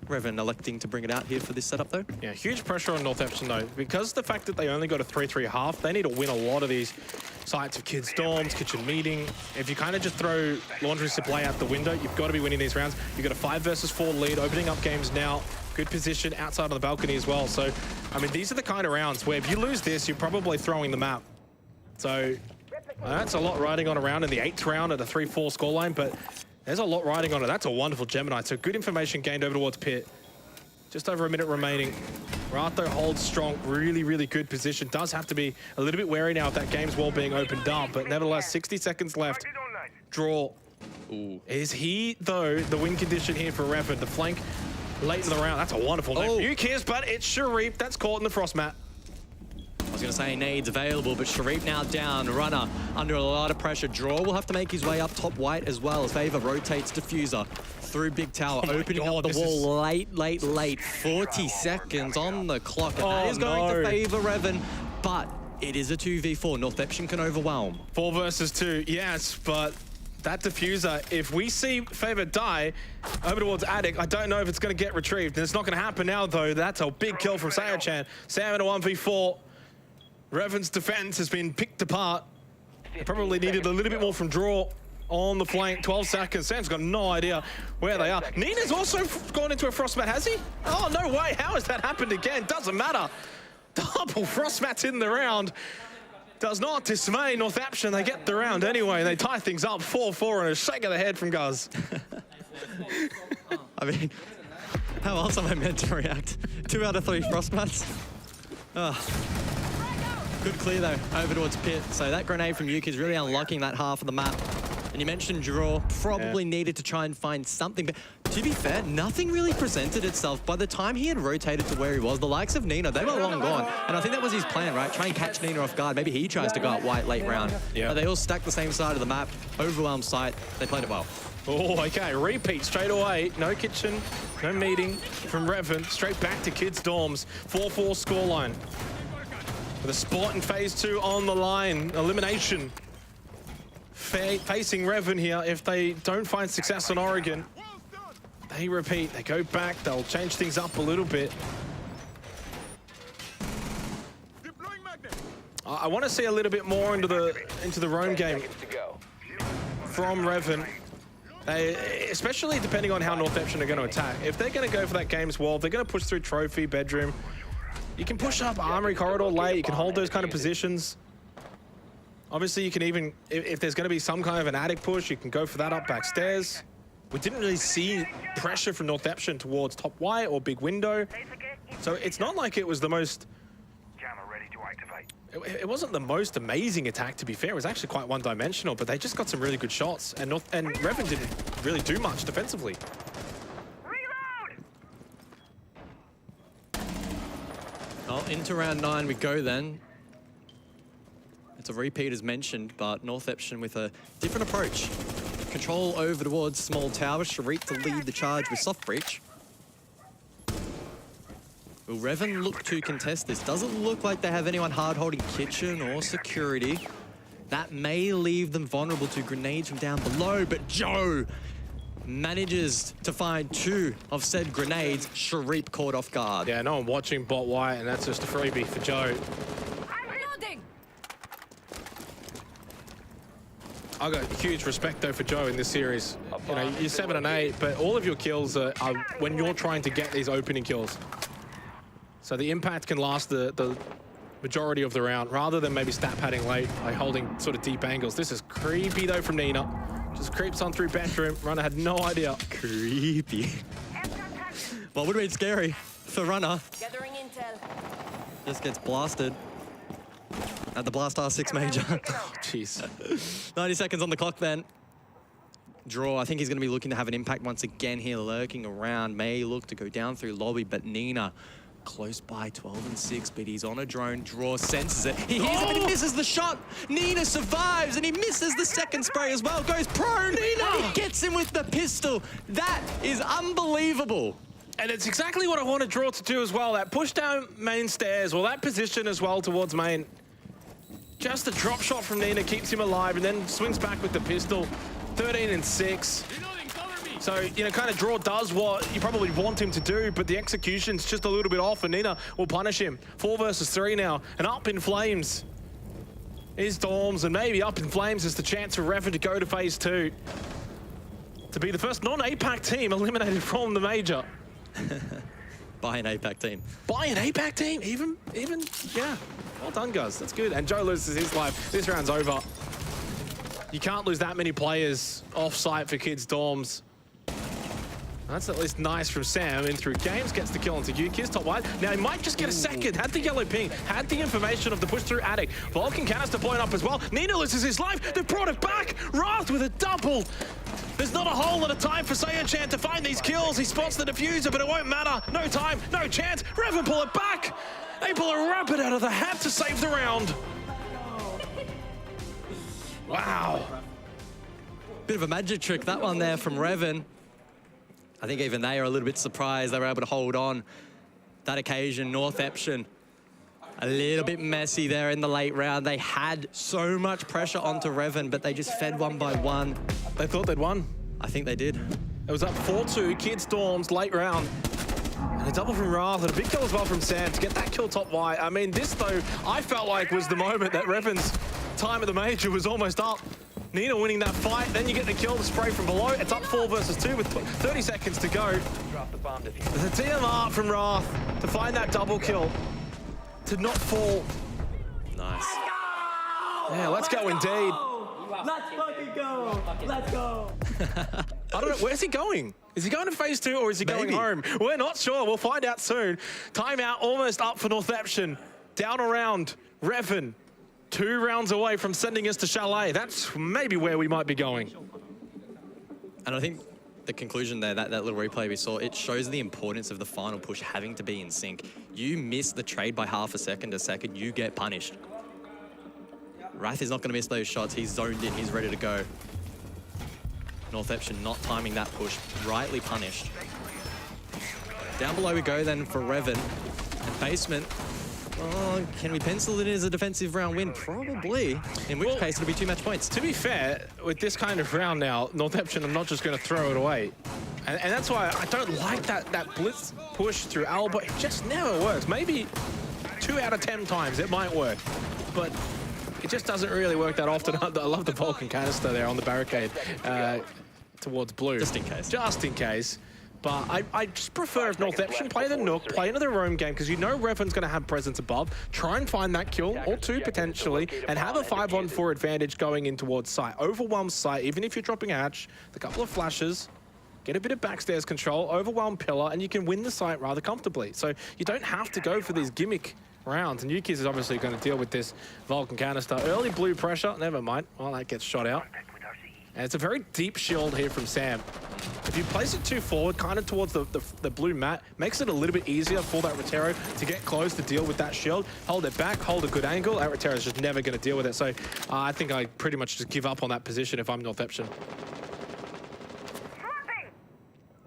Reven electing to bring it out here for this setup, though. Yeah, huge pressure on Northeption, though. Because the fact that they only got a 3-3 half, they need to win a lot of these sites of kids' dorms, kitchen meeting. If you kind of just throw Laundry Supply out the window, you've got to be winning these rounds. You've got a 5 versus 4 lead, opening up games now. Good position outside of the balcony as well. So, I mean, these are the kind of rounds where if you lose this, you're probably throwing the map. So, that's a lot riding on a round in the 8th round at a 3-4 scoreline, but there's a lot riding on it. That's a wonderful Gemini. So good information gained over towards Pit. Just over a minute remaining. Rato holds strong, really, really good position. Does have to be a little bit wary now of that game's wall being opened up, but nevertheless, 60 seconds left. Draw. Ooh. Is he, though, the win condition here for Reven? The flank late in the round. That's a wonderful no kiss, but it's Sharif that's caught in the frost mat. I was going to say nades available, but Sharif now down. Runner under a lot of pressure. Draw will have to make his way up top white as well as Favor rotates Diffuser through Big Tower, opening up the wall late. 40 seconds on the clock, and that is going to favor Reven, but it is a 2v4. Northeption can overwhelm. 4 versus 2, yes, but that Diffuser, if we see Favor die over towards Attic, I don't know if it's going to get retrieved, and it's not going to happen now, though. That's a big kill from Sayochan. Sam in a 1v4. Reven's defense has been picked apart. They probably needed a little bit more from Draw on the flank. 12 seconds. Sam's got no idea where they are. Nina's also gone into a frostmat, has he? Oh, no way. How has that happened again? Doesn't matter. Double frostmats in the round. Does not dismay Northeption. They get the round anyway. They tie things up 4-4 and a shake of the head from Guz. I mean, how else am I meant to react? 2 out of 3 frostmats. Good clear though, over towards Pit. So that grenade from Yuki is really unlocking that half of the map. And you mentioned Draw, probably needed to try and find something, but to be fair, nothing really presented itself. By the time he had rotated to where he was, the likes of Nina, they were long gone. And I think that was his plan, right? Try and catch Nina off guard. Maybe he tries to go out white late round. But they all stacked the same side of the map, overwhelmed site. They played it well. Oh, okay, repeat straight away. No kitchen, no meeting from Reven. Straight back to kids' dorms. 4-4 scoreline. With a spot in phase 2 on the line. Elimination. Facing Reven here. If they don't find success on Oregon, they repeat. They go back. They'll change things up a little bit. I want to see a little bit more into the roam game from Reven. Especially depending on how Northeption are going to attack. If they're going to go for that game's wall, they're going to push through Trophy, Bedroom. You can push up Armory Corridor late, you can hold those kind of positions. Obviously, you can even, if there's going to be some kind of an attic push, you can go for that up backstairs. We didn't really see pressure from Northeption towards top white or big window. So it's not like it was the most... It wasn't the most amazing attack, to be fair. It was actually quite one-dimensional, but they just got some really good shots. And Reven didn't really do much defensively. Well, into round 9 we go then. It's a repeat as mentioned, but Northeption with a different approach. Control over towards small tower. Sharif to lead the charge with soft breach. Will Reven look to contest this? Doesn't look like they have anyone hard holding kitchen or security. That may leave them vulnerable to grenades from down below, but Joe manages to find 2 of said grenades. Sharif caught off guard. Yeah, no one watching bot white, and that's just a freebie for Joe. I got huge respect though for Joe in this series. You know, you're 7 and 8, but all of your kills are when you're trying to get these opening kills. So the impact can last the majority of the round, rather than maybe stat padding late by holding sort of deep angles. This is creepy though from Nina. Just creeps on through bedroom. Runner had no idea. Creepy. Well, would have been scary for Runner. Gathering intel. Just gets blasted at the Blast R6 Major. Jeez. 90 seconds on the clock then. Draw, I think he's going to be looking to have an impact once again here, lurking around. May look to go down through lobby, but Nina close by, 12 and 6, but he's on a drone. Draw senses it. He hears it, but he misses the shot. Nina survives, and he misses the second spray as well. Goes prone. Nina! He gets him with the pistol. That is unbelievable. And it's exactly what I wanted Draw to do as well. That push down main stairs, or that position as well towards main. Just a drop shot from Nina keeps him alive, and then swings back with the pistol. 13 and 6. So, you know, kind of Draw does what you probably want him to do, but the execution's just a little bit off, and Nina will punish him. 4 versus 3 now, and up in flames is Dorms, and maybe up in flames is the chance for Reven to go to phase 2. To be the first non-APAC team eliminated from the Major. By an APAC team. By an APAC team? Even, yeah. Well done, guys. That's good. And Joe loses his life. This round's over. You can't lose that many players off-site for kids' dorms. That's at least nice from Sam. In through games, gets the kill onto Yuki's top white. Now he might just get a second. Had the yellow ping, had the information of the push through attic. Vulcan canister blowing up as well. Nina loses his life. They've brought it back. Wrath with a double. There's not a whole lot of time for Sayan-chan to find these kills. He spots the diffuser, but it won't matter. No time, no chance. Reven pull it back. They pull a rabbit out of the hat to save the round. Wow. Bit of a magic trick, that one there from Reven. I think even they are a little bit surprised they were able to hold on. That occasion, Northeption, a little bit messy there in the late round. They had so much pressure onto Reven, but they just fed one by one. They thought they'd won. I think they did. It was up 4-2, Kid Storms, late round. And a double from Wrath and a big kill as well from Sam to get that kill top white. I mean, this, though, I felt like was the moment that Reven's time at the major was almost up. Nina winning that fight, then you get the kill, the spray from below. It's up 4 versus 2 with 30 seconds to go. There's a TMR from Wrath to find that double kill, to not fall. Nice. Yeah, let's go indeed. Let's fucking go. Let's go. I don't know, where's he going? Is he going to phase 2 or is he going home? We're not sure, we'll find out soon. Timeout almost up for Northeption. Down around Reven. 2 rounds away from sending us to Chalet. That's maybe where we might be going. And I think the conclusion there, that little replay we saw, it shows the importance of the final push having to be in sync. You miss the trade by half a second, you get punished. Wrath is not going to miss those shots. He's zoned in, he's ready to go. Northeption not timing that push, rightly punished. Down below we go then for Reven. And Basement. Oh, can we pencil it as a defensive round win? Probably. In which case, it'll be 2 match points. To be fair, with this kind of round now, Northeption are not just going to throw it away. And that's why I don't like that blitz push through elbow. It just never works. Maybe 2 out of 10 times it might work. But it just doesn't really work that often. I love the Vulcan canister there on the barricade towards blue. Just in case. Just in case. But I just prefer if Northeption play the Nook, play into their own game, because you know Reven's going to have presence above. Try and find that kill, or 2 potentially, and have a 5-on-4 advantage going in towards site. Overwhelm site, even if you're dropping hatch, a couple of flashes, get a bit of backstairs control, overwhelm pillar, and you can win the site rather comfortably. So you don't have to go for these gimmick rounds. And Yuki's is obviously going to deal with this Vulcan canister. Early blue pressure, never mind. Well, that gets shot out. And it's a very deep shield here from Sam. If you place it too forward, kind of towards the blue mat, makes it a little bit easier for that Rotero to get close to deal with that shield. Hold it back, hold a good angle. That Rotero is just never going to deal with it. So I think I pretty much just give up on that position if I'm Northeption.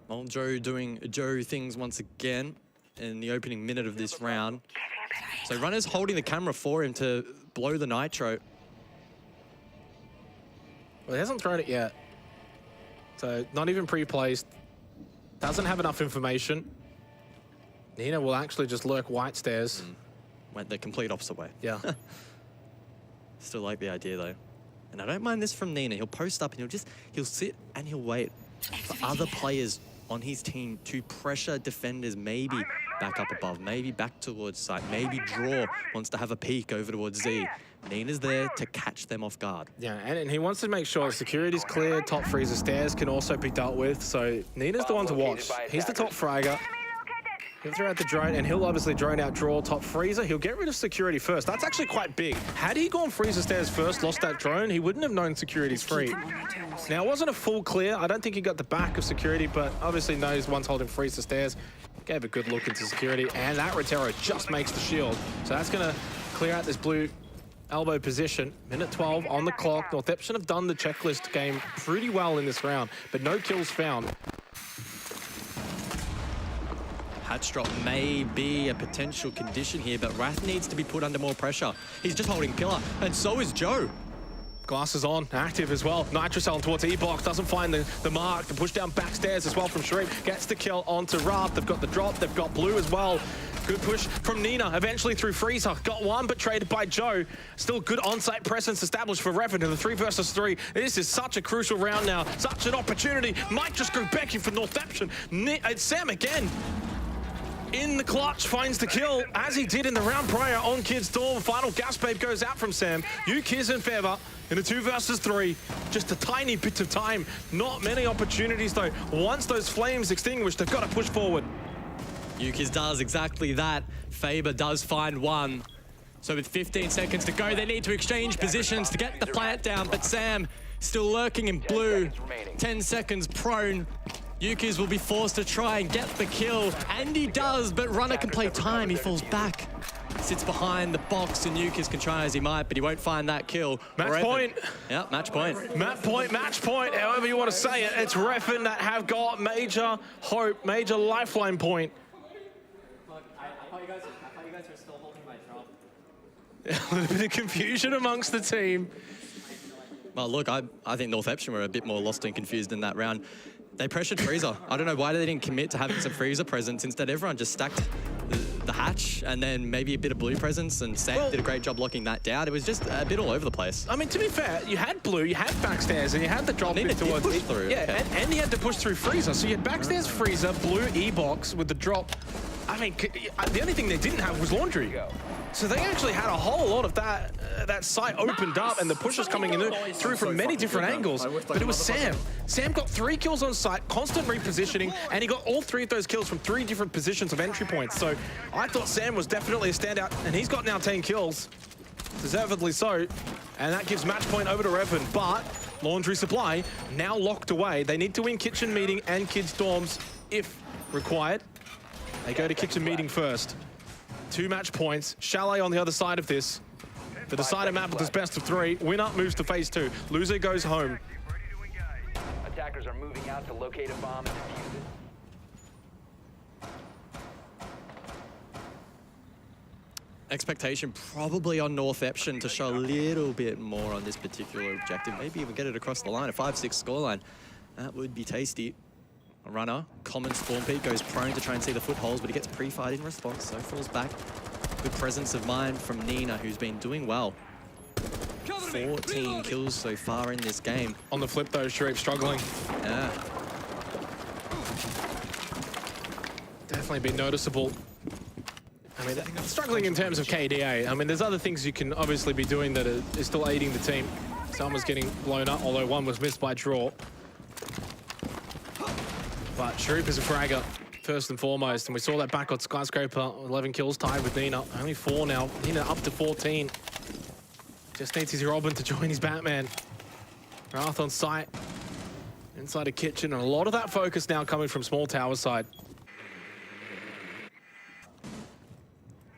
Well, Joe doing Joe things once again in the opening minute of this round. So Runner's holding the camera for him to blow the nitro. Well, he hasn't thrown it yet. So not even pre-placed. Doesn't have enough information. Nina will actually just lurk white stairs. Went the complete opposite way. Yeah. Still like the idea though. And I don't mind this from Nina. He'll post up and he'll sit and he'll wait for other players on his team to pressure defenders, maybe back up above, maybe back towards site, maybe draw, wants to have a peek over towards Z. Nina's there to catch them off guard. Yeah, and he wants to make sure security's clear, top freezer stairs can also be dealt with, so Nina's the one to watch. He's the top fragger. He'll throw out the drone, and he'll obviously drone out draw top freezer. He'll get rid of security first. That's actually quite big. Had he gone freezer stairs first, lost that drone, he wouldn't have known security's free. Now, it wasn't a full clear. I don't think he got the back of security, but obviously knows one's holding freezer stairs. Gave a good look into security, and that Rotero just makes the shield. So that's going to clear out this blue elbow position. Minute 12 on the clock. Northeption have done the checklist game pretty well in this round, but no kills found. Hatch drop may be a potential condition here, but Wrath needs to be put under more pressure. He's just holding pillar, and so is Joe. Glasses on, active as well. Nitrocell towards E-Box, doesn't find the mark. The push down backstairs as well from Sharif. Gets the kill onto Wrath. They've got the drop, they've got blue as well. Good push from Nina, eventually through Freezer. Got one, but traded by Joe. Still good on-site presence established for Reven in the 3 versus 3. This is such a crucial round now. Such an opportunity. Might just go begging for Northeption. It's Sam again. in the clutch, finds the kill, as he did in the round prior on Kid Storm. Final gas babe goes out from Sam. UKIZ and Fever in a 2 versus 3. Just a tiny bit of time. Not many opportunities, though. Once those flames extinguish, they've got to push forward. UKIZ does exactly that. Faber does find one. So with 15 seconds to go, they need to exchange positions to get the plant down, but Sam still lurking in blue. 10 seconds prone. UKIZ will be forced to try and get the kill, and he does, but Runner can play time. He falls back, sits behind the box, and UKIZ can try as he might, but he won't find that kill. Match point. Yep, match point. Match point, however you want to say it. It's Reven that have got major hope, major lifeline point. I thought you guys were still holding my drop. A little bit of confusion amongst the team. Well, look, I think Northeption were a bit more lost and confused in that round. They pressured Freezer. I don't know why they didn't commit to having some Freezer presence. Instead, everyone just stacked the hatch and then maybe a bit of blue presence, and Sam did a great job locking that down. It was just a bit all over the place. I mean, to be fair, you had blue, you had backstairs, and you had the drop in towards push through. Yeah, and you had to push through Freezer. So you had backstairs, Freezer, blue, E-box with the drop. I mean, the only thing they didn't have was laundry. So they actually had a whole lot of that site opened up, and the pushers coming in through from many different angles. But it was Sam. Sam got 3 kills on site, constant repositioning, and he got all 3 of those kills from 3 different positions of entry points. So I thought Sam was definitely a standout, and he's got now 10 kills. Deservedly so. And that gives match point over to Reven. But laundry supply now locked away. They need to win kitchen meeting and Kid Storms if required. They go to kitchen meeting first. 2 match points. Chalet on the other side of this. The decided map with this best of 3. Winner moves to phase 2. Loser goes home. Attackers are moving out to locate a bomb and defuse it. Expectation probably on Northeption to show a little bit more on this particular objective. Maybe even get it across the line, a 5-6 scoreline. That would be tasty. A runner, common spawn peak, goes prone to try and see the footholds, but he gets pre-fired in response, so falls back. Good presence of mind from Nina, who's been doing well. 14 kills so far in this game. On the flip though, Sharif struggling. Yeah. Definitely been noticeable. I mean, struggling in terms of KDA. I mean, there's other things you can obviously be doing that is still aiding the team. Some was getting blown up, although one was missed by draw. But Sharif is a fragger, first and foremost, and we saw that back on Skyscraper, 11 kills tied with Nina. Only 4 now, Nina up to 14. Just needs his Robin to join his Batman. Wrath on site, inside a kitchen, and a lot of that focus now coming from small tower side.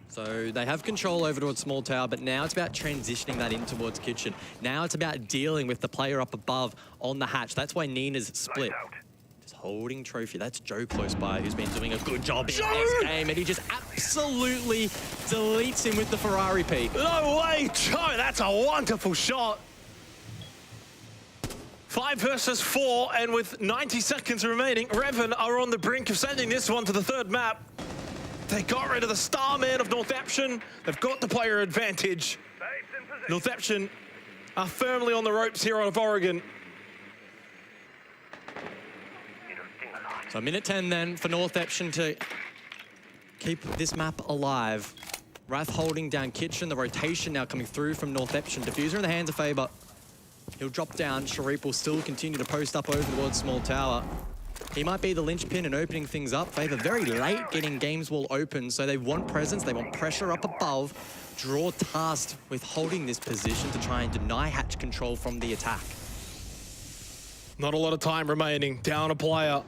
So they have control over towards small tower, but now it's about transitioning that in towards kitchen. Now it's about dealing with the player up above on the hatch. That's why Nina's split. Just holding trophy. That's Joe close by, who's been doing a good job in this game, and he just absolutely deletes him with the Ferrari P. No way, Joe, that's a wonderful shot. 5 versus 4, and with 90 seconds remaining, Reven are on the brink of sending this one to the 3rd map. They got rid of the star man of Northeption. They've got the player advantage. Northeption are firmly on the ropes here out of Oregon. So minute 10 then for Northeption to keep this map alive. Wrath holding down kitchen. The rotation now coming through from Northeption. Diffuser in the hands of Faber. He'll drop down. Sharif will still continue to post up over towards small tower. He might be the linchpin and opening things up. Faber very late getting games wall open, so they want presence, they want pressure up above. Draw tasked with holding this position to try and deny hatch control from the attack. Not a lot of time remaining. Down a player.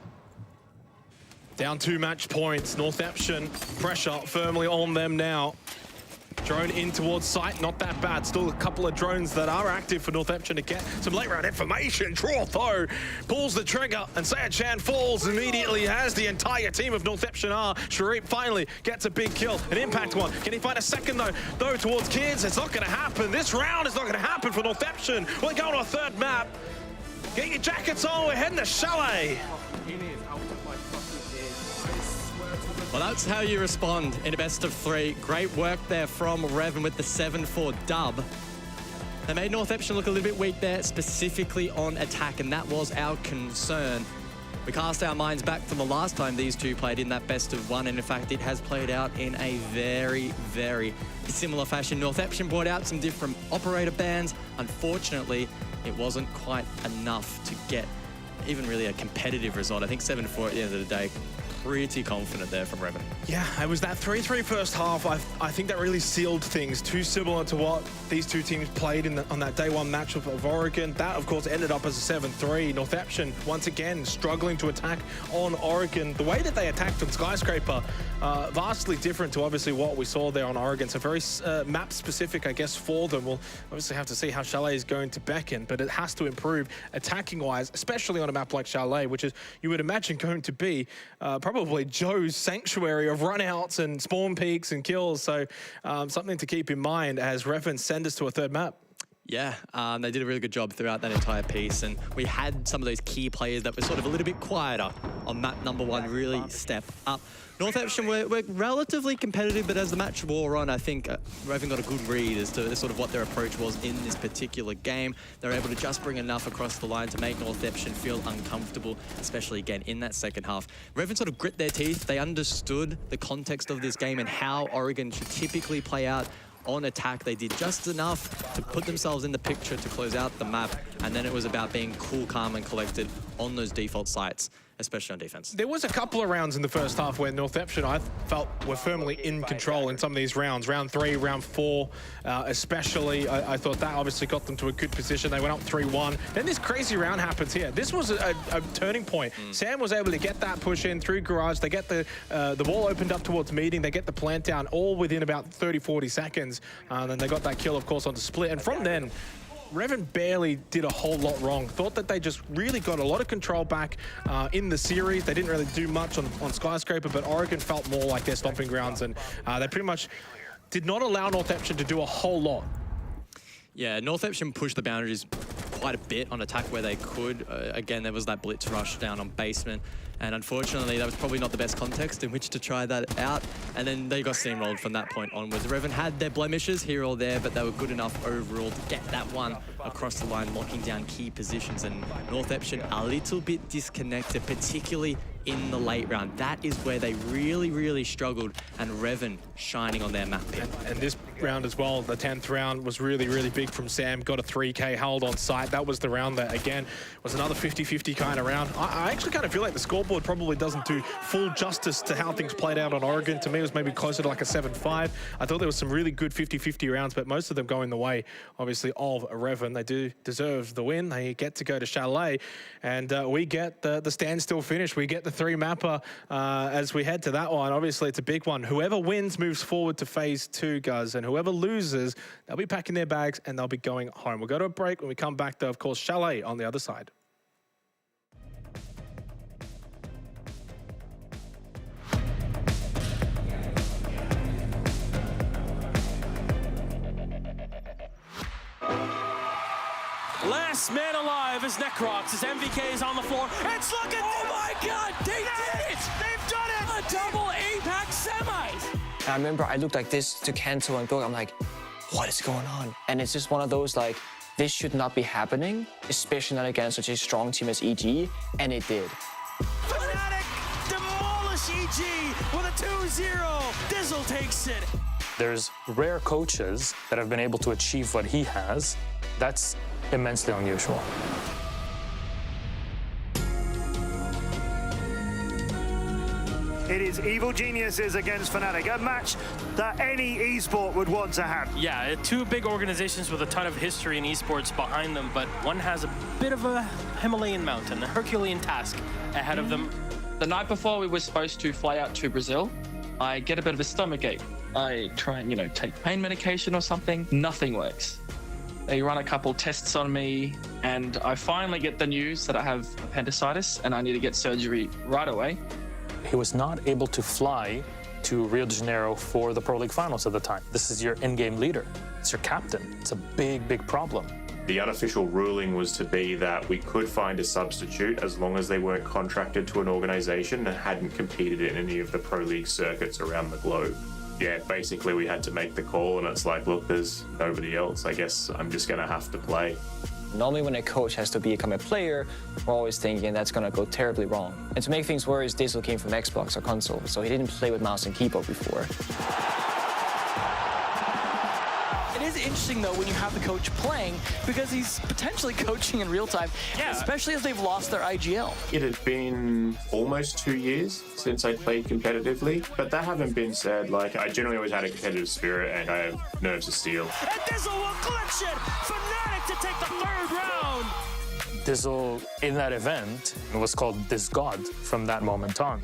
Down 2 match points. Northeption, pressure firmly on them now. Drone in towards site, not that bad. Still a couple of drones that are active for Northeption to get some late round information. Draw though, pulls the trigger, and Sayachan falls immediately as the entire team of Northeption are. Sharif finally gets a big kill, an impact one. Can he find a second though towards Kids? It's not gonna happen. This round is not gonna happen for Northeption. We're going to a 3rd map. Get your jackets on, we're heading to Chalet. Well, that's how you respond in a best of 3. Great work there from Reven with the 7-4 dub. They made Northeption look a little bit weak there, specifically on attack, and that was our concern. We cast our minds back to the last time these two played in that best of one, and in fact, it has played out in a very, very similar fashion. Northeption brought out some different operator bands. Unfortunately, it wasn't quite enough to get even really a competitive result. I think 7-4 at the end of the day. Pretty confident there from Reven. Yeah, it was that 3-3 first half. I think that really sealed things. Too similar to what these two teams played on that day one matchup of Oregon. That, of course, ended up as a 7-3. Northeption, once again, struggling to attack on Oregon. The way that they attacked on Skyscraper, vastly different to obviously what we saw there on Oregon. So very map-specific, I guess, for them. We'll obviously have to see how Chalet is going to beckon, but it has to improve attacking-wise, especially on a map like Chalet, which is, you would imagine, going to be probably Joe's sanctuary of runouts and spawn peaks and kills. So something to keep in mind as Reven send us to a third map. Yeah, they did a really good job throughout that entire piece, and we had some of those key players that were sort of a little bit quieter on map number one really step up. Northeption were relatively competitive, but as the match wore on, I think Reven got a good read as to sort of what their approach was in this particular game. They were able to just bring enough across the line to make Northeption feel uncomfortable, especially again in that second half. Reven sort of grit their teeth. They understood the context of this game and how Oregon should typically play out on attack. They did just enough to put themselves in the picture to close out the map, and then it was about being cool, calm, and collected on those default sites, especially on defense. There was a couple of rounds in the first half where Northeption, I felt, were firmly in control in some of these rounds. Round 3, round 4, especially. I thought that obviously got them to a good position. They went up 3-1. Then this crazy round happens here. This was a turning point. Sam was able to get that push in through garage. They get the wall opened up towards meeting. They get the plant down all within about 30-40 seconds. And then they got that kill, of course, on the split. And from then, Reven barely did a whole lot wrong. Thought that they just really got a lot of control back in the series. They didn't really do much on Skyscraper, but Oregon felt more like their stomping grounds, and they pretty much did not allow Northeption to do a whole lot. Yeah, Northeption pushed the boundaries quite a bit on attack where they could. Again, there was that blitz rush down on basement, and unfortunately that was probably not the best context in which to try that out, and then they got steamrolled from that point onwards. Reven had their blemishes here or there, but they were good enough overall to get that one across the line, locking down key positions, and Northeption a little bit disconnected, particularly in the late round. That is where they really, really struggled, and Reven shining on their map pick. And this round as well, the 10th round was really, really big from Sam. Got a 3K held on site. That was the round that, again, was another 50-50 kind of round. I actually kind of feel like the scoreboard probably doesn't do full justice to how things played out on Oregon. To me, it was maybe closer to like a 7-5. I thought there was some really good 50-50 rounds, but most of them going the way, obviously, of Reven. They do deserve the win. They get to go to Chalet, and we get the standstill finish. We get the 3-mapper as we head to that one. Obviously, it's a big one. Whoever wins moves forward to phase 2, guys, and whoever loses, they'll be packing their bags and they'll be going home. We'll go to a break. When we come back, though, of course, Chalet on the other side. Last man alive is Necrox as MVK is on the floor. It's looking. Oh my God! They did it! They've done it! A double Apex semis. I remember I looked like this to Kanto and Gook. I'm like, what is going on? And it's just one of those like, this should not be happening, especially not against such a strong team as EG, and it did. Fnatic demolish EG with a 2-0. Dizzle takes it. There's rare coaches that have been able to achieve what he has. That's immensely unusual. It is Evil Geniuses against Fnatic, a match that any esport would want to have. Yeah, two big organizations with a ton of history in esports behind them, but one has a bit of a Himalayan mountain, a Herculean task ahead of them. The night before we were supposed to fly out to Brazil, I get a bit of a stomachache. I try and, take pain medication or something. Nothing works. They run a couple tests on me, and I finally get the news that I have appendicitis and I need to get surgery right away. He was not able to fly to Rio de Janeiro for the Pro League Finals at the time. This is your in-game leader. It's your captain. It's a big, big problem. The unofficial ruling was to be that we could find a substitute as long as they weren't contracted to an organization and hadn't competed in any of the Pro League circuits around the globe. Yeah, basically we had to make the call, and it's like, look, there's nobody else. I guess I'm just going to have to play. Normally when a coach has to become a player, we're always thinking that's gonna go terribly wrong. And to make things worse, Dizzle came from Xbox or console, so he didn't play with mouse and keyboard before. It is interesting, though, when you have the coach playing, because he's potentially coaching in real time, especially as they've lost their IGL. It had been almost 2 years since I played competitively, but that having been said, like, I generally always had a competitive spirit and I have nerves of steel. And Dizzle will glitch it! Fnatic to take the third round! Dizzle, in that event, was called This God from that moment on.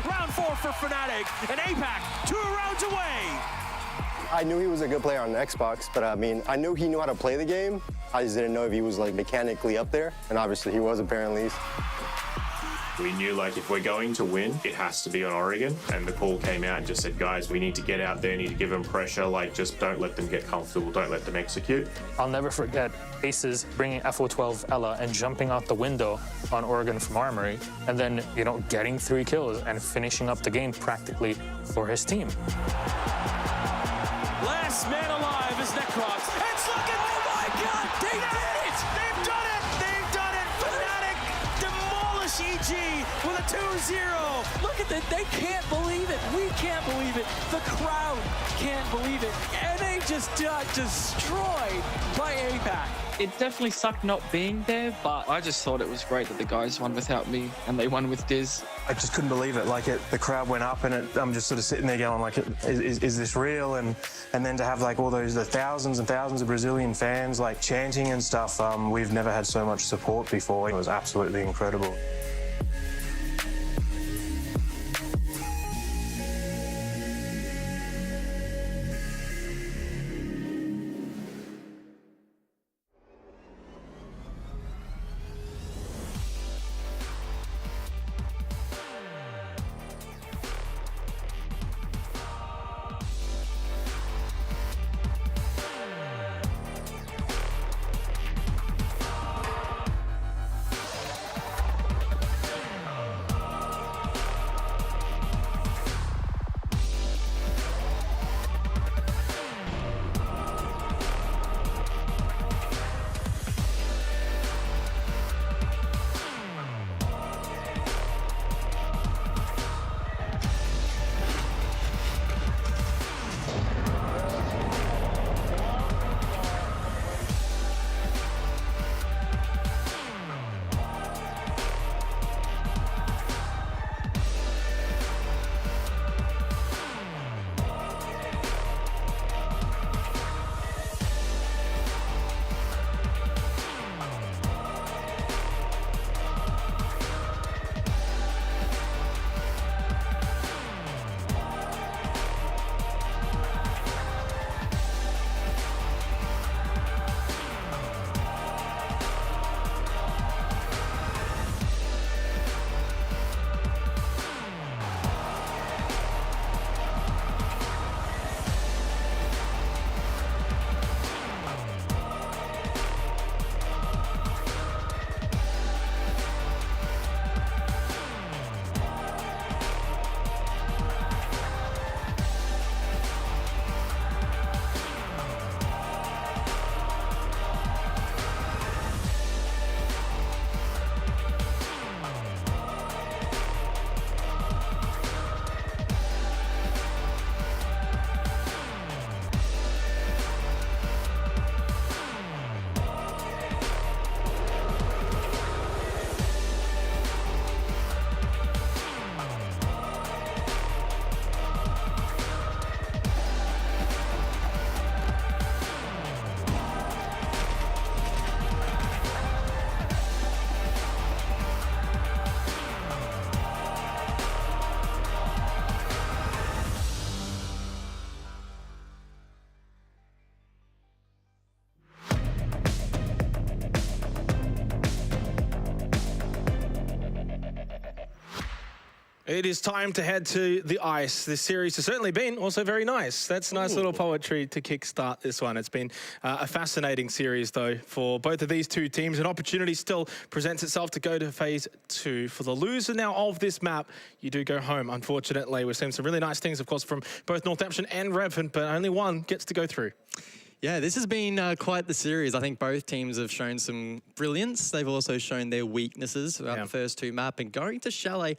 Round 4 for Fnatic, and APAC 2 rounds away! I knew he was a good player on Xbox, but I mean, I knew he knew how to play the game. I just didn't know if he was like mechanically up there, and obviously he was apparently. We knew, like, if we're going to win, it has to be on Oregon. And the call came out and just said, guys, we need to get out there, need to give them pressure. Like, just don't let them get comfortable, don't let them execute. I'll never forget Aces bringing FO12 Ella and jumping out the window on Oregon from Armory, and then, you know, getting 3 kills and finishing up the game practically for his team. Last man alive is Necrox. It's looking, oh my God, they did it! They've done it! They've done it! Fnatic demolish EG with a 2-0. Look at that, they can't believe it. We can't believe it. The crowd can't believe it. And they just got destroyed by APAC. It definitely sucked not being there, but I just thought it was great that the guys won without me and they won with Diz. I just couldn't believe it. Like, the crowd went up, and I'm just sort of sitting there going, like, is this real? And then to have like all the thousands and thousands of Brazilian fans like chanting and stuff. We've never had so much support before. It was absolutely incredible. It is time to head to the ice. This series has certainly been also very nice. That's nice little poetry to kickstart this one. It's been a fascinating series, though, for both of these two teams. An opportunity still presents itself to go to phase 2. For the loser now of this map, you do go home, unfortunately. We've seen some really nice things, of course, from both Northeption and Reven, but only one gets to go through. Yeah, this has been quite the series. I think both teams have shown some brilliance. They've also shown their weaknesses throughout the first two map. And going to Chalet,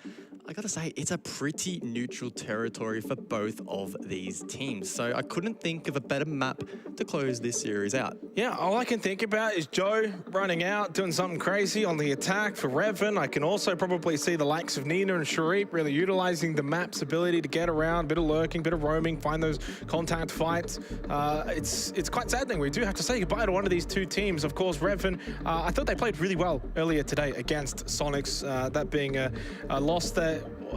I got to say, it's a pretty neutral territory for both of these teams. So I couldn't think of a better map to close this series out. Yeah, all I can think about is Joe running out, doing something crazy on the attack for Reven. I can also probably see the likes of Nina and Sharif really utilizing the map's ability to get around, bit of lurking, bit of roaming, find those contact fights. It's quite saddening. We do have to say goodbye to one of these two teams. Of course, Reven, I thought they played really well earlier today against Soniqs, that being a loss that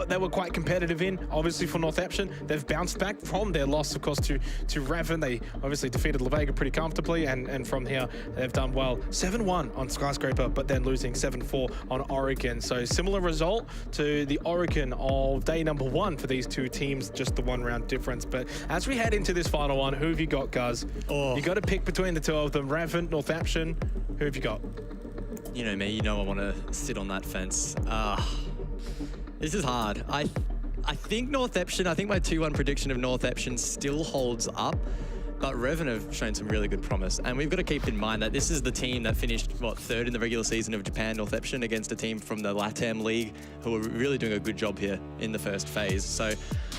they were quite competitive in. Obviously for Northeption, they've bounced back from their loss, of course, to Reven. They obviously defeated La Vega pretty comfortably, and from here, they've done well. 7-1 on Skyscraper, but then losing 7-4 on Oregon. So similar result to the Oregon of day number 1 for these two teams, just the 1 round difference. But as we head into this final one, who have you got, Guz? You got to pick between the two of them. Reven, Northeption, who have you got? You know me, you know I want to sit on that fence. This is hard. I think Northeption, I think my 2-1 prediction of Northeption still holds up, but Reven have shown some really good promise. And we've got to keep in mind that this is the team that finished, what, 3rd in the regular season of Japan, Northeption, against a team from the LATAM League who are really doing a good job here in the first phase. So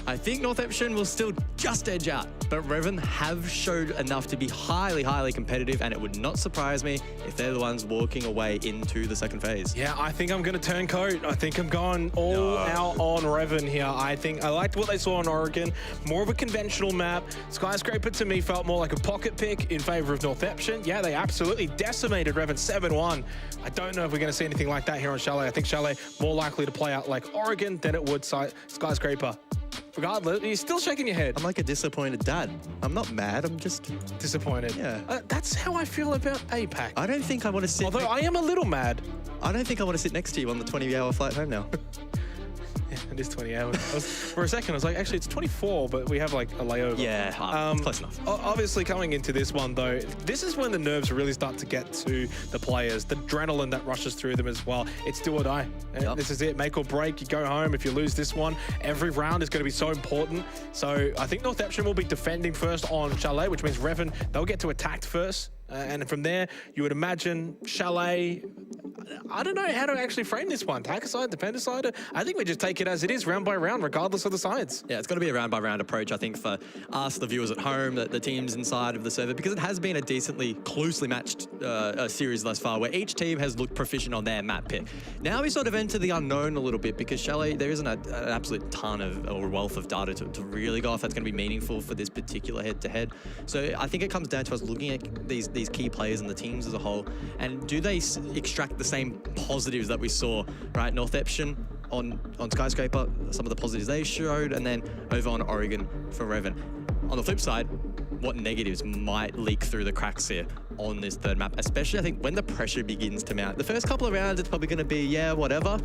I think Northeption will still just edge out, but Reven have showed enough to be highly, highly competitive, and it would not surprise me if they're the ones walking away into the second phase. Yeah, I think I'm going to turn coat. I think I'm going all out on Reven here. I think I liked what they saw in Oregon. More of a conventional map. Skyscraper to me felt more like a pocket pick in favor of Northeption. Yeah, they absolutely decimated Reven 7-1. I don't know if we're going to see anything like that here on Chalet. I think Chalet more likely to play out like Oregon than it would Skyscraper. Regardless, you're still shaking your head. I'm like a disappointed dad. I'm not mad, I'm just disappointed. Yeah. That's how I feel about APAC. I don't think I want to sit... Although I am a little mad. I don't think I want to sit next to you on the 20-hour flight home now. Yeah, it is 20 hours. For a second, I was like, actually, it's 24, but we have like a layover. Yeah, close enough. Obviously, coming into this one, though, this is when the nerves really start to get to the players. The adrenaline that rushes through them as well. It's do or die. This is it. Make or break. You go home. If you lose this one, every round is going to be so important. So I think Northeption will be defending first on Chalet, which means Reven, they'll get to attack first. And from there, you would imagine Chalet, I don't know how to actually frame this one. Attacker side, defender side. I think we just take it as it is, round by round, regardless of the sides. Yeah, it's got to be a round by round approach, I think, for us, the viewers at home, the teams inside of the server, because it has been a decently closely matched series thus far, where each team has looked proficient on their map pick. Now we sort of enter the unknown a little bit, because Chalet, there isn't an absolute ton of or wealth of data to really go off that's going to be meaningful for this particular head-to-head. So I think it comes down to us looking at these key players and the teams as a whole, and do they extract the same positives that we saw, right? Northeption on Skyscraper, some of the positives they showed, and then over on Oregon for Reven. On the flip side, what negatives might leak through the cracks here on this third map, especially I think when the pressure begins to mount. The first couple of rounds, it's probably going to be, yeah, whatever.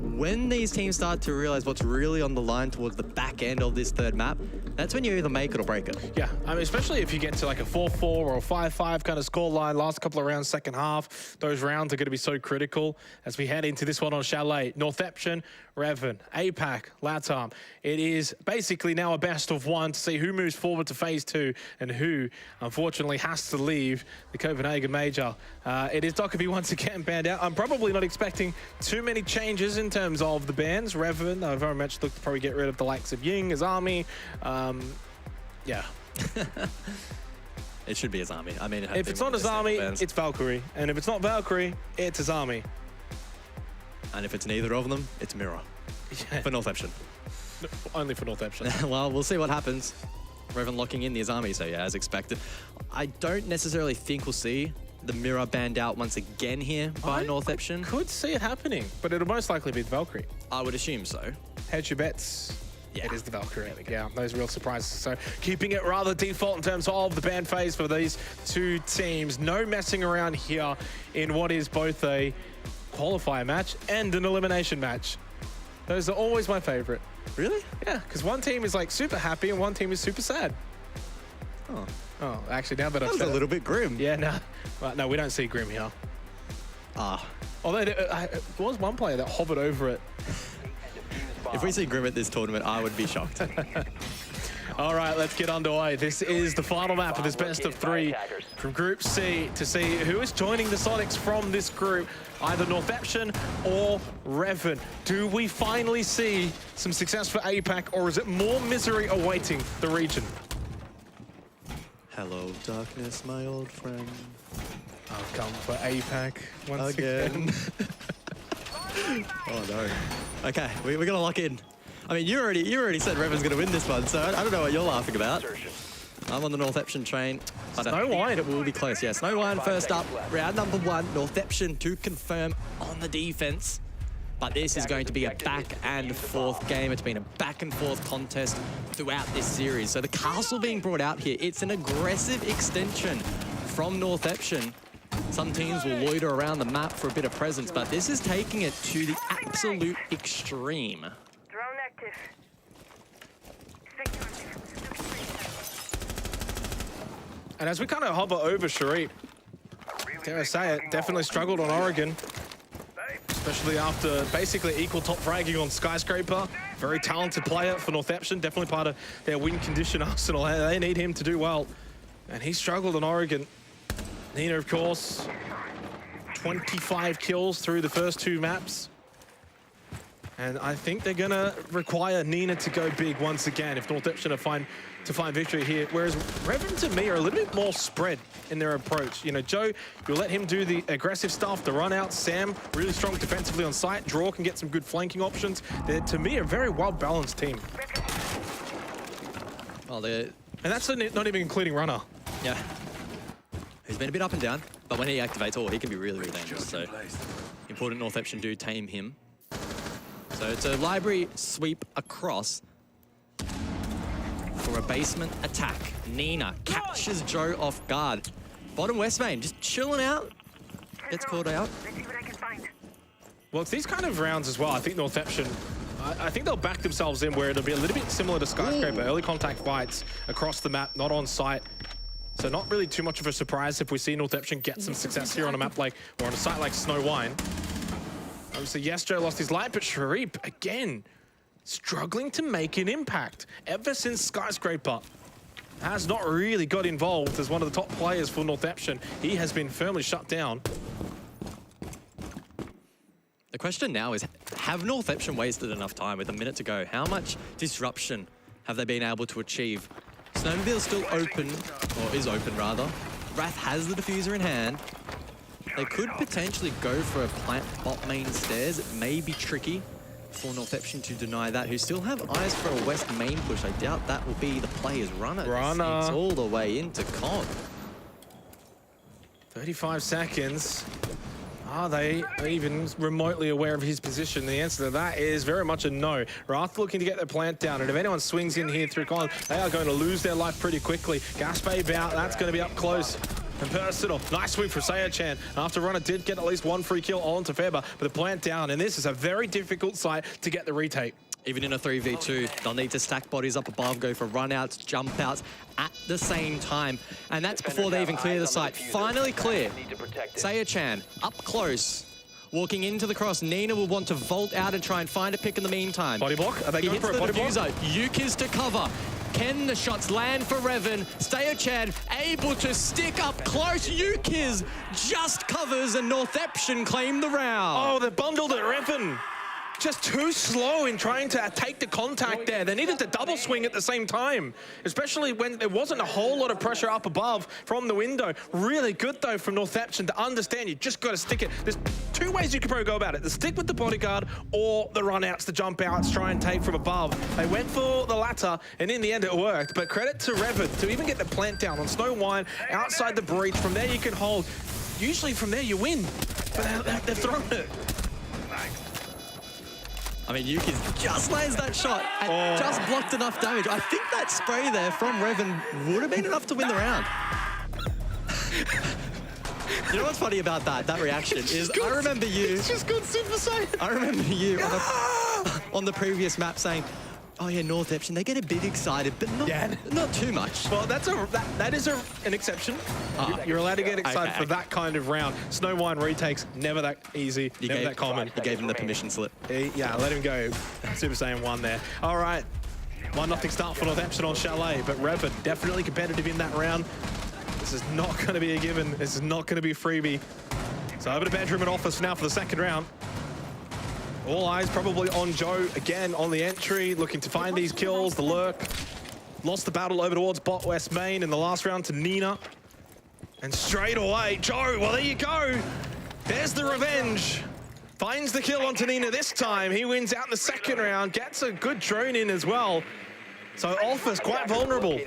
When these teams start to realize what's really on the line towards the back end of this third map, that's when you either make it or break it. Yeah, I mean, especially if you get to like a 4-4 or a 5-5 kind of score line, last couple of rounds, second half, those rounds are going to be so critical as we head into this one on Chalet. Northeption, Reven, APAC, LATAM. It is basically now a best of one to see who moves forward to phase 2 and who, unfortunately, has to leave the Copenhagen Major. It is Dockerby once again banned out. I'm probably not expecting too many changes in terms of the bans. Reven, very much look to probably get rid of the likes of Ying, Azami. Yeah. It should be Azami. I mean, if it's not Azami, it's Valkyrie. And if it's not Valkyrie, it's Azami. And if it's neither of them, it's Mirror. Yeah. For Northeption. Only for Northeption. Well, we'll see what happens. Reven locking in the Azami, so yeah, as expected. I don't necessarily think we'll see the Mirror banned out once again here by Northeption. I could see it happening, but it'll most likely be the Valkyrie. I would assume so. Hedge your bets. Yeah. It is the Valkyrie. Yeah, those real surprises. So keeping it rather default in terms of the ban phase for these two teams. No messing around here in what is both a qualifier match and an elimination match. Those are always my favorite. Really? Yeah, because one team is like super happy and one team is super sad. Oh, actually, now that I've said that was a little bit grim. Yeah, no. No, we don't see grim here. Although there was one player that hovered over it. If we see grim at this tournament, I would be shocked. All right, let's get underway. This is the final map of this best of 3 from Group C to see who is joining the Soniqs from this group, either Northeption or Reven. Do we finally see some success for APAC, or is it more misery awaiting the region? Hello, darkness, my old friend. I'll come for APAC once again. Oh no. Okay, we're gonna lock in. I mean, you already said Reven's gonna win this one, so I don't know what you're laughing about. I'm on the Northeption train. Snow Wine. It will be close, yeah. Snow Wine first up, round number 1. Northeption to confirm on the defense. But this is going to be a back and forth game. It's been a back and forth contest throughout this series. So the castle being brought out here, it's an aggressive extension from Northeption. Some teams will loiter around the map for a bit of presence, but this is taking it to the absolute extreme. Drone active. And as we kind of hover over Sharif, dare I say it, definitely struggled on Oregon. Especially after basically equal top fragging on Skyscraper. Very talented player for Northeption, definitely part of their win condition arsenal. They need him to do well. And he struggled on Oregon. Nina, of course, 25 kills through the first 2 maps. And I think they're gonna require Nina to go big once again if Northeption are to find victory here. Whereas Reven to me are a little bit more spread in their approach. You know, Joe, you'll let him do the aggressive stuff, the run out. Sam, really strong defensively on site. Draw can get some good flanking options. They're, to me, a very well-balanced team. Well, and that's not even including Runner. Yeah. He's been a bit up and down, but when he activates, he can be really, really dangerous. So important Northeption do tame him. So it's a library sweep across for a basement attack. Nina catches Joe off guard. Bottom West main, just chilling out. Gets called out. Well, it's these kind of rounds as well. I think Northeption, I think they'll back themselves in where it'll be a little bit similar to Skyscraper. Early contact fights across the map, not on site. So not really too much of a surprise if we see Northeption get some success here on a map like, or on a site like Snow Wine. Obviously, yes, Joe lost his light, but Sharif, again, struggling to make an impact. Ever since Skyscraper has not really got involved as one of the top players for Northeption. He has been firmly shut down. The question now is, have Northeption wasted enough time with a minute to go? How much disruption have they been able to achieve? Snowmobile's still open, or is open rather. Wrath has the diffuser in hand. They could potentially go for a plant bot main stairs. It may be tricky for Northeption to deny that, who still have eyes for a west main push. I doubt that will be the player's runner. It's all the way into con. 35 seconds. Are they even remotely aware of his position? The answer to that is very much a no. Wrath looking to get their plant down, and if anyone swings in here through con, they are going to lose their life pretty quickly. Gasbabe out, that's going to be up close and personal. Nice swing for Sayachan. After Runner did get at least 1 free kill onto Feber, but the plant down, and this is a very difficult site to get the retake. Even in a 3v2, they'll need to stack bodies up above, go for run-outs, jump-outs at the same time. And that's before they even clear the site. Finally clear. Sayachan up close. Walking into the cross, Nina will want to vault out and try and find a pick in the meantime. Body block? Are they going for a body block? Yuki's to cover. Can the shots land for Reven? Sayachan able to stick up close. Yuki's just covers and Northeption claim the round. Oh, they're bundled at Reven. Just too slow in trying to take the contact there. They needed to double swing at the same time, especially when there wasn't a whole lot of pressure up above from the window. Really good, though, from Northeption to understand you just got to stick it. There's 2 ways you could probably go about it. The stick with the bodyguard or the run-outs, the jump-outs, try and take from above. They went for the latter, and in the end, it worked. But credit to Reven to even get the plant down on Snow Wine outside the breach. From there, you can hold. Usually from there, you win. But they've thrown it. I mean, Yuki's just lands that shot and just blocked enough damage. I think that spray there from Reven would have been enough to win the round. You know what's funny about that reaction is I remember you... It's just gone Super Saiyan. I remember you on the previous map saying, oh yeah, Northeption, they get a bit excited, but not too much. Well, that is an exception. You're allowed to get excited for that kind of round. Snow Wine retakes, never that easy, never that common. You gave him the permission slip. Yeah, let him go. Super Saiyan 1 there. All right. 1-0 start for Northeption on Chalet, but Reven definitely competitive in that round. This is not going to be a given. This is not going to be a freebie. So over to bedroom and office now for the second round. All eyes probably on Joe again on the entry, looking to find these kills, the lurk. Lost the battle over towards bot West Main in the last round to Nina. And straight away, Joe, well, there you go. There's the revenge. Finds the kill onto Nina this time. He wins out in the second round, gets a good drone in as well. So Office quite vulnerable.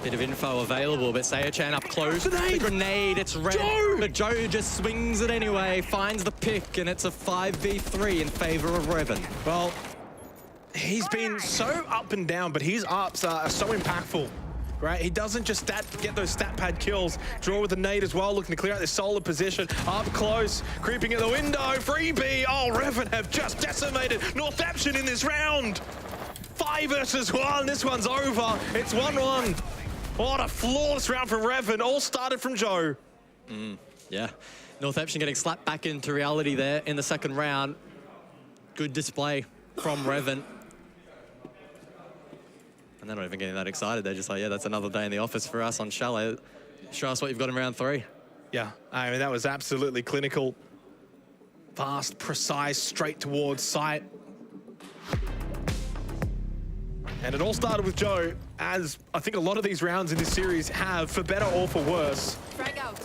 Bit of info available, but Sayachan up close. The grenade, it's red. Joe! But Joe just swings it anyway, finds the pick, and it's a 5v3 in favor of Reven. Well, he's been so up and down, but his ups are so impactful. Right, he doesn't just get those stat pad kills. Draw with the nade as well, looking to clear out this solar position. Up close, creeping at the window. Freebie. Oh, Reven have just decimated Northeption in this round. 5 versus 1. This one's over. It's 1-1. What a flawless round from Reven. All started from Joe. Yeah, Northeption getting slapped back into reality there in the second round. Good display from Reven. And they're not even getting that excited. They're just like, yeah, that's another day in the office for us on Chalet. Show us what you've got in round 3. Yeah, I mean, that was absolutely clinical. Fast, precise, straight towards sight. And it all started with Joe, as I think a lot of these rounds in this series have, for better or for worse. Frag out.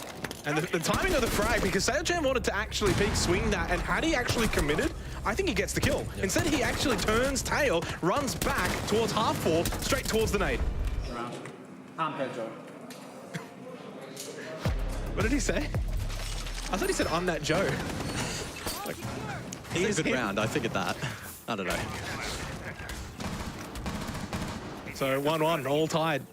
And the timing of the frag, because Sayachan wanted to actually peek swing that, and had he actually committed, I think he gets the kill. Yeah. Instead, he actually turns tail, runs back towards half 4, straight towards the nade. I'm Pedro. What did he say? I thought he said, I'm that Joe. Like, he is a good round, I figured that. I don't know. So 1-1, all tied.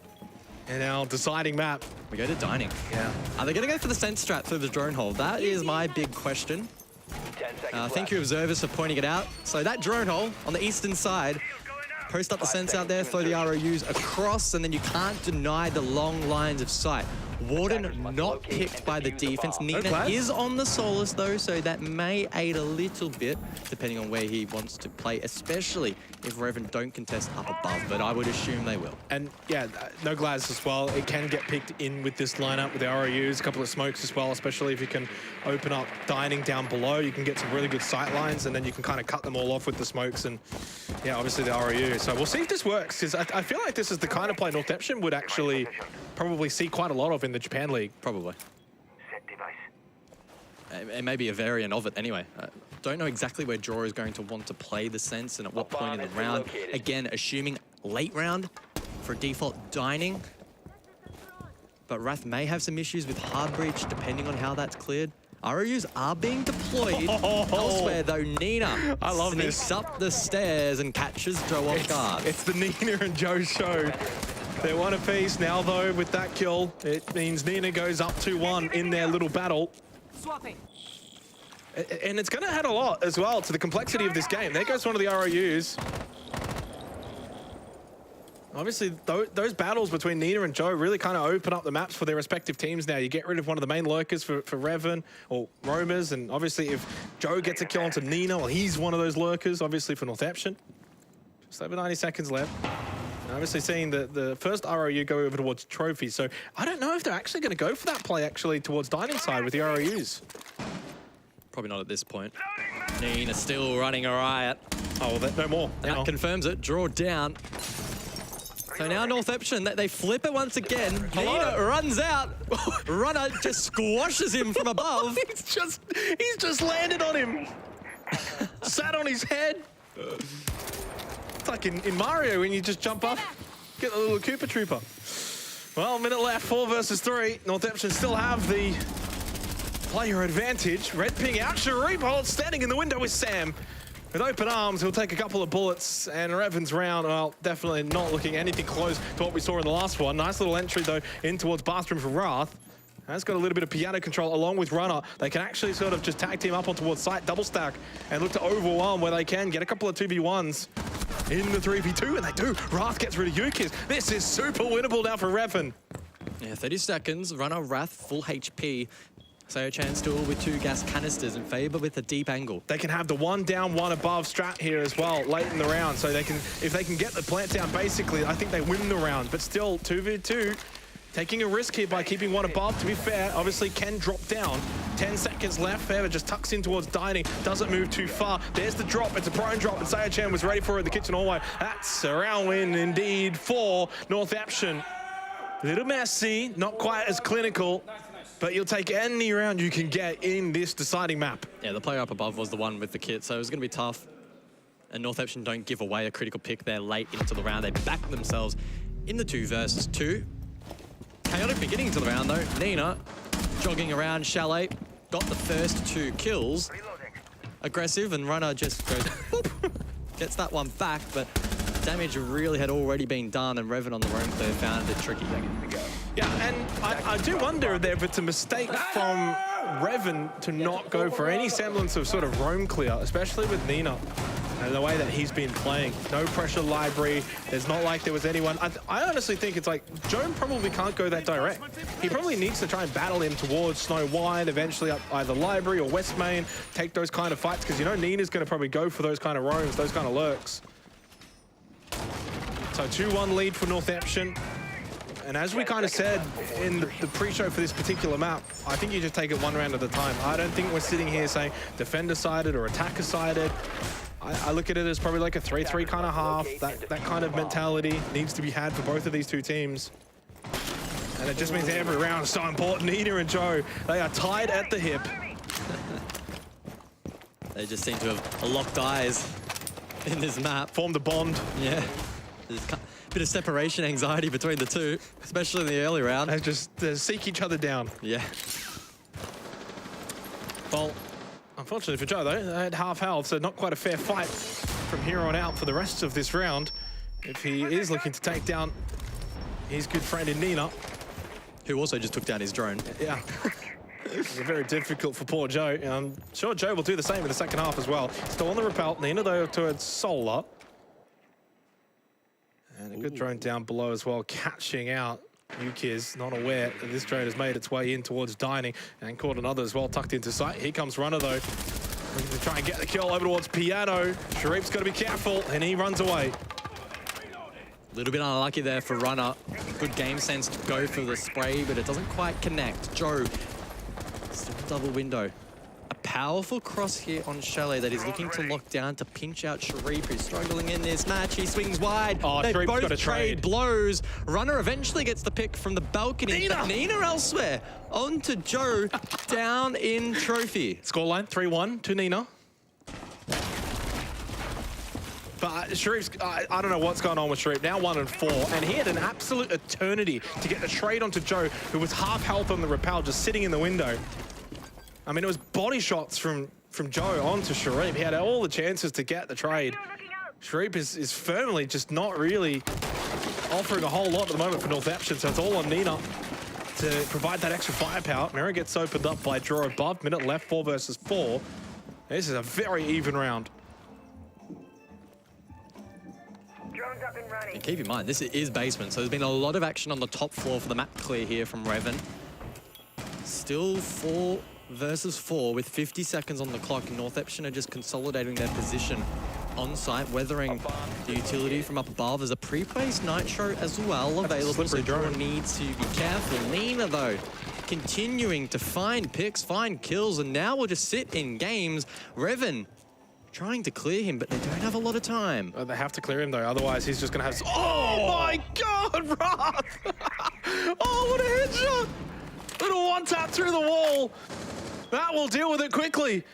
In our deciding map. We go to dining. Yeah. Are they going to go for the sense strat through the drone hole? That is my big question. Thank you, observers, for pointing it out. So that drone hole on the eastern side, post up the sense out there, throw the ROUs across, and then you can't deny the long lines of sight. Warden not picked by the defense. Nina is on the Solus though, so that may aid a little bit, depending on where he wants to play, especially if Reven don't contest up above, but I would assume they will. And yeah, no glads as well. It can get picked in with this lineup with the ROUs, a couple of smokes as well, especially if you can open up dining down below. You can get some really good sight lines, and then you can kind of cut them all off with the smokes and, yeah, obviously the ROU. So we'll see if this works, because I feel like this is the kind of play Northeption would actually probably see quite a lot of in the Japan League. Probably. It may be a variant of it anyway. Don't know exactly where Draw is going to want to play the sense and at what point in the round. Again, assuming late round for default dining. But Wrath may have some issues with hard breach depending on how that's cleared. ROUs are being deployed elsewhere though. Nina sneaks up the stairs and catches Joe off guard. It's the Nina and Joe show. They're one apiece now though with that kill. It means Nina goes up 2-1 in their little battle. Swapping. And it's going to add a lot as well to the complexity of this game. There goes one of the ROUs. Obviously, those battles between Nina and Joe really kind of open up the maps for their respective teams now. You get rid of one of the main lurkers for Reven or roamers, and obviously if Joe gets a kill onto Nina, well, he's one of those lurkers, obviously for Northeption. Just over 90 seconds left. And obviously seeing the first ROU go over towards Trophy, so I don't know if they're actually going to go for that play actually towards dining side with the ROUs. Probably not at this point. Nina still running a riot. Oh, well, no more. That confirms it. Draw down. So now Northeption, they flip it once again. Nina runs out. Runner just squashes him from above. He's just landed on him. Sat on his head. It's like in Mario when you just jump up, get the little Koopa Trooper. Well, minute left, 4 versus 3. Northeption still have the player advantage. Red ping out. Sharip standing in the window with Sam. With open arms, he'll take a couple of bullets, and Reven's round, well, definitely not looking anything close to what we saw in the last one. Nice little entry, though, in towards bathroom for Wrath. Has got a little bit of piano control along with Runner. They can actually sort of just tag team up on towards site, double stack, and look to overwhelm where they can. Get a couple of 2v1s in the 3v2, and they do. Wrath gets rid of Yukis. This is super winnable now for Reven. Yeah, 30 seconds. Runner, Wrath, full HP. Sayochan still with 2 gas canisters in favour with a deep angle. They can have the 1 down, 1 above strat here as well late in the round. So they can, if they can get the plant down, basically, I think they win the round. But still, 2v2, taking a risk here by keeping 1 above. To be fair, obviously can drop down. 10 seconds left. Fever just tucks in towards dining. Doesn't move too far. There's the drop. It's a prone drop, and Sayochan was ready for it in the kitchen hallway. That's a round win indeed for Northeption. A little messy, not quite as clinical. But you'll take any round you can get in this deciding map. Yeah, the player up above was the one with the kit, so it was going to be tough. And Northeption don't give away a critical pick there late into the round. They back themselves in the 2 versus 2. Chaotic beginning to the round, though. Nina jogging around Chalet. Got the first 2 kills. Aggressive, and Runner just goes, boop, gets that one back, but damage really had already been done, and Reven on the roam clear found it tricky. Yeah, and I do wonder if it's a mistake from Reven to not go for any semblance of sort of roam clear, especially with Nina and the way that he's been playing. No pressure library. There's not like there was anyone. I honestly think it's like Joan probably can't go that direct. He probably needs to try and battle him towards Snow Wide, eventually up either library or West Main, take those kind of fights, because you know Nina's going to probably go for those kind of roams, those kind of lurks. So 2-1 lead for Northeption. And as we kind of said in the pre-show for this particular map, I think you just take it 1 round at a time. I don't think we're sitting here saying defender-sided or attacker-sided. I look at it as probably like a 3-3 kind of half. That kind of mentality needs to be had for both of these 2 teams. And it just means every round is so important. Nina and Joe, they are tied at the hip. They just seem to have locked eyes in this map. Formed a bond. Yeah. There's a bit of separation anxiety between the 2, especially in the early round. They just seek each other down. Yeah. Well, unfortunately for Joe, though, they had half health, so not quite a fair fight from here on out for the rest of this round. If he is looking to take down his good friend in Nina. Who also just took down his drone. Yeah. It's very difficult for poor Joe. I'm sure Joe will do the same in the second half as well. Still on the rappel. Nina, though, towards Solar. And a good drone down below as well, catching out Yukiz, not aware that this drone has made its way in towards dining and caught another as well, tucked into sight. Here comes Runner, though, looking to try and get the kill over towards Piano. Sharif's got to be careful, and he runs away. A little bit unlucky there for Runner. Good game sense to go for the spray, but it doesn't quite connect. Joe, still a double window. A powerful cross here on Chalet that is looking to lock down to pinch out Sharif, who's struggling in this match. He swings wide. Oh, they Sharif's both got a trade blows. Runner eventually gets the pick from the balcony. Nina! Nina elsewhere. On to Joe, down in trophy. Scoreline 3-1 to Nina. But Sharif's, I don't know what's going on with Sharif. Now 1-4, and he had an absolute eternity to get the trade onto Joe, who was half health on the rappel, just sitting in the window. I mean, it was body shots from Joe onto Sharif. He had all the chances to get the trade. Sharif is firmly just not really offering a whole lot at the moment for Northeption, so it's all on Nina to provide that extra firepower. Mira gets opened up by draw above. Minute left, 4 versus 4. This is a very even round. And keep in mind, this is basement, so there's been a lot of action on the top floor for the map clear here from Reven. Still 4 versus 4 with 50 seconds on the clock. Northeption are just consolidating their position on site, weathering the utility from up above. There's a pre-placed Nitro as well available, so Draw needs to be careful. Nina, though, continuing to find picks, find kills, and now we'll just sit in games. Reven trying to clear him, but they don't have a lot of time. They have to clear him, though, otherwise he's just going to have... Oh, my God, Roth! Oh, what a headshot! Little one-tap through the wall. That will deal with it quickly.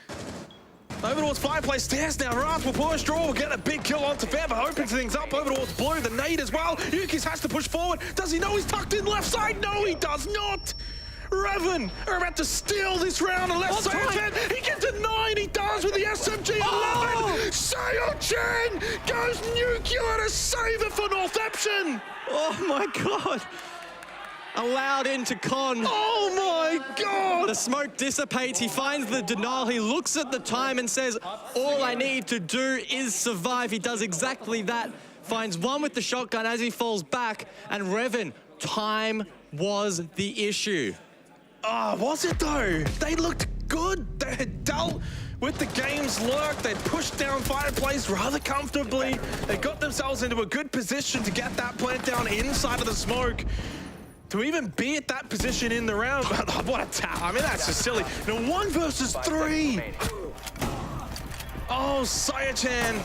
Over towards Fireplace stairs now. Wrath will push. Draw will get a big kill onto Fever. Opens things up over towards Blue. The nade as well. Yukis has to push forward. Does he know he's tucked in left side? No, he does not. Reven are about to steal this round on left side. He gets a 9. He does with the SMG 11. Sayochan goes nuclear to save it for Northeption. Oh, my God. Allowed into Con. Oh my God! The smoke dissipates. He finds the denial. He looks at the time and says, all I need to do is survive. He does exactly that. Finds one with the shotgun as he falls back. And Reven, time was the issue. Oh, was it though? They looked good. They had dealt with the game's lurk. They pushed down Fireplace rather comfortably. They got themselves into a good position to get that plant down inside of the smoke. To even be at that position in the round, what a tap. I mean, that's just silly. Now 1 versus 3. Oh, CPH.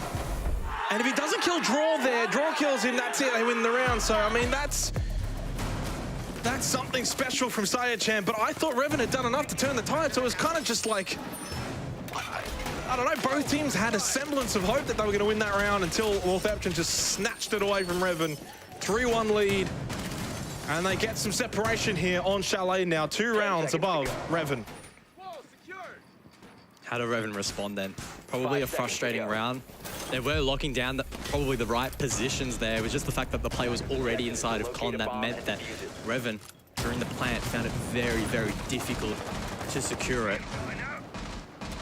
And if he doesn't kill Draw there, Draw kills him, that's it, they win the round. So, I mean, that's something special from CPH. But I thought Reven had done enough to turn the tide, so it was kind of just like, I don't know, both teams had a semblance of hope that they were going to win that round until Northeption just snatched it away from Reven. 3-1 lead. And they get some separation here on Chalet now, 2 rounds above Reven. How did Reven respond then? Probably a frustrating round. They were locking down probably the right positions there. It was just the fact that the play was already inside of Con that meant that Reven, during the plant, found it very, very difficult to secure it.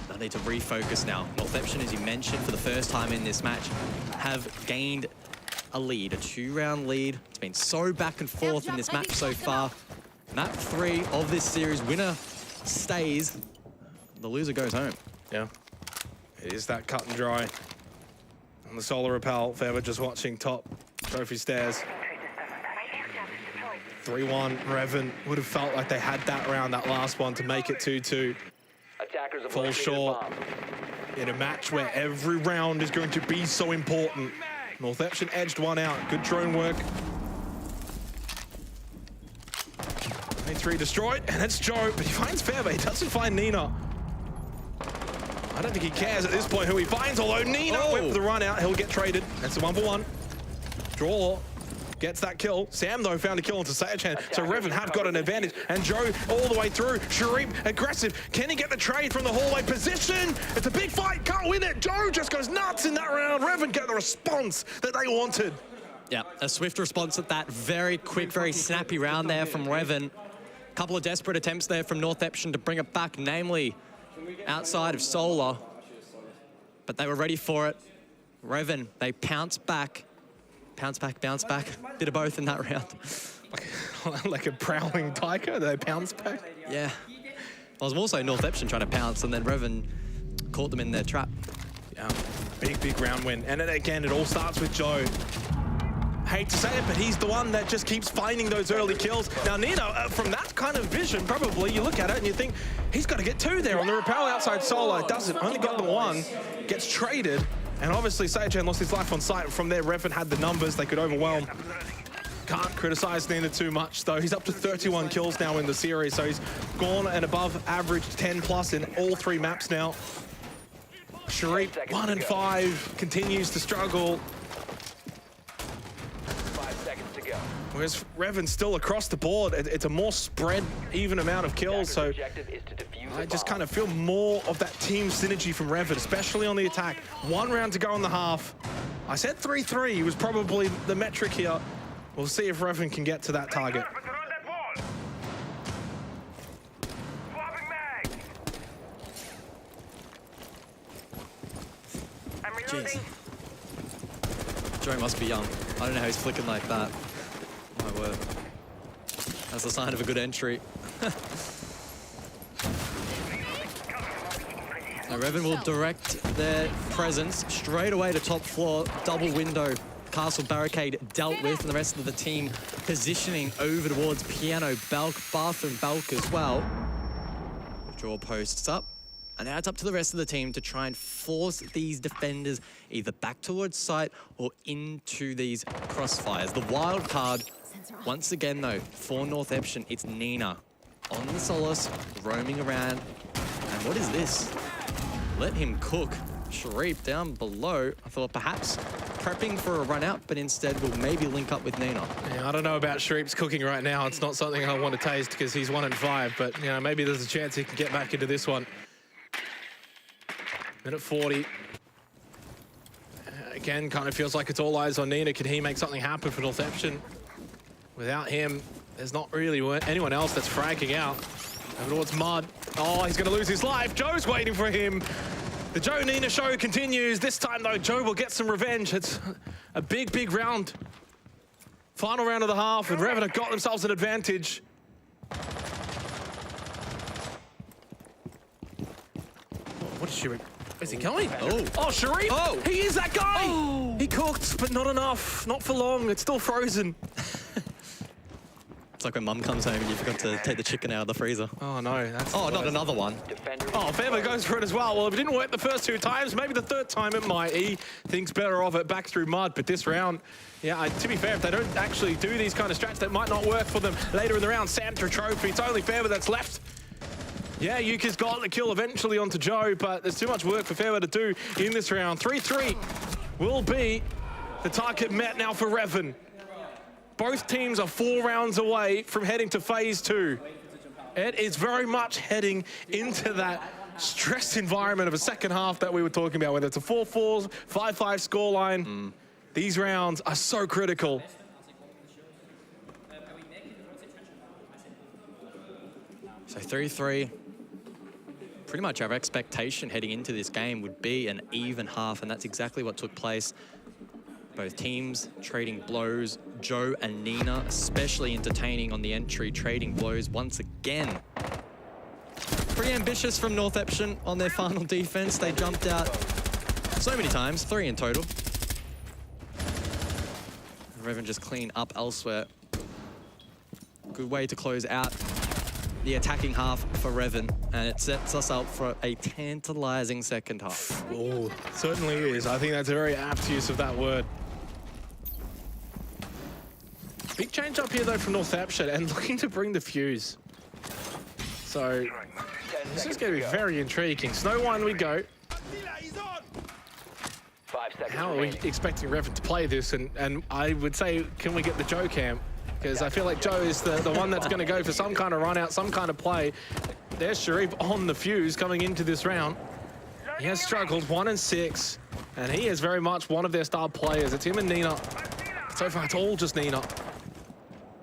They need to refocus now. Northeption, as you mentioned, for the first time in this match, have gained a lead, a 2-round lead. It's been so back and forth in this match so far. Map 3 of this series, winner stays, the loser goes home. Yeah, it is that cut and dry. On the solar rappel, Fever just watching top trophy stairs. 3-1, Reven would have felt like they had that round, that last one, to make it 2-2. Fall short in a match where every round is going to be so important. Northeption edged one out. Good drone work. A3 destroyed, and it's Joe, but he finds Fever. He doesn't find Nina. I don't think he cares at this point who he finds, although Nina with the run out, he'll get traded. That's a 1-for-1. Draw gets that kill. Sam, though, found a kill into CPH, so Reven have got an advantage. And Joe all the way through. Sharif aggressive. Can he get the trade from the hallway position? It's a big fight. Can't win it. Joe just goes nuts in that round. Reven get the response that they wanted. Yeah, a swift response at that. Very quick, very snappy round there from Reven. Couple of desperate attempts there from Northeption to bring it back, namely outside of Solar. But they were ready for it. Reven, they pounce back. Pounce back, bounce back. Bit of both in that round. Like a prowling tiger, they pounce back? Yeah. I was also Northeption trying to pounce, and then Reven caught them in their trap. Yeah, big round win. And then again, it all starts with Joe. Hate to say it, but he's the one that just keeps finding those early kills. Now, Nina, from that kind of vision, probably, you look at it and you think, he's got to get 2 there on the rappel outside Solo. Doesn't, only got the 1, gets traded. And obviously, CPH lost his life on sight. From there, Reven had the numbers they could overwhelm. Can't criticize Nina too much, though. He's up to 31 kills now in the series, so he's gone and above average 10+ in all 3 maps now. Sharif, 1 and 5, continues to struggle. 5 seconds to go. Whereas Reven still across the board. It's a more spread, even amount of kills, so I just kind of feel more of that team synergy from Reven, especially on the attack. 1 round to go in the half. I said 3-3 was probably the metric here. We'll see if Reven can get to that target. Jeez. Joe must be young. I don't know how he's flicking like that. My word. That's a sign of a good entry. Now Reven will direct their presence straight away to top floor. Double window, castle barricade dealt with, and the rest of the team positioning over towards piano, balk, bathroom, balk as well. Draw posts up. And now it's up to the rest of the team to try and force these defenders either back towards site or into these crossfires. The wild card, once again though, for Northeption, it's Nina on the Solace, roaming around. And what is this? Let him cook. Sharif down below. I thought perhaps prepping for a run out, but instead we'll maybe link up with Nina. Yeah, I don't know about Sharif's cooking right now. It's not something I want to taste because he's 1 and 5, but you know, maybe there's a chance he can get back into this one. Minute 40. Again, kind of feels like it's all eyes on Nina. Can he make something happen for Northeption? Without him, there's not really anyone else that's fragging out. Over towards Mud. Oh, he's going to lose his life. Joe's waiting for him. The Joe Nina show continues. This time, though, Joe will get some revenge. It's a big round. Final round of the half, and Reven have got themselves an advantage. Sharif. Where's he going? Oh, Sharif! Oh. He is that guy! Oh. He cooked, but not enough. Not for long. It's still frozen. It's like when mum comes home and you forgot to take the chicken out of the freezer. Oh, no. That's Oh, not another one. Oh, Fever goes for it as well. Well, if it didn't work the first 2 times, maybe the 3rd time it might. He thinks better of it back through mud, but this round, yeah, to be fair, if they don't actually do these kind of strats, that might not work for them later in the round. Sam to trophy. It's only Fever that's left. Yeah, Yuka's got the kill eventually onto Joe, but there's too much work for Fever to do in this round. 3-3 will be the target met now for Reven. Both teams are 4 rounds away from heading to phase 2. It is very much heading into that stressed environment of a second half that we were talking about, whether it's a 4-4, 5-5 scoreline. These rounds are so critical. So 3-3. Pretty much our expectation heading into this game would be an even half, and that's exactly what took place. Both teams trading blows. Joe and Nina especially entertaining on the entry, trading blows once again. Pretty ambitious from Northeption on their final defense. They jumped out so many times, 3 in total. Reven just clean up elsewhere. Good way to close out the attacking half for Reven, and it sets us up for a tantalizing second half. Oh, certainly is. I think that's a very apt use of that word. Big change up here, though, from Northeption, and looking to bring the fuse. So, this is going to be very intriguing. Snow 1 we go. 5 seconds How are we expecting Reven to play this? And I would say, can we get the Joe cam? Because I feel like Joe is the one that's going to go for some kind of run out, some kind of play. There's Sharif on the fuse coming into this round. He has struggled 1 and 6, and he is very much one of their star players. It's him and Nina. So far, it's all just Nina.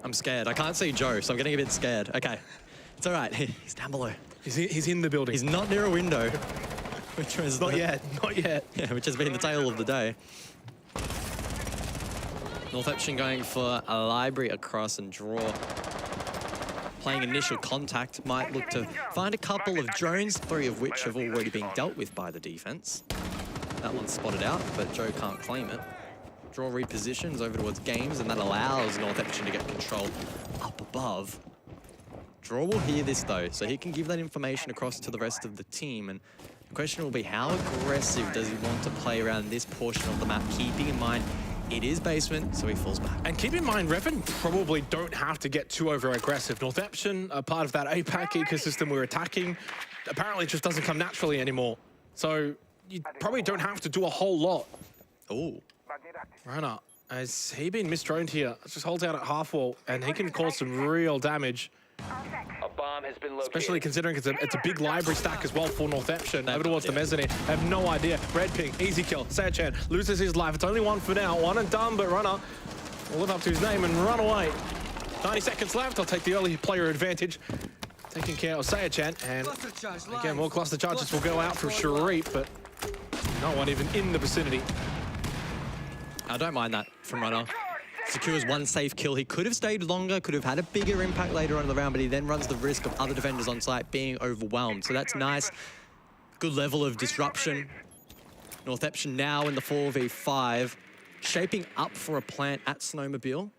I'm scared. I can't see Joe, so I'm getting a bit scared. Okay, it's all right. He's down below. He's in the building. He's not near a window, which was not yet. Yeah, which has been the tale of the day. Northeption going for a library across and draw. Playing initial contact, might look to find a couple of drones, 3 of which have already been dealt with by the defense. That one's spotted out, but Joe can't claim it. Draw repositions over towards games, and that allows Northeption to get control up above. Draw will hear this though, so he can give that information across to the rest of the team. And the question will be, how aggressive does he want to play around this portion of the map, keeping in mind it is basement, so he falls back. And keep in mind, Reven probably don't have to get too over-aggressive. Northeption, a part of that APAC ecosystem we're attacking, apparently just doesn't come naturally anymore. So you probably don't have to do a whole lot. Ooh. Runner, has he been misdroned here? Just holds out at half wall, and he can cause some real damage. A bomb has been located. Especially considering it's a big library stack as well for Northeption. Over towards the mezzanine. I have no idea. Red ping, easy kill. Sayachan loses his life. It's only 1 for now. 1 and done, but Runner will live up to his name and run away. 90 seconds left. I'll take the early player advantage. Taking care of Sayachan. And again, more cluster charges will go out from Sharif, but no one even in the vicinity. I don't mind that from Runner. Secures 1 safe kill. He could have stayed longer, could have had a bigger impact later on in the round, but he then runs the risk of other defenders on site being overwhelmed. So that's nice. Good level of disruption. Northeption now in the 4v5, shaping up for a plant at Snowmobile.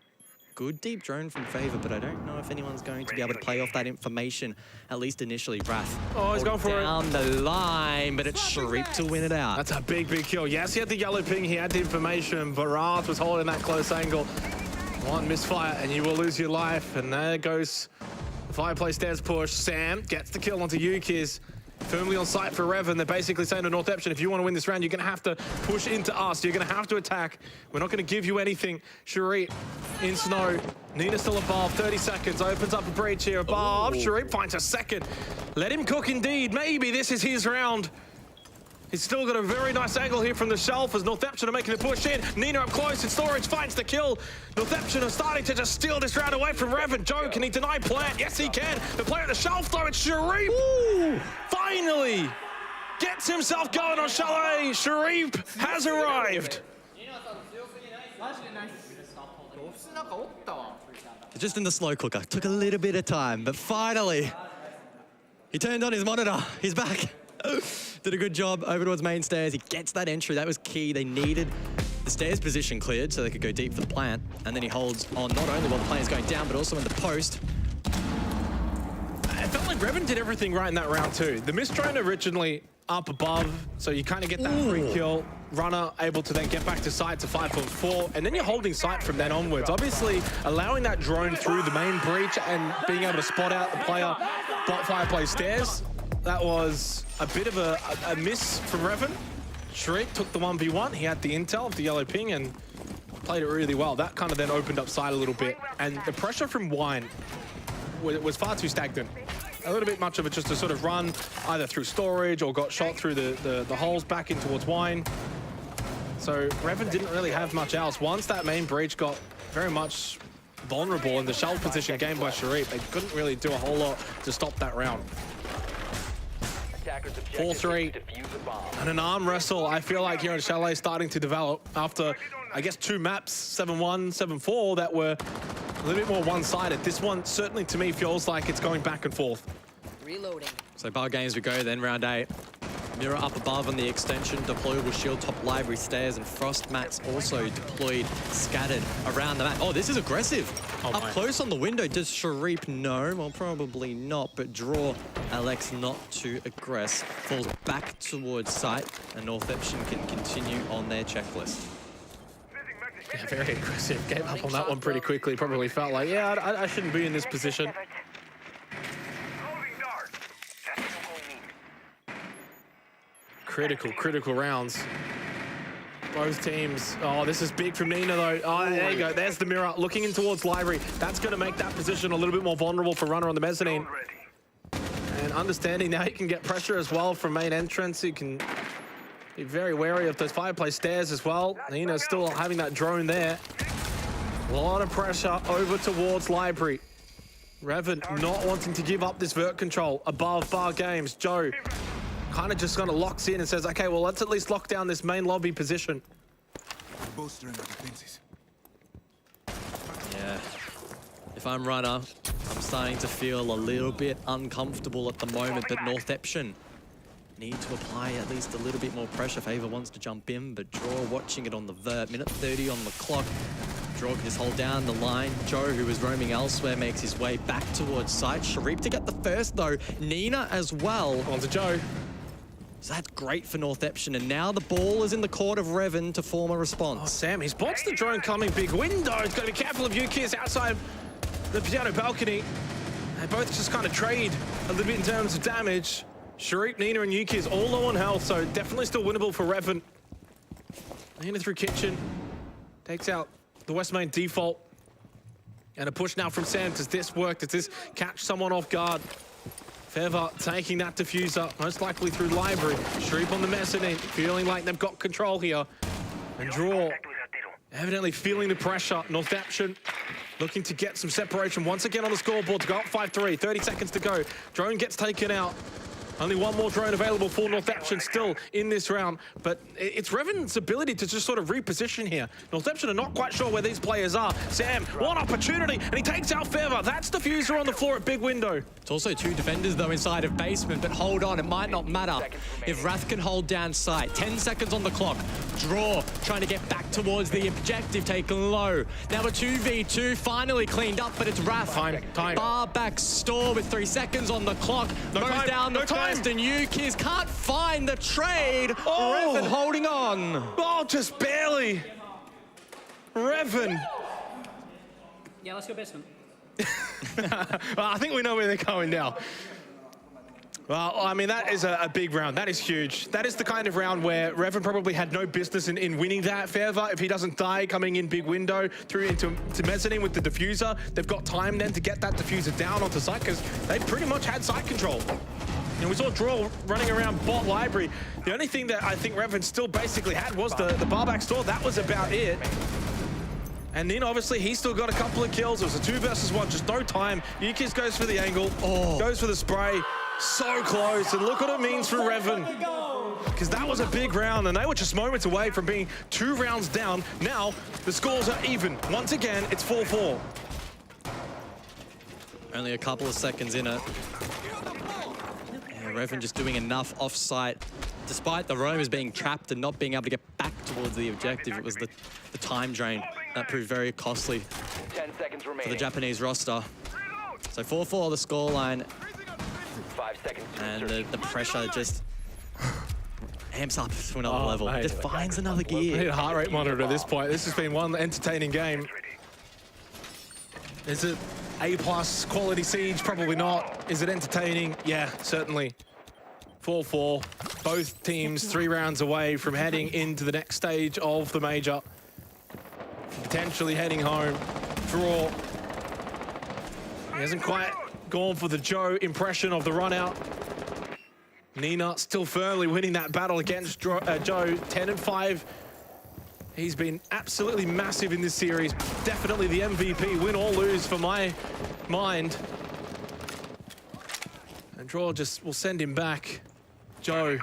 Good deep drone from Favor, but I don't know if anyone's going to be able to play off that information, at least initially. Wrath. Oh, he's going for it. Down the line, but it's Sharif to win it out. That's a big, big kill. Yes, he had the yellow ping, he had the information, but Wrath was holding that close angle. 1 misfire, and you will lose your life. And there goes the fireplace stairs push. Sam gets the kill onto Yukiz. Firmly on site for Reven. They're basically saying to Northeption, if you want to win this round, you're going to have to push into us. You're going to have to attack. We're not going to give you anything. Sharif in snow. Nina still above. 30 seconds. Opens up a breach here above. Ooh. Sharif finds a second. Let him cook indeed. Maybe this is his round. He's still got a very nice angle here from the shelf as Northeption are making the push in. Nina up close in storage, finds the kill. Northeption are starting to just steal this round away from Reven. Joe, can he deny plant? Yes, he can. The player at the shelf, though, it's Sharif. Ooh, finally gets himself going on Chalet. Sharif has arrived. Just in the slow cooker. Took a little bit of time, but finally, he turned on his monitor. He's back. Did a good job over towards main stairs. He gets that entry. That was key. They needed the stairs position cleared so they could go deep for the plant. And then he holds on not only while the plant is going down, but also in the post. It felt like Reven did everything right in that round too. The mist drone originally up above, so you kind of get that free kill. Runner able to then get back to site to 5.4, and then you're holding site from then onwards. Obviously, allowing that drone through the main breach and being able to spot out the player bot fireplace stairs, that was a bit of a miss from Reven. Shriek took the 1v1. He had the intel of the yellow ping and played it really well. That kind of then opened up side a little bit, and the pressure from Wine was far too stagnant. A little bit much of it just to sort of run either through storage or got shot through the holes back in towards Wine. So Reven didn't really have much else. Once that main breach got very much vulnerable in the shell position gained by Sharif, they couldn't really do a whole lot to stop that round. 4-3 and an arm wrestle. I feel like here in Chalet starting to develop after, I guess, 2 maps, 7-1, 7-4, that were a little bit more one-sided. This one certainly to me feels like it's going back and forth. Reloading. So bar games we go then, round 8. Mirror up above on the extension, deployable shield, top library stairs, and frost mats also deployed, scattered around the map. Oh, this is aggressive. Up close on the window. Does Sharif know? Well, probably not, but draw Alex not to aggress. Falls back towards site, and Northeption can continue on their checklist. Yeah, very aggressive. Gave up on that one pretty quickly. Probably felt like, yeah, I shouldn't be in this position. Critical rounds. Both teams. Oh, this is big from Nina, though. Oh, there you go. There's the mirror looking in towards library. That's going to make that position a little bit more vulnerable for Runner on the mezzanine. And understanding now he can get pressure as well from main entrance. He can be very wary of those fireplace stairs as well. Nina still having that drone there. A lot of pressure over towards library. Reven not wanting to give up this vert control above bar games. Joe kind of just kind of locks in and says, okay, well, let's at least lock down this main lobby position. Yeah. If I'm Runner, I'm starting to feel a little bit uncomfortable at the moment, but Northeption need to apply at least a little bit more pressure. Favor wants to jump in, but Draw watching it on the vert. Minute 30 on the clock. Draw can just hold down the line. Joe, who is roaming elsewhere, makes his way back towards site. Sharif to get the first, though. Nina as well. On to Joe. So that's great for Northeption, and now the ball is in the court of Reven to form a response. Oh, Sam, he spots the drone coming, big window. He's got to be careful of Yuki's outside the piano balcony. They both just kind of trade a little bit in terms of damage. Sharif, Nina, and Yuki is all low on health, so definitely still winnable for Reven. Nina through kitchen, takes out the West Main default. And a push now from Sam. Does this work? Does this catch someone off guard? Feather taking that diffuser, most likely through library. Sharif on the mezzanine, feeling like they've got control here. And Draw, evidently feeling the pressure. Northeption looking to get some separation once again on the scoreboard to go up 5-3. 30 seconds to go. Drone gets taken out. Only one more drone available for Northeption still in this round, but it's Reven's ability to just sort of reposition here. Northeption are not quite sure where these players are. Sam, one opportunity, and he takes out Feather. That's diffuser on the floor at big window. It's also 2 defenders, though, inside of basement, but hold on, it might not matter if Wrath can hold down site. 10 seconds on the clock. Draw, trying to get back towards the objective, taken low. Now a 2v2, finally cleaned up, but it's Wrath. Time. Bar back store with 3 seconds on the clock. Goes down the first, and Yukis can't find the trade. Oh. Reven holding on. Oh, just barely. Reven. Yeah, let's go basement. Well, I think we know where they're going now. Well, I mean, that is a big round. That is huge. That is the kind of round where Reven probably had no business in winning that. Feather, if he doesn't die, coming in big window, through into mezzanine with the diffuser. They've got time then to get that diffuser down onto site because they pretty much had site control. And we saw Draw running around bot library. The only thing that I think Reven still basically had was the barback store. That was about it. And then obviously he's still got a couple of kills. It was a 2 versus 1, just no time. Yukis goes for the angle, goes for the spray. So close, and look what it means for Reven. Because that was a big round, and they were just moments away from being 2 rounds down. Now, the scores are even. Once again, it's 4-4. Only a couple of seconds in it. Reven just doing enough off-site. Despite the roamers being trapped and not being able to get back towards the objective, it was the time drain that proved very costly 10 seconds for remaining. the Japanese roster. So 4-4 the scoreline, 5 seconds to and insertion. the pressure just amps up to another level. Mate. Just finds another I need gear. a heart rate monitor at this point. This has been one entertaining game. Is it A+ quality siege? Probably not. Is it entertaining? Yeah, certainly. 4-4. Both teams 3 rounds away from heading into the next stage of the major. Potentially heading home. Draw. He hasn't quite gone for the Joe impression of the run out. Nina still firmly winning that battle against Joe, 10-5. He's been absolutely massive in this series. Definitely the MVP, win or lose for my mind. And Draw just will send him back. Joe,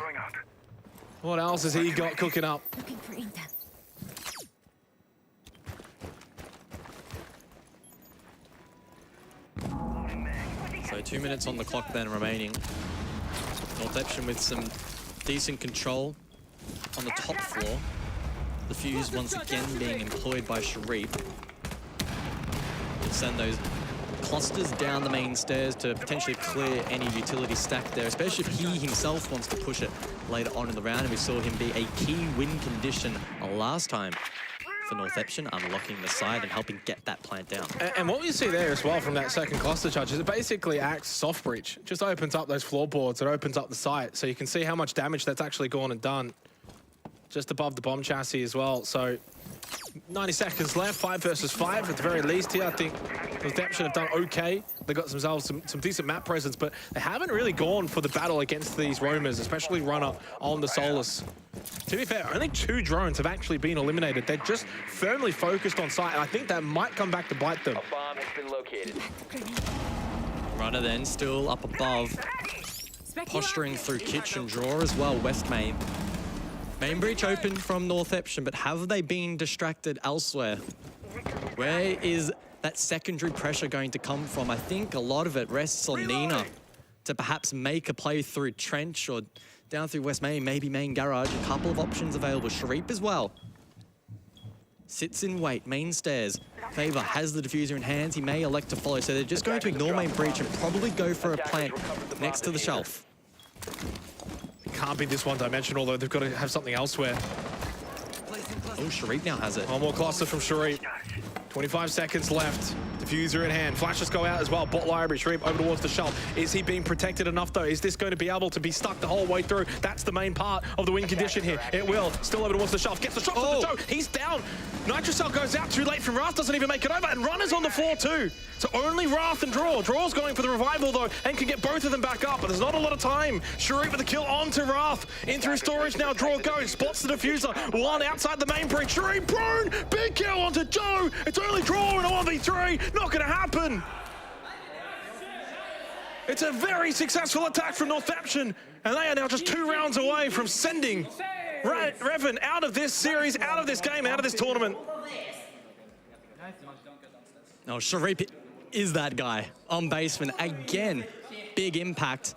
what else has he got cooking up? Looking for intel. So 2 minutes on the clock then remaining. Northeption with some decent control on the top floor. The fuse once again being employed by Sharif. He'll send those clusters down the main stairs to potentially clear any utility stack there, especially if he himself wants to push it later on in the round. And we saw him be a key win condition last time for Northeption, unlocking the side and helping get that plant down. And what you see there as well from that second cluster charge is it basically acts soft breach. It just opens up those floorboards, it opens up the site, so you can see how much damage that's actually gone and done. Just above the bomb chassis as well. So 90 seconds left, 5 versus 5 at the very least here. I think Northeption have done okay. They got themselves some decent map presence, but they haven't really gone for the battle against these roamers, especially Runner on the Solus. To be fair, only 2 drones have actually been eliminated. They're just firmly focused on site, and I think that might come back to bite them. A bomb has been located. Runner then still up above, posturing through kitchen draw as well, West Main. Main breach open from Northeption, but have they been distracted elsewhere? Where is that secondary pressure going to come from? I think a lot of it rests on Nina to perhaps make a play through Trench or down through West Main, maybe main garage. A couple of options available. Sharif as well. Sits in wait, main stairs. Favor has the diffuser in hands. He may elect to follow, so they're just going to ignore main breach and probably go for a plant next to the shelf. It can't be this one-dimensional, though. They've got to have something elsewhere. Oh, Sharif now has it. One more cluster from Sharif. 25 seconds left. Diffuser in hand. Flashes go out as well. Bot library. Sharif over towards the shelf. Is he being protected enough, though? Is this going to be able to be stuck the whole way through? That's the main part of the win condition here. It will. Still over towards the shelf. Gets the shot from the Joe. He's down. Nitrocell goes out too late from Wrath. Doesn't even make it over. And Runner's on the floor, too. So only Wrath and Draw. Draw's going for the revival, though, and can get both of them back up. But there's not a lot of time. Sharif with the kill onto Wrath. In through storage now. Draw goes. Spots the diffuser. One outside the main breach. Sharif prone. Big kill onto Joe. It's only Draw in a 1v3. Not going to happen. It's a very successful attack from Northeption, and they are now just 2 rounds away from sending Reven out of this series, out of this game, out of this tournament. No, Sharif is that guy on basement again. Big impact.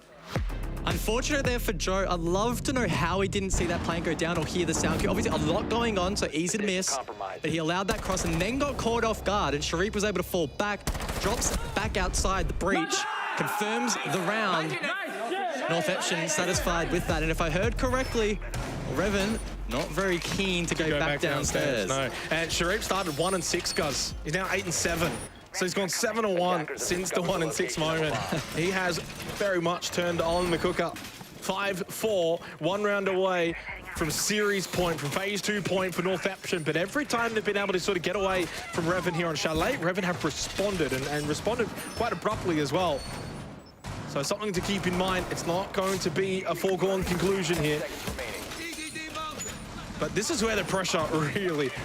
Unfortunate there for Joe. I'd love to know how he didn't see that plant go down or hear the sound cue. Obviously, a lot going on, so easy to miss. But he allowed that cross and then got caught off guard, and Sharif was able to fall back, drops back outside the breach, confirms the round. Northeption satisfied with that, and if I heard correctly, Reven not very keen to go back downstairs. No, and Sharif started 1-6, Gus. He's now 8-7. So he's gone 7-1 since the 1-6 moment. He has very much turned on the cooker. 5-4, 1 round away from series point, from phase 2 point for Northeption. But every time they've been able to sort of get away from Reven here on Chalet, Reven have responded and responded quite abruptly as well. So something to keep in mind. It's not going to be a foregone conclusion here. But this is where the pressure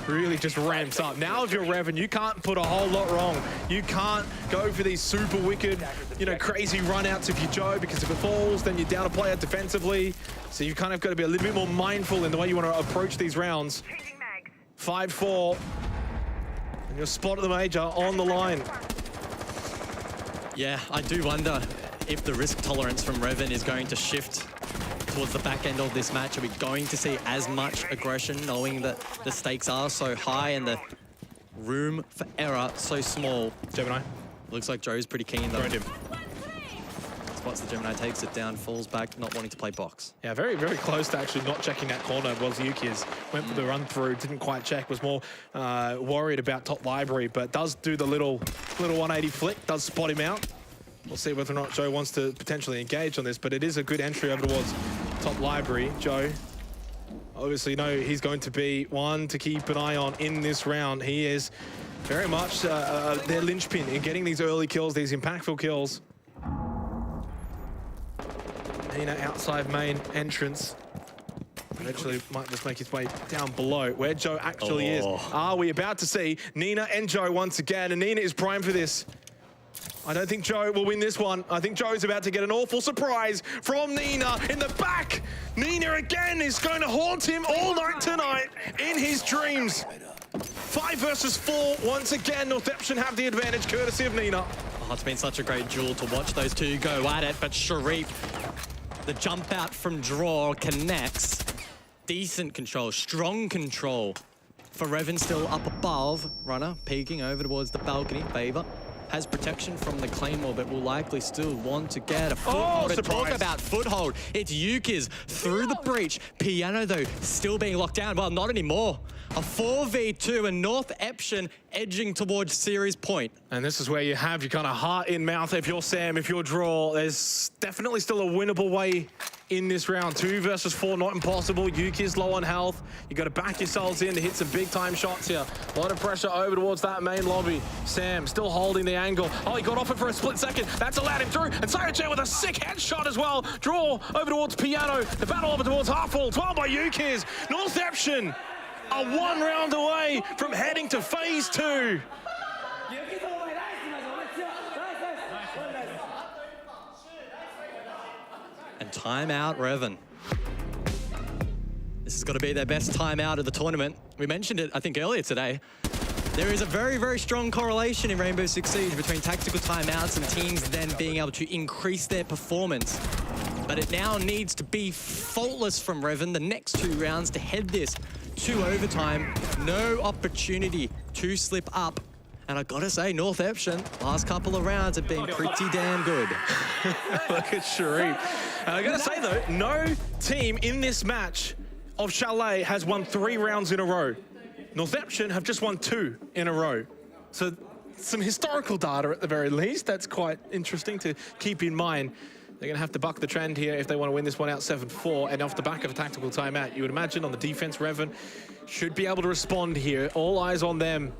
really just ramps up. Now if you're Reven, you can't put a whole lot wrong. You can't go for these super wicked, crazy runouts if you're Joe, because if it falls, then you're down a player defensively. So you kind of got to be a little bit more mindful in the way you want to approach these rounds. 5-4, and your spot at the major on the line. Yeah, I do wonder if the risk tolerance from Reven is going to shift towards the back end of this match. Are we going to see as much aggression, knowing that the stakes are so high and the room for error so small? Gemini. Looks like Joe's pretty keen though. Spots the Gemini, takes it down, falls back, not wanting to play box. Yeah, very, very close to actually not checking that corner. Was Yuki's went for the run through, didn't quite check, was more worried about top library, but does do the little 180 flick, does spot him out. We'll see whether or not Joe wants to potentially engage on this, but it is a good entry over towards top library. Joe, obviously, he's going to be one to keep an eye on in this round. He is very much their linchpin in getting these early kills, these impactful kills. Nina outside main entrance. Eventually might just make his way down below where Joe actually is. Are we about to see Nina and Joe once again? And Nina is primed for this. I don't think Joe will win this one. I think Joe's about to get an awful surprise from Nina in the back. Nina again is going to haunt him all night tonight in his dreams. 5 versus 4. Once again, Northeption have the advantage courtesy of Nina. Oh, it's been such a great duel to watch those two go at it, but Sharif, the jump out from draw connects. Decent control, strong control for Reven still up above. Runner peeking over towards the balcony. Favor has protection from the Claymore, but will likely still want to get a foothold. To talk about foothold, it's Yuki's through the breach. Piano, though, still being locked down. Well, not anymore. A 4v2 and Northeption edging towards series point. And this is where you have your kind of heart in mouth if you're Sam, if you're Draw. There's definitely still a winnable way in this round. 2 versus 4, not impossible. Yuki's low on health. You got to back yourselves in to hit some big time shots here. A lot of pressure over towards that main lobby. Sam still holding the angle. Oh, he got off it for a split second. That's allowed him through. And Soniqs with a sick headshot as well. Draw over towards Piano. The battle over towards Half-Full. 12 by Yuki's. Northeption are 1 round away from heading to phase 2. And timeout, Reven. This has got to be their best timeout of the tournament. We mentioned it, I think, earlier today. There is a very, very strong correlation in Rainbow Six Siege between tactical timeouts and teams then being able to increase their performance. But it now needs to be faultless from Reven the next 2 rounds to head this to overtime. No opportunity to slip up. And I gotta say, Northeption, last couple of rounds have been pretty damn good. Look at Sharif. And I gotta say though, no team in this match of Chalet has won 3 rounds in a row. Northeption have just won 2 in a row. So some historical data at the very least. That's quite interesting to keep in mind. They're going to have to buck the trend here if they want to win this one out 7-4. And off the back of a tactical timeout, you would imagine on the defense, Reven should be able to respond here. All eyes on them.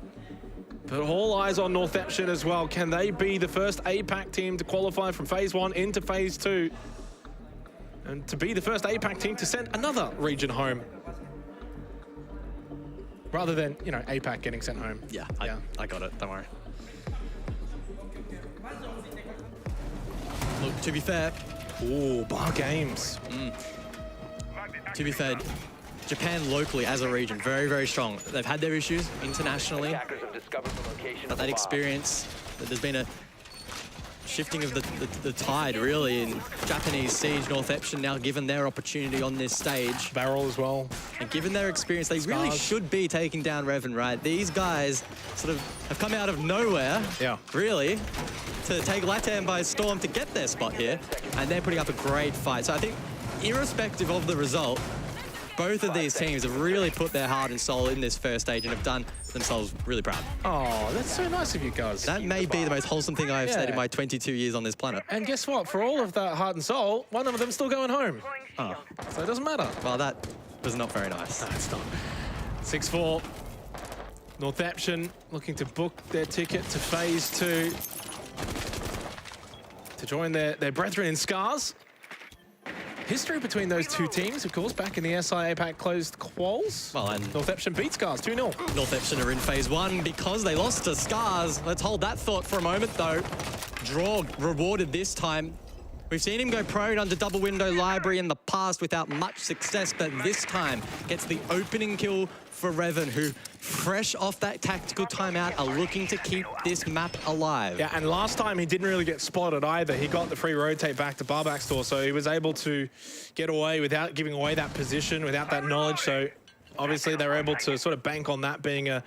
But all eyes on Northeption as well. Can they be the first APAC team to qualify from phase 1 into phase 2? And to be the first APAC team to send another region home. Rather than, you know, APAC getting sent home. Yeah, I got it, don't worry. Look, to be fair... Ooh, bar games. To be fair, Japan locally as a region, very, very strong. They've had their issues internationally, but that experience, there's been a shifting of the tide, really, in Japanese Siege. Northeption now given their opportunity on this stage. Barrel as well. And given their experience, they really should be taking down Reven, right? These guys sort of have come out of nowhere, really, to take LATAM by storm to get their spot here, and they're putting up a great fight. So I think, irrespective of the result, both of these teams have really put their heart and soul in this first stage and have done themselves really proud. Oh, that's so nice of you guys. That may be the most wholesome thing I've said in my 22 years on this planet. And guess what? For all of that heart and soul, one of them's still going home. Oh. So it doesn't matter. Well, that was not very nice. No, it's not. 6-4. Northeption looking to book their ticket to phase 2. To join their brethren in Scars. History between those two teams, of course, back in the SI APAC closed quals. Well, and Northeption beat Scars 2-0. Northeption are in phase 1 because they lost to Scars. Let's hold that thought for a moment, though. Draw rewarded this time We've seen him go prone under double window library in the past without much success, but this time gets the opening kill for Reven, who, fresh off that tactical timeout, are looking to keep this map alive. Yeah, and last time he didn't really get spotted either. He got the free rotate back to Barback's door, so he was able to get away without giving away that position, without that knowledge. So obviously they're able to sort of bank on that being a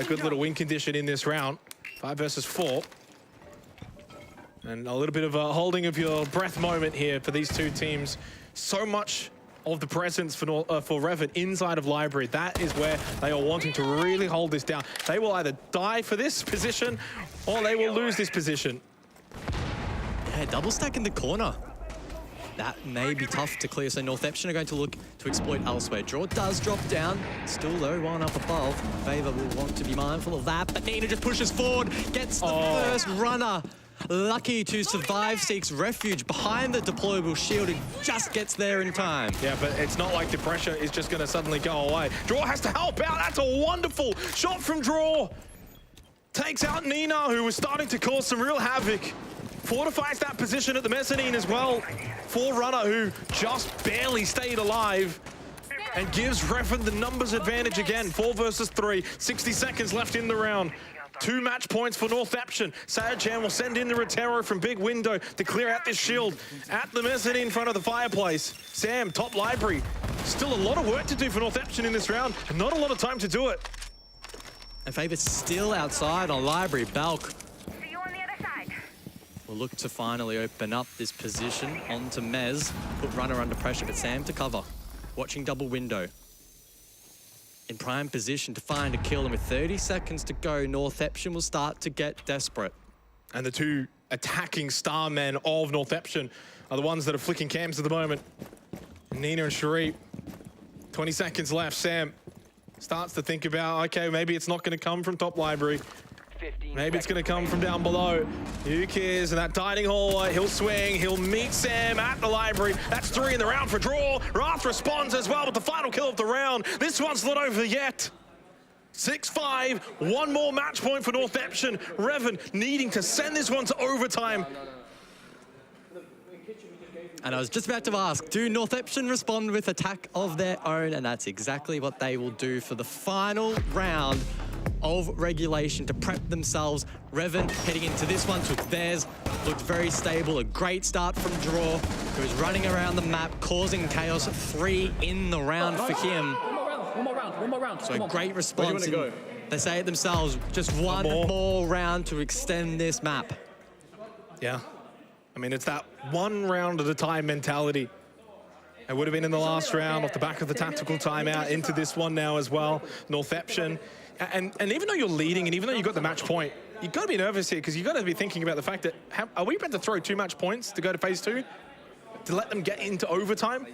good little win condition in this round. 5 versus 4. And a little bit of a holding of your breath moment here for these two teams. So much of the presence for Reven inside of library. That is where they are wanting to really hold this down. They will either die for this position or they will lose this position. Yeah, double stack in the corner. That may be tough to clear, so Northeption are going to look to exploit elsewhere. Draw does drop down. Still though, one up above. Favor will want to be mindful of that, but Nina just pushes forward, gets the first runner. Lucky to survive, seeks refuge behind the deployable shield and just gets there in time. Yeah, but it's not like the pressure is just going to suddenly go away. Draw has to help out. That's a wonderful shot from Draw. Takes out Nina, who was starting to cause some real havoc. Fortifies that position at the mezzanine as well. Forerunner, who just barely stayed alive. And gives Reven the numbers advantage again. 4 versus 3, 60 seconds left in the round. 2 match points for Northeption. CPH will send in the Rotero from big window to clear out this shield at the mezzanine in front of the fireplace. Sam, top library. Still a lot of work to do for Northeption in this round, and not a lot of time to do it. And Favor's still outside on library. Balk will look to finally open up this position onto Mez. Put runner under pressure, but Sam to cover. Watching double window. In prime position to find a kill, and with 30 seconds to go, Northeption will start to get desperate. And the two attacking star men of Northeption are the ones that are flicking cams at the moment. Nina and Sharif. 20 seconds left. Sam starts to think about, okay, maybe it's not going to come from top library. Maybe it's going to come from down below. Who cares? In that dining hall, he'll swing. He'll meet Sam at the library. That's 3 in the round for Draw. Wrath responds as well with the final kill of the round. This one's not over yet. 6-5. One more match point for Northeption. Reven needing to send this one to overtime. And I was just about to ask, do Northeption respond with attack of their own? And that's exactly what they will do for the final round of regulation to prep themselves. Reven heading into this one took theirs, looked very stable. A great start from Draw, who is running around the map, causing chaos. 3 in the round for him. One more round. So a great response. They say it themselves, just one more round to extend this map. Yeah. I mean, it's that one round at a time mentality. It would have been in the last round off the back of the tactical timeout into this one now as well. Northeption. And even though you're leading and even though you've got the match point, you've got to be nervous here because you've got to be thinking about the fact that, are we about to throw 2 match points to go to phase 2? To let them get into overtime?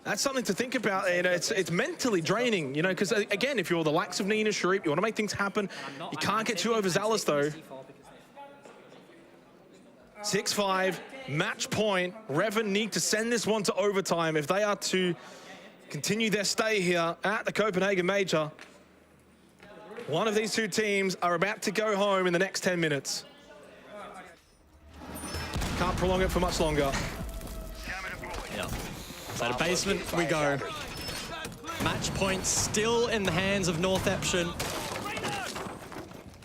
That's something to think about. You know, it's mentally draining, you know, because again, if you're the likes of Nina, Sharif, you want to make things happen. You can't get too overzealous though. 6-5, match point. Reven need to send this one to overtime if they are to continue their stay here at the Copenhagen Major. One of these two teams are about to go home in the next 10 minutes. Can't prolong it for much longer. Yeah. So to basement we go. Match point still in the hands of Northeption,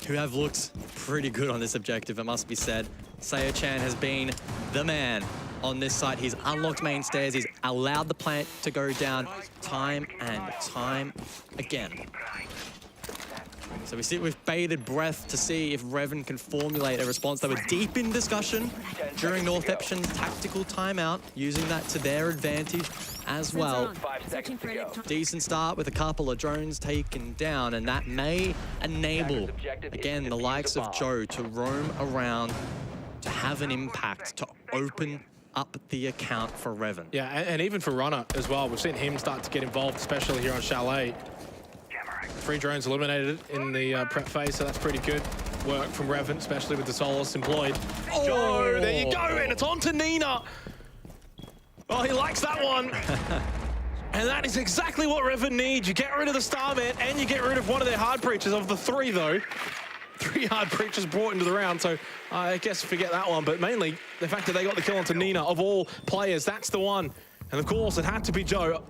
who have looked pretty good on this objective, it must be said. Sayo-chan has been the man on this side. He's unlocked main stairs. He's allowed the plant to go down time and time again. So we sit with bated breath to see if Reven can formulate a response. They were deep in discussion during Northeption's tactical timeout, using that to their advantage as well. Decent start with a couple of drones taken down, and that may enable, again, the likes of Joe to roam around, to have an impact, to open up the account for Reven. Yeah, and even for Runner as well. We've seen him start to get involved, especially here on Chalet. 3 drones eliminated in the prep phase, so that's pretty good work from Reven, especially with the Solus employed. Oh, there you go, and it's on to Nina. Oh, he likes that one. And that is exactly what Reven needs. You get rid of the Starman and you get rid of one of their hard breaches. Of the 3, though, 3 hard breaches brought into the round, so I guess forget that one. But mainly the fact that they got the kill onto Nina, of all players, that's the one. And of course, it had to be Joe.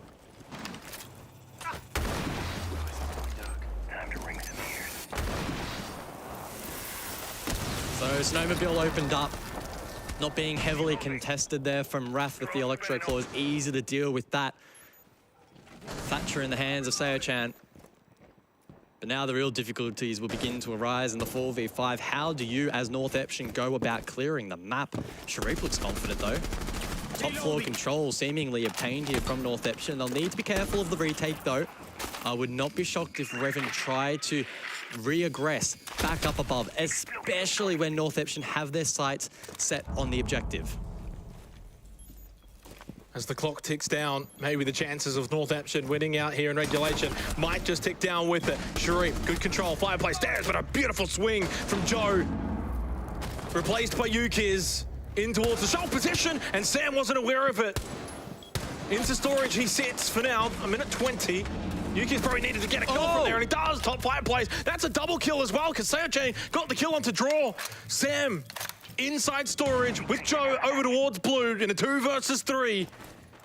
So Snowmobile opened up, not being heavily contested there from Wrath with the Electro Claws. Easy to deal with that. Thatcher in the hands of Seochan. But now the real difficulties will begin to arise in the 4v5. How do you, as Northeption, go about clearing the map? Sharif looks confident, though. Top floor control seemingly obtained here from Northeption. They'll need to be careful of the retake, though. I would not be shocked if Reven tried to re-aggress back up above, especially when Northeption have their sights set on the objective. As the clock ticks down, maybe the chances of Northeption winning out here in regulation might just tick down with it. Sharif, good control, fireplace stairs, but a beautiful swing from Joe. Replaced by Yukiz, in towards the shot position, and Sam wasn't aware of it. Into storage he sits for now, a minute 20. Yuki's probably needed to get a kill from there, and he does. Top fireplace. That's a double kill as well, because Seochan got the kill onto draw. Sam inside storage with Joe over towards blue in a 2 versus 3.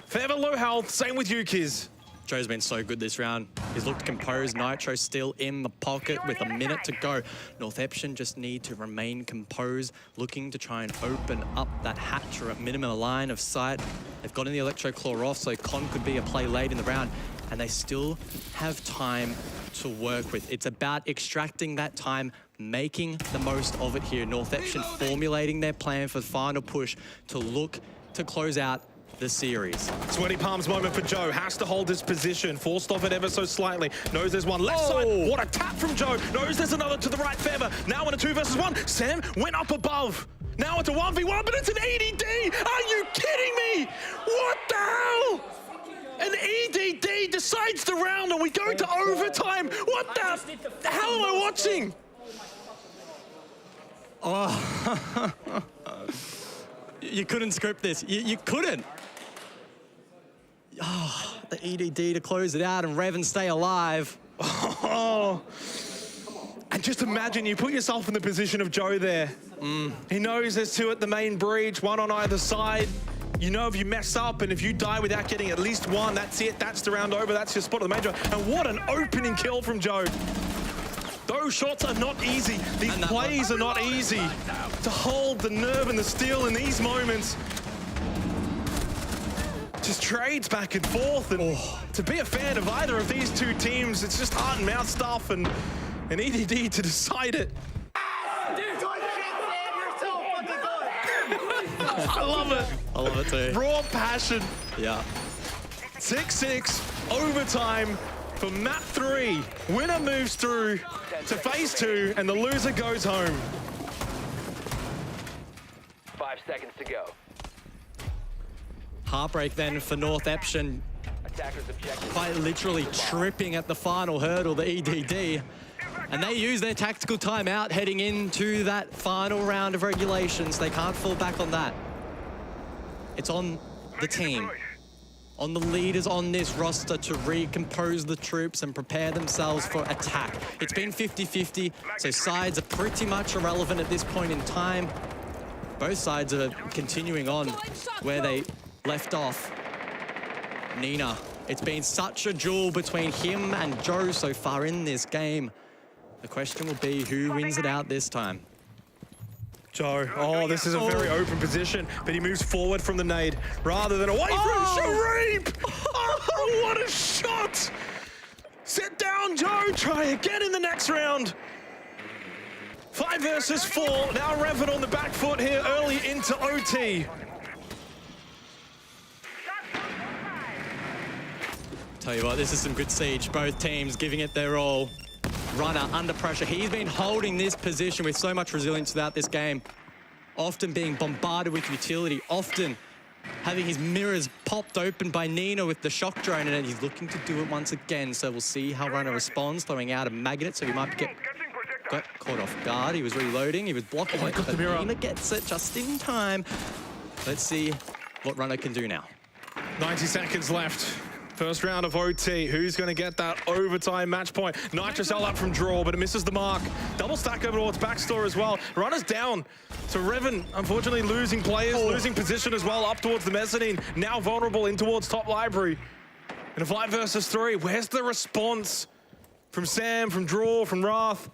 Feather low health, same with Yukiz. Joe's been so good this round. He's looked composed. Nitro still in the pocket with a minute to go. Northeption just need to remain composed, looking to try and open up that hatch or at minimum a line of sight. They've gotten the Electro Claw off, so Con could be a play late in the round, and they still have time to work with. It's about extracting that time, making the most of it here. Northeption formulating their plan for the final push to look to close out the series. Sweaty palms moment for Joe. Has to hold his position. Forced off it ever so slightly. Knows there's one left side. What a tap from Joe. Knows there's another to the right. Feather. Now in a 2 versus 1. Sam went up above. Now it's a 1v1, but it's an EDD. Are you kidding me? What the hell? An EDD decides the round and we go to overtime. What the hell am I watching? Oh, you couldn't script this. You couldn't. Oh, the EDD to close it out and Reven stay alive. Oh. And just imagine you put yourself in the position of Joe there. He knows there's 2 at the main breach, 1 on either side. You know if you mess up and if you die without getting at least 1, that's it. That's the round over. That's your spot at the major. And what an opening kill from Joe. Those shots are not easy. These plays are not easy. To hold the nerve and the steel in these moments. Just trades back and forth. And to be a fan of either of these 2 teams, it's just heart and mouth stuff and an EDD to decide it. I love it. I love it too. Raw passion. Yeah. 6-6, overtime for map 3. Winner moves through to phase 2, and the loser goes home. 5 seconds to go. Heartbreak then for Northeption. Quite literally tripping at the final hurdle, the EDD. And they use their tactical timeout heading into that final round of regulations. They can't fall back on that. It's on the team, on the leaders on this roster to recompose the troops and prepare themselves for attack. It's been 50-50, so sides are pretty much irrelevant at this point in time. Both sides are continuing on where they left off. Nina, it's been such a duel between him and Joe so far in this game. The question will be who wins it out this time. Joe, oh, this is a very open position, but he moves forward from the nade rather than away from Sharif. Oh, what a shot! Sit down, Joe. Try again in the next round. 5 versus 4. Now Reven on the back foot here early into OT. Tell you what, this is some good siege. Both teams giving it their all. Runner under pressure. He's been holding this position with so much resilience throughout this game. Often being bombarded with utility. Often having his mirrors popped open by Nina with the shock drone, and he's looking to do it once again. So we'll see how Runner responds, throwing out a magnet, so he might get caught off guard. He was reloading, he was blocking it, but Nina gets it just in time. Let's see what Runner can do now. 90 seconds left. First round of OT. Who's going to get that overtime match point? Nitrocell up from draw, but it misses the mark. Double stack over towards backstore as well. Runners down to Reven. Unfortunately, losing players, losing position as well up towards the mezzanine. Now vulnerable in towards top library. In a 5 versus 3, where's the response from Sam, from Draw, from Wrath?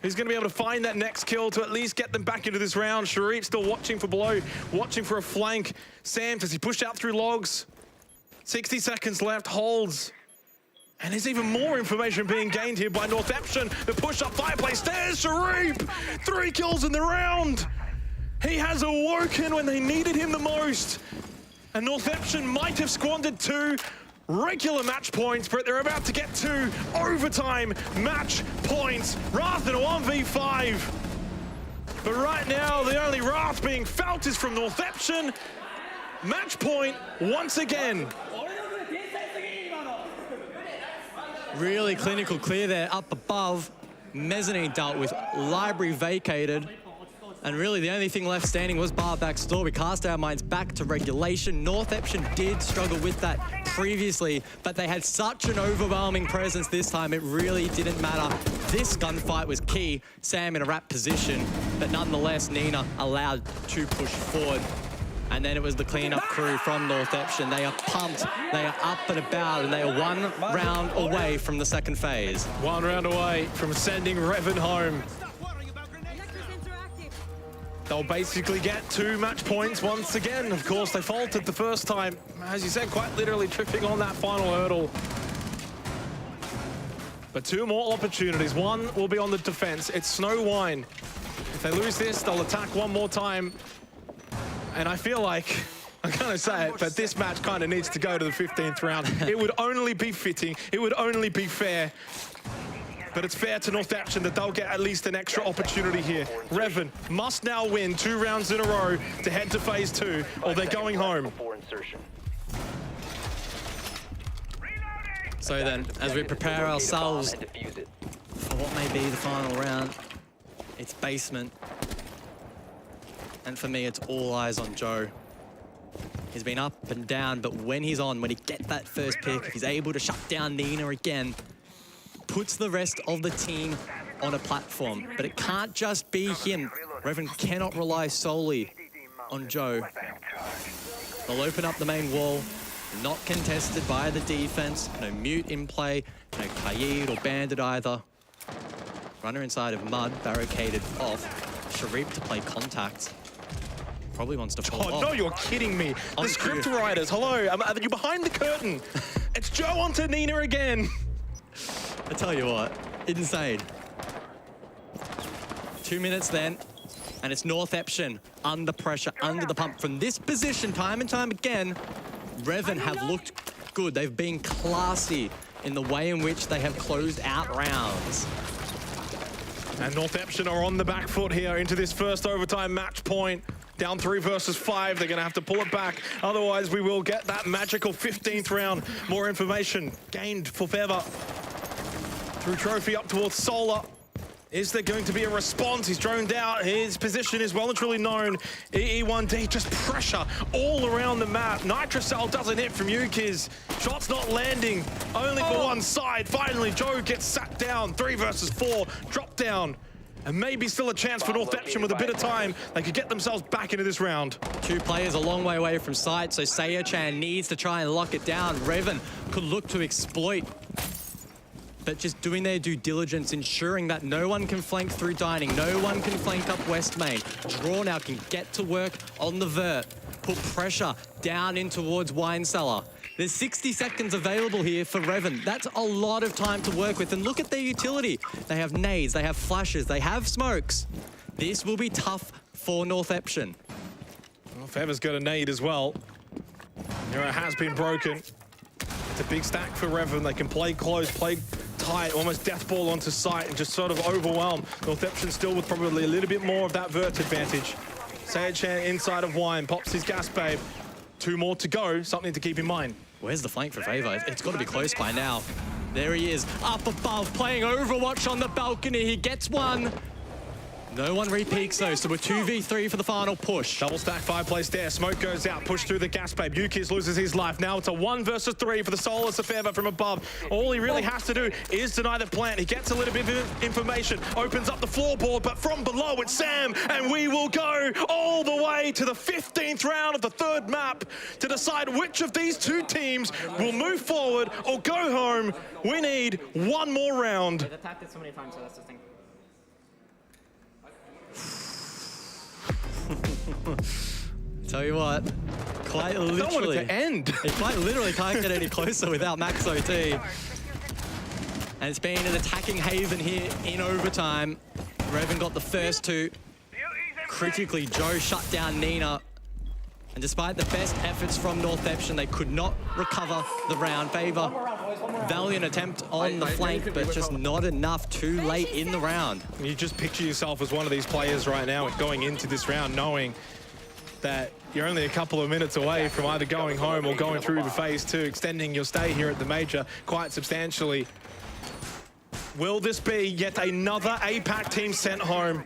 Who's going to be able to find that next kill to at least get them back into this round? Sharif still watching for below, watching for a flank. Sam, does he push out through logs? 60 seconds left, holds. And there's even more information being gained here by Northeption. The push-up fireplace, there's Sharif! 3 kills in the round! He has awoken when they needed him the most. And Northeption might have squandered 2 regular match points, but they're about to get 2 overtime match points. Wrath in a 1v5. But right now, the only Wrath being felt is from Northeption. Match point once again. Really clinical clear there up above. Mezzanine dealt with, library vacated. And really the only thing left standing was bar backstore. We cast our minds back to regulation. Northeption did struggle with that previously, but they had such an overwhelming presence this time, it really didn't matter. This gunfight was key. Sam in a wrap position, but nonetheless, Nina allowed to push forward. And then it was the cleanup crew from Northeption. They are pumped, they are up and about, and they are 1 round away from the second phase. 1 round away from sending Reven home. They'll basically get 2 match points once again. Of course, they faltered the first time. As you said, quite literally tripping on that final hurdle. But 2 more opportunities. 1 will be on the defense. It's Snow Wine. If they lose this, they'll attack 1 more time. And I feel like, I'm gonna say it, but this match kind of needs to go to the 15th round. It would only be fitting, it would only be fair. But it's fair to Northeption that they'll get at least an extra opportunity here. Reven must now win 2 rounds in a row to head to phase 2, or they're going home. So then, as we prepare ourselves for what may be the final round, it's basement. And for me, it's all eyes on Joe. He's been up and down, but when he's on, when he gets that first pick, if he's able to shut down Nina again, puts the rest of the team on a platform. But it can't just be him. Reven cannot rely solely on Joe. They'll open up the main wall, not contested by the defense. No Mute in play, no Kaid or Bandit either. Runner inside of Mud, barricaded off. Sharif to play contact. Probably wants to pull off. No, you're kidding me. The script writers, hello, you're behind the curtain. It's Joe onto Nina again. I tell you what, insane. 2 minutes then, and it's Northeption under pressure, under the pump. From this position, time and time again, Reven have looked good. They've been classy in the way in which they have closed out rounds. And Northeption are on the back foot here into this first overtime match point. Down 3 versus 5, they're gonna have to pull it back. Otherwise, we will get that magical 15th round. More information gained for Feather. Through trophy up towards Solar. Is there going to be a response? He's droned out. His position is well and truly known. EE1D, just pressure all around the map. Nitrocell doesn't hit from Yukiz. Shots not landing, only for one side. Finally, Joe gets sat down. 3 versus 4, drop down. And maybe still a chance for Northeption with a bit of time. They could get themselves back into this round. 2 players a long way away from sight, so Sayachan needs to try and lock it down. Reven could look to exploit, but just doing their due diligence, ensuring that no one can flank through dining, no one can flank up West Main. Draw now can get to work on the vert, put pressure down in towards Wine Cellar. There's 60 seconds available here for Reven. That's a lot of time to work with. And look at their utility. They have nades, they have flashes, they have smokes. This will be tough for Northeption. Well, Feather's got a nade as well. Nero has been broken. It's a big stack for Reven. They can play close, play tight, almost death ball onto sight and just sort of overwhelm. Northeption still with probably a little bit more of that vert advantage. Sayachan inside of Wine, pops his gas babe. 2 more to go, something to keep in mind. Where's the flank for Favor? It's got to be close by now. There he is, up above, playing Overwatch on the balcony. He gets one. No one re-peaks though, so we're 2v3 for the final push. Double stack, 5-place there. Smoke goes out, push through the gas pipe. Yukis loses his life. Now it's a 1 versus 3 for the Soulless Fever from above. All he really has to do is deny the plant. He gets a little bit of information, opens up the floorboard, but from below it's Sam, and we will go all the way to the 15th round of the 3rd map to decide which of these two teams will move forward or go home. We need one more round. They've attacked it so many times, so that's the thing. Tell you what, quite literally. I don't want it to end. It quite literally can't get any closer without Max OT. And it's been an attacking haven here in overtime. Reven got the first 2. Critically, Joe shut down Nina. And despite the best efforts from Northeption, they could not recover the round. Favor, valiant attempt on the flank, but just not enough, too late in the round. You just picture yourself as one of these players right now going into this round knowing that you're only a couple of minutes away from either going home or going through to phase 2, extending your stay here at the Major quite substantially. Will this be yet another APAC team sent home?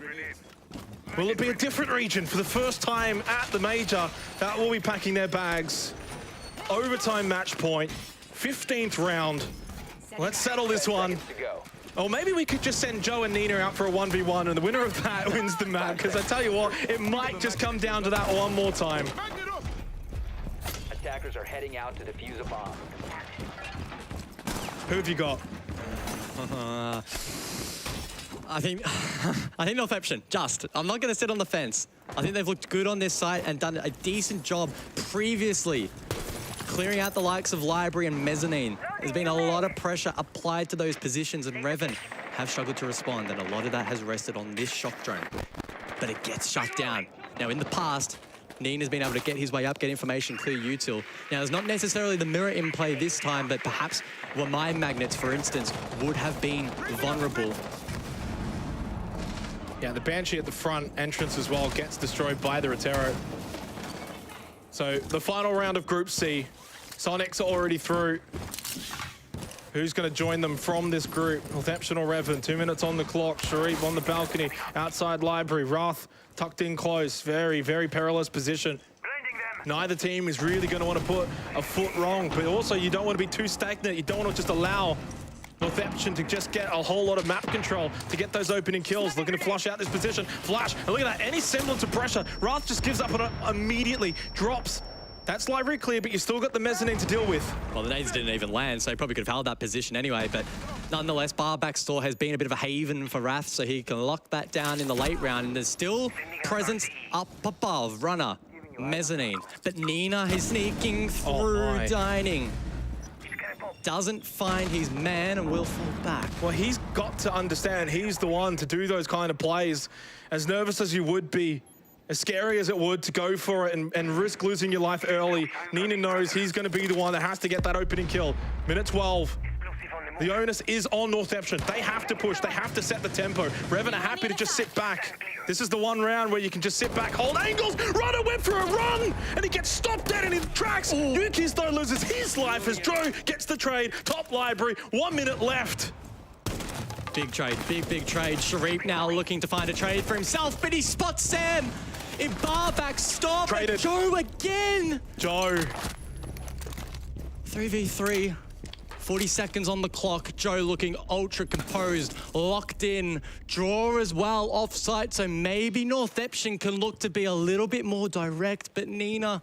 Will it be a different region for the first time at the Major that will be packing their bags? Overtime match point, 15th round. Let's settle this one. Or maybe we could just send Joe and Nina out for a 1v1 and the winner of that wins the map, because I tell you what, it might just come down to that one more time. Attackers are heading out to defuse a bomb. Who have you got? I think Northeption, I'm not going to sit on the fence. I think they've looked good on this site and done a decent job previously, clearing out the likes of Library and Mezzanine. There's been a lot of pressure applied to those positions, and Reven have struggled to respond, and a lot of that has rested on this shock drone. But it gets shut down. Now, in the past, Nina's been able to get his way up, get information, clear util. Now, there's not necessarily the mirror in play this time, but perhaps mine magnets, for instance, would have been vulnerable. Yeah, the Banshee at the front entrance as well gets destroyed by the Rotero. So the final round of Group C, Soniqs are already through. Who's going to join them from this group? Northeption or Reven? 2 minutes on the clock. Sharif on the balcony, outside Library. Wrath tucked in close. Very, very perilous position. Neither team is really going to want to put a foot wrong, but also you don't want to be too stagnant. You don't want to just allow Northeption to just get a whole lot of map control to get those opening kills. Looking to flush out this position. Flash, and look at that, any semblance of pressure. Wrath just gives up on it immediately, drops. That's Library clear, but you still got the Mezzanine to deal with. Well, the nades didn't even land, so he probably could have held that position anyway, but nonetheless, bar backstore has been a bit of a haven for Wrath, so he can lock that down in the late round, and there's still presence up above. Runner, Mezzanine, but Nina is sneaking through Dining. Doesn't find his man and will fall back. Well, he's got to understand he's the one to do those kind of plays. As nervous as you would be, as scary as it would to go for it and risk losing your life early, Nina knows he's going to be the one that has to get that opening kill. Minute 12. The onus is on Northeption. They have to push. They have to set the tempo. Reven are happy to just sit back. This is the one round where you can just sit back, hold angles. Runner went for a run, and he gets stopped dead in his tracks. Yukis, though, loses his life as Joe gets the trade. Top Library, 1 minute left. Big trade, big trade. Sharif now looking to find a trade for himself, but he spots Sam in bar backstop. Traded. Joe again. Joe. 3v3. 40 seconds on the clock. Joe looking ultra composed, locked in. Draw as well, off-site, so maybe Northeption can look to be a little bit more direct, but Nina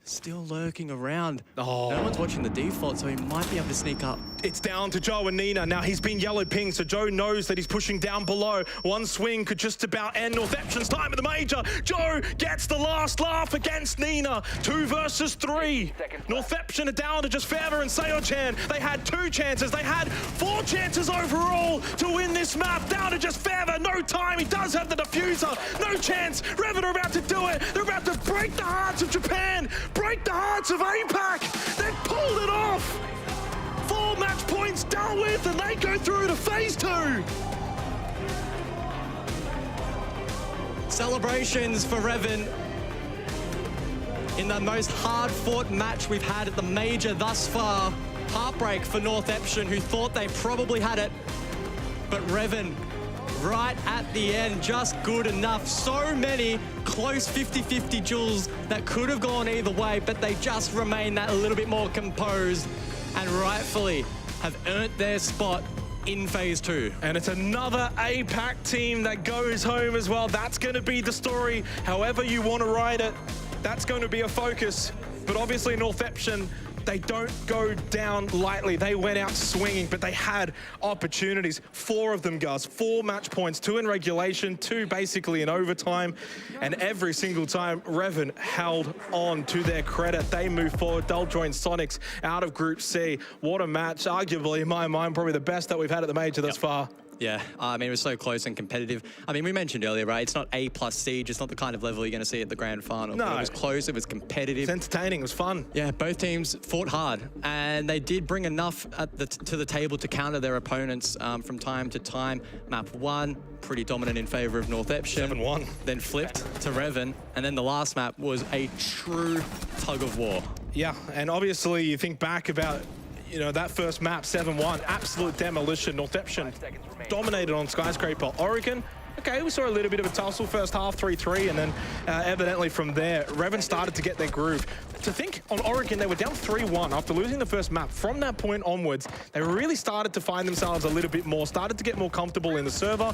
still lurking around. Oh. No one's watching the default, so he might be able to sneak up. It's down to Joe and Nina. Now he's been yellow pinged, so Joe knows that he's pushing down below. One swing could just about end Northeption's time at the Major. Joe gets the last laugh against Nina. 2 versus 3. Northeption are down to just Fever and Seochan. They had 2 chances. They had 4 chances overall to win this map. Down to just Fever. No time. He does have the diffuser. No chance. Reven are about to do it. They're about to break the hearts of Japan. Break the hearts of APAC. They've pulled it off. 4 match points dealt with, and they go through to phase 2. Celebrations for Reven in the most hard-fought match we've had at the Major thus far. Heartbreak for Northeption, who thought they probably had it, but Reven right at the end, just good enough. So many close 50-50 duels that could have gone either way, but they just remain that a little bit more composed and rightfully have earned their spot in phase 2. And it's another APAC team that goes home as well. That's going to be the story, however you want to ride it. That's going to be a focus. But obviously Northeption, they don't go down lightly. They went out swinging, but they had opportunities. 4 of them, Gus. 4 match points, 2 in regulation, 2 basically in overtime. And every single time, Reven held on to their credit. They move forward. They'll join Soniqs out of Group C. What a match. Arguably, in my mind, probably the best that we've had at the Major thus far. Yeah, I mean, it was so close and competitive. I mean, we mentioned earlier, right? It's not A plus siege. It's not the kind of level you're going to see at the grand final. No. But it was close. It was competitive. It's entertaining. It was fun. Yeah, both teams fought hard, and they did bring enough to the table to counter their opponents from time to time. Map 1, pretty dominant in favor of Northeption. 7-1. Then flipped to Reven, and then the last map was a true tug of war. Yeah, and obviously you think back about that first map, 7-1, absolute demolition. Northeption dominated on Skyscraper. Oregon, okay, we saw a little bit of a tussle first half, 3-3, and then evidently from there, Reven started to get their groove. To think on Oregon, they were down 3-1 after losing the first map. From that point onwards, they really started to find themselves a little bit more, started to get more comfortable in the server.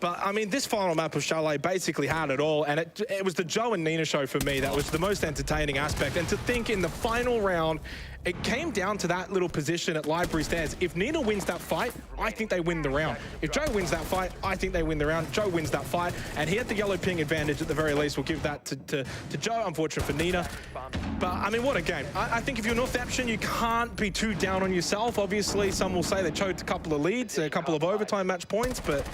But, I mean, this final map of Chalet basically had it all, and it was the Joe and Nina show for me. That was the most entertaining aspect. And to think in the final round, it came down to that little position at Library Stairs. If Nina wins that fight, I think they win the round. If Joe wins that fight, I think they win the round. Joe wins that fight, and he had the yellow ping advantage at the very least. We'll give that to Joe, unfortunate for Nina. But, I mean, what a game. I think if you're Northeption, you can't be too down on yourself. Obviously, some will say they choked a couple of leads, a couple of overtime match points, but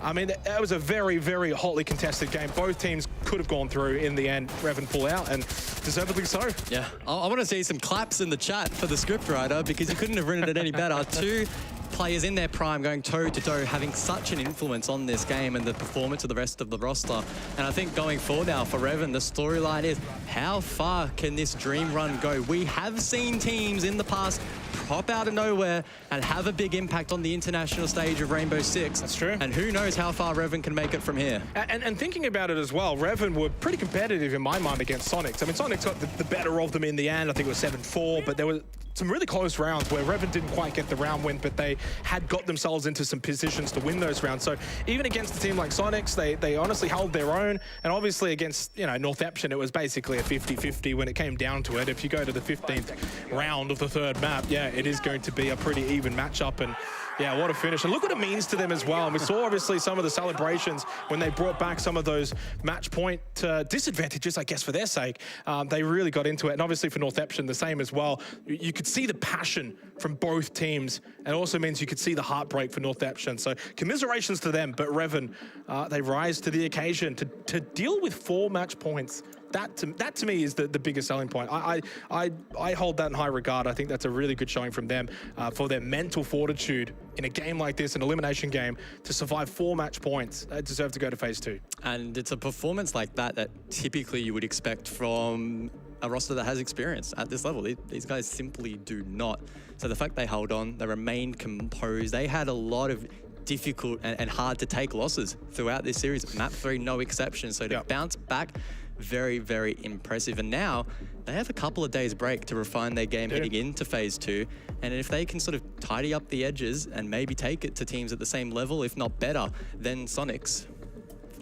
I mean, it was a very, very hotly contested game. Both teams could have gone through in the end. Reven pull out, and deservedly so. Yeah, I want to see some claps in the chat for the scriptwriter, because you couldn't have written it any better. 2 players in their prime going toe-to-toe, having such an influence on this game and the performance of the rest of the roster. And I think going forward now for Reven, the storyline is, how far can this dream run go? We have seen teams in the past pop out of nowhere and have a big impact on the international stage of Rainbow Six. That's true. And who knows how far Reven can make it from here. And thinking about it as well, Reven were pretty competitive in my mind against Soniqs. I mean, Soniqs got the better of them in the end. I think it was 7-4, but there were some really close rounds where Reven didn't quite get the round win, but they had got themselves into some positions to win those rounds. So even against a team like Soniqs, they honestly held their own. And obviously against, Northeption, it was basically a 50-50 when it came down to it. If you go to the 15th round of the 3rd map, yeah, it is going to be a pretty even matchup. And yeah, what a finish. And look what it means to them as well. And we saw obviously some of the celebrations when they brought back some of those match point disadvantages, I guess, for their sake. They really got into it. And obviously for Northeption, the same as well. You could see the passion from both teams. And it also means you could see the heartbreak for Northeption. So commiserations to them. But Reven, they rise to the occasion to deal with 4 match points. That to me is the biggest selling point. I hold that in high regard. I think that's a really good showing from them for their mental fortitude in a game like this, an elimination game, to survive 4 match points. They deserve to go to phase 2. And it's a performance like that typically you would expect from a roster that has experience at this level. These guys simply do not. So the fact they held on, they remained composed. They had a lot of difficult and hard to take losses throughout this series. Map 3, no exception. So to bounce back, very, very impressive. And now they have a couple of days break to refine their game heading into phase 2. And if they can sort of tidy up the edges and maybe take it to teams at the same level, if not better, than Soniqs,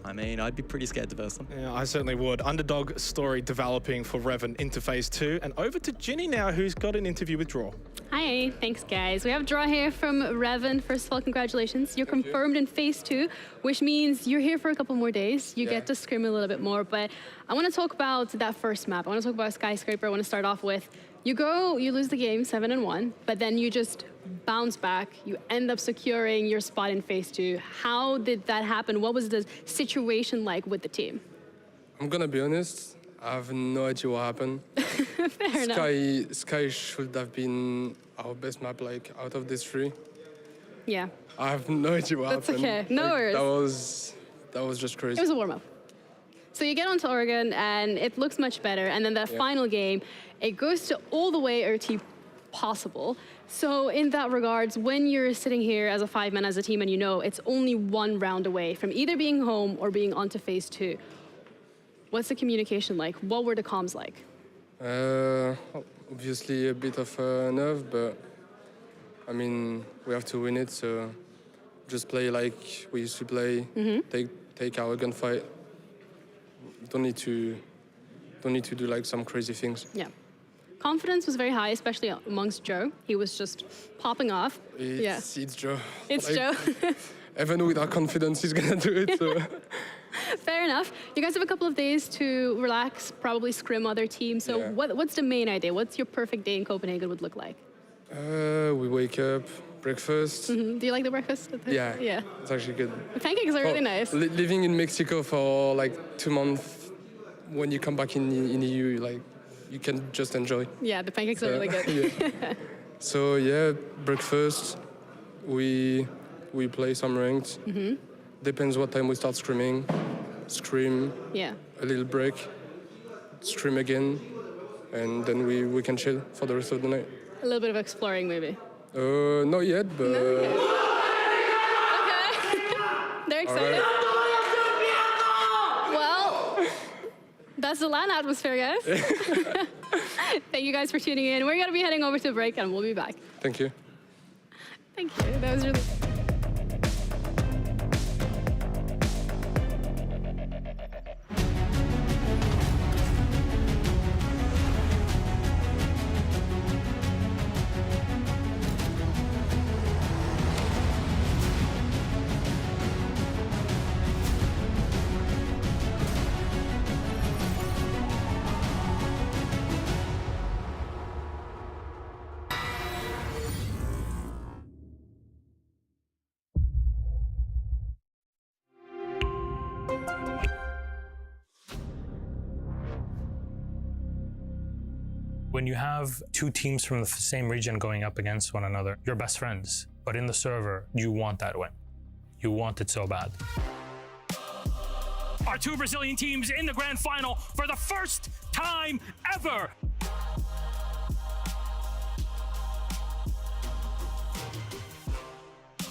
I mean, I'd be pretty scared to verse them. Yeah, I certainly would. Underdog story developing for Reven into phase 2. And over to Ginny now, who's got an interview with Draw. Hi, thanks guys. We have Draw here from Reven. First of all, congratulations. You're confirmed in phase 2, which means you're here for a couple more days. You get to scrim a little bit more, but I want to talk about that first map. I want to talk about Skyscraper. I want to start off with, you lose the game 7-1, but then you just bounce back. You end up securing your spot in phase 2. How did that happen? What was the situation like with the team? I'm gonna be honest, I have no idea what happened. Fair enough. Sky should have been our best map, out of these 3. Yeah. I have no idea what happened. That's okay, no worries. That was just crazy. It was a warm-up. So you get onto Oregon, and it looks much better. And then that final game, it goes to all the way RT possible. So in that regards, when you're sitting here as a 5-man, as a team, and you know it's only one round away from either being home or being onto phase 2, what's the communication like? What were the comms like? Obviously a bit of nerve, but I mean, we have to win it, so just play like we used to play, take our gunfight. Don't need to do like some crazy things. Yeah. Confidence was very high, especially amongst Joe. He was just popping off. It's Joe. It's like, Joe. Even with our confidence, he's gonna do it. So. Fair enough. You guys have a couple of days to relax, probably scrim other teams. So what's the main idea? What's your perfect day in Copenhagen would look like? We wake up, breakfast. Do you like the breakfast? Yeah. Yeah. It's actually good. The pancakes are really nice. Living in Mexico for like 2 months, when you come back in EU, like you can just enjoy. Yeah, the pancakes are really good. Yeah. So yeah, breakfast. We play some ranked. Depends what time we start scrimming. Scrim. Yeah. A little break. Scrim again, and then we can chill for the rest of the night. A little bit of exploring, maybe. Not yet, but. No, okay. They're excited. Right. Well, that's the LAN atmosphere, guys. Thank you guys for tuning in. We're going to be heading over to a break, and we'll be back. Thank you. Thank you. That was really. When you have two teams from the same region going up against one another, you're best friends. But in the server, you want that win. You want it so bad. Our two Brazilian teams in the grand final for the first time ever.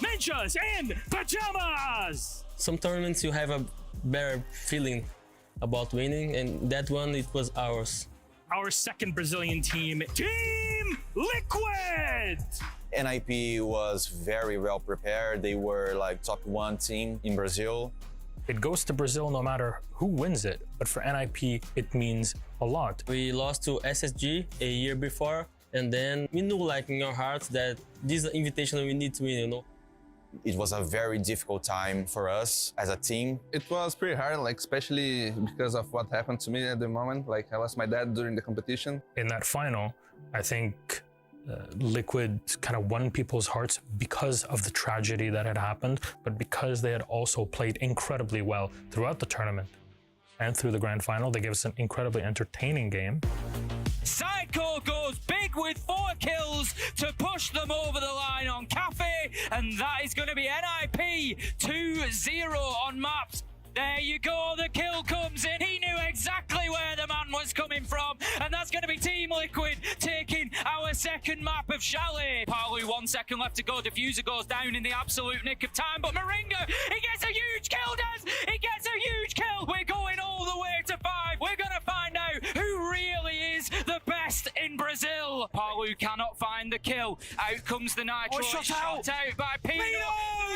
Ninjas and Pajamas! Some tournaments you have a better feeling about winning, and that one, it was ours. Our second Brazilian team, Team Liquid! NIP was very well prepared. They were like top 1 team in Brazil. It goes to Brazil no matter who wins it, but for NIP, it means a lot. We lost to SSG a year before, and then we knew like in our hearts that this is an Invitational we need to win, you know. It was a very difficult time for us as a team. It was pretty hard, like especially because of what happened to me at the moment. Like I lost my dad during the competition. In that final, I think Liquid kind of won people's hearts because of the tragedy that had happened, but because they had also played incredibly well throughout the tournament and through the grand final. They gave us an incredibly entertaining game. Psycho goes big with 4 kills to push them over the line on Cafe, and that is going to be NIP 2-0 on maps. There you go, the kill comes in. He knew exactly where the man was coming from, and that's going to be Team Liquid taking our second map of Chalet. Palu, 1 second left to go. Diffuser goes down in the absolute nick of time, but Moringa, he gets a huge kill, Des! He gets a huge kill! We're going all the way to 5. We're going to find out who really is the best in Brazil. Palu cannot find the kill. Out comes the Nitro. Shot out by Pino.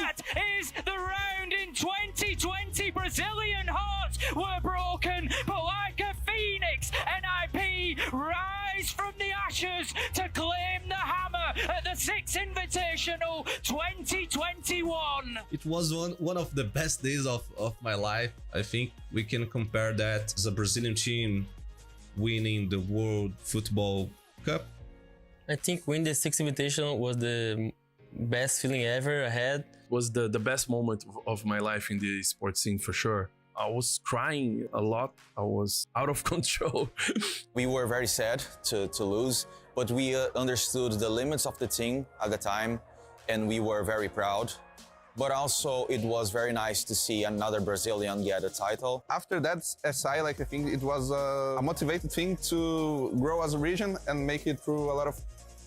That is the round in 2020. Brazilian hearts were broken, but like a phoenix, NIP rise from the ashes to claim the hammer at the Six Invitational 2021. It was one of the best days of my life. I think we can compare that as a Brazilian team winning the World Football Cup. I think winning the Six Invitational was the best feeling ever I had. Was the best moment of my life in the sports scene for sure. I was crying a lot. I was out of control. We were very sad to lose, but we understood the limits of the team at the time, and we were very proud. But also, it was very nice to see another Brazilian get a title. After that SI, like I think it was a motivated thing to grow as a region and make it through a lot of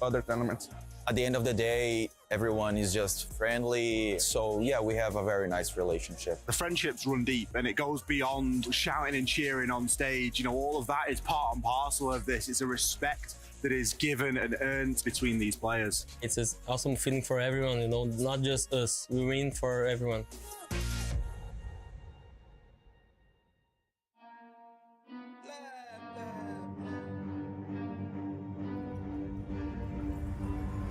other tournaments. At the end of the day, everyone is just friendly. So yeah, we have a very nice relationship. The friendships run deep and it goes beyond shouting and cheering on stage. You know, all of that is part and parcel of this. It's a respect that is given and earned between these players. It's an awesome feeling for everyone, you know, not just us. We win for everyone.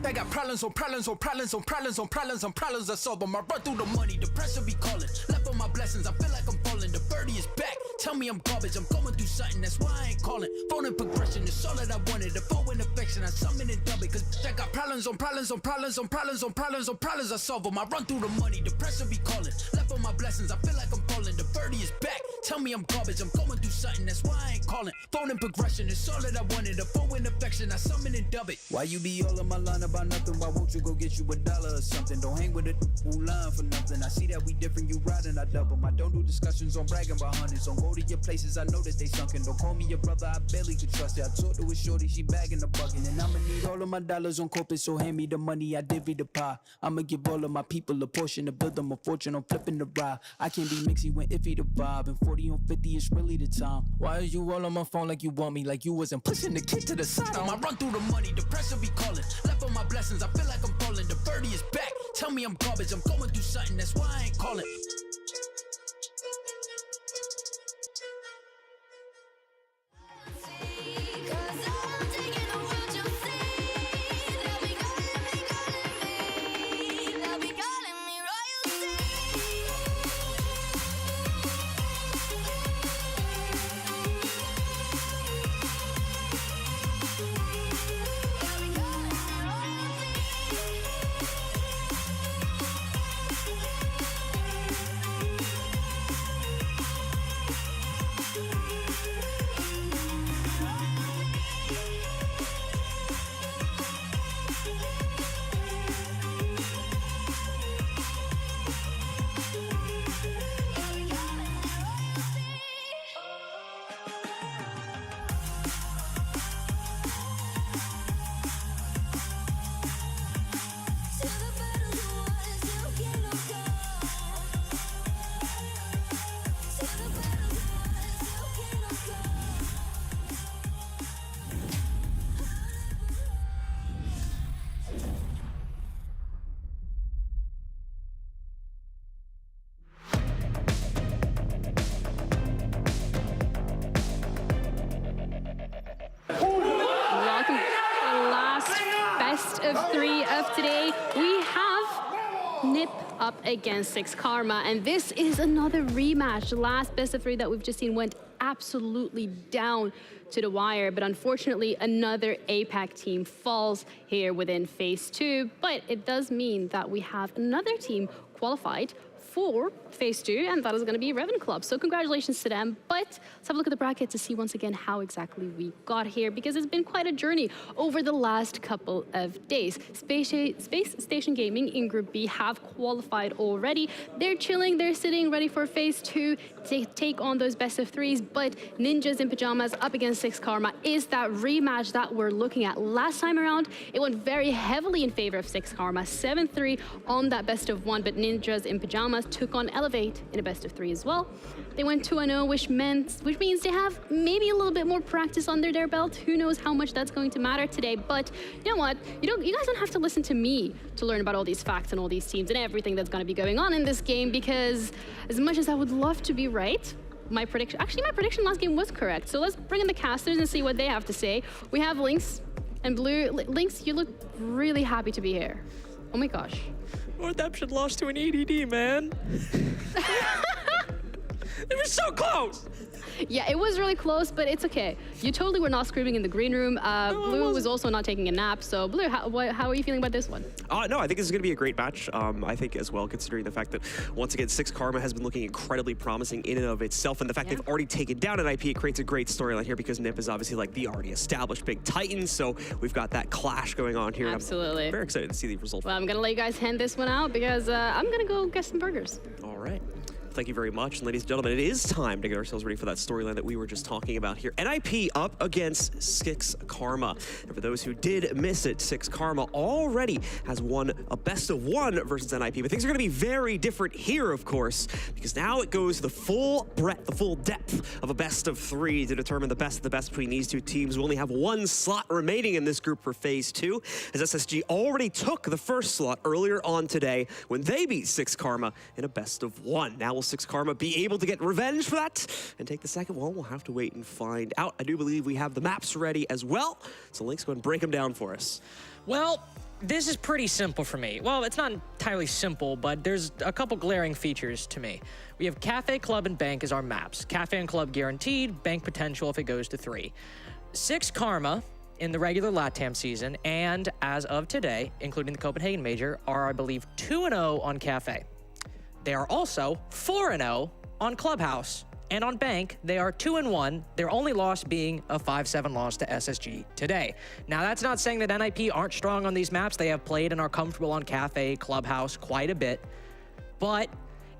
I got problems on problems on problems on problems on problems on problems I solve them. I run through the money, the pressure be calling. Left on my blessings, I feel like I'm falling. The birdie is back, tell me I'm garbage. I'm going through something, that's why I ain't calling. Phone and progression is all that I wanted. The phone and affection, I summon and dub it. Cause I got problems on problems on problems on problems on problems on problems I solve them. I run through the money, the pressure be calling. Left on my blessings, I feel like I'm falling. The birdie is back, tell me I'm garbage. I'm going through something, that's why I ain't calling. Phone and progression is all that I wanted. The phone and affection, I summon and dub it. Why you be all on my line about nothing? Why won't you go get you $1 or something? Don't hang with a who line for nothing. I see that we different, you riding, I double. I don't do discussions on bragging about hundreds. Don't go to your places, I know that they sunken. Don't call me your brother, I barely could trust it. I talked to a shorty, she bagging the bucket. And I'ma need all of my dollars on corporate, so hand me the money, I divvy the pie. I'ma give all of my people a portion to build them a fortune. I'm flipping the ride. I can't be mixy when iffy the vibe. And 40 on 50 is really the time. Why are you all on my phone like you want me? Like you wasn't pushing the kid to the side. I run through the money, the pressure be calling. Left on my blessings, I feel like I'm falling. The birdie is back, tell me I'm garbage. I'm going through something, that's why I ain't calling. Of 3 of today, we have Nip up against SixKarma, and this is another rematch. The last best of 3 that we've just seen went absolutely down to the wire, but unfortunately another APAC team falls here within phase 2, but it does mean that we have another team qualified for phase 2, and that is going to be Reven Club. So congratulations to them, but let's have a look at the bracket to see once again how exactly we got here, because it's been quite a journey over the last couple of days. Space Station Gaming in Group B have qualified already. They're chilling, they're sitting ready for phase 2 to take on those best of 3s, but Ninjas in Pajamas up against SixKarma is that rematch that we're looking at. Last time around, it went very heavily in favor of SixKarma, 7-3 on that best of 1, but Ninjas in Pajamas took on Elevate in a best of 3 as well. They went 2-0, which means they have maybe a little bit more practice under their belt. Who knows how much that's going to matter today, but you know what? You guys don't have to listen to me to learn about all these facts and all these teams and everything that's going to be going on in this game, because as much as I would love to be right, my prediction last game was correct. So let's bring in the casters and see what they have to say. We have Lynx and Blue. Lynx, you look really happy to be here. Oh my gosh. Northeption lost to an EDD, man. It was so close. Yeah, it was really close, but it's okay. You totally were not screaming in the green room. Blue was also not taking a nap. So Blue, how are you feeling about this one? No, I think this is going to be a great match. I think as well, considering the fact that, once again, SixKarma has been looking incredibly promising in and of itself, and the fact they've already taken down an IP, it creates a great storyline here, because Nip is obviously like the already established big titan, so we've got that clash going on here. Absolutely. I'm very excited to see the result. Well, I'm going to let you guys hand this one out, because I'm going to go get some burgers. All right. Thank you very much. And ladies and gentlemen, it is time to get ourselves ready for that storyline that we were just talking about here. NIP up against SixKarma. And for those who did miss it, SixKarma already has won a best of one versus NIP. But things are going to be very different here, of course, because now it goes the full breadth, the full depth of a best of three to determine the best of the best between these two teams. We only have one slot remaining in this group for phase 2, as SSG already took the first slot earlier on today when they beat SixKarma in a best of one. Now will SixKarma be able to get revenge for that and take the second? Well, we'll have to wait and find out. I do believe we have the maps ready as well, so Link's go ahead and break them down for us. Well, this is pretty simple for me. Well, it's not entirely simple, but there's a couple glaring features to me. We have Cafe, Club, and Bank as our maps. Cafe and Club guaranteed, Bank potential if it goes to 3. SixKarma in the regular LATAM season, and as of today, including the Copenhagen Major, are, I believe, 2-0 on Cafe. They are also 4-0 on Clubhouse. And on Bank, they are 2-1, their only loss being a 5-7 loss to SSG today. Now, that's not saying that NIP aren't strong on these maps. They have played and are comfortable on Cafe, Clubhouse quite a bit. But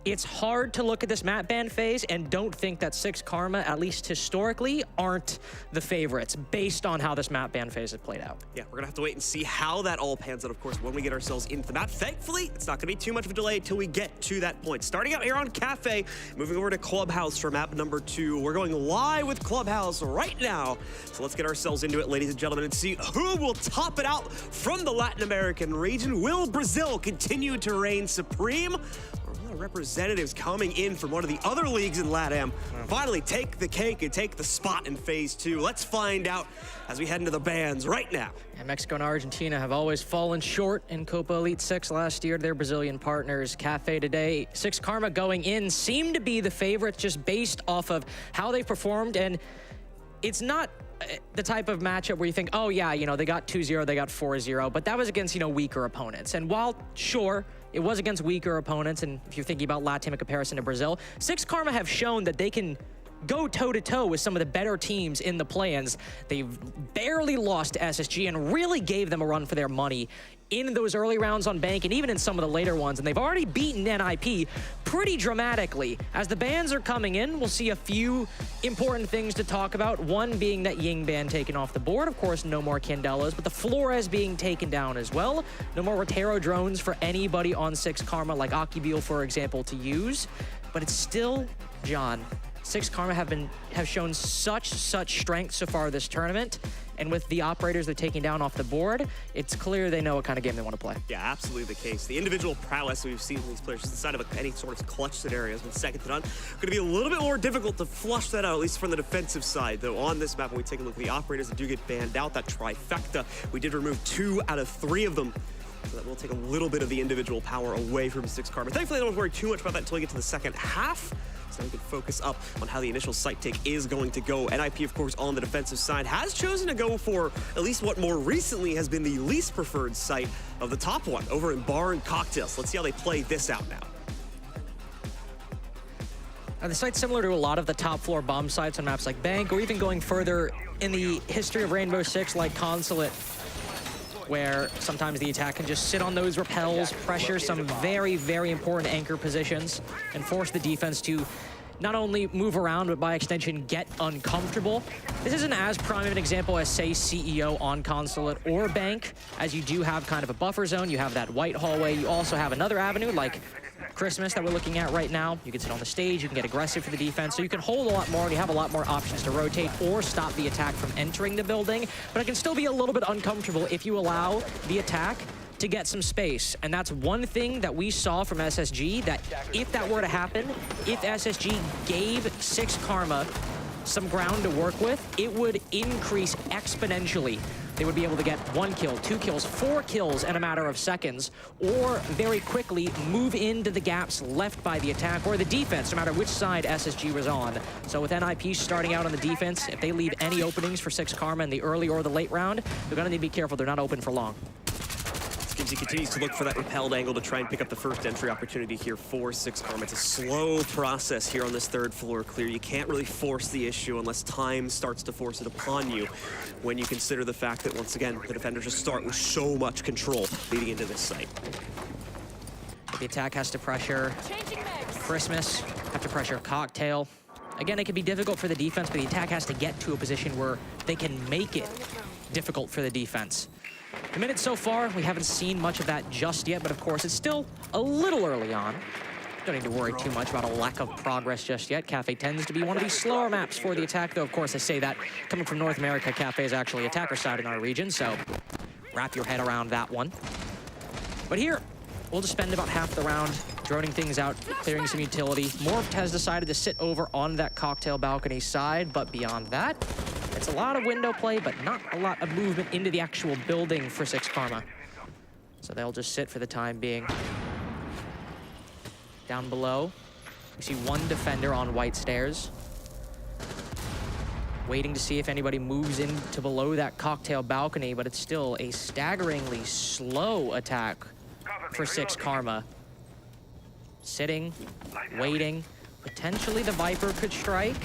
it's hard to look at this map ban phase and don't think that SixKarma, at least historically, aren't the favorites based on how this map ban phase has played out. Yeah, we're gonna have to wait and see how that all pans out, of course, when we get ourselves into the map. Thankfully, it's not gonna be too much of a delay until we get to that point. Starting out here on Cafe, moving over to Clubhouse for map number 2. We're going live with Clubhouse right now. So let's get ourselves into it, ladies and gentlemen, and see who will top it out from the Latin American region. Will Brazil continue to reign supreme? Representatives coming in from one of the other leagues in LATAM finally take the cake and take the spot in phase 2. Let's find out as we head into the bans right now. And Mexico and Argentina have always fallen short in Copa Elite 6 last year. Their Brazilian partners. Cafe today, SixKarma going in seemed to be the favorites just based off of how they performed, and it's not the type of matchup where you think, oh yeah, you know, they got 2-0, they got 4-0, but that was against, you know, weaker opponents. And while, sure, it was against weaker opponents, and if you're thinking about LATAM in comparison to Brazil, SixKarma have shown that they can go toe-to-toe with some of the better teams in the play-ins. They've barely lost to SSG and really gave them a run for their money in those early rounds on Bank and even in some of the later ones. And they've already beaten NIP pretty dramatically. As the bans are coming in, we'll see a few important things to talk about. One being that Ying ban taken off the board. Of course, no more Candelas, but the Flores being taken down as well. No more Rotero drones for anybody on SixKarma, like Akibil, for example, to use. But it's still, John, SixKarma have shown such strength so far this tournament, and with the operators they're taking down off the board, it's clear they know what kind of game they want to play. Yeah, absolutely the case. The individual prowess we've seen from these players inside of any sort of clutch scenario has been second to none. Going to be a little bit more difficult to flush that out, at least from the defensive side, though. On this map, when we take a look at the operators that do get banned out, that trifecta, we did remove 2 out of 3 of them. So that will take a little bit of the individual power away from SixKarma. Thankfully, I don't worry too much about that until we get to the second half. So we can focus up on how the initial site take is going to go. NIP, of course, on the defensive side, has chosen to go for at least what more recently has been the least preferred site of the top one, over in Bar and Cocktails. Let's see how they play this out now. The site's similar to a lot of the top floor bomb sites on maps like Bank, or even going further in the history of Rainbow Six like Consulate, where sometimes the attack can just sit on those rappels, pressure some very important anchor positions, and force the defense to not only move around, but by extension, get uncomfortable. This isn't as prime of an example as, say, CEO on Consulate or Bank, as you do have kind of a buffer zone. You have that white hallway. You also have another avenue, like Christmas that we're looking at right now. You can sit on the stage, you can get aggressive for the defense, so you can hold a lot more, and you have a lot more options to rotate or stop the attack from entering the building, but it can still be a little bit uncomfortable if you allow the attack to get some space. And that's one thing that we saw from SSG, that if that were to happen, if SSG gave SixKarma some ground to work with, it would increase exponentially. They would be able to get 1 kill, 2 kills, 4 kills in a matter of seconds, or very quickly move into the gaps left by the attack or the defense, no matter which side SSG was on. So with NIP starting out on the defense, if they leave any openings for SixKarma in the early or the late round, they're gonna need to be careful they're not open for long. He continues to look for that repelled angle to try and pick up the first entry opportunity here for SixKarma. It's a slow process here on this third floor clear. You can't really force the issue unless time starts to force it upon you, when you consider the fact that, once again, the defenders just start with so much control leading into this site. The attack has to pressure Christmas. Have to pressure Cocktail. Again, it can be difficult for the defense, but the attack has to get to a position where they can make it difficult for the defense. The minutes so far, we haven't seen much of that just yet, but of course, it's still a little early on. Don't need to worry too much about a lack of progress just yet. Cafe tends to be one of these slower maps for the attack, though of course I say that coming from North America, Cafe is actually attacker side in our region, so wrap your head around that one. But here, we'll just spend about half the round droning things out, clearing some utility. Morpht has decided to sit over on that Cocktail balcony side, but beyond that, it's a lot of window play, but not a lot of movement into the actual building for SixKarma. So they'll just sit for the time being. Down below, we see one defender on white stairs. Waiting to see if anybody moves into below that Cocktail balcony, but it's still a staggeringly slow attack for SixKarma. Sitting, waiting. Potentially the Viper could strike.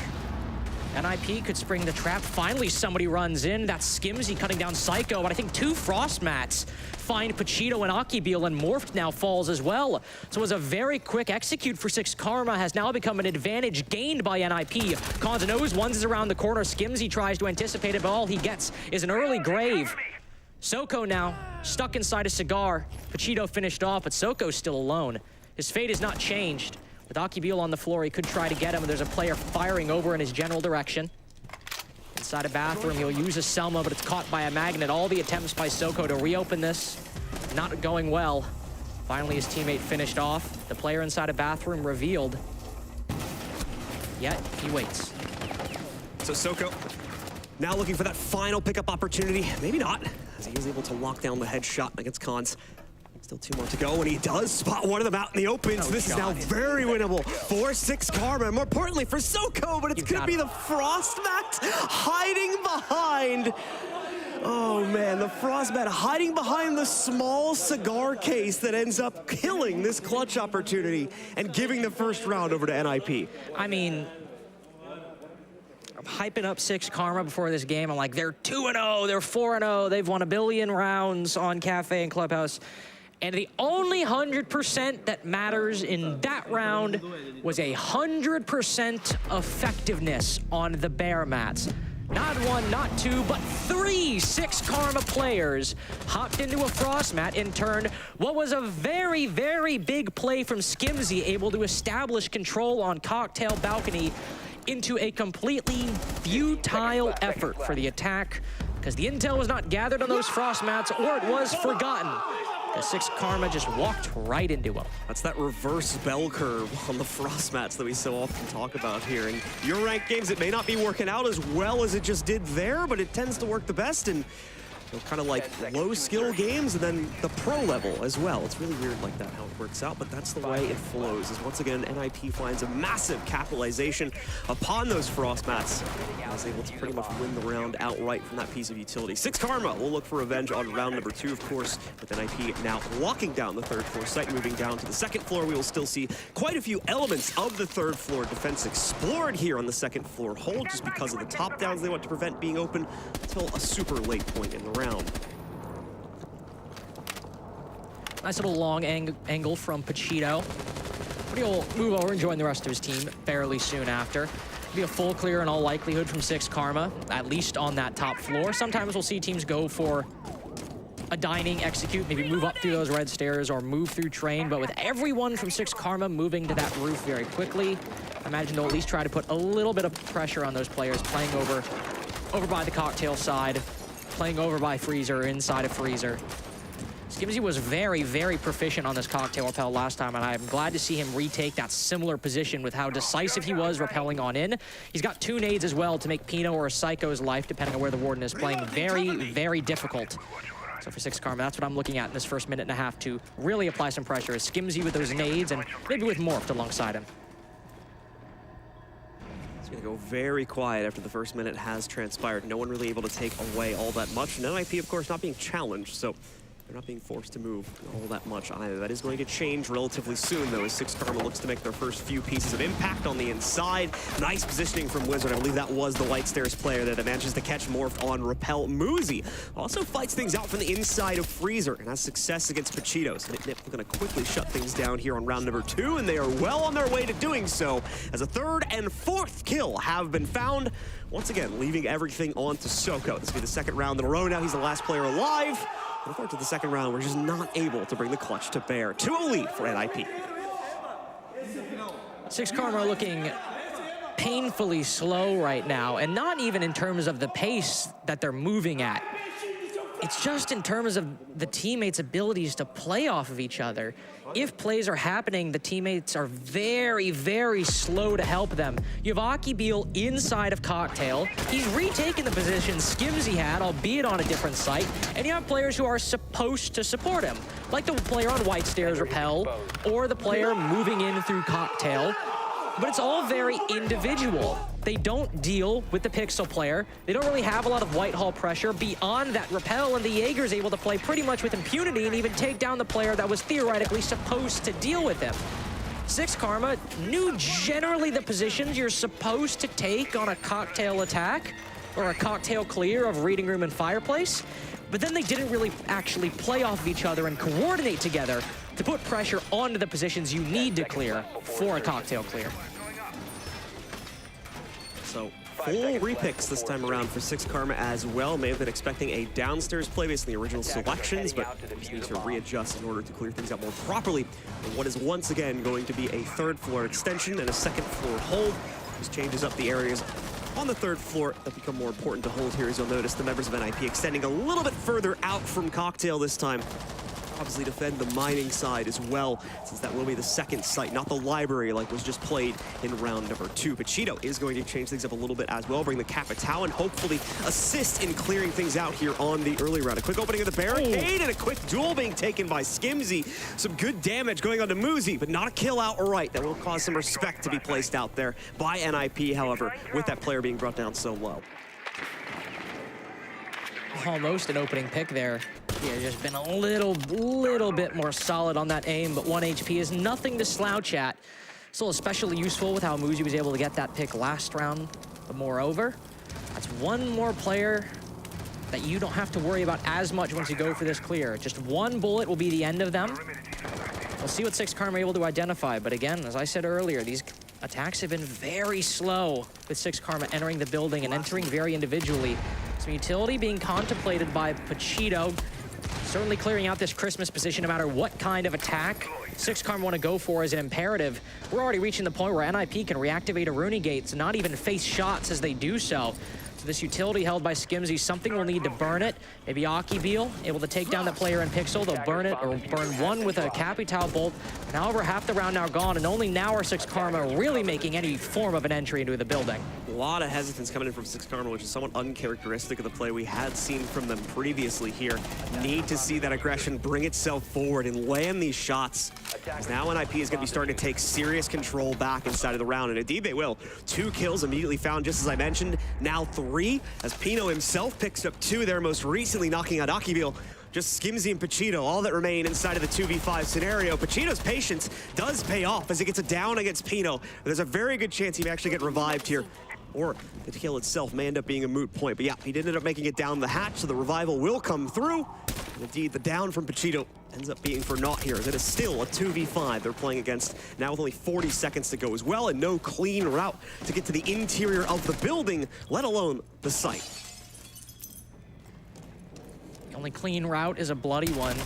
NIP could spring the trap. Finally, somebody runs in. That's Skimzy cutting down Psycho, but I think two Frost Mats find Pachito and Akibeel, and Morpht now falls as well. So it was a very quick execute for SixKarma, has now become an advantage gained by NIP. Cons knows one's is around the corner. Skimzy tries to anticipate it, but all he gets is an early grave. Soko now stuck inside a cigar. Pachito finished off, but Soko's still alone. His fate has not changed. With Akibeel on the floor, he could try to get him, and there's a player firing over in his general direction. Inside a bathroom, he'll use a Selma, but it's caught by a magnet. All the attempts by Soko to reopen this, not going well. Finally, his teammate finished off. The player inside a bathroom revealed. Yet, he waits. So Soko now looking for that final pickup opportunity. Maybe not, as he is able to lock down the headshot against Cons. Still two more to go, and he does spot one of them out in the open. So this is now very winnable for SixKarma, and more importantly for Soko, but it could be the Frost Mat hiding behind. Oh man, the Frost Mat hiding behind the small cigar case that ends up killing this clutch opportunity and giving the first round over to NIP. I mean, I'm hyping up SixKarma before this game. I'm like, they're 2-0, they're 4-0, they've won 1 billion rounds on Cafe and Clubhouse. And the only 100% that matters in that round was 100% effectiveness on the bear mats. Not one, not two, but 3 SixKarma players hopped into a Frost Mat and turned what was a very, very big play from Skimzy, able to establish control on Cocktail balcony into a completely futile effort for the attack, because the intel was not gathered on those Frost Mats, or it was forgotten. The SixKarma just walked right into him. That's that reverse bell curve on the Frost Mats that we so often talk about here. In your ranked games, it may not be working out as well as it just did there, but it tends to work the best in kind of like low skill games and then the pro level as well. It's really weird like that how it works out, but that's the way it flows. As once again, NIP finds a massive capitalization upon those Frost Mats. I was able to pretty much win the round outright from that piece of utility. SixKarma will look for revenge on round number 2, of course, with NIP now locking down the 3rd floor site. Moving down to the 2nd floor, we will still see quite a few elements of the 3rd floor defense explored here on the 2nd floor hold, just because of the top downs they want to prevent being open until a super late point in the round. Nice little long angle from Pachito. But he'll move over and join the rest of his team fairly soon after. Be a full clear in all likelihood from SixKarma, at least on that top floor. Sometimes we'll see teams go for a dining execute, maybe move up through those red stairs or move through train, but with everyone from SixKarma moving to that roof very quickly, I imagine they'll at least try to put a little bit of pressure on those players playing over by the Cocktail side, playing over by Freezer, inside of Freezer. Skimzy was very, very proficient on this Cocktail rappel last time, and I'm glad to see him retake that similar position with how decisive he was rappelling on in. He's got 2 nades as well to make Pino or Psycho's life, depending on where the Warden is playing, very, very difficult. So for SixKarma, that's what I'm looking at in this first minute and a half to really apply some pressure. Is Skimzy with those nades and maybe with Morpht alongside him. It's going to go very quiet after the first minute has transpired. No one really able to take away all that much. And NIP, of course, not being challenged, so They're not being forced to move all that much either. That is going to change relatively soon, though, as SixKarma looks to make their first few pieces of impact on the inside. Nice positioning from Wizard. I believe that was the White Stairs player that manages to catch Morph on Repel. Muzi also fights things out from the inside of Freezer and has success against Pachito. So Nip going to quickly shut things down here on round number 2, and they are well on their way to doing so, as a 3rd and 4th kill have been found. Once again, leaving everything on to Soko. This will be the 2nd round in a row now. He's the last player alive. Looking forward to the 2nd round, we're just not able to bring the clutch to bear. 2-0 lead for NIP. SixKarma looking painfully slow right now, and not even in terms of the pace that they're moving at. It's just in terms of the teammates' abilities to play off of each other. If plays are happening, the teammates are very, very slow to help them. You have Aki Beal inside of Cocktail. He's retaken the position Skimzy had, albeit on a different site. And you have players who are supposed to support him, like the player on White Stairs Repel, or the player moving in through Cocktail. But it's all very individual. They don't deal with the Pixel player. They don't really have a lot of Whitehall pressure beyond that Repel, and the Jaeger's able to play pretty much with impunity and even take down the player that was theoretically supposed to deal with him. SixKarma knew generally the positions you're supposed to take on a Cocktail attack, or a Cocktail clear of Reading Room and Fireplace, but then they didn't really actually play off of each other and coordinate together to put pressure onto the positions you need to clear for a Cocktail clear. So full repicks this time around for SixKarma as well. May have been expecting a downstairs play based on the original selections, but just need to readjust in order to clear things out more properly. And what is once again going to be a 3rd floor extension and a 2nd floor hold. This changes up the areas on the 3rd floor that become more important to hold here, as you'll notice the members of NIP extending a little bit further out from Cocktail this time. Obviously defend the mining side as well, since that will be the 2nd site, not the library like was just played in round number 2. Pachito is going to change things up a little bit as well, bring the Capitao and hopefully assist in clearing things out here on the early round. A quick opening of the barricade and a quick duel being taken by Skimzy. Some good damage going on to Muzi, but not a kill outright. That will cause some respect to be placed out there by NIP, however, with that player being brought down so low. Almost an opening pick there. Yeah, just been a little bit more solid on that aim, but 1 HP is nothing to slouch at. Still especially useful with how Muzi was able to get that pick last round. But moreover, that's one more player that you don't have to worry about as much once you go for this clear. Just 1 bullet will be the end of them. We'll see what SixKarma are able to identify, but again, as I said earlier, these attacks have been very slow with SixKarma entering the building and entering very individually. Some utility being contemplated by Pachito, certainly clearing out this Christmas position no matter what kind of attack SixKarma want to go for is an imperative. We're already reaching the point where NIP can reactivate a Rooney Gate to not even face shots as they do so. So this utility held by Skimzy, something will need to burn it. Maybe Aki Beal able to take down that player in Pixel. They'll burn it or burn 1 with a Capitao bolt. Now over half the round now gone, and only now are SixKarma really making any form of an entry into the building. A lot of hesitance coming in from SixKarma, which is somewhat uncharacteristic of the play we had seen from them previously here. Need to see that aggression bring itself forward and land these shots. Because now NIP is going to be starting to take serious control back inside of the round, and indeed they will. 2 kills immediately found, just as I mentioned. Now 3, as Pino himself picks up 2 there, most recently knocking out Aki Beal. Just Skimzy and Pachito, all that remain inside of the 2v5 scenario. Pachito's patience does pay off as he gets a down against Pino. There's a very good chance he may actually get revived here. Or the kill itself may end up being a moot point. But yeah, he did end up making it down the hatch, so the revival will come through. And indeed, the down from Pachito ends up being for naught here. That is still a 2v5 they're playing against, now with only 40 seconds to go as well, and no clean route to get to the interior of the building, let alone the site. The only clean route is a bloody one.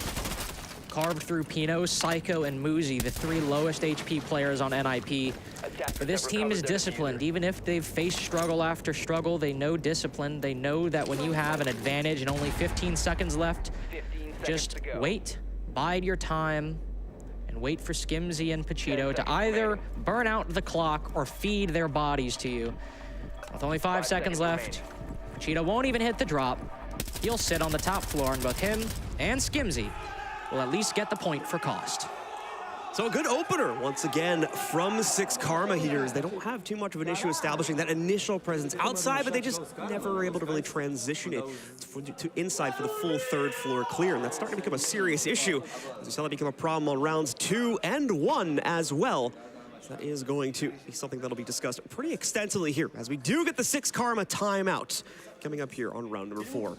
Carved through Pino, Psycho, and Muzi, the 3 lowest HP players on NIP. But this team is disciplined. Even if they've faced struggle after struggle, they know discipline. They know that when you have an advantage and only 15 seconds left, just wait, bide your time, and wait for Skimzy and Pachito to either burn out the clock or feed their bodies to you. With only 5 seconds left, Pachito won't even hit the drop. He'll sit on the top floor, and both him and Skimzy will at least get the point for cost. So a good opener, once again, from SixKarma here, as they don't have too much of an issue establishing that initial presence outside, but they just never were able to really transition it to inside for the full third floor clear, and that's starting to become a serious issue, as we saw that become a problem on rounds 2 and 1 as well. So that is going to be something that'll be discussed pretty extensively here, as we do get the SixKarma timeout coming up here on round number 4.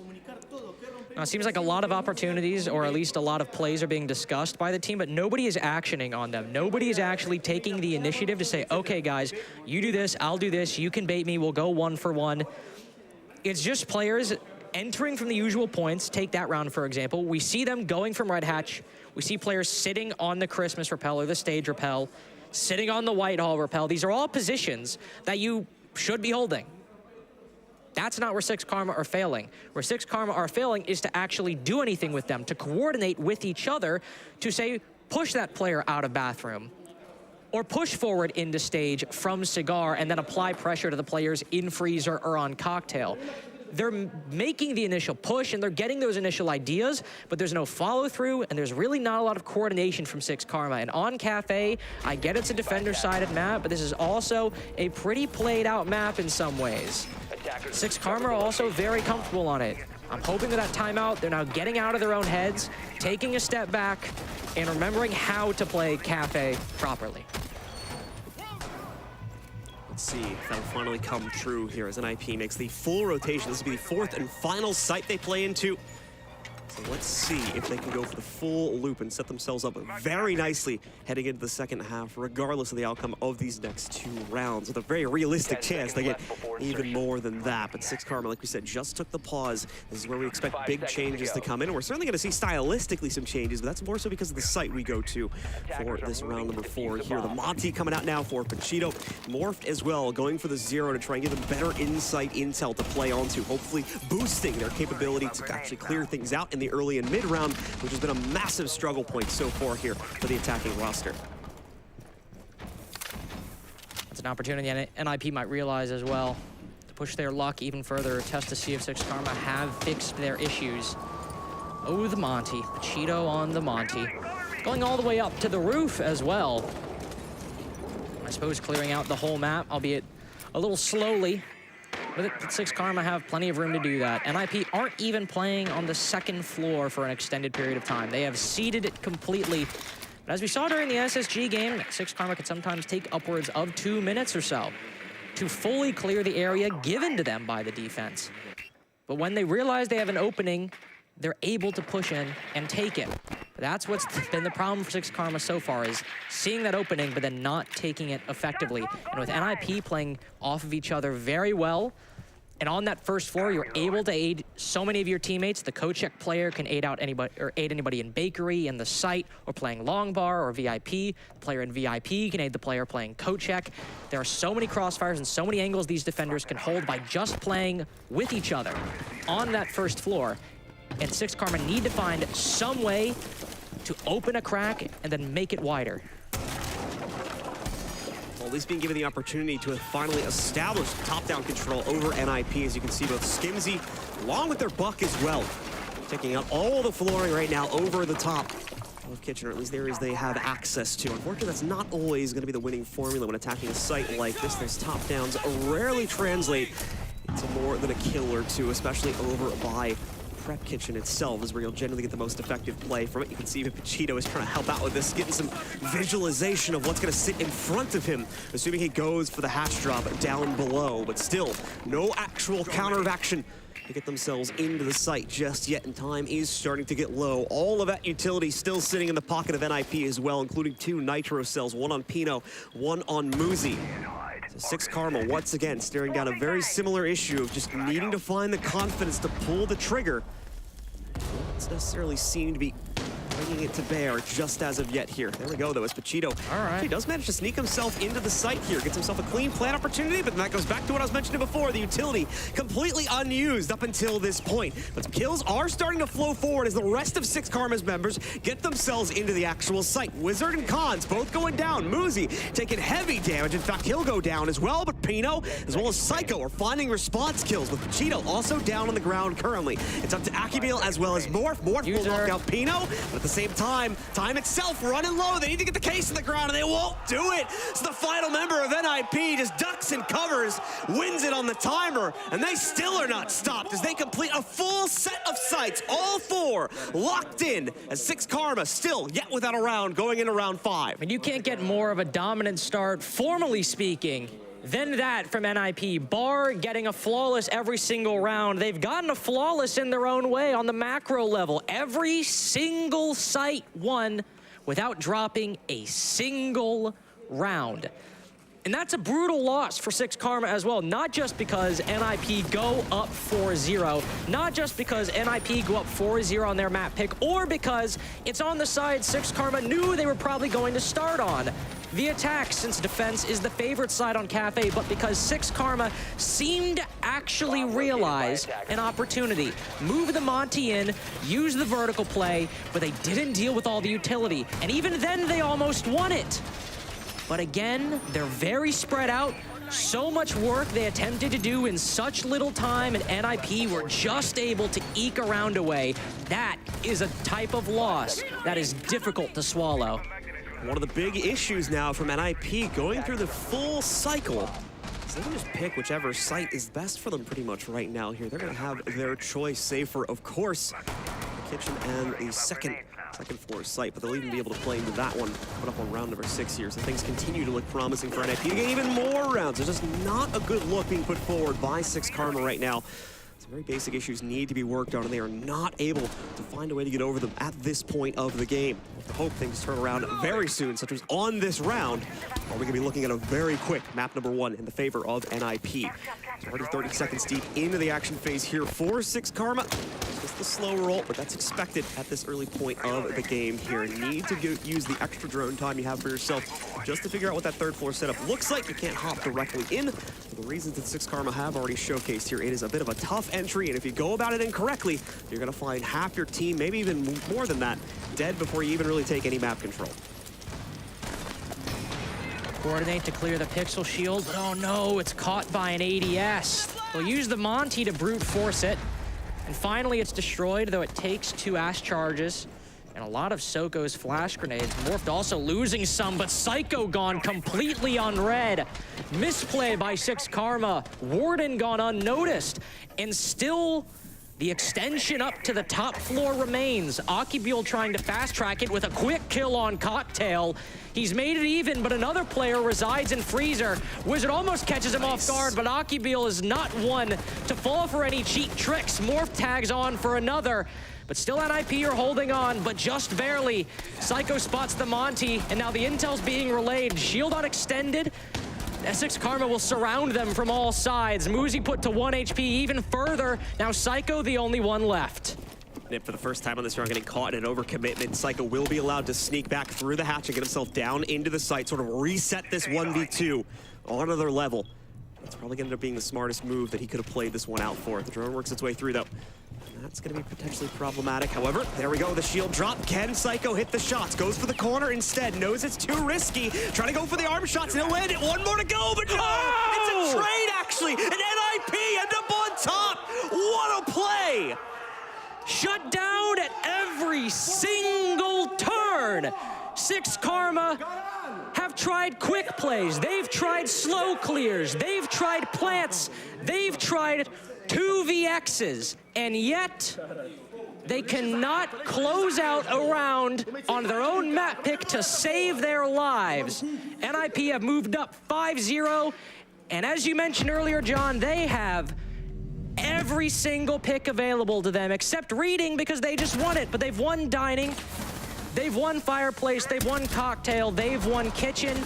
Now, it seems like a lot of opportunities, or at least a lot of plays, are being discussed by the team, but nobody is actioning on them. Nobody is actually taking the initiative to say, okay, guys, you do this, I'll do this, you can bait me, we'll go 1 for 1. It's just players entering from the usual points. Take that round, for example. We see them going from Red Hatch. We see players sitting on the Christmas rappel or the stage rappel, sitting on the Whitehall rappel. These are all positions that you should be holding. That's not where SixKarma are failing. Where SixKarma are failing is to actually do anything with them, to coordinate with each other, to say, push that player out of bathroom, or push forward into stage from cigar and then apply pressure to the players in freezer or on cocktail. They're making the initial push and they're getting those initial ideas, but there's no follow through and there's really not a lot of coordination from SixKarma. And on Cafe, I get it's a defender-sided map, but this is also a pretty played out map in some ways. SixKarma are also very comfortable on it. I'm hoping that timeout, they're now getting out of their own heads, taking a step back, and remembering how to play Cafe properly. Let's see if that'll finally come true here as NIP makes the full rotation. This will be the 4th and final site they play into. So let's see if they can go for the full loop and set themselves up very nicely heading into the second half, regardless of the outcome of these next 2 rounds. With a very realistic chance they get even more than that. But SixKarma, like we said, just took the pause. This is where we expect big changes to come in. We're certainly going to see stylistically some changes, but that's more so because of the site we go to for this round number 4 here. The Monty coming out now for Pachito. Morphed as well, going for the 0 to try and give them better insight intel to play onto, hopefully boosting their capability to actually clear things out in the early and mid round, which has been a massive struggle point so far here for the attacking roster. It's an opportunity NIP might realize as well to push their luck even further, test to see if SixKarma have fixed their issues. Oh, the Monty. Pachito on the Monty. Going all the way up to the roof as well. I suppose clearing out the whole map, albeit a little slowly. But SixKarma have plenty of room to do that. NIP aren't even playing on the 2nd floor for an extended period of time. They have seeded it completely. But as we saw during the SSG game, SixKarma can sometimes take upwards of 2 minutes or so to fully clear the area given to them by the defense. But when they realize they have an opening, they're able to push in and take it. That's what's been the problem for SixKarma so far, is seeing that opening but then not taking it effectively. And with NIP playing off of each other very well, and on that 1st floor, you're able to aid so many of your teammates. The co-check player can aid anybody in bakery, in the site, or playing long bar or VIP. The player in VIP can aid the player playing co-check. There are so many crossfires and so many angles these defenders can hold by just playing with each other on that 1st floor. And SixKarma need to find some way to open a crack and then make it wider. Well, at least being given the opportunity to finally establish top-down control over NIP, as you can see both Skimzy along with their Buck as well, taking out all the flooring right now over the top of Kitchen, or at least areas they have access to. Unfortunately, that's not always going to be the winning formula when attacking a site like this. Those top-downs rarely translate into more than a kill or 2, especially over by Prep Kitchen itself is where you'll generally get the most effective play from it. You can see even Pachito is trying to help out with this, getting some visualization of what's going to sit in front of him, assuming he goes for the hatch drop down below, but still no actual counter of action to get themselves into the site just yet, and time is starting to get low. All of that utility still sitting in the pocket of NIP as well, including 2 Nitro cells, 1 on Pino, 1 on Muzi. So SixKarma once again staring down a very similar issue of just needing to find the confidence to pull the trigger. Doesn't necessarily seem to be bringing it to bear just as of yet here. There we go, though, as Pachito he does manage to sneak himself into the site here, gets himself a clean plant opportunity, but that goes back to what I was mentioning before, the utility completely unused up until this point. But some kills are starting to flow forward as the rest of SixKarma's members get themselves into the actual site. Wizard and Cons both going down. Muzi taking heavy damage. In fact, he'll go down as well, but Pino as well as Psycho are finding response kills, with Pachito also down on the ground currently. It's up to Akibil as well as Morph. Morph will knock out Pino, but at the the same time, time itself running low. They need to get the case in the ground, and they won't do it. So the final member of NIP just ducks and covers, wins it on the timer, and they still are not stopped as they complete a full set of sights, all 4 locked in, as SixKarma still yet without a round going into round 5. And you can't get more of a dominant start, formally speaking, than that from NIP. Bar getting a flawless every single round. They've gotten a flawless in their own way on the macro level. Every single site won without dropping a single round. And that's a brutal loss for SixKarma as well, not just because NIP go up 4-0, not just because NIP go up 4-0 on their map pick, or because it's on the side SixKarma knew they were probably going to start on. The attack, since defense is the favorite side on Cafe, but because SixKarma seemed to actually realize an opportunity. Move the Monty in, use the vertical play, but they didn't deal with all the utility. And even then, they almost won it. But again, they're very spread out. So much work they attempted to do in such little time, and NIP were just able to eke a round away. That is a type of loss that is difficult to swallow. One of the big issues now from NIP going through the full cycle. So they can just pick whichever site is best for them pretty much right now here. They're going to have their choice, save for, of course, the kitchen and the second floor site, but they'll even be able to play into that one, put up on round number 6 here. So things continue to look promising for NIP to get even more rounds. There's just not a good look being put forward by SixKarma right now. Some very basic issues need to be worked on, and they are not able to find a way to get over them at this point of the game. We hope things turn around very soon, such as on this round, or we could be looking at a very quick map number 1 in the favor of NIP. So already 30 seconds deep into the action phase here for SixKarma. Just the slow roll, but that's expected at this early point of the game here. Need to use the extra drone time you have for yourself just to figure out what that 3rd floor setup looks like. You can't hop directly in. For the reasons that SixKarma have already showcased here, it is a bit of a tough entry, and if you go about it incorrectly, you're going to find half your team, maybe even more than that, dead before you even really take any map control. Coordinate to clear the pixel shield, but oh no, it's caught by an ADS. They'll use the Monty to brute force it, and finally it's destroyed, though it takes 2 Ash charges and a lot of Soko's flash grenades. Morphed also losing some, but Psycho gone completely on red. Misplay by SixKarma. Warden gone unnoticed, and still the extension up to the top floor remains. Akibule trying to fast track it with a quick kill on Cocktail. He's made it even, but another player resides in Freezer. Wizard almost catches him off guard, but Akibule is not one to fall for any cheap tricks. Morph tags on for another, but still NIP are holding on, but just barely. Psycho spots the Monty, and now the intel's being relayed. Shield unextended. SixKarma will surround them from all sides. Muzi put to 1 HP even further. Now Psycho the only one left. Nip for the first time on this round getting caught in an overcommitment. Psycho will be allowed to sneak back through the hatch and get himself down into the site, sort of reset this 1v2 on another level. That's probably going to end up being the smartest move that he could have played this one out for. The drone works its way through though. That's going to be potentially problematic. However, there we go, the shield drop. Can Psycho hit the shots? Goes for the corner instead. Knows it's too risky. Trying to go for the arm shots, and he'll land it. One more to go, but no! It's a trade, actually! And NIP end up on top! What a play! Shut down at every single turn. SixKarma have tried quick plays. They've tried slow clears. They've tried plants. They've tried 2VXs, and yet they cannot close out a round on their own map pick to save their lives. NIP have moved up 5-0, and as you mentioned earlier, John, they have every single pick available to them, except Reading because they just won it, but they've won Dining, they've won Fireplace, they've won Cocktail, they've won Kitchen.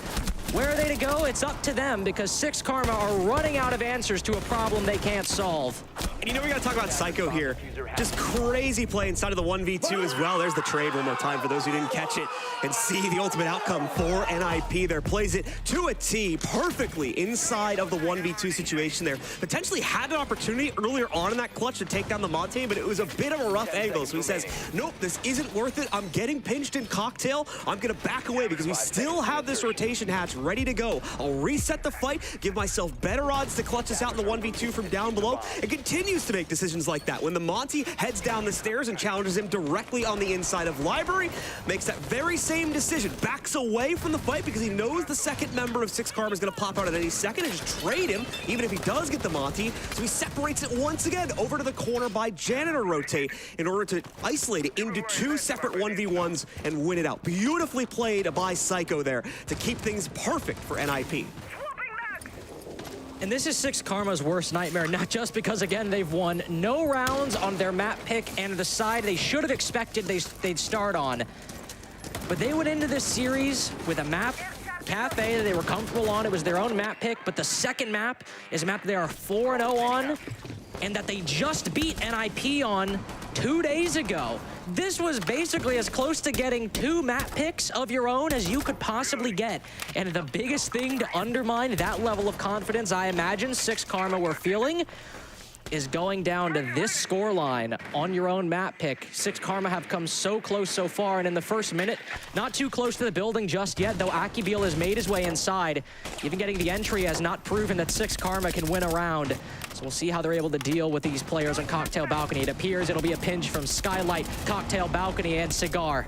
Where are they to go? It's up to them because SixKarma are running out of answers to a problem they can't solve. And you know we gotta talk about Psycho here. Just crazy play inside of the 1v2 as well. There's the trade one more time for those who didn't catch it and see the ultimate outcome for NIP there. Plays it to a T perfectly inside of the 1v2 situation there. Potentially had an opportunity earlier on in that clutch to take down the Monte, but it was a bit of a rough angle. So he says, nope, this isn't worth it. I'm getting pinched in Cocktail. I'm gonna back away because we still have this rotation hatch ready to go. I'll reset the fight, give myself better odds to clutch us out in the 1v2 from down below, and continue continues to make decisions like that. When the Monty heads down the stairs and challenges him directly on the inside of Library, makes that very same decision, backs away from the fight because he knows the second member of SixKarma is going to pop out at any second and just trade him, even if he does get the Monty. So he separates it once again over to the corner by Janitor Rotate in order to isolate it into 2 separate 1v1s and win it out. Beautifully played by Psycho there to keep things perfect for NIP. And this is SixKarma's worst nightmare, not just because, again, they've won no rounds on their map pick and the side they should have expected they'd start on. But they went into this series with a map, Cafe, that they were comfortable on. It was their own map pick, but the second map is a map they are 4-0 on, and that they just beat NIP on 2 days ago. This was basically as close to getting 2 map picks of your own as you could possibly get. And the biggest thing to undermine that level of confidence, I imagine SixKarma were feeling, is going down to this scoreline on your own map pick. SixKarma have come so close so far, and in the first minute, not too close to the building just yet, though Akibil has made his way inside. Even getting the entry has not proven that SixKarma can win a round. So we'll see how they're able to deal with these players on Cocktail Balcony. It appears it'll be a pinch from Skylight, Cocktail Balcony, and Cigar.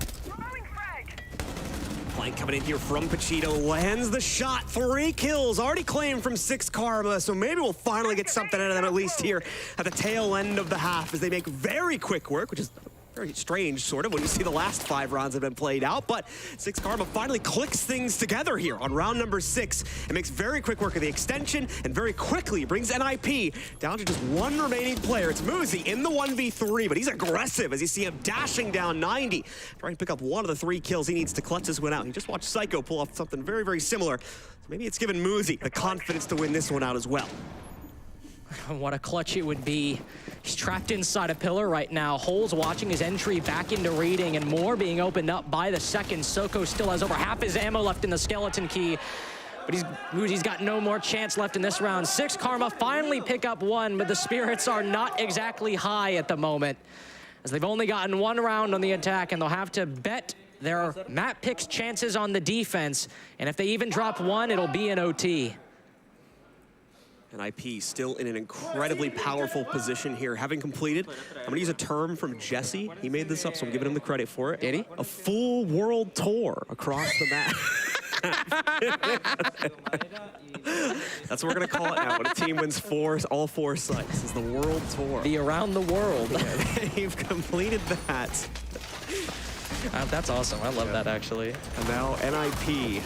Flank coming in here from Pachito, lands the shot, 3 kills already claimed from SixKarma, so maybe we'll finally get something out of them at least here at the tail end of the half as they make very quick work, which is very strange, sort of, when you see the last 5 rounds have been played out, but SixKarma finally clicks things together here on round number 6 and makes very quick work of the extension and very quickly brings NIP down to just 1 remaining player. It's Muzi in the 1v3, but he's aggressive as you see him dashing down 90, trying to pick up 1 of the 3 kills he needs to clutch this one out. You just watched Psycho pull off something very, very similar. So maybe it's given Muzi the confidence to win this one out as well. What a clutch it would be. He's trapped inside a pillar right now. Holes watching his entry back into reading, and more being opened up by the second. Soko still has over half his ammo left in the skeleton key, but Muzi's got no more chance left in this round. SixKarma finally pick up 1, but the spirits are not exactly high at the moment, as they've only gotten 1 round on the attack, and they'll have to bet their map picks chances on the defense, and if they even drop 1, it'll be an OT. NIP still in an incredibly powerful position here, having completed, I'm going to use a term from Jesse. He made this up, so I'm giving him the credit for it. Did he? A full world tour across the map. That's what we're going to call it now. When a team wins all 4 sites, is the world tour. The around the world. Yeah, they've completed that. That's awesome. I love that, actually. And now NIP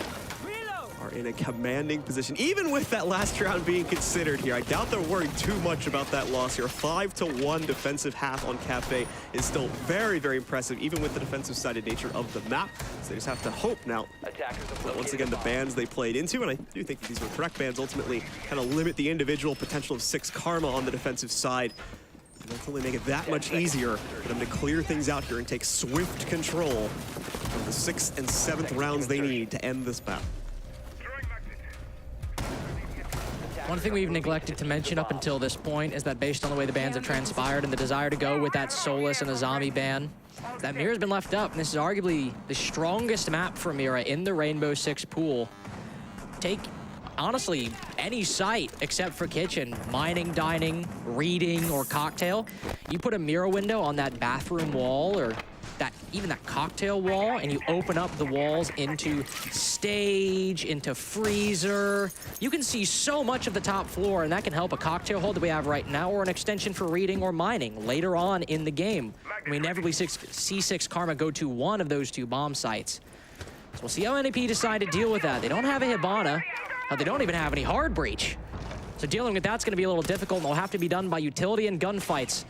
are in a commanding position, even with that last round being considered here. I doubt they're worried too much about that loss here. 5-1 defensive half on Cafe is still very, very impressive, even with the defensive-sided nature of the map. So they just have to hope now that once again the bans they played into, and I do think that these were correct bans, ultimately kind of limit the individual potential of SixKarma on the defensive side. And that's only make it that much easier for them to clear things out here and take swift control of the 6th and 7th rounds they need to end this battle. One thing we've neglected to mention up until this point is that based on the way the bans have transpired and the desire to go with that Solus and the Zombie ban, that Mira's been left up, and this is arguably the strongest map for Mira in the Rainbow Six pool. Take, honestly, any site except for kitchen, mining, dining, reading, or cocktail. You put a Mira window on that bathroom wall or even that cocktail wall, and you open up the walls into stage, into freezer. You can see so much of the top floor, and that can help a cocktail hold that we have right now, or an extension for reading or mining later on in the game. We inevitably see SixKarma go to 1 of those 2 bomb sites. So we'll see how NIP decide to deal with that. They don't have a Hibana, but they don't even have any hard breach. So dealing with that's going to be a little difficult, and will have to be done by utility and gunfights.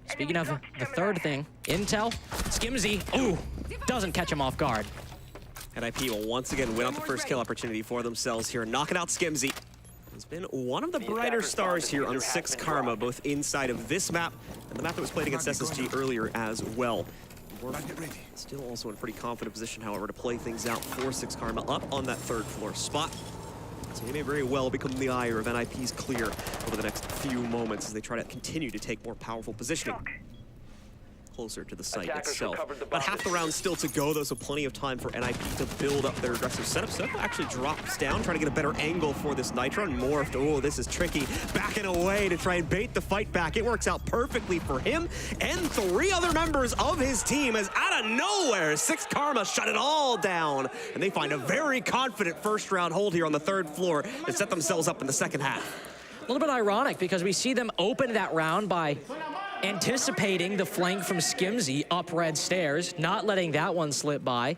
Speaking of the third thing, Intel, Skimzy, ooh, doesn't catch him off guard. NIP will once again win out the first kill opportunity for themselves here, knocking out Skimzy. He's been one of the brighter stars here on SixKarma, both inside of this map and the map that was played against SSG earlier as well. We're still also in a pretty confident position, however, to play things out for SixKarma up on that 3rd floor spot. So he may very well become the ire of NIP's clear over the next few moments as they try to continue to take more powerful positioning. closer to the site Attackers itself. recovered the About bomb. half the round still to go, though, so plenty of time for NIP to build up their aggressive setup. Setup actually drops down, trying to get a better angle for this Nitro, and Morphed, oh, this is tricky, backing away to try and bait the fight back. It works out perfectly for him and 3 other members of his team, as out of nowhere, SixKarma shut it all down, and they find a very confident first round hold here on the 3rd floor and set themselves up in the second half. A little bit ironic because we see them open that round by anticipating the flank from Skimzy up red stairs, not letting that one slip by.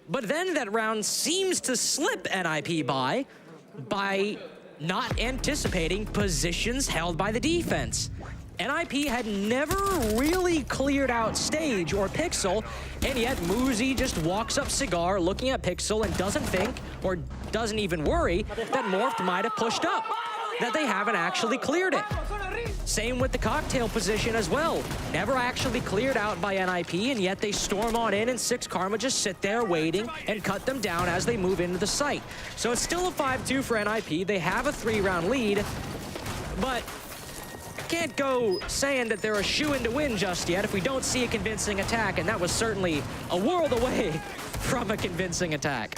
But then that round seems to slip NIP by not anticipating positions held by the defense. NIP had never really cleared out Stage or Pixel, and yet Muzi just walks up Cigar looking at Pixel and doesn't think, or doesn't even worry, that Morphed might have pushed up, that they haven't actually cleared it. Same with the cocktail position as well. Never actually cleared out by NIP, and yet they storm on in, and SixKarma just sit there waiting and cut them down as they move into the site. So it's still a 5-2 for NIP. They have a 3-round lead, but can't go saying that they're a shoo-in to win just yet if we don't see a convincing attack, and that was certainly a world away from a convincing attack.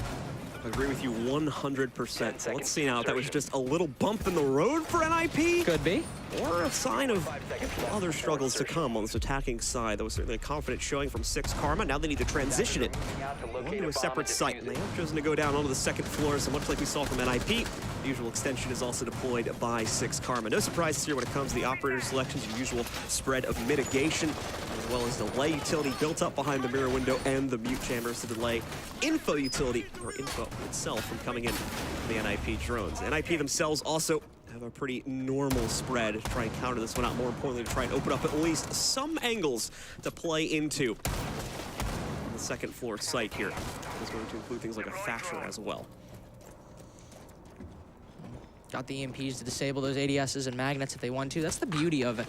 I agree with you 100%. So let's see now if that was just a little bump in the road for NIP. Could be. Or a sign of other struggles to come on this attacking side. That was certainly a confident showing from SixKarma. Now they need to transition it onto a separate site. And they have chosen to go down onto the 2nd floor. So much like we saw from NIP, the usual extension is also deployed by SixKarma. No surprises here when it comes to the operator selections. Your usual spread of mitigation, as well as delay utility built up behind the mirror window and the mute chambers to delay info utility, or info itself, from coming in from the NIP drones. NIP themselves also have a pretty normal spread to try and counter this one out. More importantly, to try and open up at least some angles to play into on the 2nd floor site here. It's going to include things like a Thatcher as well. Got the EMPs to disable those ADSs and magnets if they want to. That's the beauty of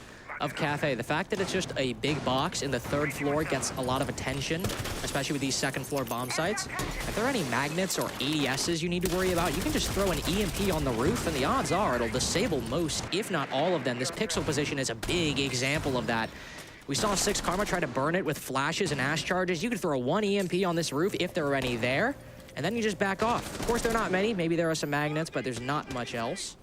Cafe. The fact that it's just a big box in the 3rd floor gets a lot of attention, especially with these 2nd floor bomb sites. If there are any magnets or ADSs you need to worry about, you can just throw an EMP on the roof, and the odds are it'll disable most, if not all of them. This Pixel position is a big example of that. We saw SixKarma try to burn it with flashes and ash charges. You could throw 1 EMP on this roof if there are any there, and then you just back off. Of course, there are not many. Maybe there are some magnets, but there's not much else.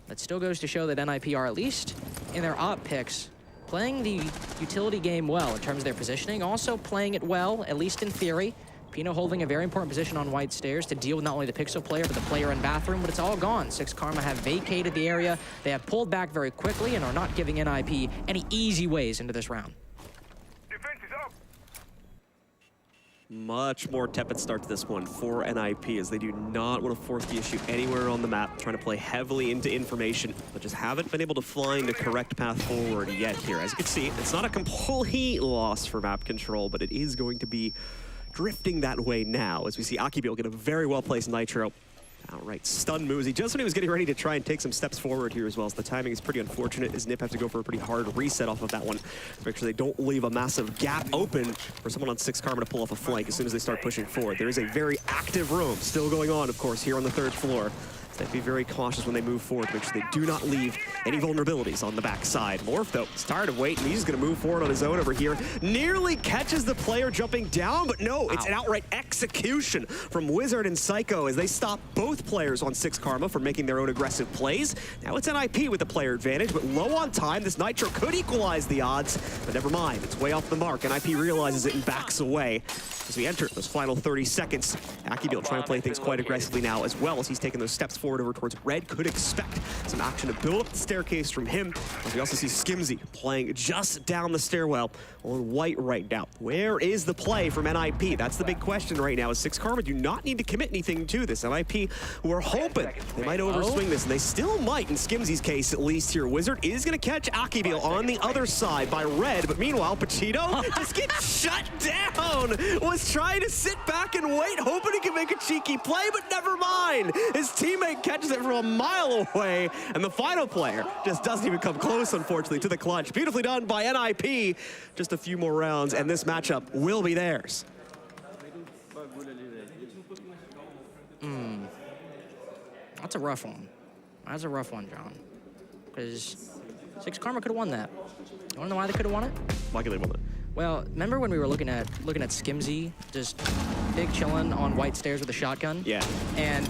That still goes to show that NIP are, at least in their op picks, playing the utility game well in terms of their positioning, also playing it well, at least in theory. Pino holding a very important position on white stairs to deal with not only the Pixel player, but the player in bathroom, but it's all gone. SixKarma have vacated the area. They have pulled back very quickly and are not giving NIP any easy ways into this round. Much more tepid start to this one for NIP, as they do not want to force the issue anywhere on the map, trying to play heavily into information, but just haven't been able to find the correct path forward yet here. As you can see, it's not a complete loss for map control, but it is going to be drifting that way now, as we see Akibil get a very well-placed Nitro. Outright stun Muzi just when he was getting ready to try and take some steps forward here as well. So the timing is pretty unfortunate, as Nip have to go for a pretty hard reset off of that one to make sure they don't leave a massive gap open for someone on SixKarma to pull off a flank as soon as they start pushing forward. There is a very active roam still going on, of course, here on the 3rd floor. So they'd be very cautious when they move forward to make sure they do not leave any vulnerabilities on the backside. Morph, though, is tired of waiting. He's going to move forward on his own over here. Nearly catches the player jumping down, but no, it's an outright execution from Wizard and Psycho as they stop both players on SixKarma from making their own aggressive plays. Now it's NIP with the player advantage, but low on time. This Nitro could equalize the odds, but never mind. It's way off the mark. NIP realizes it and backs away as we enter those final 30 seconds. Akibil trying to play things quite aggressively now, as well as he's taking those steps forward over towards red. Could expect some action to build up the staircase from him. As we also see Skimzy playing just down the stairwell on white right now. Where is the play from NIP? That's the big question right now, as SixKarma do not need to commit anything to this. NIP were hoping they might overswing this, and they still might in Skimzy's case, at least here. Wizard is going to catch Akibil on the other side by red, but meanwhile, Pachito just gets shut down. Was trying to sit back and wait, hoping he can make a cheeky play, but never mind. His teammate catches it from a mile away, and the final player just doesn't even come close, unfortunately, to the clutch. Beautifully done by NIP. Just a few more rounds, and this matchup will be theirs. That's a rough one. That's a rough one, John. Because SixKarma could have won that. You wanna know why they could have won it? Why could they won it? Well, remember when we were looking at Skimzy just big chillin' on white stairs with a shotgun? Yeah. And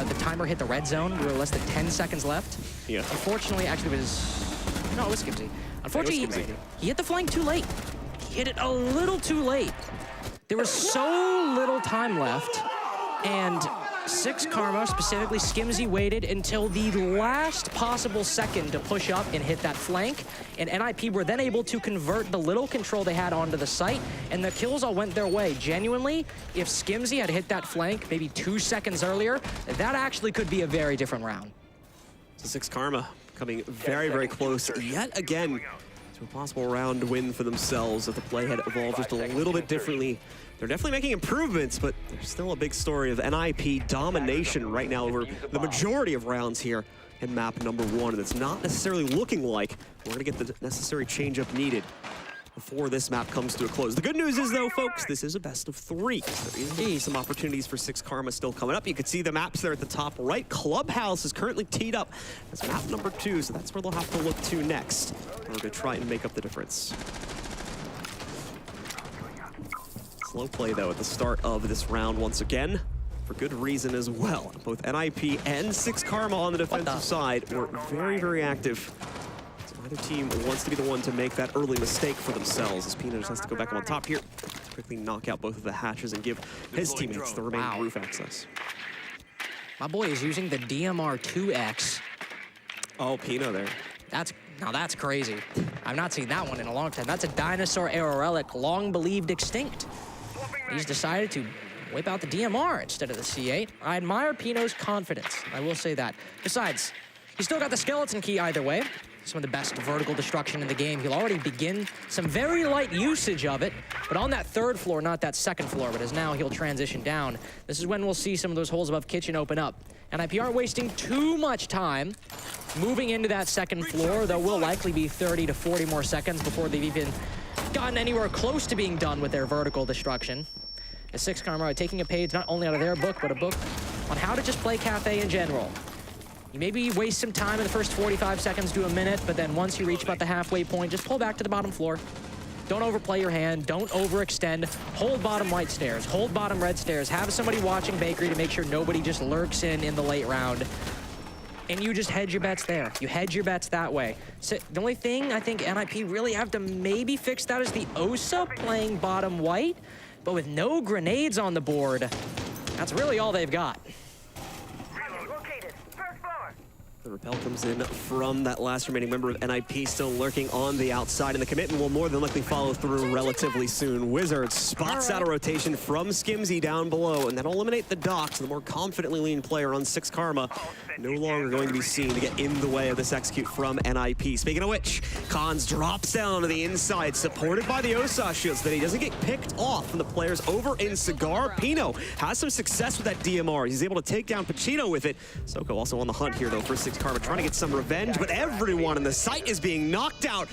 the timer hit the red zone. We were less than 10 seconds left. Yeah. Unfortunately, actually it was Skimzy. Unfortunately, he hit the flank too late. He hit it a little too late. There was so little time left, and SixKarma, specifically Skimzy, waited until the last possible second to push up and hit that flank, and NIP were then able to convert the little control they had onto the site, and the kills all went their way. Genuinely, if Skimzy had hit that flank maybe 2 seconds earlier, that actually could be a very different round. So SixKarma coming very, very close yet again to a possible round win for themselves if the play had evolved just a little bit differently. They're definitely making improvements, but there's still a big story of NIP domination right now over the majority of rounds here in map number 1, and it's not necessarily looking like we're gonna get the necessary change-up needed before this map comes to a close. The good news is, though, folks, this is a best of 3. So there is indeed some opportunities for SixKarma still coming up. You can see the maps there at the top right. Clubhouse is currently teed up as map number 2, so that's where they'll have to look to next in order to try and make up the difference. Slow play, though, at the start of this round once again, for good reason as well. Both NIP and SixKarma on the defensive side were very, very active. So neither team wants to be the one to make that early mistake for themselves, as Peanut just has to go back up on top here, quickly knock out both of the hatches and give his teammates the remaining roof access. My boy is using the DMR 2X. Oh, Peanut there. Now that's crazy. I've not seen that one in a long time. That's a dinosaur era relic, long believed extinct. He's decided to whip out the DMR instead of the C8. I admire Pino's confidence, I will say that. Besides, he's still got the skeleton key either way. Some of the best vertical destruction in the game. He'll already begin some very light usage of it, but on that 3rd floor, not that 2nd floor, but as now he'll transition down. This is when we'll see some of those holes above kitchen open up. And NIP aren't wasting too much time moving into that 2nd floor, though will likely be 30 to 40 more seconds before they've even gotten anywhere close to being done with their vertical destruction. As SixKarma are taking a page not only out of their book, but a book on how to just play Cafe in general. You maybe waste some time in the first 45 seconds to a minute, but then once you reach about the halfway point, just pull back to the bottom floor. Don't overplay your hand, don't overextend. Hold bottom white stairs, hold bottom red stairs. Have somebody watching Bakery to make sure nobody just lurks in the late round. And you just hedge your bets there. You hedge your bets that way. So the only thing I think NIP really have to maybe fix that is the Osa playing bottom white, but with no grenades on the board, that's really all they've got. The rappel comes in from that last remaining member of NIP, still lurking on the outside, and the commitment will more than likely follow through relatively soon. Wizards spots out a rotation from Skimzy down below, and that'll eliminate the docks. The more confidently lean player on SixKarma no longer going to be seen to get in the way of this execute from NIP. Speaking of which, Khans drops down to the inside, supported by the Osa shields, that he doesn't get picked off from the players over in Cigar. Pino has some success with that DMR. He's able to take down Pacino with it. Soko also on the hunt here, though, for SixKarma, trying to get some revenge, but everyone in the site is being knocked out.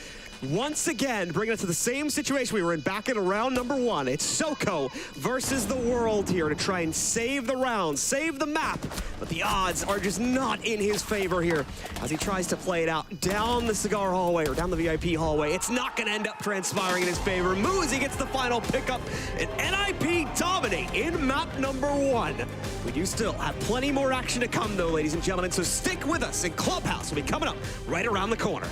Once again, bringing us to the same situation we were in back in round number 1. It's Soko versus the world here to try and save the round, save the map, but the odds are just not in his favor here as he tries to play it out down the cigar hallway or down the VIP hallway. It's not going to end up transpiring in his favor. Muzi gets the final pickup, and NIP dominate in map number 1. We do still have plenty more action to come, though, ladies and gentlemen, so stick with us, and Clubhouse will be coming up right around the corner.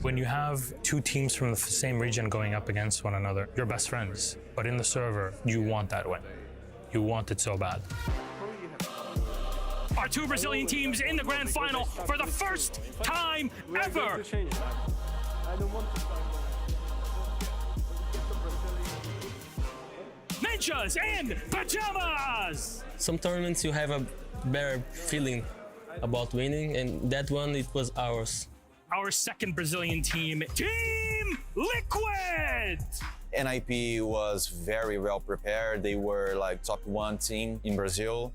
When you have two teams from the same region going up against one another, you're best friends. But in the server, you want that win. You want it so bad. Our two Brazilian teams in the grand final for the first time ever. Ninjas and pajamas! Some tournaments you have a better feeling about winning, and that one, it was ours. Our second Brazilian team, Team Liquid! NIP was very well prepared. They were like top 1 team in Brazil.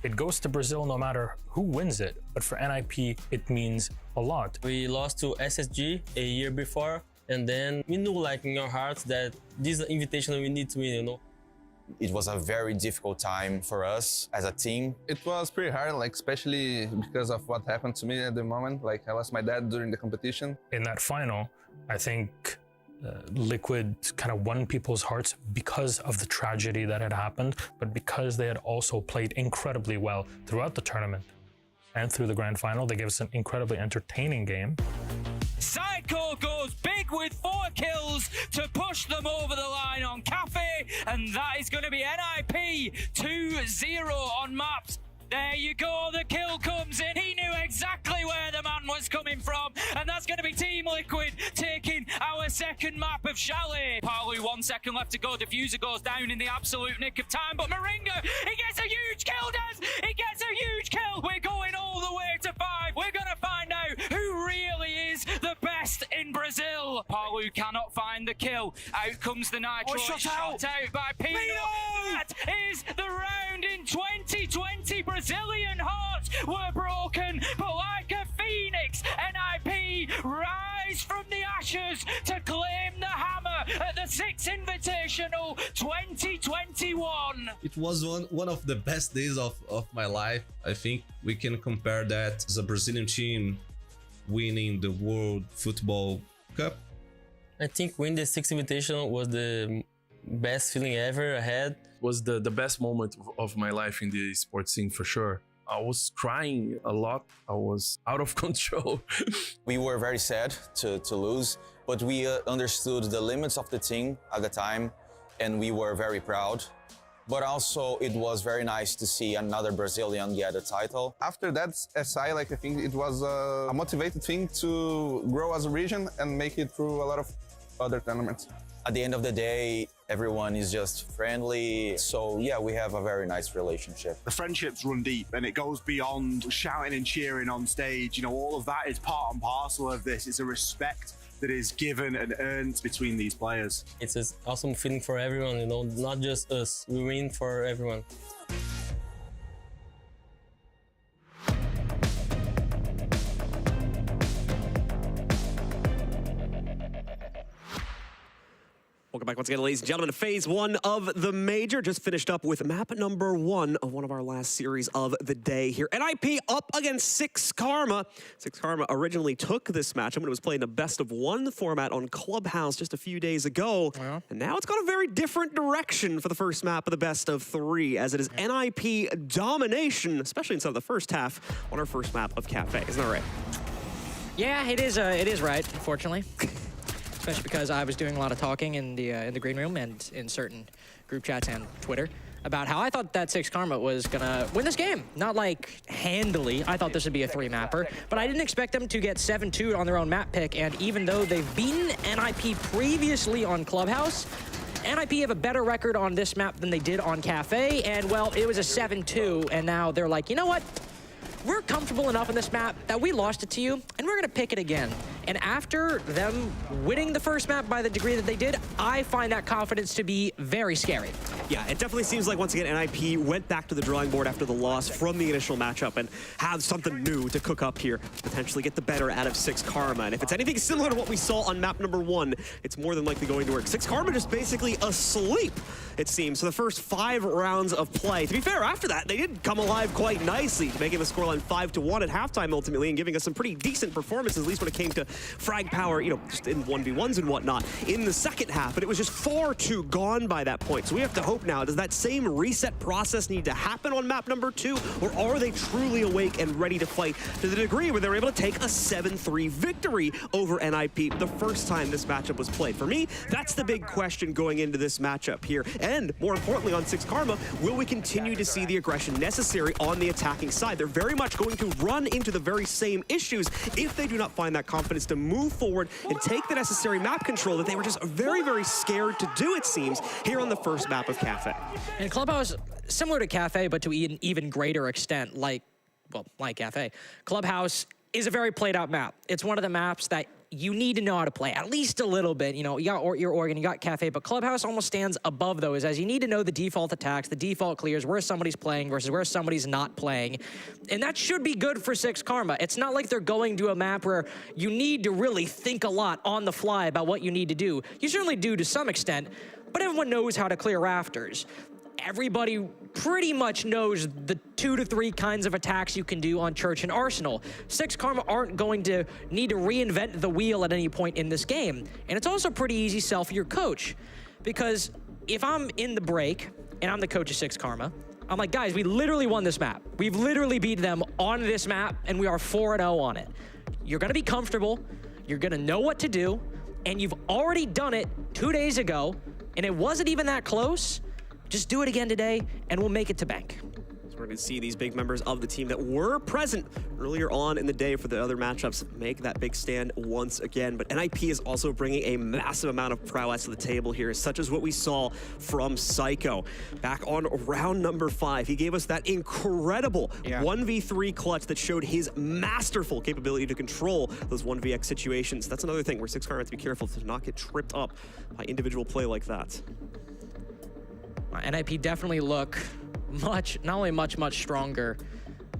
It goes to Brazil no matter who wins it, but for NIP, it means a lot. We lost to SSG a year before, and then we knew like in our hearts that this Invitational we need to win, you know. It was a very difficult time for us as a team. It was pretty hard, like especially because of what happened to me at the moment. Like I lost my dad during the competition. In that final, I think Liquid kind of won people's hearts because of the tragedy that had happened, but because they had also played incredibly well throughout the tournament and through the grand final. They gave us an incredibly entertaining game. Sidecore goes big with 4 kills to push them over the line on Cafe, and that is going to be NIP 2-0 on maps. There you go, the kill comes in. He knew exactly where the man was coming from, and that's going to be Team Liquid taking our second map of Chalet. Palu, 1 second left to go. Diffuser goes down in the absolute nick of time, but Moringa, he gets a huge kill, Des! He gets a huge kill! We're going all the way to 5. We're going to find out who really is the best in Brazil. Palu cannot find the kill. Out comes the Nitro. Shot out by Pino. That is the round in 2020. Brazilian hearts were broken, but like a phoenix, NIP rise from the ashes to claim the hammer at the Six Invitational 2021. It was one of the best days of my life. I think we can compare that as a Brazilian team winning the World Football Cup. I think winning the Six Invitational was the best feeling ever I had. Was the best moment of my life in the sports scene for sure. I was crying a lot. I was out of control. We were very sad to lose, but we understood the limits of the team at the time, and we were very proud. But also, it was very nice to see another Brazilian get a title. After that SI, like I think it was a motivated thing to grow as a region and make it through a lot of other tournaments. At the end of the day, everyone is just friendly. So yeah, we have a very nice relationship. The friendships run deep, and it goes beyond shouting and cheering on stage. You know, all of that is part and parcel of this. It's a respect that is given and earned between these players. It's an awesome feeling for everyone, you know, not just us. We win for everyone. Welcome back once again, ladies and gentlemen, to phase 1 of the Major. Just finished up with map number 1 of one of our last series of the day here. NIP up against SixKarma. SixKarma originally took this matchup when it was played in a best-of-1 format on Clubhouse just a few days ago. Yeah. And now it's gone a very different direction for the first map of the best-of-3, as it is NIP domination, especially inside the first half on our first map of Cafe. Isn't that right? Yeah, it is right, unfortunately. Especially because I was doing a lot of talking in the green room and in certain group chats and Twitter about how I thought that SixKarma was gonna win this game. Not like handily. I thought this would be a 3-mapper, but I didn't expect them to get 7-2 on their own map pick. And even though they've beaten NIP previously on Clubhouse, NIP have a better record on this map than they did on Cafe. And well, it was a 7-2, and now they're like, you know what? We're comfortable enough in this map that we lost it to you, and we're gonna pick it again. And after them winning the first map by the degree that they did, I find that confidence to be very scary. Yeah, it definitely seems like, once again, NIP went back to the drawing board after the loss from the initial matchup and have something new to cook up here, potentially get the better out of SixKarma. And if it's anything similar to what we saw on map number 1, it's more than likely going to work. SixKarma just basically asleep, it seems, for the first 5 rounds of play. To be fair, after that, they did come alive quite nicely, making the scoreline 5-1 at halftime ultimately, and giving us some pretty decent performances, at least when it came to frag power, you know, just in 1v1s and whatnot in the second half. But it was just 4-2 gone by that point. So we have to hope hope now? Does that same reset process need to happen on map number 2, or are they truly awake and ready to fight to the degree where they're able to take a 7-3 victory over NIP the first time this matchup was played? For me, that's the big question going into this matchup here. And more importantly, on SixKarma, will we continue to see the aggression necessary on the attacking side? They're very much going to run into the very same issues if they do not find that confidence to move forward and take the necessary map control that they were just very, very scared to do, it seems, here on the first map of Cafe. And Clubhouse, similar to Cafe, but to an even greater extent, like Cafe, Clubhouse is a very played out map. It's one of the maps that you need to know how to play at least a little bit. You know, you got your Oregon, you got Cafe, but Clubhouse almost stands above those, as you need to know the default attacks, the default clears, where somebody's playing versus where somebody's not playing. And that should be good for SixKarma. It's not like they're going to a map where you need to really think a lot on the fly about what you need to do. You certainly do to some extent, but everyone knows how to clear rafters. Everybody pretty much knows the 2 to 3 kinds of attacks you can do on Church and Arsenal. SixKarma aren't going to need to reinvent the wheel at any point in this game. And it's also pretty easy sell for your coach. Because if I'm in the break and I'm the coach of SixKarma, I'm like, guys, we literally won this map. We've literally beat them on this map, and we are 4-0 on it. You're gonna be comfortable, you're gonna know what to do, and you've already done it 2 days ago, and it wasn't even that close. Just do it again today, and we'll make it to bank. So we're going to see these big members of the team that were present earlier on in the day for the other matchups make that big stand once again. But NIP is also bringing a massive amount of prowess to the table here, such as what we saw from Psycho. Back on round number 5, he gave us that incredible 1v3 clutch that showed his masterful capability to control those 1vx situations. That's another thing where SixKarma has to be careful to not get tripped up by individual play like that. NIP definitely look not only much stronger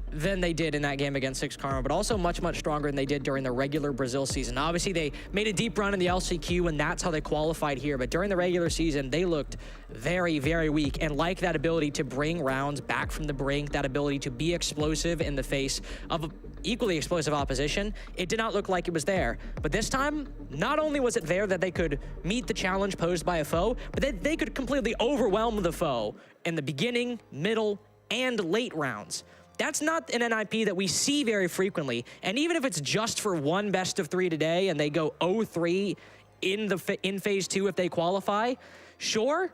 than they did in that game against SixKarma, but also much stronger than they did during the regular Brazil season. Obviously, they made a deep run in the LCQ, and that's how they qualified here. But during the regular season, they looked very, very weak, and like that ability to bring rounds back from the brink, that ability to be explosive in the face of equally explosive opposition, it did not look like it was there. But this time, not only was it there that they could meet the challenge posed by a foe, but they could completely overwhelm the foe in the beginning, middle, and late rounds. That's not an NIP that we see very frequently. And even if it's just for one best of 3 today and they go 0-3 in phase 2 if they qualify, sure,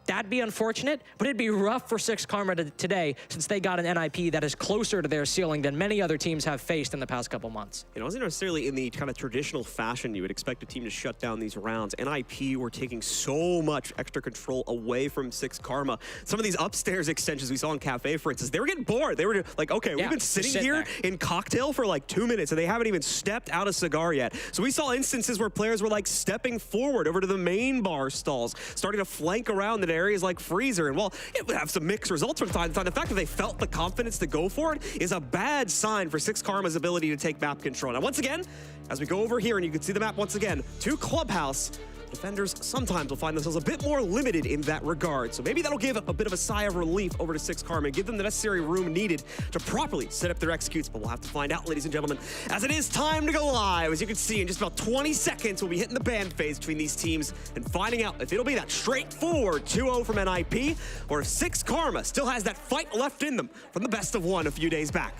that'd be unfortunate, but it'd be rough for SixKarma today since they got an NIP that is closer to their ceiling than many other teams have faced in the past couple months. It wasn't necessarily in the kind of traditional fashion you would expect a team to shut down these rounds. NIP were taking so much extra control away from SixKarma. Some of these upstairs extensions we saw in Cafe, for instance, they were getting bored. They were like, okay, we've been sitting here in cocktail for like 2 minutes and they haven't even stepped out of cigar yet. So we saw instances where players were like stepping forward over to the main bar stalls, starting to flank around the areas like Freezer, and while it would have some mixed results from time to time, the fact that they felt the confidence to go for it is a bad sign for SixKarma's ability to take map control. Now, once again, as we go over here and you can see the map once again, to Clubhouse, defenders sometimes will find themselves a bit more limited in that regard. So maybe that'll give a bit of a sigh of relief over to SixKarma and give them the necessary room needed to properly set up their executes. But we'll have to find out, ladies and gentlemen, as it is time to go live. As you can see, in just about 20 seconds, we'll be hitting the band phase between these teams and finding out if it'll be that straightforward 2-0 from NIP or if SixKarma still has that fight left in them from the best of 1 a few days back.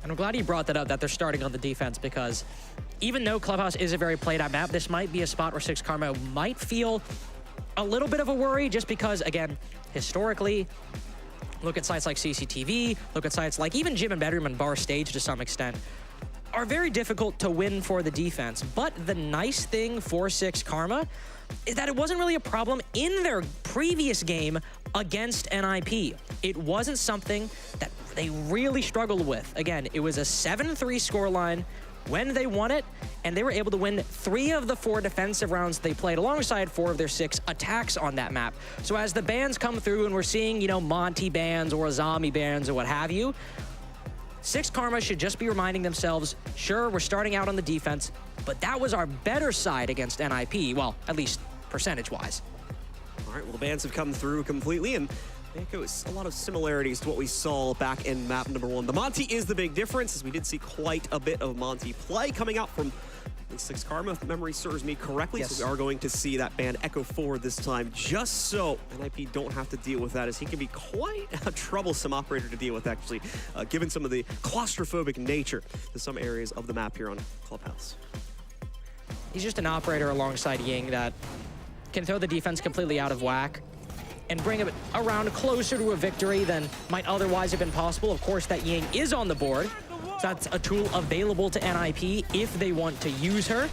And I'm glad you brought that up, that they're starting on the defense, because even though Clubhouse is a very played-out map, this might be a spot where SixKarma might feel a little bit of a worry, just because, again, historically, look at sites like CCTV, look at sites like even Gym and Bedroom and Bar Stage to some extent, are very difficult to win for the defense. But the nice thing for SixKarma is that it wasn't really a problem in their previous game against NIP. It wasn't something that they really struggled with. Again, it was a 7-3 scoreline when they won it, and they were able to win 3 of the 4 defensive rounds they played alongside 4 of their 6 attacks on that map. So as the bans come through and we're seeing, you know, Monty bans or Azami bans or what have you, SixKarma should just be reminding themselves, sure, we're starting out on the defense, but that was our better side against NIP, well, at least percentage-wise. All right, well, the bans have come through completely, and I think it was a lot of similarities to what we saw back in map number 1. The Monty is the big difference, as we did see quite a bit of Monty play coming out from SixKarma, if memory serves me correctly, Yes. so we are going to see that ban echo forward this time, just so NIP don't have to deal with that, as he can be quite a troublesome operator to deal with, actually, given some of the claustrophobic nature to some areas of the map here on Clubhouse. He's just an operator alongside Ying that can throw the defense completely out of whack and bring it around closer to a victory than might otherwise have been possible. Of course, that Ying is on the board, so that's a tool available to NIP if they want to use her.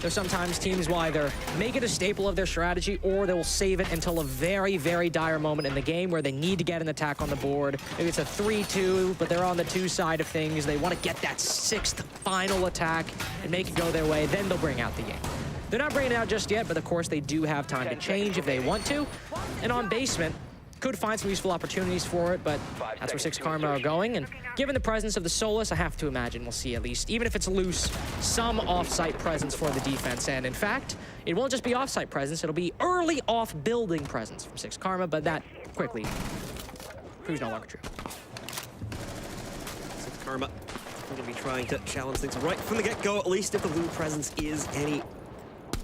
Though sometimes teams will either make it a staple of their strategy or they will save it until a very, very dire moment in the game where they need to get an attack on the board. Maybe it's a 3-2, but they're on the 2 side of things. They want to get that 6th final attack and make it go their way. Then they'll bring out the Ying. They're not bringing it out just yet, but of course they do have time to change if they want to. And on basement, could find some useful opportunities for it, but that's where SixKarma are going. And given the presence of the Solus, I have to imagine we'll see at least, even if it's loose, some off-site presence for the defense. And in fact, it won't just be off-site presence, it'll be early off-building presence from SixKarma, but that quickly proves no longer true. SixKarma going to be trying to challenge things right from the get-go, at least if the blue presence is any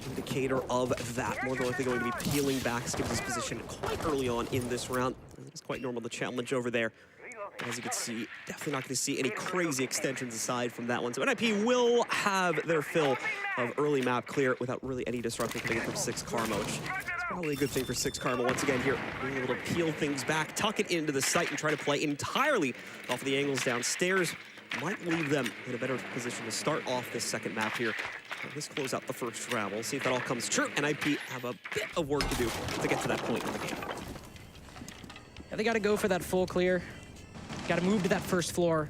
indicator of that. More than likely going to be peeling back Skips' position quite early on in this round. It's quite normal to challenge over there. As you can see, definitely not going to see any crazy extensions aside from that one. So NIP will have their fill of early map clear without really any disruption coming in from SixKarma, which is probably a good thing for SixKarma once again here. Being able to peel things back, tuck it into the site, and try to play entirely off of the angles downstairs might leave them in a better position to start off this second map here. Let's close out the first round. We'll see if that all comes true. NIP have a bit of work to do to get to that point in the game. Yeah, they got to go for that full clear. Got to move to that first floor.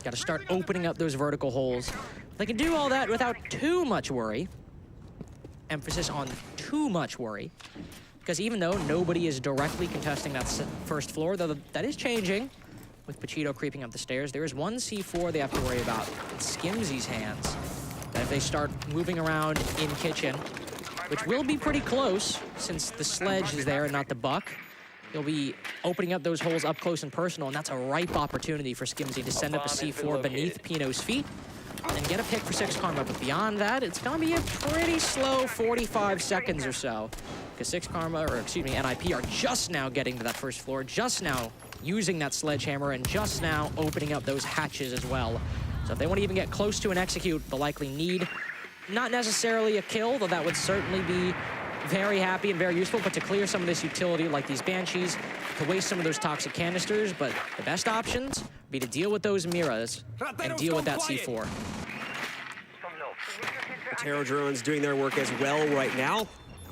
Got to start opening up those vertical holes. They can do all that without too much worry. Emphasis on too much worry. Because even though nobody is directly contesting that first floor, though that is changing with Pachito creeping up the stairs, there is one C4 they have to worry about in Skimsy's hands. That if they start moving around in kitchen, which will be pretty close since the sledge is there and not the buck, they'll be opening up those holes up close and personal, and that's a ripe opportunity for Skimsy to send up a C4 beneath Pino's feet and get a pick for SixKarma. But beyond that, it's going to be a pretty slow 45 seconds or so, because SixKarma, or excuse me, NIP are just now getting to that first floor, just now using that sledgehammer, and just now opening up those hatches as well. So if they want to even get close to an execute, they'll likely need not necessarily a kill, though that would certainly be very happy and very useful, but to clear some of this utility like these Banshees, to waste some of those toxic canisters. But the best options be to deal with those Miras and deal with that C4. The Terror drones doing their work as well right now.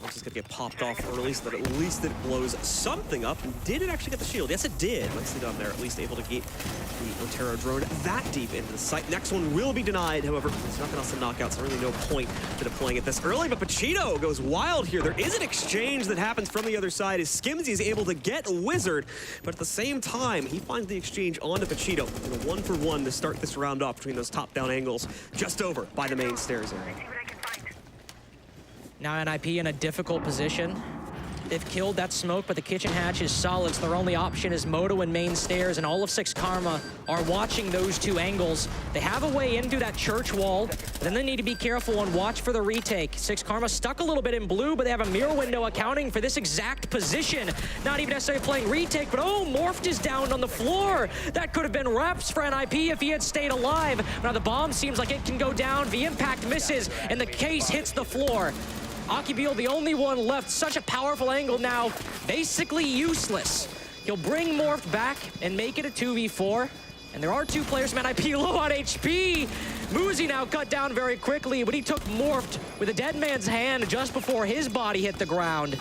It's just gonna get popped off early so that at least it blows something up. Did it actually get the shield? Yes, it did. Nicely done there. At least able to get the Otero drone that deep into the site. Next one will be denied. However, it's nothing else to knock out, so really no point to deploying it this early. But Pachito goes wild here. There is an exchange that happens from the other side as Skimsy is able to get Wizard, but at the same time, he finds the exchange onto Pachito. And a 1-for-1 to start this round off between those top-down angles, just over by the main stairs area. Now NIP in a difficult position. They've killed that smoke, but the kitchen hatch is solid, so their only option is Moto and main stairs, and all of SixKarma are watching those two angles. They have a way into that church wall, then they need to be careful and watch for the retake. SixKarma stuck a little bit in blue, but they have a mirror window accounting for this exact position. Not even necessarily playing retake, but oh, Morphed is down on the floor. That could have been reps for NIP if he had stayed alive. Now the bomb seems like it can go down. The impact misses, and the case hits the floor. Akibil, the only one left, such a powerful angle now, basically useless. He'll bring Morphed back and make it a 2v4. And there are two players from NIP low on HP. Muzi now cut down very quickly, but he took Morphed with a dead man's hand just before his body hit the ground.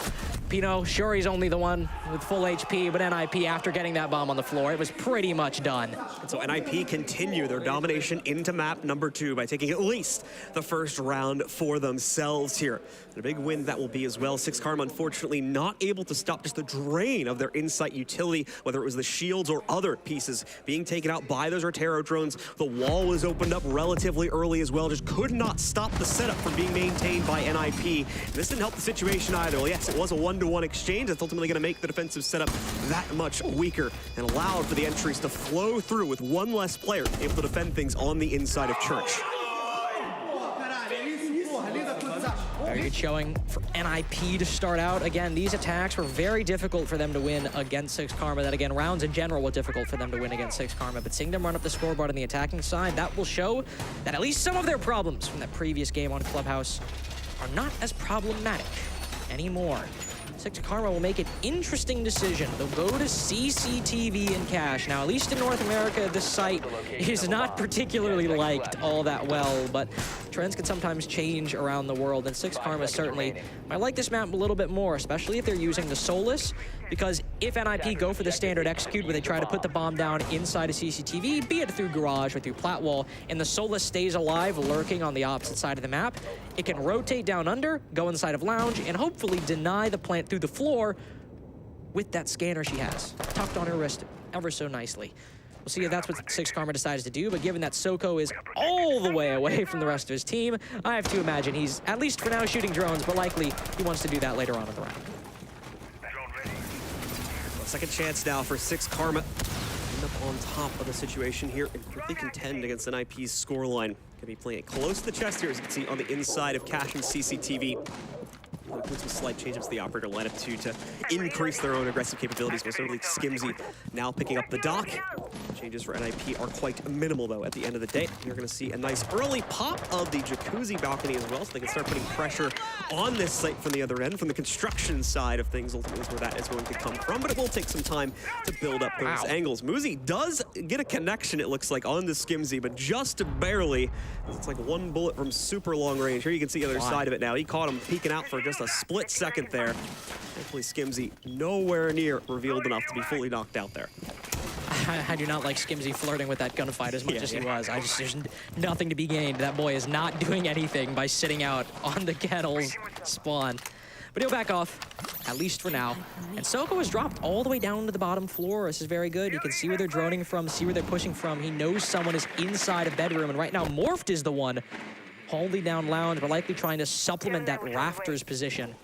Pino, sure he's only the one with full HP, but NIP, after getting that bomb on the floor, it was pretty much done. And so NIP continue their domination into map number 2 by taking at least the first round for themselves here. And a big win that will be as well. SixKarma, unfortunately, not able to stop just the drain of their insight utility, whether it was the shields or other pieces being taken out by those Rotero drones. The wall was opened up relatively early as well, just could not stop the setup from being maintained by NIP. And this didn't help the situation either. Well, yes, it was a 1-to-1 exchange. That's ultimately going to make the defensive setup that much weaker and allowed for the entries to flow through with one less player able to defend things on the inside of Church. Very good showing for NIP to start out. Again, these attacks were very difficult for them to win against SixKarma. That, again, rounds in general were difficult for them to win against SixKarma. But seeing them run up the scoreboard on the attacking side, that will show that at least some of their problems from that previous game on Clubhouse are not as problematic anymore. SixKarma will make an interesting decision. They'll go to CCTV and cash. Now, at least in North America, this site is not particularly liked all that well, but trends can sometimes change around the world, and SixKarma certainly might like this map a little bit more, especially if they're using the Solus, because if NIP go for the standard execute where they try to put the bomb down inside a CCTV, be it through garage or through plat wall, and the Solus stays alive lurking on the opposite side of the map, it can rotate down under, go inside of lounge, and hopefully deny the plant through the floor with that scanner she has tucked on her wrist ever so nicely. We'll see if that's what SixKarma decides to do, but given that Soko is all the way away from the rest of his team, I have to imagine he's, at least for now, shooting drones, but likely he wants to do that later on in the round. Well, second chance now for SixKarma. End up on top of the situation here and quickly contend against NIP's scoreline. Gonna be playing it close to the chest here, as you can see on the inside of Cash and CCTV. Put some slight changes to the operator lineup to increase their own aggressive capabilities, most notably Skimzy now picking up the dock. Changes for NIP are quite minimal, though, at the end of the day. You're going to see a nice early pop of the jacuzzi balcony as well, so they can start putting pressure on this site from the other end, from the construction side of things, ultimately is where that is going to come from, but it will take some time to build up those angles. Muzi does get a connection, it looks like, on the Skimzy, but just barely. It's like one bullet from super long range. Here you can see the other side of it now. He caught him peeking out for just a split second there. Thankfully, Skimzy nowhere near revealed enough to be fully knocked out there. I do not like Skimzy flirting with that gunfight as much as he was. There's nothing to be gained. That boy is not doing anything by sitting out on the kettle's spawn. But he'll back off, at least for now. And Soko has dropped all the way down to the bottom floor. This is very good. You can see where they're droning from, see where they're pushing from. He knows someone is inside a bedroom, and right now Morphed is the one holding down lounge, but likely trying to supplement that rafters position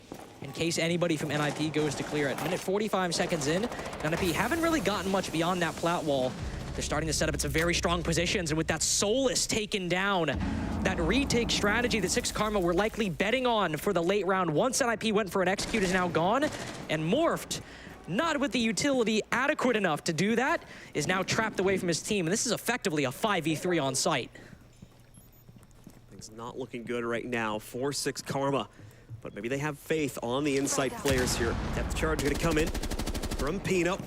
in case anybody from NIP goes to clear it. Minute 45 seconds in, NIP haven't really gotten much beyond that plat wall. They're starting to set up into very strong positions, and with that Solus taken down, that retake strategy that SixKarma were likely betting on for the late round once NIP went for an execute is now gone, and Morphed, not with the utility adequate enough to do that, is now trapped away from his team, and this is effectively a 5v3 on site. Things not looking good right now for SixKarma, but maybe they have faith on the inside players here. Depth charge gonna come in from Pino.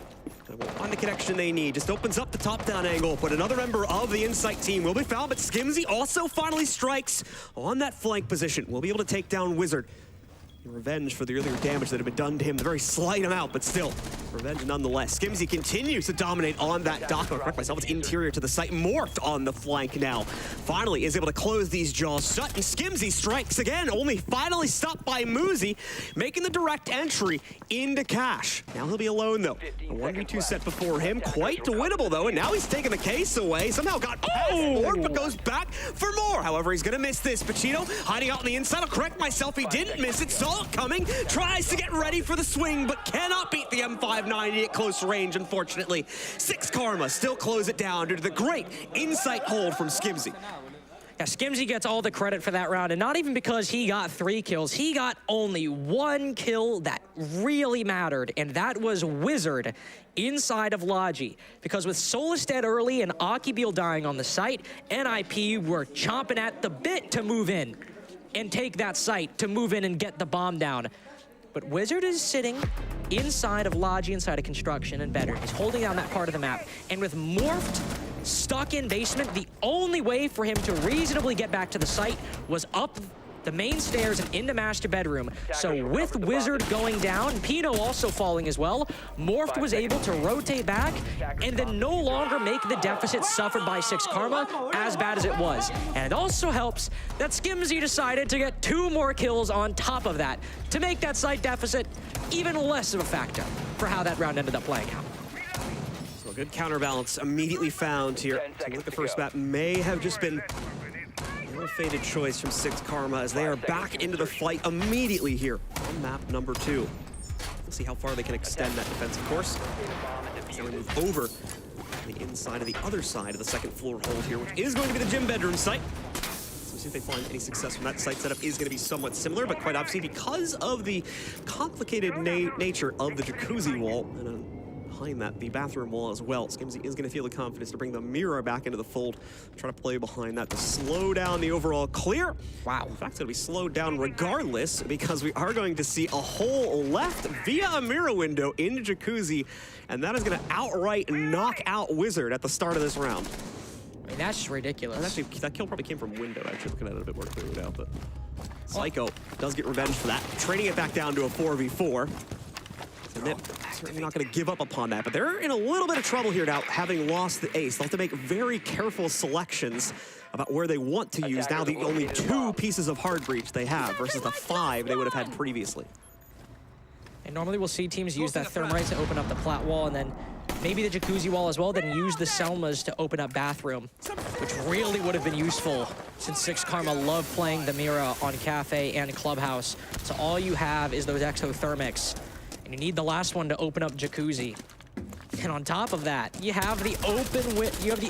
They will find the connection they need. Just opens up the top-down angle, but another member of the Insight team will be found, but Skimzy also finally strikes on that flank position. Will be able to take down Wizard. Revenge for the earlier damage that had been done to him, the very slight amount, but still, revenge nonetheless. Skimzy continues to dominate on that dock. I'll correct myself, it's interior to the site. Morphed on the flank now. Finally is able to close these jaws shut, and Skimzy strikes again, only finally stopped by Muzi, making the direct entry into Cash. Now he'll be alone, though. A 1v2 set before him, quite winnable, though, and now he's taking the case away. Somehow got board, but goes back for more. However, he's gonna miss this. Pacino hiding out on the inside. I'll correct myself, he didn't miss it. Saw it coming, tries to get ready for the swing, but cannot beat the M590 at close range, unfortunately. SixKarma still close it down due to the great Insight hold from Skimzy. Yeah, Skimzy gets all the credit for that round, and not even because he got 3 kills. He got only 1 kill that really mattered, and that was Wizard inside of Logi. Because with Solus dead early and Akibil dying on the site, NIP were chomping at the bit to move in and take that site, to move in and get the bomb down. But Wizard is sitting inside of Logi, inside of construction and better. He's holding down that part of the map. And with Morphed stuck in basement, the only way for him to reasonably get back to the site was up the main stairs and into master bedroom. So with Wizard going down, Pino also falling as well, Morphed was able to rotate back and then no longer make the deficit suffered by SixKarma as bad as it was. And it also helps that Skimzy decided to get 2 more kills on top of that to make that site deficit even less of a factor for how that round ended up playing out. So a good counterbalance immediately found here. Seems like the first map may have just been a ill-fated choice from SixKarma as they are back into the fight immediately here on map number 2. We'll see how far they can extend that defensive course. So we move over the inside of the other side of the second floor hold here, which is going to be the gym bedroom site. So see if they find any success from that site setup is going to be somewhat similar, but quite obviously because of the complicated nature of the jacuzzi wall, and behind that, the bathroom wall as well, Skimzy is going to feel the confidence to bring the mirror back into the fold, try to play behind that to slow down the overall clear. Wow. In fact, it's going to be slowed down regardless because we are going to see a hole left via a mirror window into jacuzzi, and that is going to outright knock out Wizard at the start of this round. I mean, that's just ridiculous. And actually, that kill probably came from window, actually, looking at it a bit more clearly now, but Psycho does get revenge for that, trading it back down to a 4v4. So Nip certainly not going to give up upon that, but they're in a little bit of trouble here now, having lost the ace. They'll have to make very careful selections about where they want to use now the only 2 pieces of hard breach they have versus the 5 they would have had previously. And normally we'll see teams use that thermite to open up the plat wall, and then maybe the jacuzzi wall as well, then use the Selmas to open up bathroom, which really would have been useful since SixKarma love playing the Mira on Cafe and Clubhouse. So all you have is those exothermics, and you need the last one to open up jacuzzi. And on top of that, you have the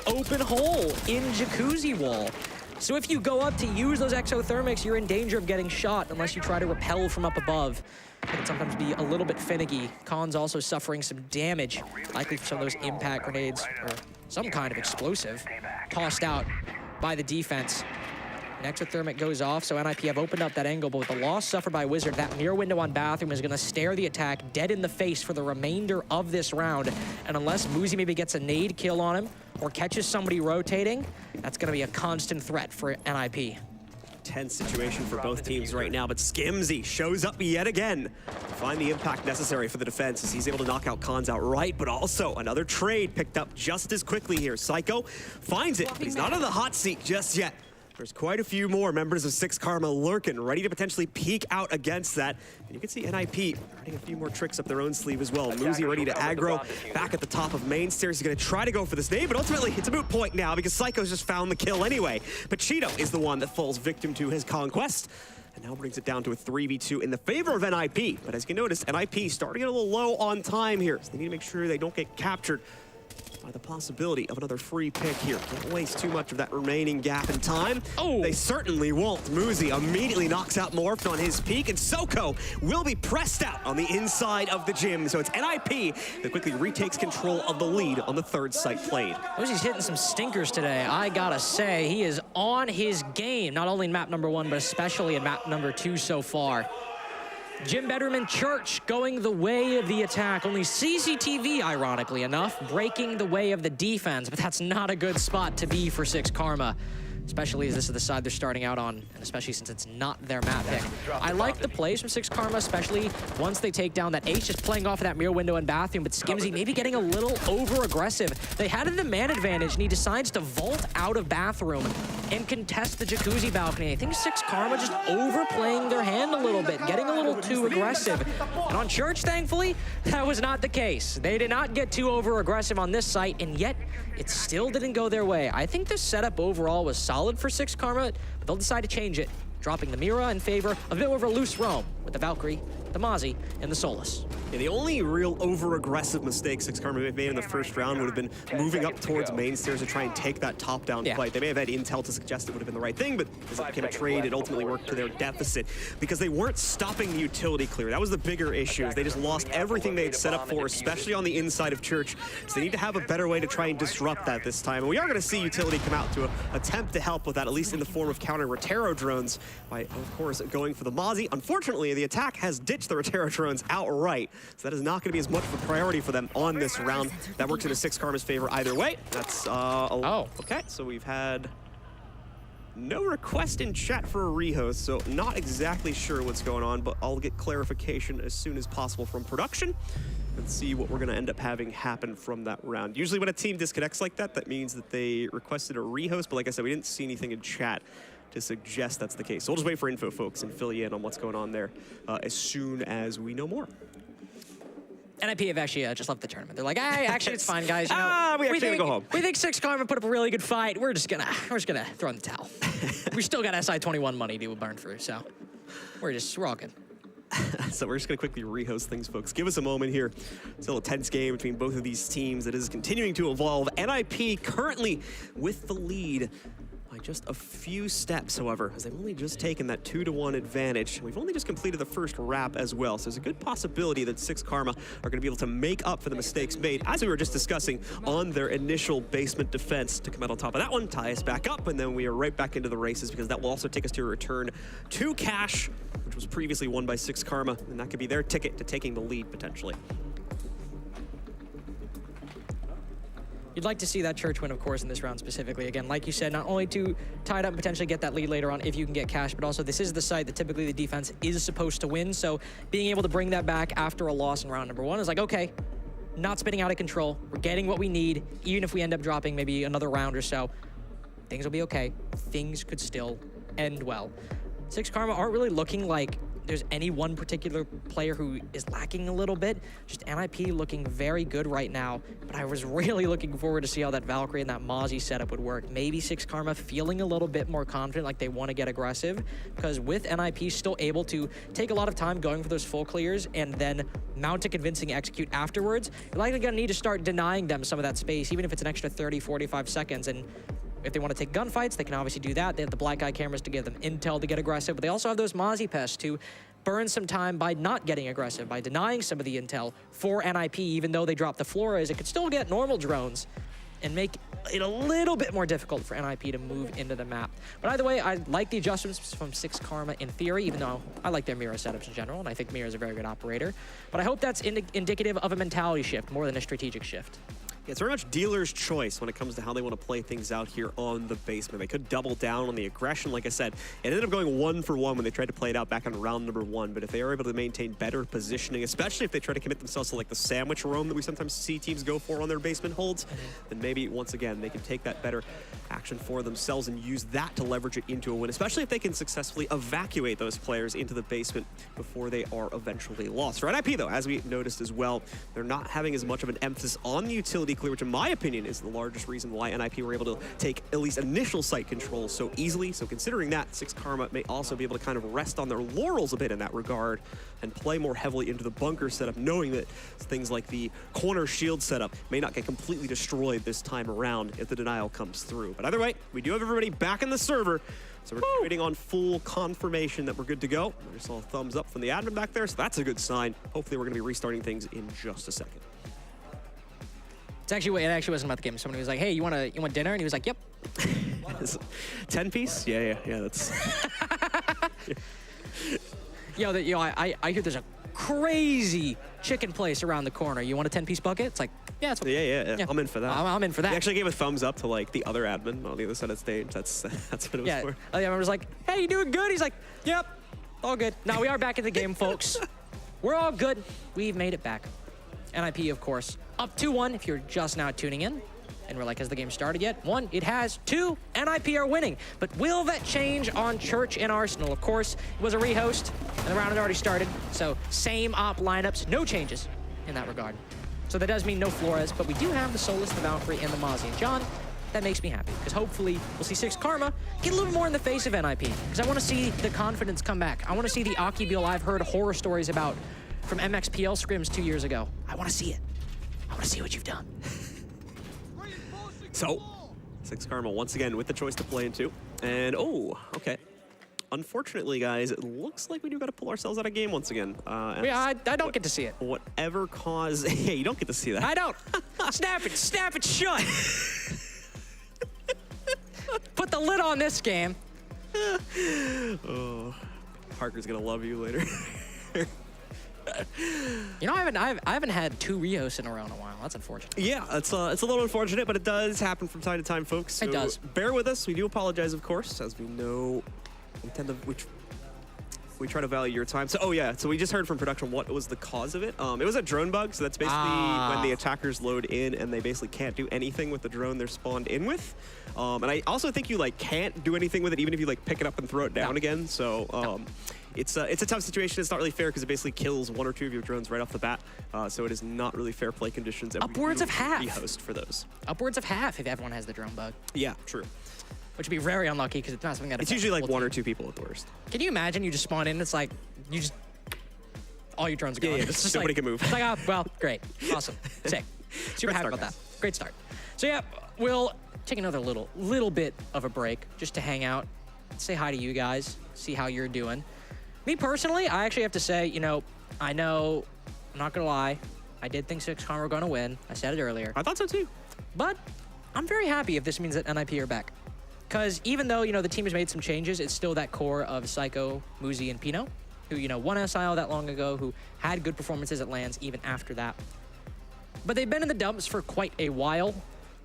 open hole in jacuzzi wall. So if you go up to use those exothermics, you're in danger of getting shot unless you try to repel from up above. It can sometimes be a little bit finicky. Khan's also suffering some damage, likely from some of those impact grenades or some kind of explosive tossed out by the defense. An exothermic goes off, so NIP have opened up that angle, but with the loss suffered by Wizard, that mirror window on bathroom is going to stare the attack dead in the face for the remainder of this round. And unless Muzi maybe gets a nade kill on him or catches somebody rotating, that's going to be a constant threat for NIP. Tense situation for both teams right now, but Skimzy shows up yet again to find the impact necessary for the defense as he's able to knock out Khans outright, but also another trade picked up just as quickly here. Psycho finds it, but he's not on the hot seat just yet. There's quite a few more members of SixKarma lurking, ready to potentially peek out against that. And you can see NIP running a few more tricks up their own sleeve as well. Muzi ready to aggro back at the top of main stairs. He's going to try to go for this nade, but ultimately it's a moot point now because Psycho's just found the kill anyway. But Cheeto is the one that falls victim to his conquest, and now brings it down to a 3v2 in the favor of NIP. But as you can notice, NIP starting a little low on time here, so they need to make sure they don't get captured by the possibility of another free pick here. Can't waste too much of that remaining gap in time. Oh, they certainly won't. Muzi immediately knocks out Morphed on his peak, and Soko will be pressed out on the inside of the gym. So it's NIP that quickly retakes control of the lead on the third site played. Muzi's hitting some stinkers today. I gotta say, he is on his game, not only in map number 1, but especially in map number 2 so far. Gym Bedroom and Church going the way of the attack. Only CCTV, ironically enough, breaking the way of the defense, but that's not a good spot to be for SixKarma, especially as this is the side they're starting out on, and especially since it's not their map pick. I like the plays from SixKarma, especially once they take down that ace, just playing off of that mirror window and bathroom, but Skimzy maybe getting a little over-aggressive. They had the man advantage, and he decides to vault out of bathroom and contest the jacuzzi balcony. I think SixKarma just overplaying their hand a little bit, getting a little too aggressive. And on Church, thankfully, that was not the case. They did not get too over-aggressive on this site, and yet it still didn't go their way. I think the setup overall was solid for SixKarma, but they'll decide to change it, dropping the Mira in favor of a bit more of a loose roam with the Valkyrie, the Mozzie, and the Solus. Yeah, the only real over-aggressive mistake SixKarma made in the first round would have been moving up towards main stairs to try and take that top-down fight. They may have had intel to suggest it would have been the right thing, but as it became a trade, it ultimately worked to their deficit because they weren't stopping the utility clear. That was the bigger issue, is they just lost everything they had set up for, especially on the inside of Church. So they need to have a better way to try and disrupt that this time. And we are going to see utility come out to attempt to help with that, at least in the form of counter Rotero drones by, of course, going for the Mozzie. Unfortunately, the attack has ditched the Rotero drones outright, so that is not going to be as much of a priority for them on this round. That works into SixKarma's favor either way. That's, okay, so we've had no request in chat for a rehost, so not exactly sure what's going on, but I'll get clarification as soon as possible from production and see what we're going to end up having happen from that round. Usually when a team disconnects like that, that means that they requested a rehost, but like I said, we didn't see anything in chat to suggest that's the case. So we'll just wait for info, folks, and fill you in on what's going on there as soon as we know more. NIP have actually just left the tournament. They're like, hey, actually, it's fine, guys. You know, we actually go home. We think SixKarma put up a really good fight. We're just gonna throw in the towel. We still got SI-21 money to burn through, so we're all good. So we're just going to quickly rehost things, folks. Give us a moment here. Still a tense game between both of these teams that is continuing to evolve. NIP currently with the lead by just a few steps, however, as they've only just taken that 2-1 advantage. We've only just completed the first wrap as well, so there's a good possibility that SixKarma are going to be able to make up for the mistakes made, as we were just discussing, on their initial basement defense to come out on top of that one, tie us back up, and then we are right back into the races, because that will also take us to a return to cash, which was previously won by SixKarma, and that could be their ticket to taking the lead potentially. You'd like to see that church win, of course, in this round specifically. Again, like you said, not only to tie it up and potentially get that lead later on if you can get cash, but also this is the site that typically the defense is supposed to win. So being able to bring that back after a loss in round number 1 is like, okay, not spinning out of control. We're getting what we need. Even if we end up dropping maybe another round or so, things will be okay. Things could still end well. SixKarma aren't really looking like there's any one particular player who is lacking a little bit. Just NIP looking very good right now, but I was really looking forward to see how that Valkyrie and that Mozzie setup would work. Maybe SixKarma feeling a little bit more confident, like they want to get aggressive, because with NIP still able to take a lot of time going for those full clears and then mount a convincing execute afterwards, you're likely going to need to start denying them some of that space, even if it's an extra 30, 45 seconds. And if they want to take gunfights, they can obviously do that. They have the black eye cameras to give them intel to get aggressive, but they also have those Mozzie pests to burn some time by not getting aggressive, by denying some of the intel for NIP, even though they drop the Flores. It could still get normal drones and make it a little bit more difficult for NIP to move into the map. But either way, I like the adjustments from SixKarma in theory, even though I like their mirror setups in general, and I think Mirror is a very good operator. But I hope that's indicative of a mentality shift more than a strategic shift. Yeah, it's very much dealer's choice when it comes to how they want to play things out here on the basement. They could double down on the aggression, like I said. It ended up going 1 for 1 when they tried to play it out back on round number 1. But if they are able to maintain better positioning, especially if they try to commit themselves to like the sandwich roam that we sometimes see teams go for on their basement holds, then maybe once again they can take that better action for themselves and use that to leverage it into a win, especially if they can successfully evacuate those players into the basement before they are eventually lost. For NIP though, as we noticed as well, they're not having as much of an emphasis on the utility clear, which in my opinion is the largest reason why NIP were able to take at least initial site control so easily. So considering that, SixKarma may also be able to kind of rest on their laurels a bit in that regard and play more heavily into the bunker setup, knowing that things like the corner shield setup may not get completely destroyed this time around if the denial comes through. But either way, we do have everybody back in the server, so we're waiting on full confirmation that we're good to go. I just saw a thumbs up from the admin back there, so that's a good sign. Hopefully we're going to be restarting things in just a second. It actually wasn't about the game. Somebody was like, "Hey, you want dinner?" And he was like, "Yep." 10-piece? Yeah, that's. I hear there's a crazy chicken place around the corner. You want a 10-piece bucket? It's like, yeah, it's okay. Yeah. I'm in for that. I'm in for that. They actually gave a thumbs up to like the other admin on the other side of the stage. That's what it was for. I was like, "Hey, you doing good?" He's like, "Yep, all good." Now we are back in the game, folks. We're all good. We've made it back. NIP, of course, up 2-1 if you're just now tuning in. And we're like, has the game started yet? 1, it has. 2, NIP are winning. But will that change on Church and Arsenal? Of course, it was a rehost, and the round had already started. So same op lineups, no changes in that regard. So that does mean no Flores, but we do have the Solus, the Valkyrie, and the Mozzie. And John, that makes me happy, because hopefully we'll see SixKarma get a little more in the face of NIP, because I want to see the confidence come back. I want to see the Aki Bill I've heard horror stories about from MXPL scrims 2 years ago. I want to see it. I want to see what you've done. So, SixKarma once again with the choice to play into. And, okay. Unfortunately, guys, it looks like we do got to pull ourselves out of game once again. I don't get to see it. Whatever cause... Hey, you don't get to see that. I don't. Snap it shut. Put the lid on this game. Oh, Parker's going to love you later. You know, I haven't had 2 rehosts in a row in a while. That's unfortunate. Yeah, it's a little unfortunate, but it does happen from time to time, folks. So it does. Bear with us. We do apologize, of course, as we know we try to value your time. So, so we just heard from production what was the cause of it. It was a drone bug, so that's basically when the attackers load in and they basically can't do anything with the drone they're spawned in with. And I also think you can't do anything with it even if you pick it up and throw it down again. So it's a tough situation. It's not really fair because it basically kills 1 or 2 of your drones right off the bat. So it is not really fair play conditions. Upwards of half. Host for those. Upwards of half if everyone has the drone bug. Yeah, true. Which would be very unlucky because it's not something that... It's usually 1 or 2 people at the worst. Can you imagine you just spawn in, it's like, all your drones are gone. Yeah, just nobody can move. It's like, well, great. Awesome. Sick. Super happy about that. Great start. So yeah, we'll take another little bit of a break just to hang out, say hi to you guys, see how you're doing. Me personally, I actually have to say, you know, I'm not gonna lie, I did think SixKarma were gonna win. I said it earlier. I thought so too. But I'm very happy if this means that NIP are back. Because even though, you know, the team has made some changes, it's still that core of Psycho, Muzi, and Pino, who, you know, won SIL that long ago, who had good performances at LANs even after that. But they've been in the dumps for quite a while,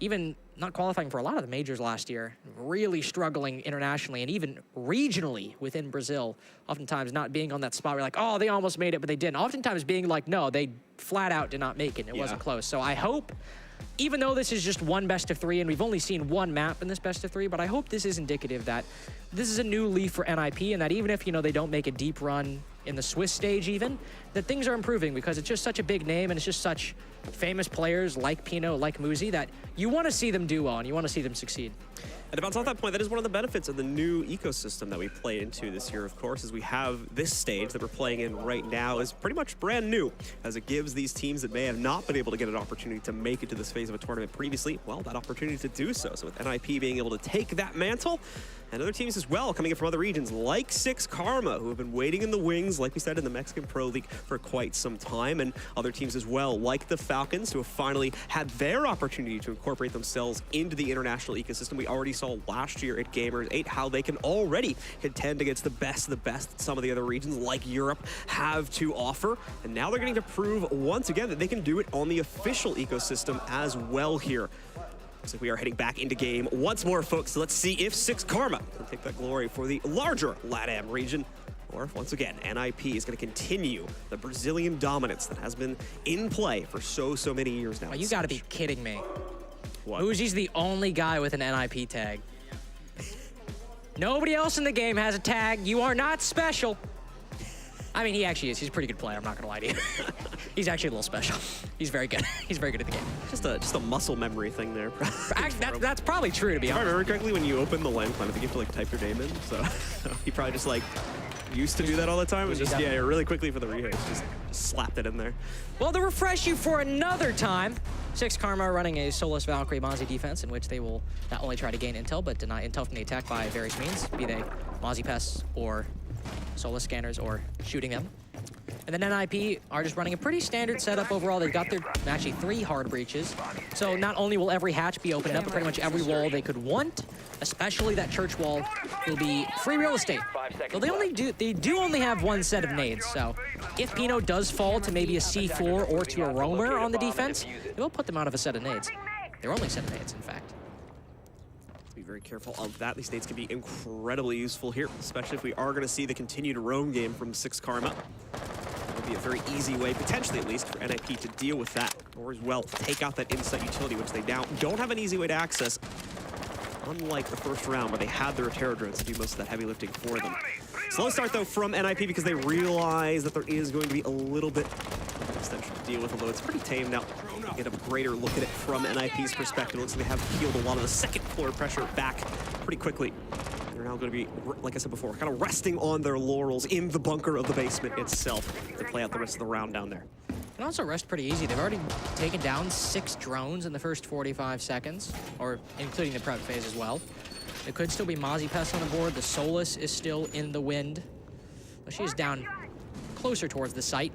even not qualifying for a lot of the majors last year, really struggling internationally and even regionally within Brazil, oftentimes not being on that spot where like, oh, they almost made it, but they didn't. Oftentimes being like, no, they flat out did not make it. It wasn't close. So I hope, even though this is just one best of 3 and we've only seen one map in this best of 3, but I hope this is indicative that this is a new leaf for NIP and that even if, you know, they don't make a deep run in the Swiss stage even, that things are improving because it's just such a big name and it's just such famous players like Pino, like Muzi, that you want to see them do well and you want to see them succeed. And to bounce off that point, that is one of the benefits of the new ecosystem that we play into this year, of course, is we have this stage that we're playing in right now is pretty much brand new, as it gives these teams that may have not been able to get an opportunity to make it to this phase of a tournament previously, well, that opportunity to do so. So with NIP being able to take that mantle, and other teams as well coming in from other regions like SixKarma, who have been waiting in the wings, like we said, in the Mexican Pro League for quite some time, and other teams as well, like the Falcons, who have finally had their opportunity to incorporate themselves into the international ecosystem. We already saw last year at Gamers 8 how they can already contend against the best that some of the other regions like Europe have to offer, and now they're getting to prove once again that they can do it on the official ecosystem as well here. So we are heading back into game once more, folks. So let's see if SixKarma can take that glory for the larger LATAM region, or if once again NIP is going to continue the Brazilian dominance that has been in play for so many years now. Oh, you got to be kidding me. What? Uzi's the only guy with an NIP tag. Nobody else in the game has a tag. You are not special. I mean, he actually is. He's a pretty good player. I'm not gonna lie to you. He's actually a little special. He's very good. He's very good at the game. Just a muscle memory thing there. That's probably true, to be honest. If I remember correctly, when you open the LAN client, I think you have to like type your name in. So he probably just like used to do that all the time. It was just really quickly for the rehash, just slapped it in there. Well, to refresh you for another time, SixKarma running a Solus Valkyrie Mozzie defense in which they will not only try to gain intel, but deny intel from the attack by various means, be they Mozzie pests or Solus scanners or shooting them. And then NIP are just running a pretty standard setup overall. They've got their actually 3 hard breaches. So not only will every hatch be opened up, but pretty much every wall they could want, especially that church wall, will be free real estate. So they do only have 1 set of nades. So if Pino does fall to maybe a C4 or to a roamer on the defense, it will put them out of a set of nades. Their only set of nades, in fact. Be very careful of that. These nades can be incredibly useful here, especially if we are going to see the continued roam game from SixKarma. It'll be a very easy way, potentially at least, for NIP to deal with that, or as well to take out that insight utility, which they now don't have an easy way to access, unlike the first round where they had their Terror drones to do most of that heavy lifting for them. Slow start though from NIP because they realize that there is going to be a little bit of an extension to deal with, although it's pretty tame now. Get a greater look at it from NIP's perspective. It looks like they have peeled a lot of the second floor pressure back pretty quickly. They're now going to be, like I said before, kind of resting on their laurels in the bunker of the basement itself to play out the rest of the round down there. And also rest pretty easy. They've already taken down 6 drones in the first 45 seconds, or including the prep phase as well. There could still be Mozzie Pest on the board. The Solus is still in the wind. But she is down closer towards the site,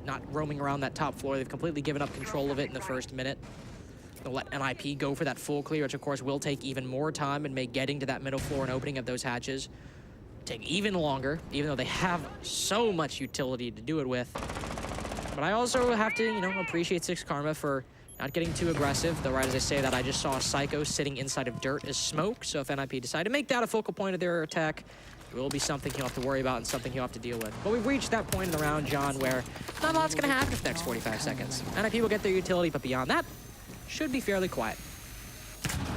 not roaming around that top floor. They've completely given up control of it in the first minute. They'll let NIP go for that full clear, which of course will take even more time and make getting to that middle floor and opening of those hatches take even longer, even though they have so much utility to do it with. But I also have to, you know, appreciate SixKarma for not getting too aggressive. Though right as I say that, I just saw a Psycho sitting inside of dirt as smoke. So if NIP decide to make that a focal point of their attack, it will be something he'll have to worry about and something he'll have to deal with. But we've reached that point in the round, John, where not a lot's going to happen for the next 45 seconds. NIP will get their utility, but beyond that, should be fairly quiet.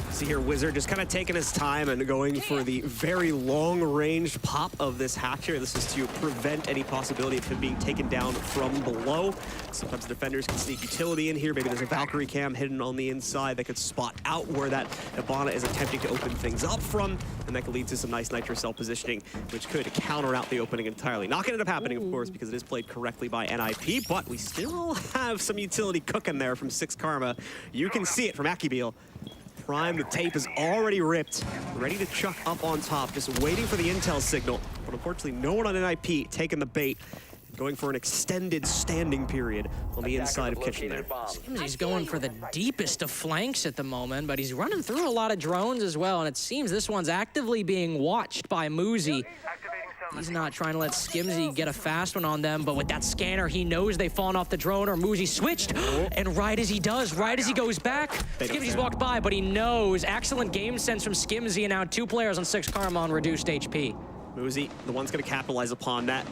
See here, Wizard just kind of taking his time and going for the very long-range pop of this hatch here. This is to prevent any possibility of him being taken down from below. Sometimes the defenders can sneak utility in here. Maybe there's a Valkyrie cam hidden on the inside that could spot out where that Ibana is attempting to open things up from, and that could lead to some nice Nitro Cell positioning, which could counter out the opening entirely. Not going to end up happening, of course, because it is played correctly by NIP, but we still have some utility cooking there from SixKarma. You can see it from Akibil. Prime, the tape is already ripped, ready to chuck up on top, just waiting for the intel signal. But unfortunately, no one on NIP taking the bait, going for an extended standing period on the inside of Kitchen there. He's going for the deepest of flanks at the moment, but he's running through a lot of drones as well, and it seems this one's actively being watched by Muzi. He's not trying to let Skimzy get a fast one on them, but with that scanner, he knows they've fallen off the drone or Muzi switched. And right as he does, right as he goes back, Skimzy's walked by, but he knows. Excellent game sense from Skimzy, and now 2 players on SixKarma on reduced HP. Muzi, the one's gonna capitalize upon that.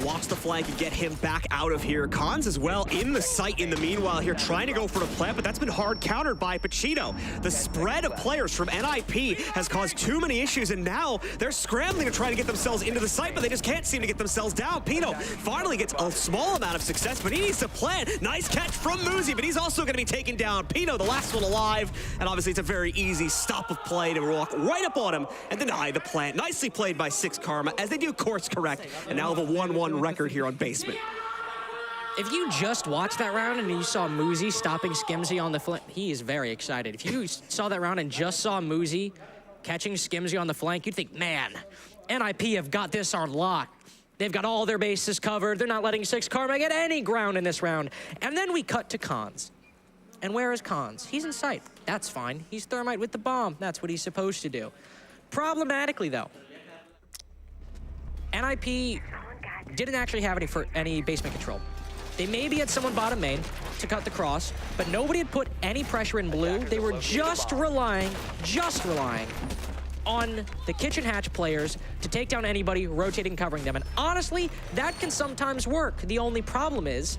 Watch the flank and get him back out of here. Cons as well in the sight in the meanwhile here, trying to go for the plant, but that's been hard countered by Pacino. The spread of players from NIP has caused too many issues, and now they're scrambling to try to get themselves into the site, but they just can't seem to get themselves down. Pino finally gets a small amount of success, but he needs to plant. Nice catch from Muzi, but he's also going to be taken down. Pino, the last one alive, and obviously it's a very easy stop of play to walk right up on him and deny the plant. Nicely played by SixKarma as they do course correct, and now have a 1-1 record here on Basement. If you just watched that round and you saw Muzi stopping Skimzy on the flank, he is very excited. If you saw that round and just saw Muzi catching Skimzy on the flank, you'd think, man, NIP have got this on lock. They've got all their bases covered. They're not letting SixKarma get any ground in this round. And then we cut to Cons. And where is Cons? He's in sight. That's fine. He's Thermite with the bomb. That's what he's supposed to do. Problematically, though, NIP didn't actually have any basement control. They maybe had someone bottom main to cut the cross, but nobody had put any pressure in blue. They were just relying on the kitchen hatch players to take down anybody rotating, covering them. And honestly, that can sometimes work. The only problem is,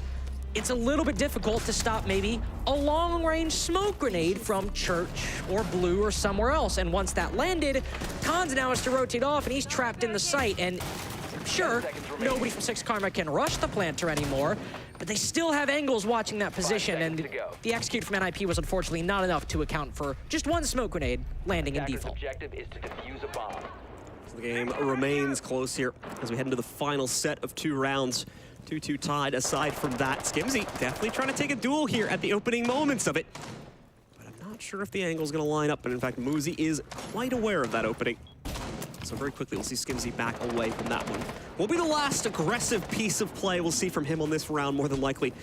it's a little bit difficult to stop maybe a long-range smoke grenade from Church or Blue or somewhere else. And once that landed, Cons now has to rotate off, and he's trapped in the site. And sure, nobody from SixKarma can rush the planter anymore, but they still have angles watching that position, and the execute from NIP was unfortunately not enough to account for just one smoke grenade landing in default. Objective is to defuse a bomb. So the game remains close here as we head into the final set of 2 rounds. 2-2 tied. Aside from that, Skimzy definitely trying to take a duel here at the opening moments of it. But I'm not sure if the angle's going to line up, and in fact, Muzi is quite aware of that opening. So very quickly, we'll see Skimzy back away from that one. Will be the last aggressive piece of play we'll see from him on this round, more than likely.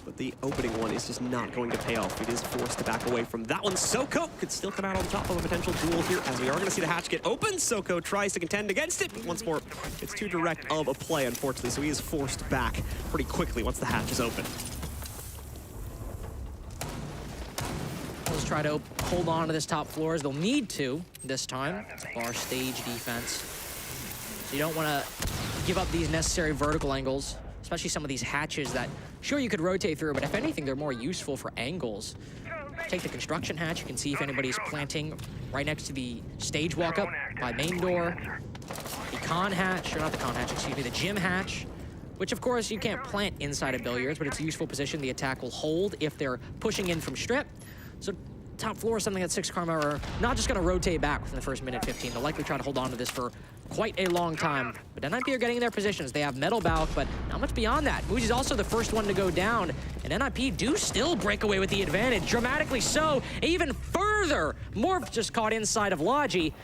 But the opening one is just not going to pay off. It is forced to back away from that one. Soko could still come out on top of a potential duel here, as we are going to see the hatch get open. Soko tries to contend against it, but once more, it's too direct of a play, unfortunately, so he is forced back pretty quickly once the hatch is open. Let's try to hold on to this top floor as they'll need to this time. It's a bar stage defense. So you don't want to give up these necessary vertical angles, especially some of these hatches that, sure, you could rotate through, but if anything, they're more useful for angles. Take the construction hatch. You can see if anybody's planting right next to the stage walk-up by main door. The con hatch, or not the con hatch, excuse me, the gym hatch, which, of course, you can't plant inside of billiards, but it's a useful position the attack will hold if they're pushing in from strip. So top floor is something that SixKarma are not just going to rotate back within the first minute 15. They'll likely try to hold on to this for quite a long time. But NIP are getting in their positions. They have metal balk, but not much beyond that. Muzi's also the first one to go down, and NIP do still break away with the advantage, dramatically so, even further. Morph just caught inside of Logi.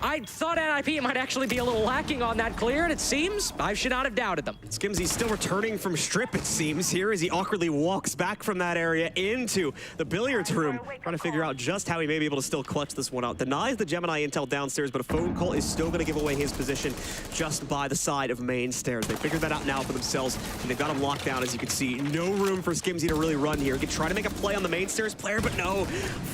I thought NIP might actually be a little lacking on that clear, and it seems I should not have doubted them. Skimzy's still returning from strip, it seems, here as he awkwardly walks back from that area into the billiards room, trying to figure out just how he may be able to still clutch this one out. Denies the Gemini intel downstairs, but a phone call is still going to give away his position just by the side of main stairs. They figured that out now for themselves, and they've got him locked down, as you can see. No room for Skimzy to really run here. He could try to make a play on the main stairs player, but no.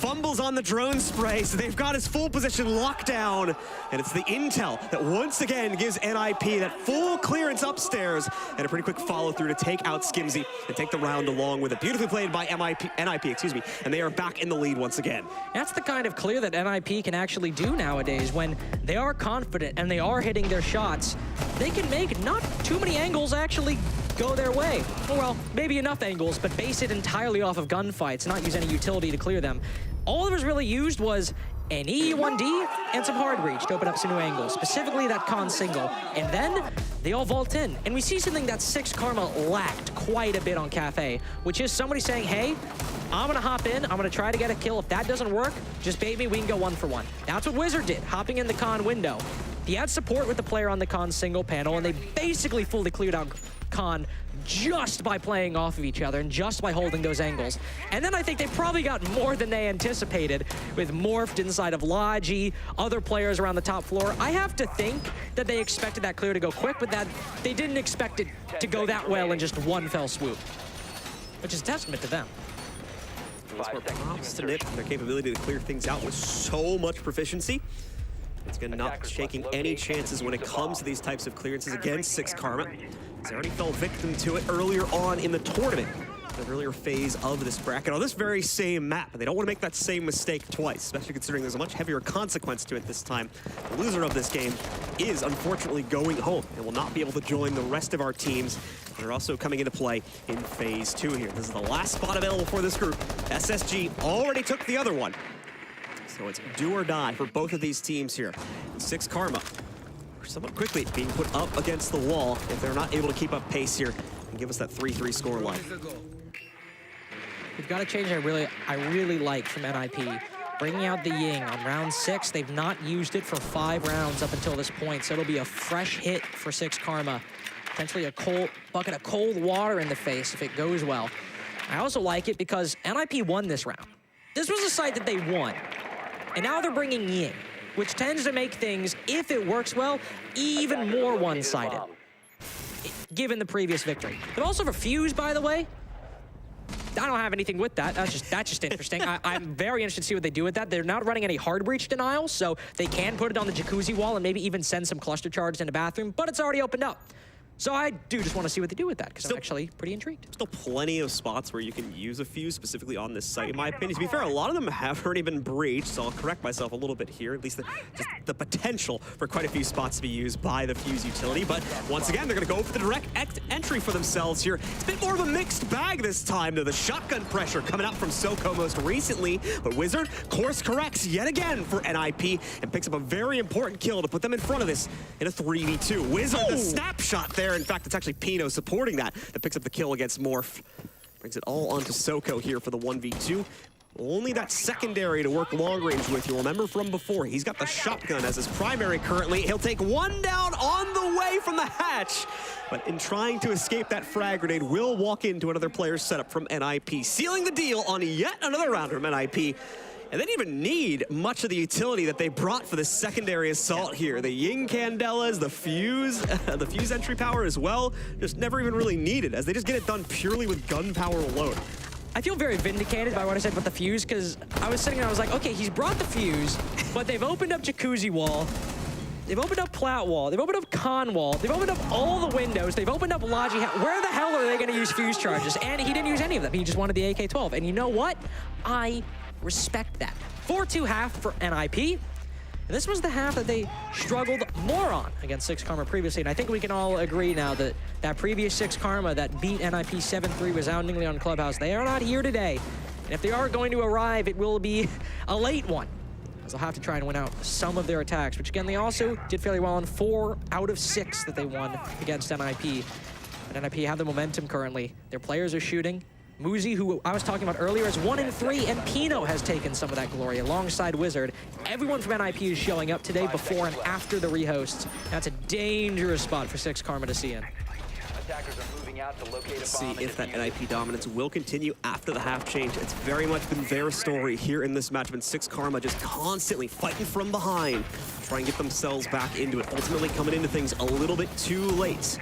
Fumbles on the drone spray, so they've got his full position locked down. And it's the intel that once again gives NIP that full clearance upstairs and a pretty quick follow through to take out Skimzy and take the round along with it. Beautifully played by NIP, excuse me, and they are back in the lead once again. That's the kind of clear that NIP can actually do nowadays. When they are confident and they are hitting their shots, they can make not too many angles actually go their way. Well, maybe enough angles, but base it entirely off of gunfights, not use any utility to clear them. All that was really used was an E1D and some hard reach to open up some new angles, specifically that con single. And then they all vault in. And we see something that SixKarma lacked quite a bit on Cafe, which is somebody saying, hey, I'm gonna hop in, I'm gonna try to get a kill. If that doesn't work, just bait me, we can go 1-for-1. That's what Wizard did, hopping in the Con window. He had support with the player on the Con single panel, and they basically fully cleared out Con just by playing off of each other and just by holding those angles. And then I think they probably got more than they anticipated with Morphed inside of Logi, other players around the top floor. I have to think that they expected that clear to go quick, but that they didn't expect it to go that well in just one fell swoop, which is a testament to them. Props to Nip and their capability to clear things out with so much proficiency. It's going to not shaking any chances when it comes to these types of clearances against SixKarma. They already fell victim to it earlier on in the tournament, the earlier phase of this bracket on this very same map. And they don't want to make that same mistake twice, especially considering there's a much heavier consequence to it this time. The loser of this game is unfortunately going home and will not be able to join the rest of our teams that are also coming into play in phase 2 here. This is the last spot available for this group. SSG already took the other one. So it's do or die for both of these teams here. SixKarma somewhat quickly being put up against the wall if they're not able to keep up pace here and give us that 3-3 score line. We've got a change I really like from NIP. Bringing out the Ying on round 6. They've not used it for 5 rounds up until this point, so it'll be a fresh hit for SixKarma. Potentially a bucket of cold water in the face if it goes well. I also like it because NIP won this round. This was a site that they won. And now they're bringing Ying, which tends to make things, if it works well, even more one-sided, given the previous victory. But also for Fuse, by the way, I don't have anything with that. That's just interesting. I'm very interested to see what they do with that. They're not running any hard breach denial, so they can put it on the jacuzzi wall and maybe even send some cluster charges in the bathroom, but it's already opened up. So I do just want to see what they do with that, because I'm actually pretty intrigued. Still plenty of spots where you can use a Fuse, specifically on this site, in my opinion. To be fair, a lot of them have already been breached, so I'll correct myself a little bit here. At least just the potential for quite a few spots to be used by the Fuse utility. But once again, they're going to go for the direct entry for themselves here. It's a bit more of a mixed bag this time, though. The shotgun pressure coming out from Soko most recently. But Wizard course corrects yet again for NIP and picks up a very important kill to put them in front of this in a 3v2. Wizard, the snapshot there. In fact, it's actually Pino supporting that picks up the kill against Morph. Brings it all onto Soko here for the 1v2. Only that secondary to work long range with. You'll remember from before, he's got the shotgun as his primary currently. He'll take one down on the way from the hatch. But in trying to escape that frag grenade, will walk into another player's setup from NIP, sealing the deal on yet another round from NIP. And they didn't even need much of the utility that they brought for this secondary assault here. The Ying Candelas, the Fuse entry power as well, just never even really needed, as they just get it done purely with gun power alone. I feel very vindicated by what I said with the Fuse, because I was sitting there, I was like, okay, he's brought the Fuse, but they've opened up Jacuzzi Wall, they've opened up Plat Wall, they've opened up Con Wall, they've opened up all the windows, they've opened up Logi. Where the hell are they going to use Fuse charges? And he didn't use any of them. He just wanted the AK-12. And you know what? I respect that. 4-2 half for NIP. And this was the half that they struggled more on against SixKarma previously. And I think we can all agree now that that previous SixKarma that beat NIP 7-3 resoundingly on Clubhouse, they are not here today. And if they are going to arrive, it will be a late one, as they'll have to try and win out some of their attacks, which again, they also did fairly well on 4 out of 6 that they won against NIP. But NIP have the momentum currently. Their players are shooting. Muzi, who I was talking about earlier, is 1-3, and Pino has taken some of that glory alongside Wizard. Everyone from NIP is showing up today before and after the rehosts. That's a dangerous spot for SixKarma to see in. Attackers are moving out to locate a See bomb if that NIP dominance will continue after the half change. It's very much been their story here in this matchup, and SixKarma just constantly fighting from behind, trying to get themselves back into it, ultimately coming into things a little bit too late.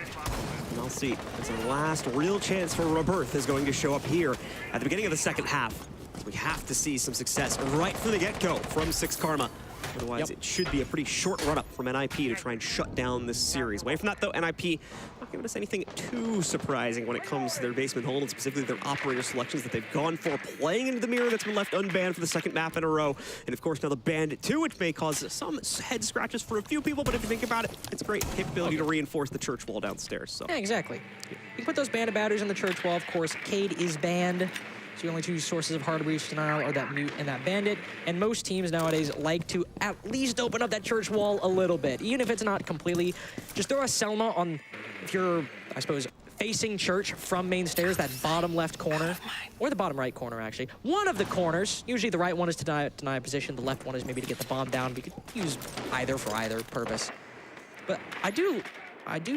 And I'll see as the last real chance for Rebirth is going to show up here at the beginning of the second half. We have to see some success right from the get-go from SixKarma. Otherwise, it should be a pretty short run-up from NIP to try and shut down this series. Away from that, though, NIP not giving us anything too surprising when it comes to their basement hold, and specifically their operator selections that they've gone for, playing into the mirror that's been left unbanned for the second map in a row. And, of course, now the Bandit 2, which may cause some head scratches for a few people, but if you think about it, it's a great capability to reinforce the church wall downstairs. So. Yeah, exactly. You can put those Bandit batteries on the church wall, of course. Cade is banned. So the only two sources of hard breach denial are that Mute and that Bandit. And most teams nowadays like to at least open up that church wall a little bit. Even if it's not completely, just throw a Selma on, if you're, I suppose, facing church from main stairs, that bottom left corner, or the bottom right corner, actually. One of the corners, usually the right one is to deny position, the left one is maybe to get the bomb down. We could use either for either purpose. But I do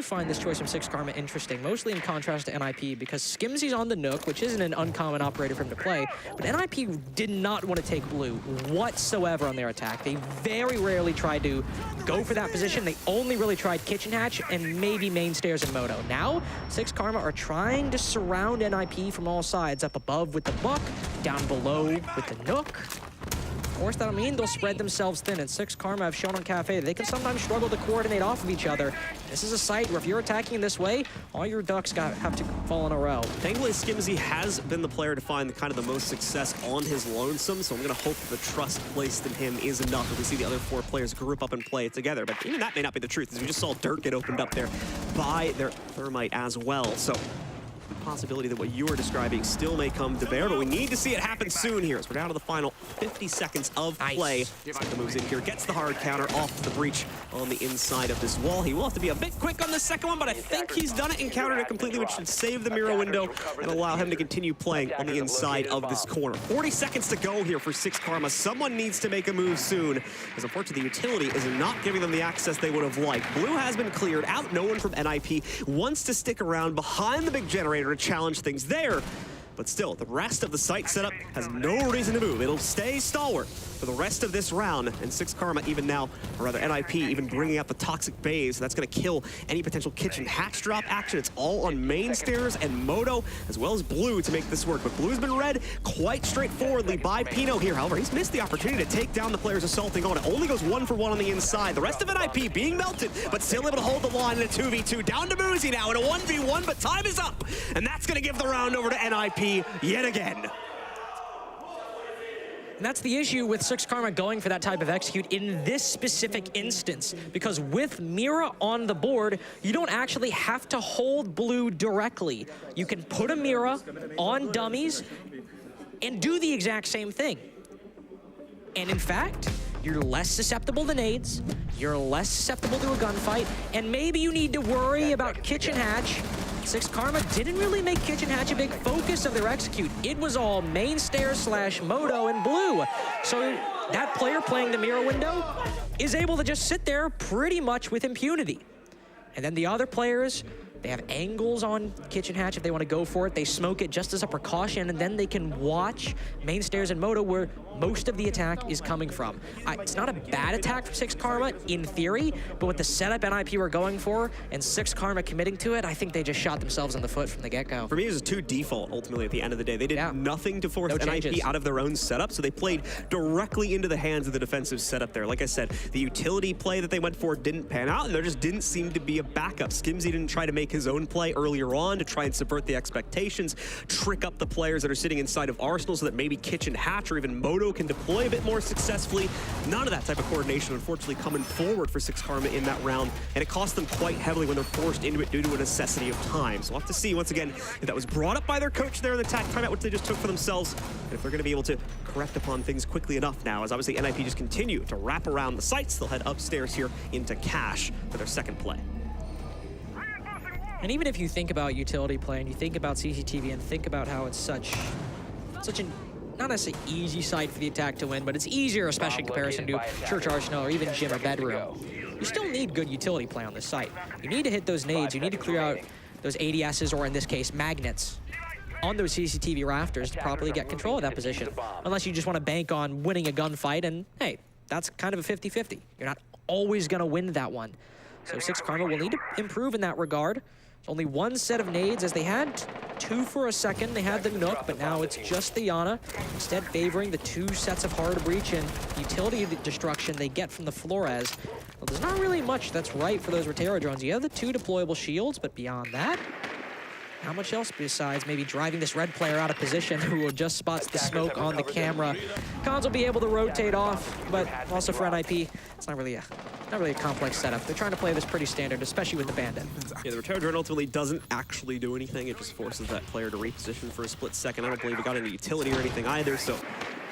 find this choice from SixKarma interesting, mostly in contrast to NIP, because Skimzy's on the Nook, which isn't an uncommon operator for him to play, but NIP did not want to take blue whatsoever on their attack. They very rarely tried to go for that position. They only really tried Kitchen Hatch and maybe main stairs and Moto. Now, SixKarma are trying to surround NIP from all sides, up above with the Buck, down below with the Nook. Of course, that'll mean they'll spread themselves thin, and SixKarma have shown on Cafe that they can sometimes struggle to coordinate off of each other. This is a site where if you're attacking this way, all your ducks have to fall in a row. Thankfully, Skimzy has been the player to find kind of the most success on his lonesome, so I'm going to hope that the trust placed in him is enough if we see the other 4 players group up and play it together. But even that may not be the truth, as we just saw Dirt get opened up there by their Thermite as well. So possibility that what you are describing still may come to bear, but we need to see it happen soon here as we're down to the final 50 seconds of play. Saka moves in here, gets the hard counter off the breach on the inside of this wall. He will have to be a bit quick on the second one, but I think he's done it and countered it completely, which should save the mirror window and allow him to continue playing on the inside of this corner. 40 seconds to go here for SixKarma. Someone needs to make a move soon, as unfortunately the utility is not giving them the access they would have liked. Blue has been cleared out. No one from NIP wants to stick around behind the big generator to challenge things there, but still, the rest of the site setup has no reason to move. It'll stay stalwart for the rest of this round, and SixKarma even now, or rather NIP, even bringing out the Toxic Bays. That's going to kill any potential Kitchen Hatch drop action. It's all on main stairs and Moto, as well as Blue to make this work. But Blue's been read quite straightforwardly by Pino here. However, he's missed the opportunity to take down the players assaulting on it. Only goes 1 for 1 on the inside. The rest of NIP being melted, but still able to hold the line in a 2v2. Down to Moosey now in a 1v1, but time is up. And that's going to give the round over to NIP yet again. And that's the issue with SixKarma going for that type of execute in this specific instance, because with Mira on the board, you don't actually have to hold Blue directly. You can put a Mira on dummies and do the exact same thing. And in fact, you're less susceptible to nades, you're less susceptible to a gunfight, and maybe you need to worry about Kitchen Hatch. SixKarma didn't really make Kitchen Hatch a big focus of their execute. It was all main stairs / Moto and Blue. So that player playing the mirror window is able to just sit there pretty much with impunity. And then the other players, they have angles on Kitchen Hatch if they want to go for it. They smoke it just as a precaution, and then they can watch main stairs and Moto where most of the attack is coming from. It's not a bad attack from SixKarma in theory, but with the setup NIP were going for and SixKarma committing to it, I think they just shot themselves in the foot from the get-go. For me, it was a 2 default ultimately at the end of the day. They did nothing to force NIP out of their own setup, so they played directly into the hands of the defensive setup there. Like I said, the utility play that they went for didn't pan out, and there just didn't seem to be a backup. Skimzy didn't try to make his own play earlier on to try and subvert the expectations, trick up the players that are sitting inside of Arsenal so that maybe Kitchen Hatch or even Moto can deploy a bit more successfully. None of that type of coordination, unfortunately, coming forward for SixKarma in that round, and it cost them quite heavily when they're forced into it due to a necessity of time. So we'll have to see, once again, if that was brought up by their coach there in the attack timeout, which they just took for themselves, and if they're going to be able to correct upon things quickly enough now, as obviously NIP just continue to wrap around the sites. They'll head upstairs here into Cash for their second play. And even if you think about utility play and you think about CCTV and think about how it's such an, not necessarily easy site for the attack to win, but it's easier, especially in comparison to Church Arsenal or even Gym or Bedroom. You still need good utility play on this site. You need to hit those nades, you need to clear out those ADSs, or in this case, magnets, on those CCTV rafters to properly get control of that position. Unless you just want to bank on winning a gunfight, and hey, that's kind of a 50-50. You're not always going to win that one. So SixKarma will need to improve in that regard. It's only 1 set of nades, as they had 2 for a second. They had the Nook, but now it's just the Yana, instead favoring the 2 sets of hard breach and utility destruction they get from the Flores. Well, there's not really much that's right for those Rotero drones. You have the 2 deployable shields, but beyond that, Not much else besides maybe driving this red player out of position who just spots the smoke on the camera. Cons will be able to rotate off, but also for NIP, it's not really a complex setup. They're trying to play this pretty standard, especially with the Bandit. Yeah, the return drone ultimately doesn't actually do anything. It just forces that player to reposition for a split second. I don't believe it got any utility or anything either, so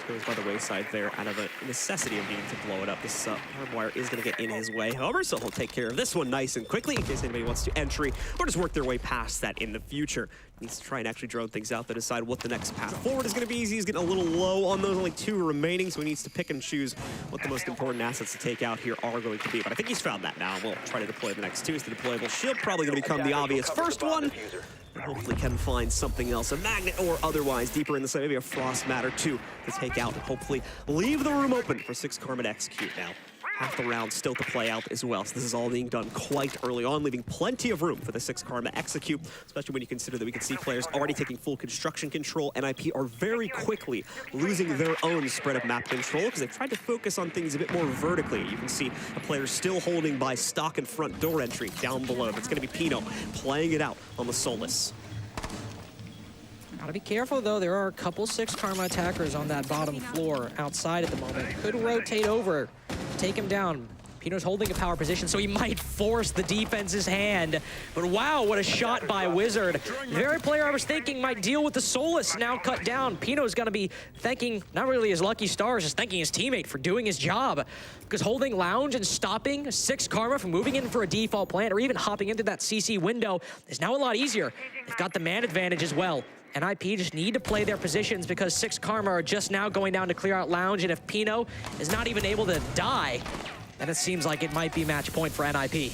goes by the wayside there out of a necessity of needing to blow it up. This barbed wire is going to get in his way, however, so he'll take care of this one nice and quickly in case anybody wants to entry or just work their way past that in the future. He needs to try and actually drone things out to decide what the next path forward is going to be. He's getting a little low on those, only 2 remaining, so he needs to pick and choose what the most important assets to take out here are going to be. But I think he's found that now. We'll try to deploy the next 2. It's the deployable shield, probably going to become the obvious first one. And hopefully can find something else, a magnet or otherwise, deeper in the side, maybe a frost mat or 2 to take out and hopefully leave the room open for SixKarma to execute now. Half the round still to play out as well, so this is all being done quite early on, leaving plenty of room for the SixKarma execute, especially when you consider that we can see players already taking full construction control. NIP are very quickly losing their own spread of map control because they've tried to focus on things a bit more vertically. You can see a player still holding by stock and front door entry down below. That's going to be Pino playing it out on the Solus. Gotta be careful though, there are a couple SixKarma attackers on that bottom floor outside at the moment. Could rotate over, take him down. Pino's holding a power position, so he might force the defense's hand. But wow, what a shot by Wizard. The very player I was thinking might deal with the Solus now cut down. Pino's gonna be thanking, not really his lucky stars, just thanking his teammate for doing his job. Because holding Lounge and stopping SixKarma from moving in for a default plant or even hopping into that CC window is now a lot easier. They've got the man advantage as well. NIP just need to play their positions because SixKarma are just now going down to clear out Lounge, and if Pino is not even able to die, then it seems like it might be match point for NIP.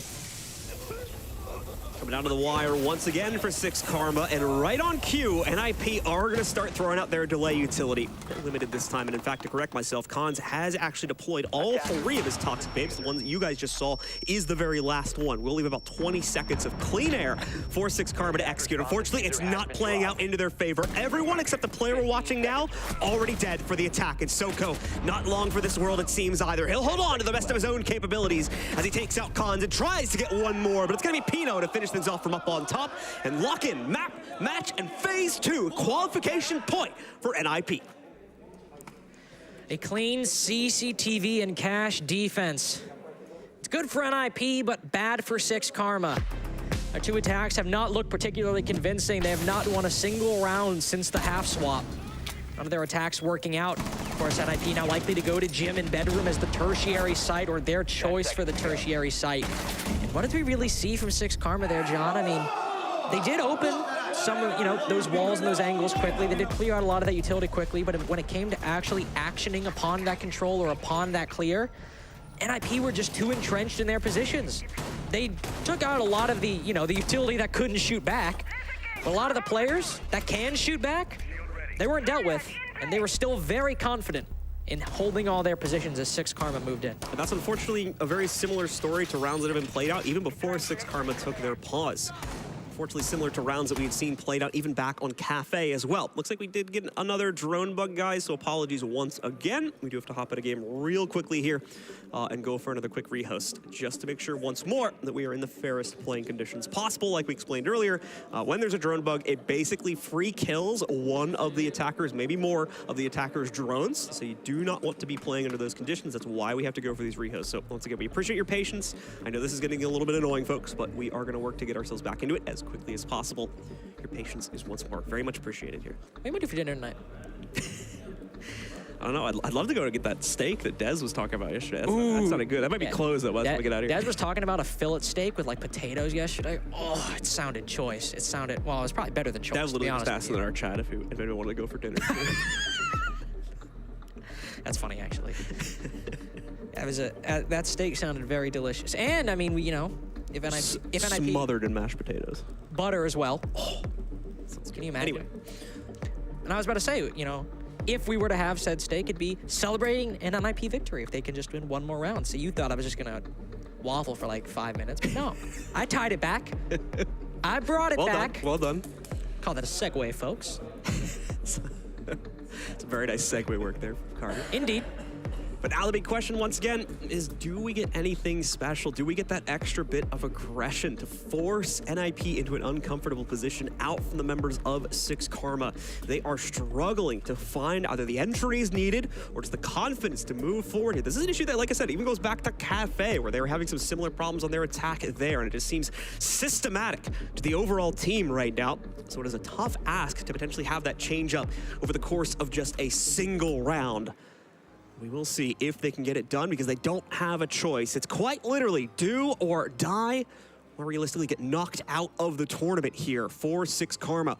Coming down to the wire once again for SixKarma, and right on cue, NIP are going to start throwing out their delay utility. They're limited this time, and in fact, to correct myself, Cons has actually deployed all 3 of his Toxic Babes. The one that you guys just saw is the very last one. We'll leave about 20 seconds of clean air for SixKarma to execute. Unfortunately, it's not playing out into their favor. Everyone except the player we're watching now already dead for the attack, and Soko not long for this world, it seems, either. He'll hold on to the best of his own capabilities as he takes out Cons and tries to get one more, but it's going to be Pino to finish things off from up on top and lock in map, match, and phase 2 qualification point for NIP. A clean CCTV and cash defense. It's good for NIP, but bad for SixKarma. Our 2 attacks have not looked particularly convincing. They have not won a single round since the half swap. None of their attacks working out. Of course, NIP now likely to go to gym and bedroom as the tertiary site, or their choice for the tertiary site. And what did we really see from SixKarma there, John? I mean, they did open some of, those walls and those angles quickly. They did clear out a lot of that utility quickly, but when it came to actually actioning upon that control or upon that clear, NIP were just too entrenched in their positions. They took out a lot of the, the utility that couldn't shoot back, but a lot of the players that can shoot back, they weren't dealt with, and they were still very confident in holding all their positions as SixKarma moved in. And that's unfortunately a very similar story to rounds that have been played out even before SixKarma took their pause. Unfortunately similar to rounds that we had seen played out even back on Cafe as well. Looks like we did get another drone bug, guys, so apologies once again. We do have to hop in a game real quickly here and go for another quick rehost, just to make sure once more that we are in the fairest playing conditions possible. Like we explained earlier, when there's a drone bug, it basically free kills one of the attackers, maybe more of the attacker's drones, so you do not want to be playing under those conditions. That's why we have to go for these rehosts. So once again, we appreciate your patience. I know this is getting a little bit annoying, folks, but we are going to work to get ourselves back into it as quickly as possible. Your patience is once more very much appreciated here. What are you going to do for dinner tonight? I don't know. I'd love to go and get that steak that Dez was talking about yesterday. That sounded good. That might be closed though by the time we get out of here. Dez was talking about a fillet steak with like potatoes yesterday. Oh, it sounded choice. It sounded, well, it was probably better than choice. Dez literally just asked in our chat if anyone wanted to go for dinner. That's funny, actually. That steak sounded very delicious. And I mean, if NIP smothered in mashed potatoes, butter as well. Oh, can you imagine? Anyway. And I was about to say, if we were to have said steak, it'd be celebrating an NIP victory if they can just win one more round. So you thought I was just gonna waffle for like 5 minutes, but no, I tied it back. I brought it back. Well done. Call that a segue, folks. It's a very nice segue work there, Carter. Indeed. But now the big question once again is, do we get anything special? Do we get that extra bit of aggression to force NIP into an uncomfortable position out from the members of SixKarma? They are struggling to find either the entries needed or just the confidence to move forward here. This is an issue that, like I said, even goes back to Cafe, where they were having some similar problems on their attack there, and it just seems systematic to the overall team right now. So it is a tough ask to potentially have that change up over the course of just a single round. We will see if they can get it done, because they don't have a choice. It's quite literally do or die, or realistically get knocked out of the tournament here for SixKarma.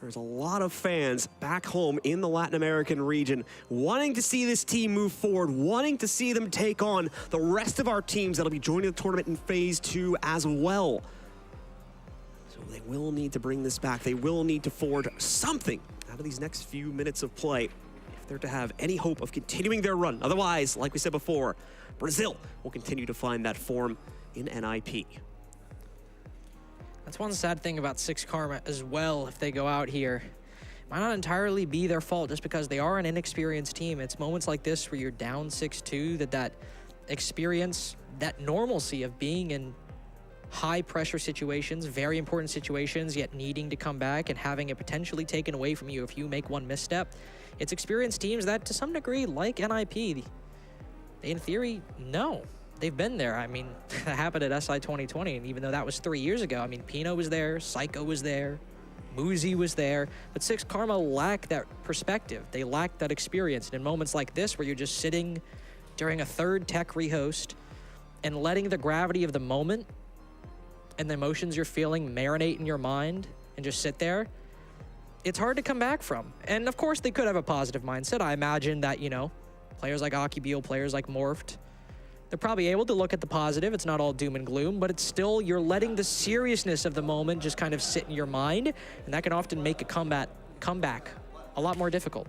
There's a lot of fans back home in the Latin American region wanting to see this team move forward, wanting to see them take on the rest of our teams that'll be joining the tournament in Phase 2 as well. So they will need to bring this back. They will need to forge something out of these next few minutes of play if they're to have any hope of continuing their run. Otherwise, like we said before, Brazil will continue to find that form in NIP. That's one sad thing about SixKarma as well. If they go out here, it might not entirely be their fault, just because they are an inexperienced team. It's moments like this where you're down 6-2 that experience, that normalcy of being in high pressure situations, very important situations, yet needing to come back and having it potentially taken away from you if you make one misstep. It's experienced teams that, to some degree, like NIP, they, in theory, know. They've been there. I mean, that happened at SI 2020, and even though that was 3 years ago, I mean, Pino was there, Psycho was there, Muzi was there, but SixKarma lacked that perspective. They lacked that experience. And in moments like this, where you're just sitting during a third tech rehost and letting the gravity of the moment and the emotions you're feeling marinate in your mind and just sit there, it's hard to come back from. And of course, they could have a positive mindset. I imagine that, you know, players like Akibio, players like Morphed, they're probably able to look at the positive. It's not all doom and gloom, but it's still, you're letting the seriousness of the moment just kind of sit in your mind, and that can often make a comeback a lot more difficult.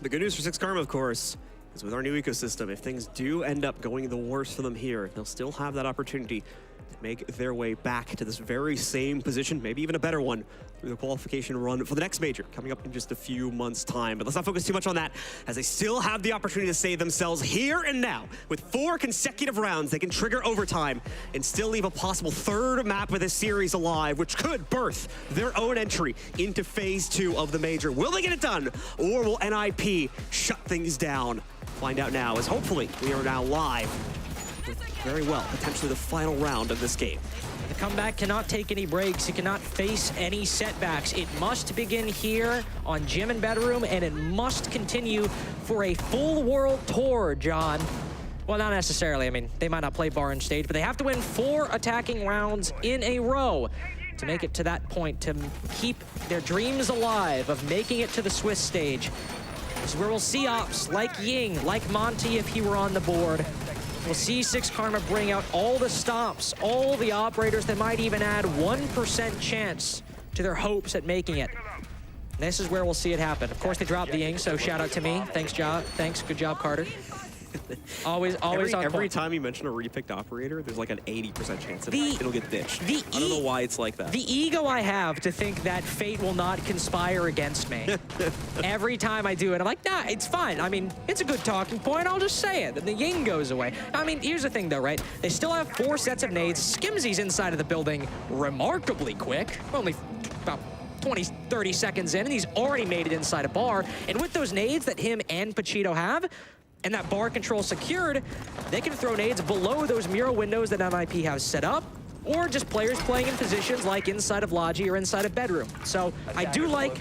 The good news for SixKarma, of course, is with our new ecosystem, if things do end up going the worst for them here, they'll still have that opportunity to make their way back to this very same position, maybe even a better one, through the qualification run for the next major, coming up in just a few months' time. But let's not focus too much on that, as they still have the opportunity to save themselves here and now. With 4 consecutive rounds, they can trigger overtime and still leave a possible third map of this series alive, which could birth their own entry into Phase 2 of the major. Will they get it done, or will NIP shut things down? Find out now, as hopefully we are now live with very well potentially the final round of this game. The comeback cannot take any breaks. It cannot face any setbacks. It must begin here on Gym and Bedroom, and it must continue for a full world tour, John. Well, not necessarily. I mean, they might not play bar and stage, but they have to win 4 attacking rounds in a row to make it to that point, to keep their dreams alive of making it to the Swiss stage. This is where we'll see ops like Ying, like Monty if he were on the board. We'll see SixKarma bring out all the stops, all the operators that might even add 1% chance to their hopes at making it. This is where we'll see it happen. Of course, they dropped the Ying, so shout out to me. Thanks, good job, Carter. Always on point. Every time you mention a repicked operator, there's like an 80% chance that it'll get ditched. I don't know why it's like that. The ego I have to think that fate will not conspire against me. Every time I do it, I'm like, nah, it's fine. I mean, it's a good talking point. I'll just say it. And the Ying goes away. I mean, here's the thing, though, right? They still have 4 sets of nades. Skimzy's inside of the building remarkably quick. Only about 20, 30 seconds in, and he's already made it inside a bar. And with those nades that him and Pachito have, and that bar control secured, they can throw nades below those mural windows that NIP has set up, or just players playing in positions like inside of Logi or inside of Bedroom. So I do like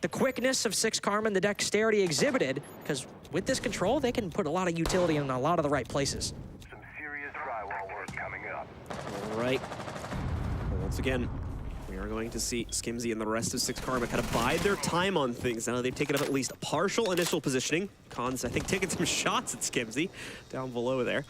the quickness of SixKarma and the dexterity exhibited, because with this control, they can put a lot of utility in a lot of the right places. Some serious drywall work coming up. All right. Well, once again, we are going to see Skimzy and the rest of SixKarma kind of bide their time on things. Now they've taken up at least partial initial positioning. Cons, I think, taking some shots at Skimzy down below there.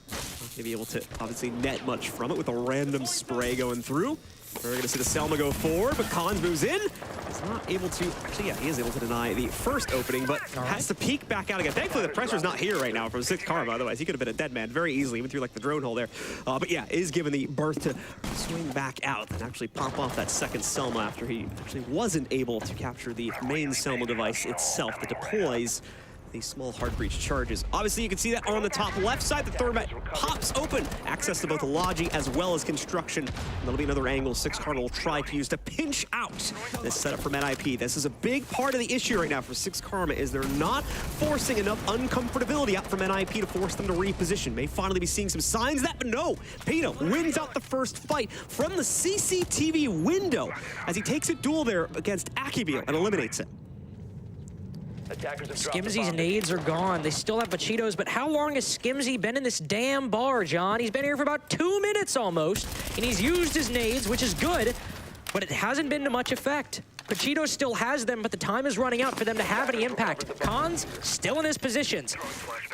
Not going to be able to obviously net much from it with a random spray going through. We're going to see the Selma go forward, but Cons moves in. He's not able to, actually, yeah, he is able to deny the first opening, but has to peek back out again. Thankfully, the pressure's not here right now from SixKarma. Otherwise, he could have been a dead man very easily, even through like the drone hole there. But yeah, is given the berth to swing back out and actually pop off that second Selma after he actually wasn't able to capture the main Selma device itself that deploys these small hard breach charges. Obviously, you can see that on the top left side, the third map pops open. Access to both Logi as well as Construction. And that'll be another angle SixKarma will try to use to pinch out this setup from NIP. This is a big part of the issue right now for SixKarma, is they're not forcing enough uncomfortability out from NIP to force them to reposition. May finally be seeing some signs of that, but no. Pino wins out the first fight from the CCTV window as he takes a duel there against Akibio and eliminates it. Skimzy's nades are gone. They still have Bachitos, but how long has Skimzy been in this damn bar, John? He's been here for about 2 minutes almost, and he's used his nades, which is good, but it hasn't been to much effect. Pachito still has them, but the time is running out for them to have any impact. Khan's still in his positions.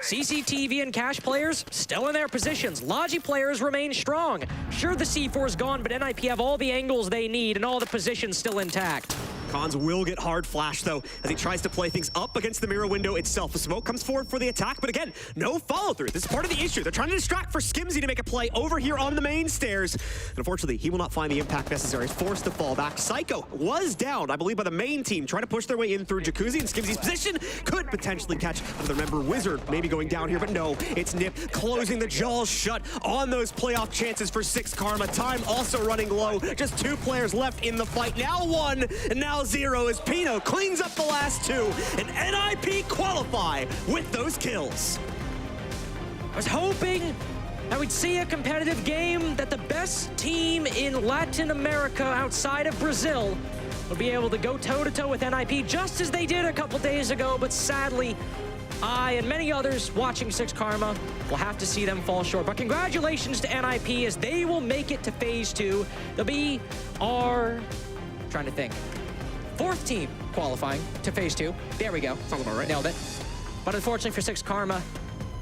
CCTV and Cash players still in their positions. Logi players remain strong. Sure, the C4 is gone, but NIP have all the angles they need and all the positions still intact. Khans will get hard flash, though, as he tries to play things up against the mirror window itself. The smoke comes forward for the attack, but again, no follow-through. This is part of the issue. They're trying to distract for Skimzy to make a play over here on the main stairs. And unfortunately, he will not find the impact necessary. He's forced to fall back. Psycho was down, I believe, by the main team, trying to push their way in through Jacuzzi, and Skimzy's position could potentially catch another member. Wizard maybe going down here, but no, it's Nip closing the jaws shut on those playoff chances for SixKarma. Time also running low. Just 2 players left in the fight. Now 1, and now 0 as Pino cleans up the last 2, and NIP qualify with those kills. I was hoping that we'd see a competitive game, that the best team in Latin America outside of Brazil would be able to go toe-to-toe with NIP just as they did a couple days ago, but sadly, I and many others watching SixKarma will have to see them fall short. But congratulations to NIP as they will make it to Phase 2. They'll be our, trying to think, 4th team qualifying to Phase 2. There we go. Sounds about right. Nailed it. But unfortunately for SixKarma,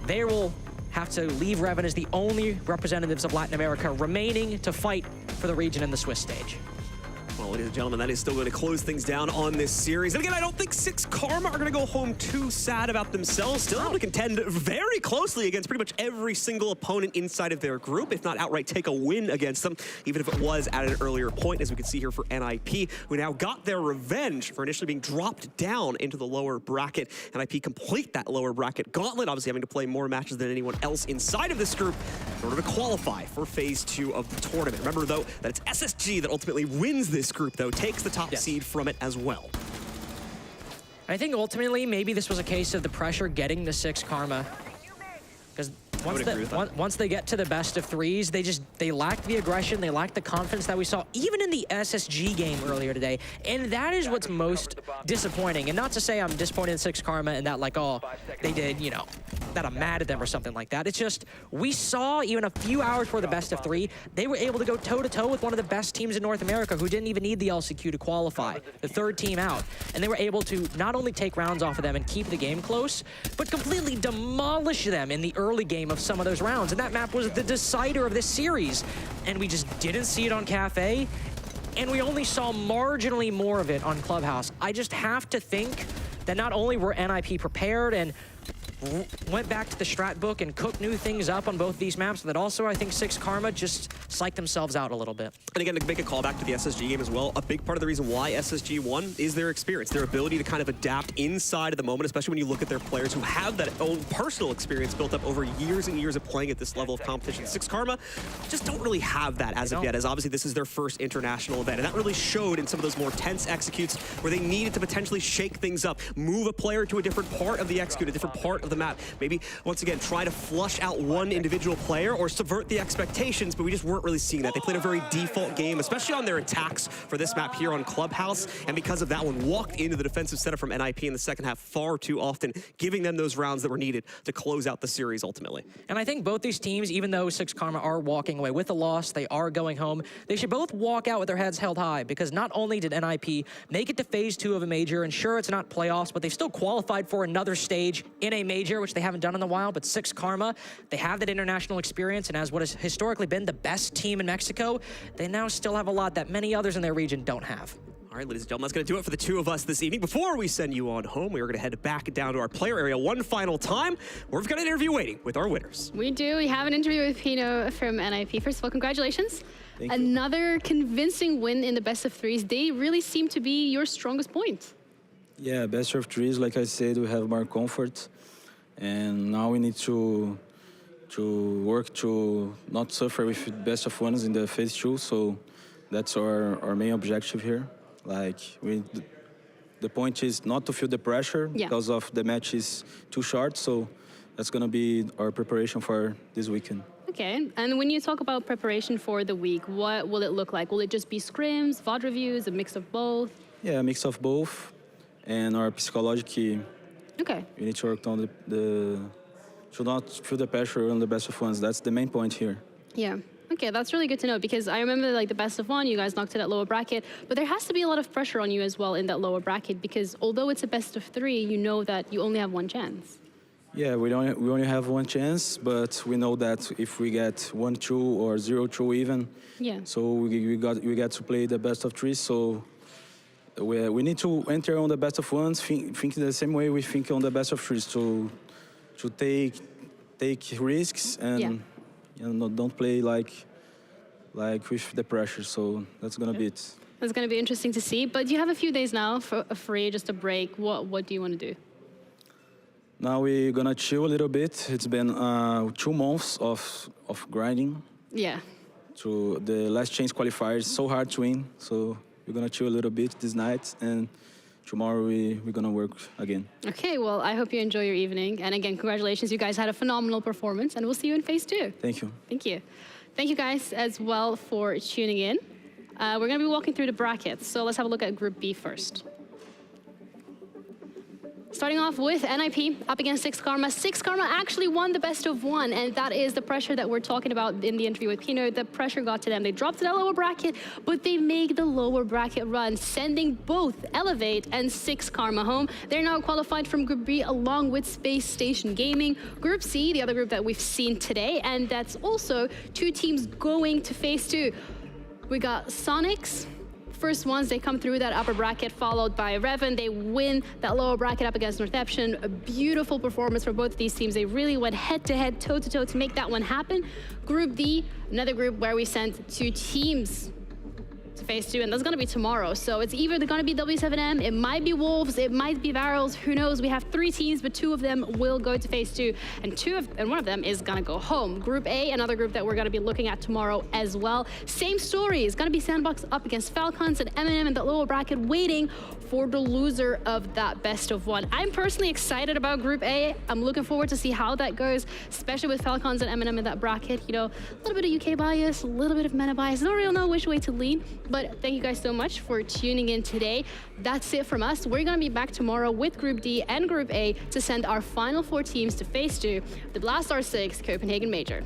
they will have to leave Reven as the only representatives of Latin America remaining to fight for the region in the Swiss stage. Well, ladies and gentlemen, that is still going to close things down on this series. And again, I don't think SixKarma are going to go home too sad about themselves. Still able to contend very closely against pretty much every single opponent inside of their group, if not outright take a win against them, even if it was at an earlier point, as we can see here for NIP, who now got their revenge for initially being dropped down into the lower bracket. NIP complete that lower bracket gauntlet, obviously having to play more matches than anyone else inside of this group in order to qualify for Phase 2 of the tournament. Remember, though, that it's SSG that ultimately wins this group, though, takes the top seed from it as well. I think ultimately maybe this was a case of the pressure getting to SixKarma, because once they get to the best of 3s, they lack the aggression, they lack the confidence that we saw even in the SSG game earlier today, and that is what's most disappointing. And not to say I'm disappointed in SixKarma and that, like, oh, they did, you know, that I'm mad at them or something like that. It's just, we saw even a few hours before the best of 3, they were able to go toe-to-toe with one of the best teams in North America who didn't even need the LCQ to qualify, the 3rd team out. And they were able to not only take rounds off of them and keep the game close, but completely demolish them in the early game of some of those rounds. And that map was the decider of this series. And we just didn't see it on Cafe, and we only saw marginally more of it on Clubhouse. I just have to think that not only were NIP prepared and went back to the strat book and cooked new things up on both these maps, that also I think SixKarma just psyched themselves out a little bit. And again, to make a call back to the SSG game as well, a big part of the reason why SSG won is their experience, their ability to kind of adapt inside of the moment, especially when you look at their players who have that own personal experience built up over years and years of playing at this level of competition. SixKarma just don't really have that as of yet, as obviously this is their first international event, and that really showed in some of those more tense executes where they needed to potentially shake things up, move a player to a different part of the execute, a different part of the map. Maybe, once again, try to flush out one individual player or subvert the expectations, but we just weren't really seeing that. They played a very default game, especially on their attacks for this map here on Clubhouse, and because of that one, walked into the defensive setup from NIP in the second half far too often, giving them those rounds that were needed to close out the series ultimately. And I think both these teams, even though SixKarma are walking away with a loss, they are going home, they should both walk out with their heads held high, because not only did NIP make it to Phase 2 of a major, and sure, it's not playoffs, but they still qualified for another stage in a major, which they haven't done in a while, but SixKarma, they have that international experience, and as what has historically been the best team in Mexico, they now still have a lot that many others in their region don't have. All right, ladies and gentlemen, that's going to do it for the 2 of us this evening. Before we send you on home, we are going to head back down to our player area one final time, where we've got an interview waiting with our winners. We do. We have an interview with Pino from NIP. First of all, congratulations. Another convincing win in the best of 3s. They really seem to be your strongest point. Yeah, best of threes, like I said, we have more comfort. And now we need to work to not suffer with best of ones in the phase 2. So that's our main objective here. Like the point is not to feel the pressure because of the match is too short. So that's gonna be our preparation for this weekend. Okay, and when you talk about preparation for the week, what will it look like? Will it just be scrims, VOD reviews, a mix of both? Yeah, a mix of both. And our psychology, we need to work on the to not feel the pressure on the best of ones. That's the main point here. Yeah. Okay, that's really good to know because I remember like the best of one, you guys knocked it at lower bracket, but there has to be a lot of pressure on you as well in that lower bracket because although it's a best of 3, you know that you only have one chance. Yeah, we only have one chance, but we know that if we get 1-2 or 0-2 even, so we got to play the best of 3. So we need to enter on the best of ones, think the same way we think on the best of 3s, to take risks and don't play like with the pressure. So that's gonna be it. That's gonna be interesting to see. But you have a few days now for a free, just a break. What do you want to do? Now we're gonna chill a little bit. It's been 2 months of grinding. Yeah. To the last chance qualifier is so hard to win. So we're gonna chill a little bit this night, and tomorrow we're gonna work again. Okay, well, I hope you enjoy your evening. And again, congratulations, you guys had a phenomenal performance, and we'll see you in phase 2. Thank you. Thank you. Thank you guys as well for tuning in. We're gonna be walking through the brackets, so let's have a look at Group B first. Starting off with NIP up against SixKarma. SixKarma actually won the best of 1, and that is the pressure that we're talking about in the interview with Pino. The pressure got to them. They dropped to that lower bracket, but they make the lower bracket run, sending both Elevate and SixKarma home. They're now qualified from Group B along with Space Station Gaming. Group C, the other group that we've seen today, and that's also 2 teams going to phase 2. We got Soniqs. First ones, they come through that upper bracket, followed by Reven. They win that lower bracket up against Northeption. A beautiful performance for both of these teams. They really went head-to-head, toe-to-toe to make that one happen. Group D, another group where we sent 2 teams to phase 2, and that's gonna be tomorrow. So it's either gonna be W7M, it might be Wolves, it might be Varels, who knows? We have 3 teams, but 2 of them will go to phase 2, and one of them is gonna go home. Group A, another group that we're gonna be looking at tomorrow as well. Same story, it's gonna be Sandbox up against Falcons and M&M in the lower bracket, waiting for the loser of that best of 1. I'm personally excited about Group A. I'm looking forward to see how that goes, especially with Falcons and M&M in that bracket. You know, a little bit of UK bias, a little bit of MENA bias. I don't really know which way to lean, but thank you guys so much for tuning in today. That's it from us. We're gonna be back tomorrow with Group D and Group A to send our final 4 teams to phase 2, the Blast R6 Copenhagen Major.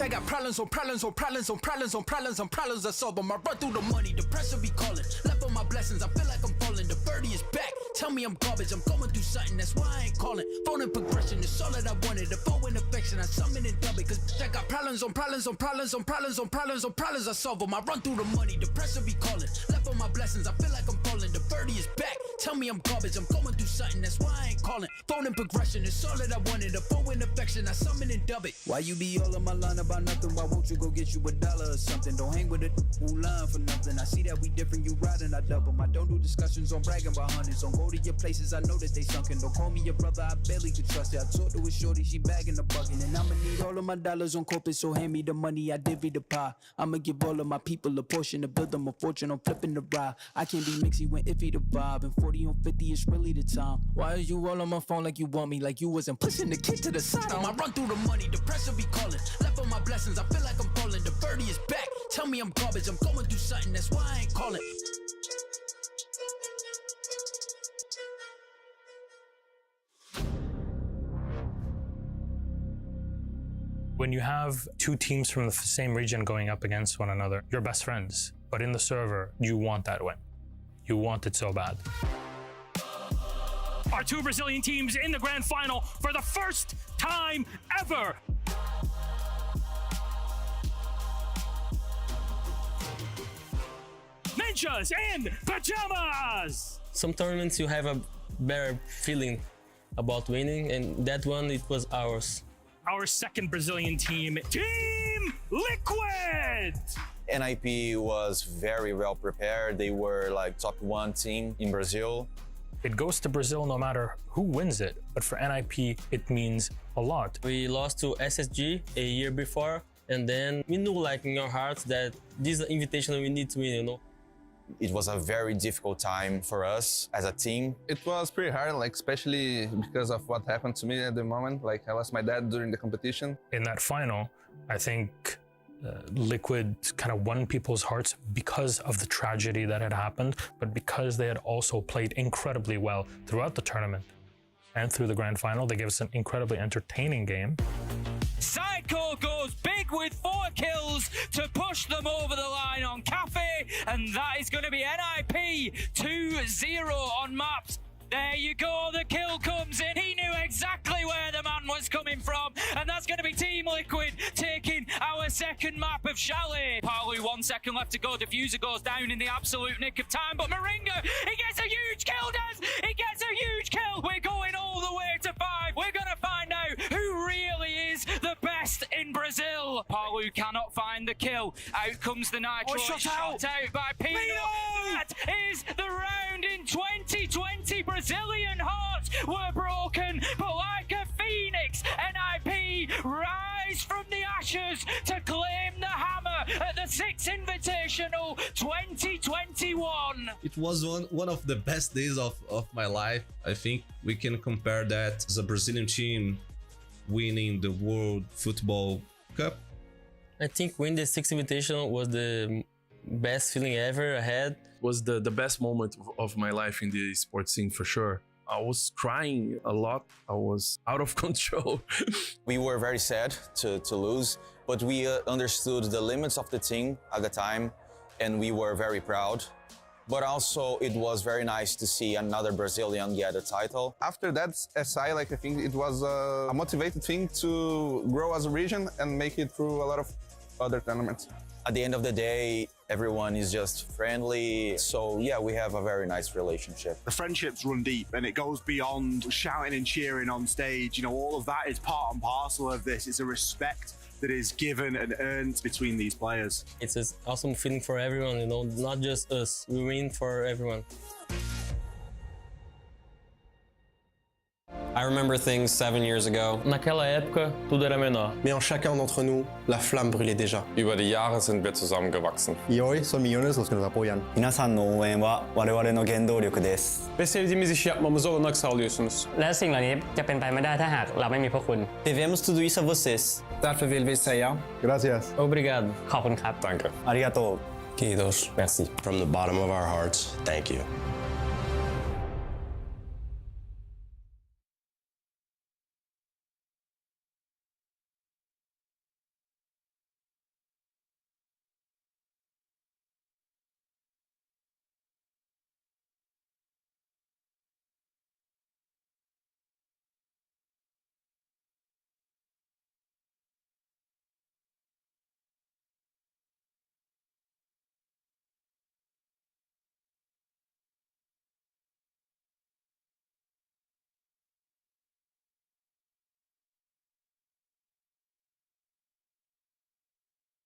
They got problems on problems on problems on problems on problems on problems I solve them. I run through the money, the pressure be calling. Left on my blessings, I feel like I'm falling. The birdie is back. Tell me I'm garbage, I'm going through something, that's why I ain't calling. Phone and progression is all that I wanted. The phone and affection, I summon and dub it. Cause I got problems on problems on problems on problems on problems on problems I solve them. I run through the money, the pressure be calling. Left on my blessings, I feel like I'm falling. The birdie is back. Tell me I'm garbage, I'm going through something, that's why I ain't calling. Phone and progression is all that I wanted. The phone and affection, I summon and dub it. Why you be all on my line about nothing? Why won't you go get you $1 or something? Don't hang with it who lying for nothing. I see that we different, you riding, I double. I don't do discussions on bragging about hundreds. Don't go to your places, I know that they sunken. Don't call me your brother, I barely could trust it. I talked to a shorty, she bagging the bucket. And I'ma need all of my dollars on corporate, so hand me the money, I divvy the pie. I'ma give all of my people a portion to build them a fortune. I'm flipping the ride. I can't be mixy when iffy the vibe. And 40 on 50 is really the time. Why are you all on my phone like you want me? Like you wasn't pushing the kid to the side. I run through the money, the pressure be calling. Left on my blessings, I feel like I'm falling. The birdie is back. Tell me I'm garbage, I'm going through something, that's why I ain't calling. When you have two teams from the same region going up against one another, you're best friends. But in the server, you want that win. You want it so bad. Our two Brazilian teams in the grand final for the first time ever. Ninjas in pajamas! Some tournaments you have a better feeling about winning, and that one, it was ours. Our second Brazilian team, Team Liquid! NIP was very well prepared. They were like top 1 team in Brazil. It goes to Brazil no matter who wins it, but for NIP, it means a lot. We lost to SSG a year before, and then we knew like in our hearts that this is an Invitational we need to win, you know. It was a very difficult time for us as a team. It was pretty hard, like especially because of what happened to me at the moment. Like I lost my dad during the competition. In that final, I think Liquid kind of won people's hearts because of the tragedy that had happened, but because they had also played incredibly well throughout the tournament and through the grand final. They gave us an incredibly entertaining game. Psycho goes big with 4 kills to push them over the line on Cafe, and that is going to be NIP 2-0 on maps. There you go, the kill comes in. He knew exactly where the man was coming from, and that's going to be Team Liquid taking our second map of Chalet. Palu, 1 second left to go. Diffuser goes down in the absolute nick of time, but Moringa, he gets a huge kill, Des! He gets a huge kill! We're going all the way to 5. We're going to find out who really is the best in Brazil. Palu cannot find the kill. Out comes the Nitro. Shot out by Pino. That is the round in 2020. Brazilian hearts were broken, but like a phoenix, NIP rise from the ashes to claim the hammer at the Six Invitational 2021. It was one of the best days of my life. I think we can compare that as a Brazilian team winning the World Football Cup. I think winning the Six Invitational was the best feeling ever I had. Was the best moment of my life in the esports scene for sure. I was crying a lot. I was out of control. We were very sad to lose, but we understood the limits of the team at the time, and we were very proud. But also, it was very nice to see another Brazilian get a title. After that SI, like I think it was a motivated thing to grow as a region and make it through a lot of other tournaments. At the end of the day, everyone is just friendly. So yeah, we have a very nice relationship. The friendships run deep, and it goes beyond shouting and cheering on stage. You know, all of that is part and parcel of this. It's a respect that is given and earned between these players. It's an awesome feeling for everyone, you know, not just us. We win for everyone. I remember things 7 yeyears ago. Naquela época, tudo era menor. Mais en chacun d'entre nous, la flamme brûlait déjà. Über die Jahre sind wir zusammengewachsen. Y hoy son millones los que nos apoyan. 皆さんの応援は我々の原動力です Ve sevdiğimiz işi yapmamıza olanak sağlıyorsunuz.และสิ่งเหล่านี้จะเป็นไปไม่ได้ถ้าหากเราไม่มีพวกคุณ Devemos tudo isso a vocês. Därför vill vi säga gracias. Obrigado. ขอบคุณครับ Danke. Arigato. Kiitos. Merci. From the bottom of our hearts, thank you.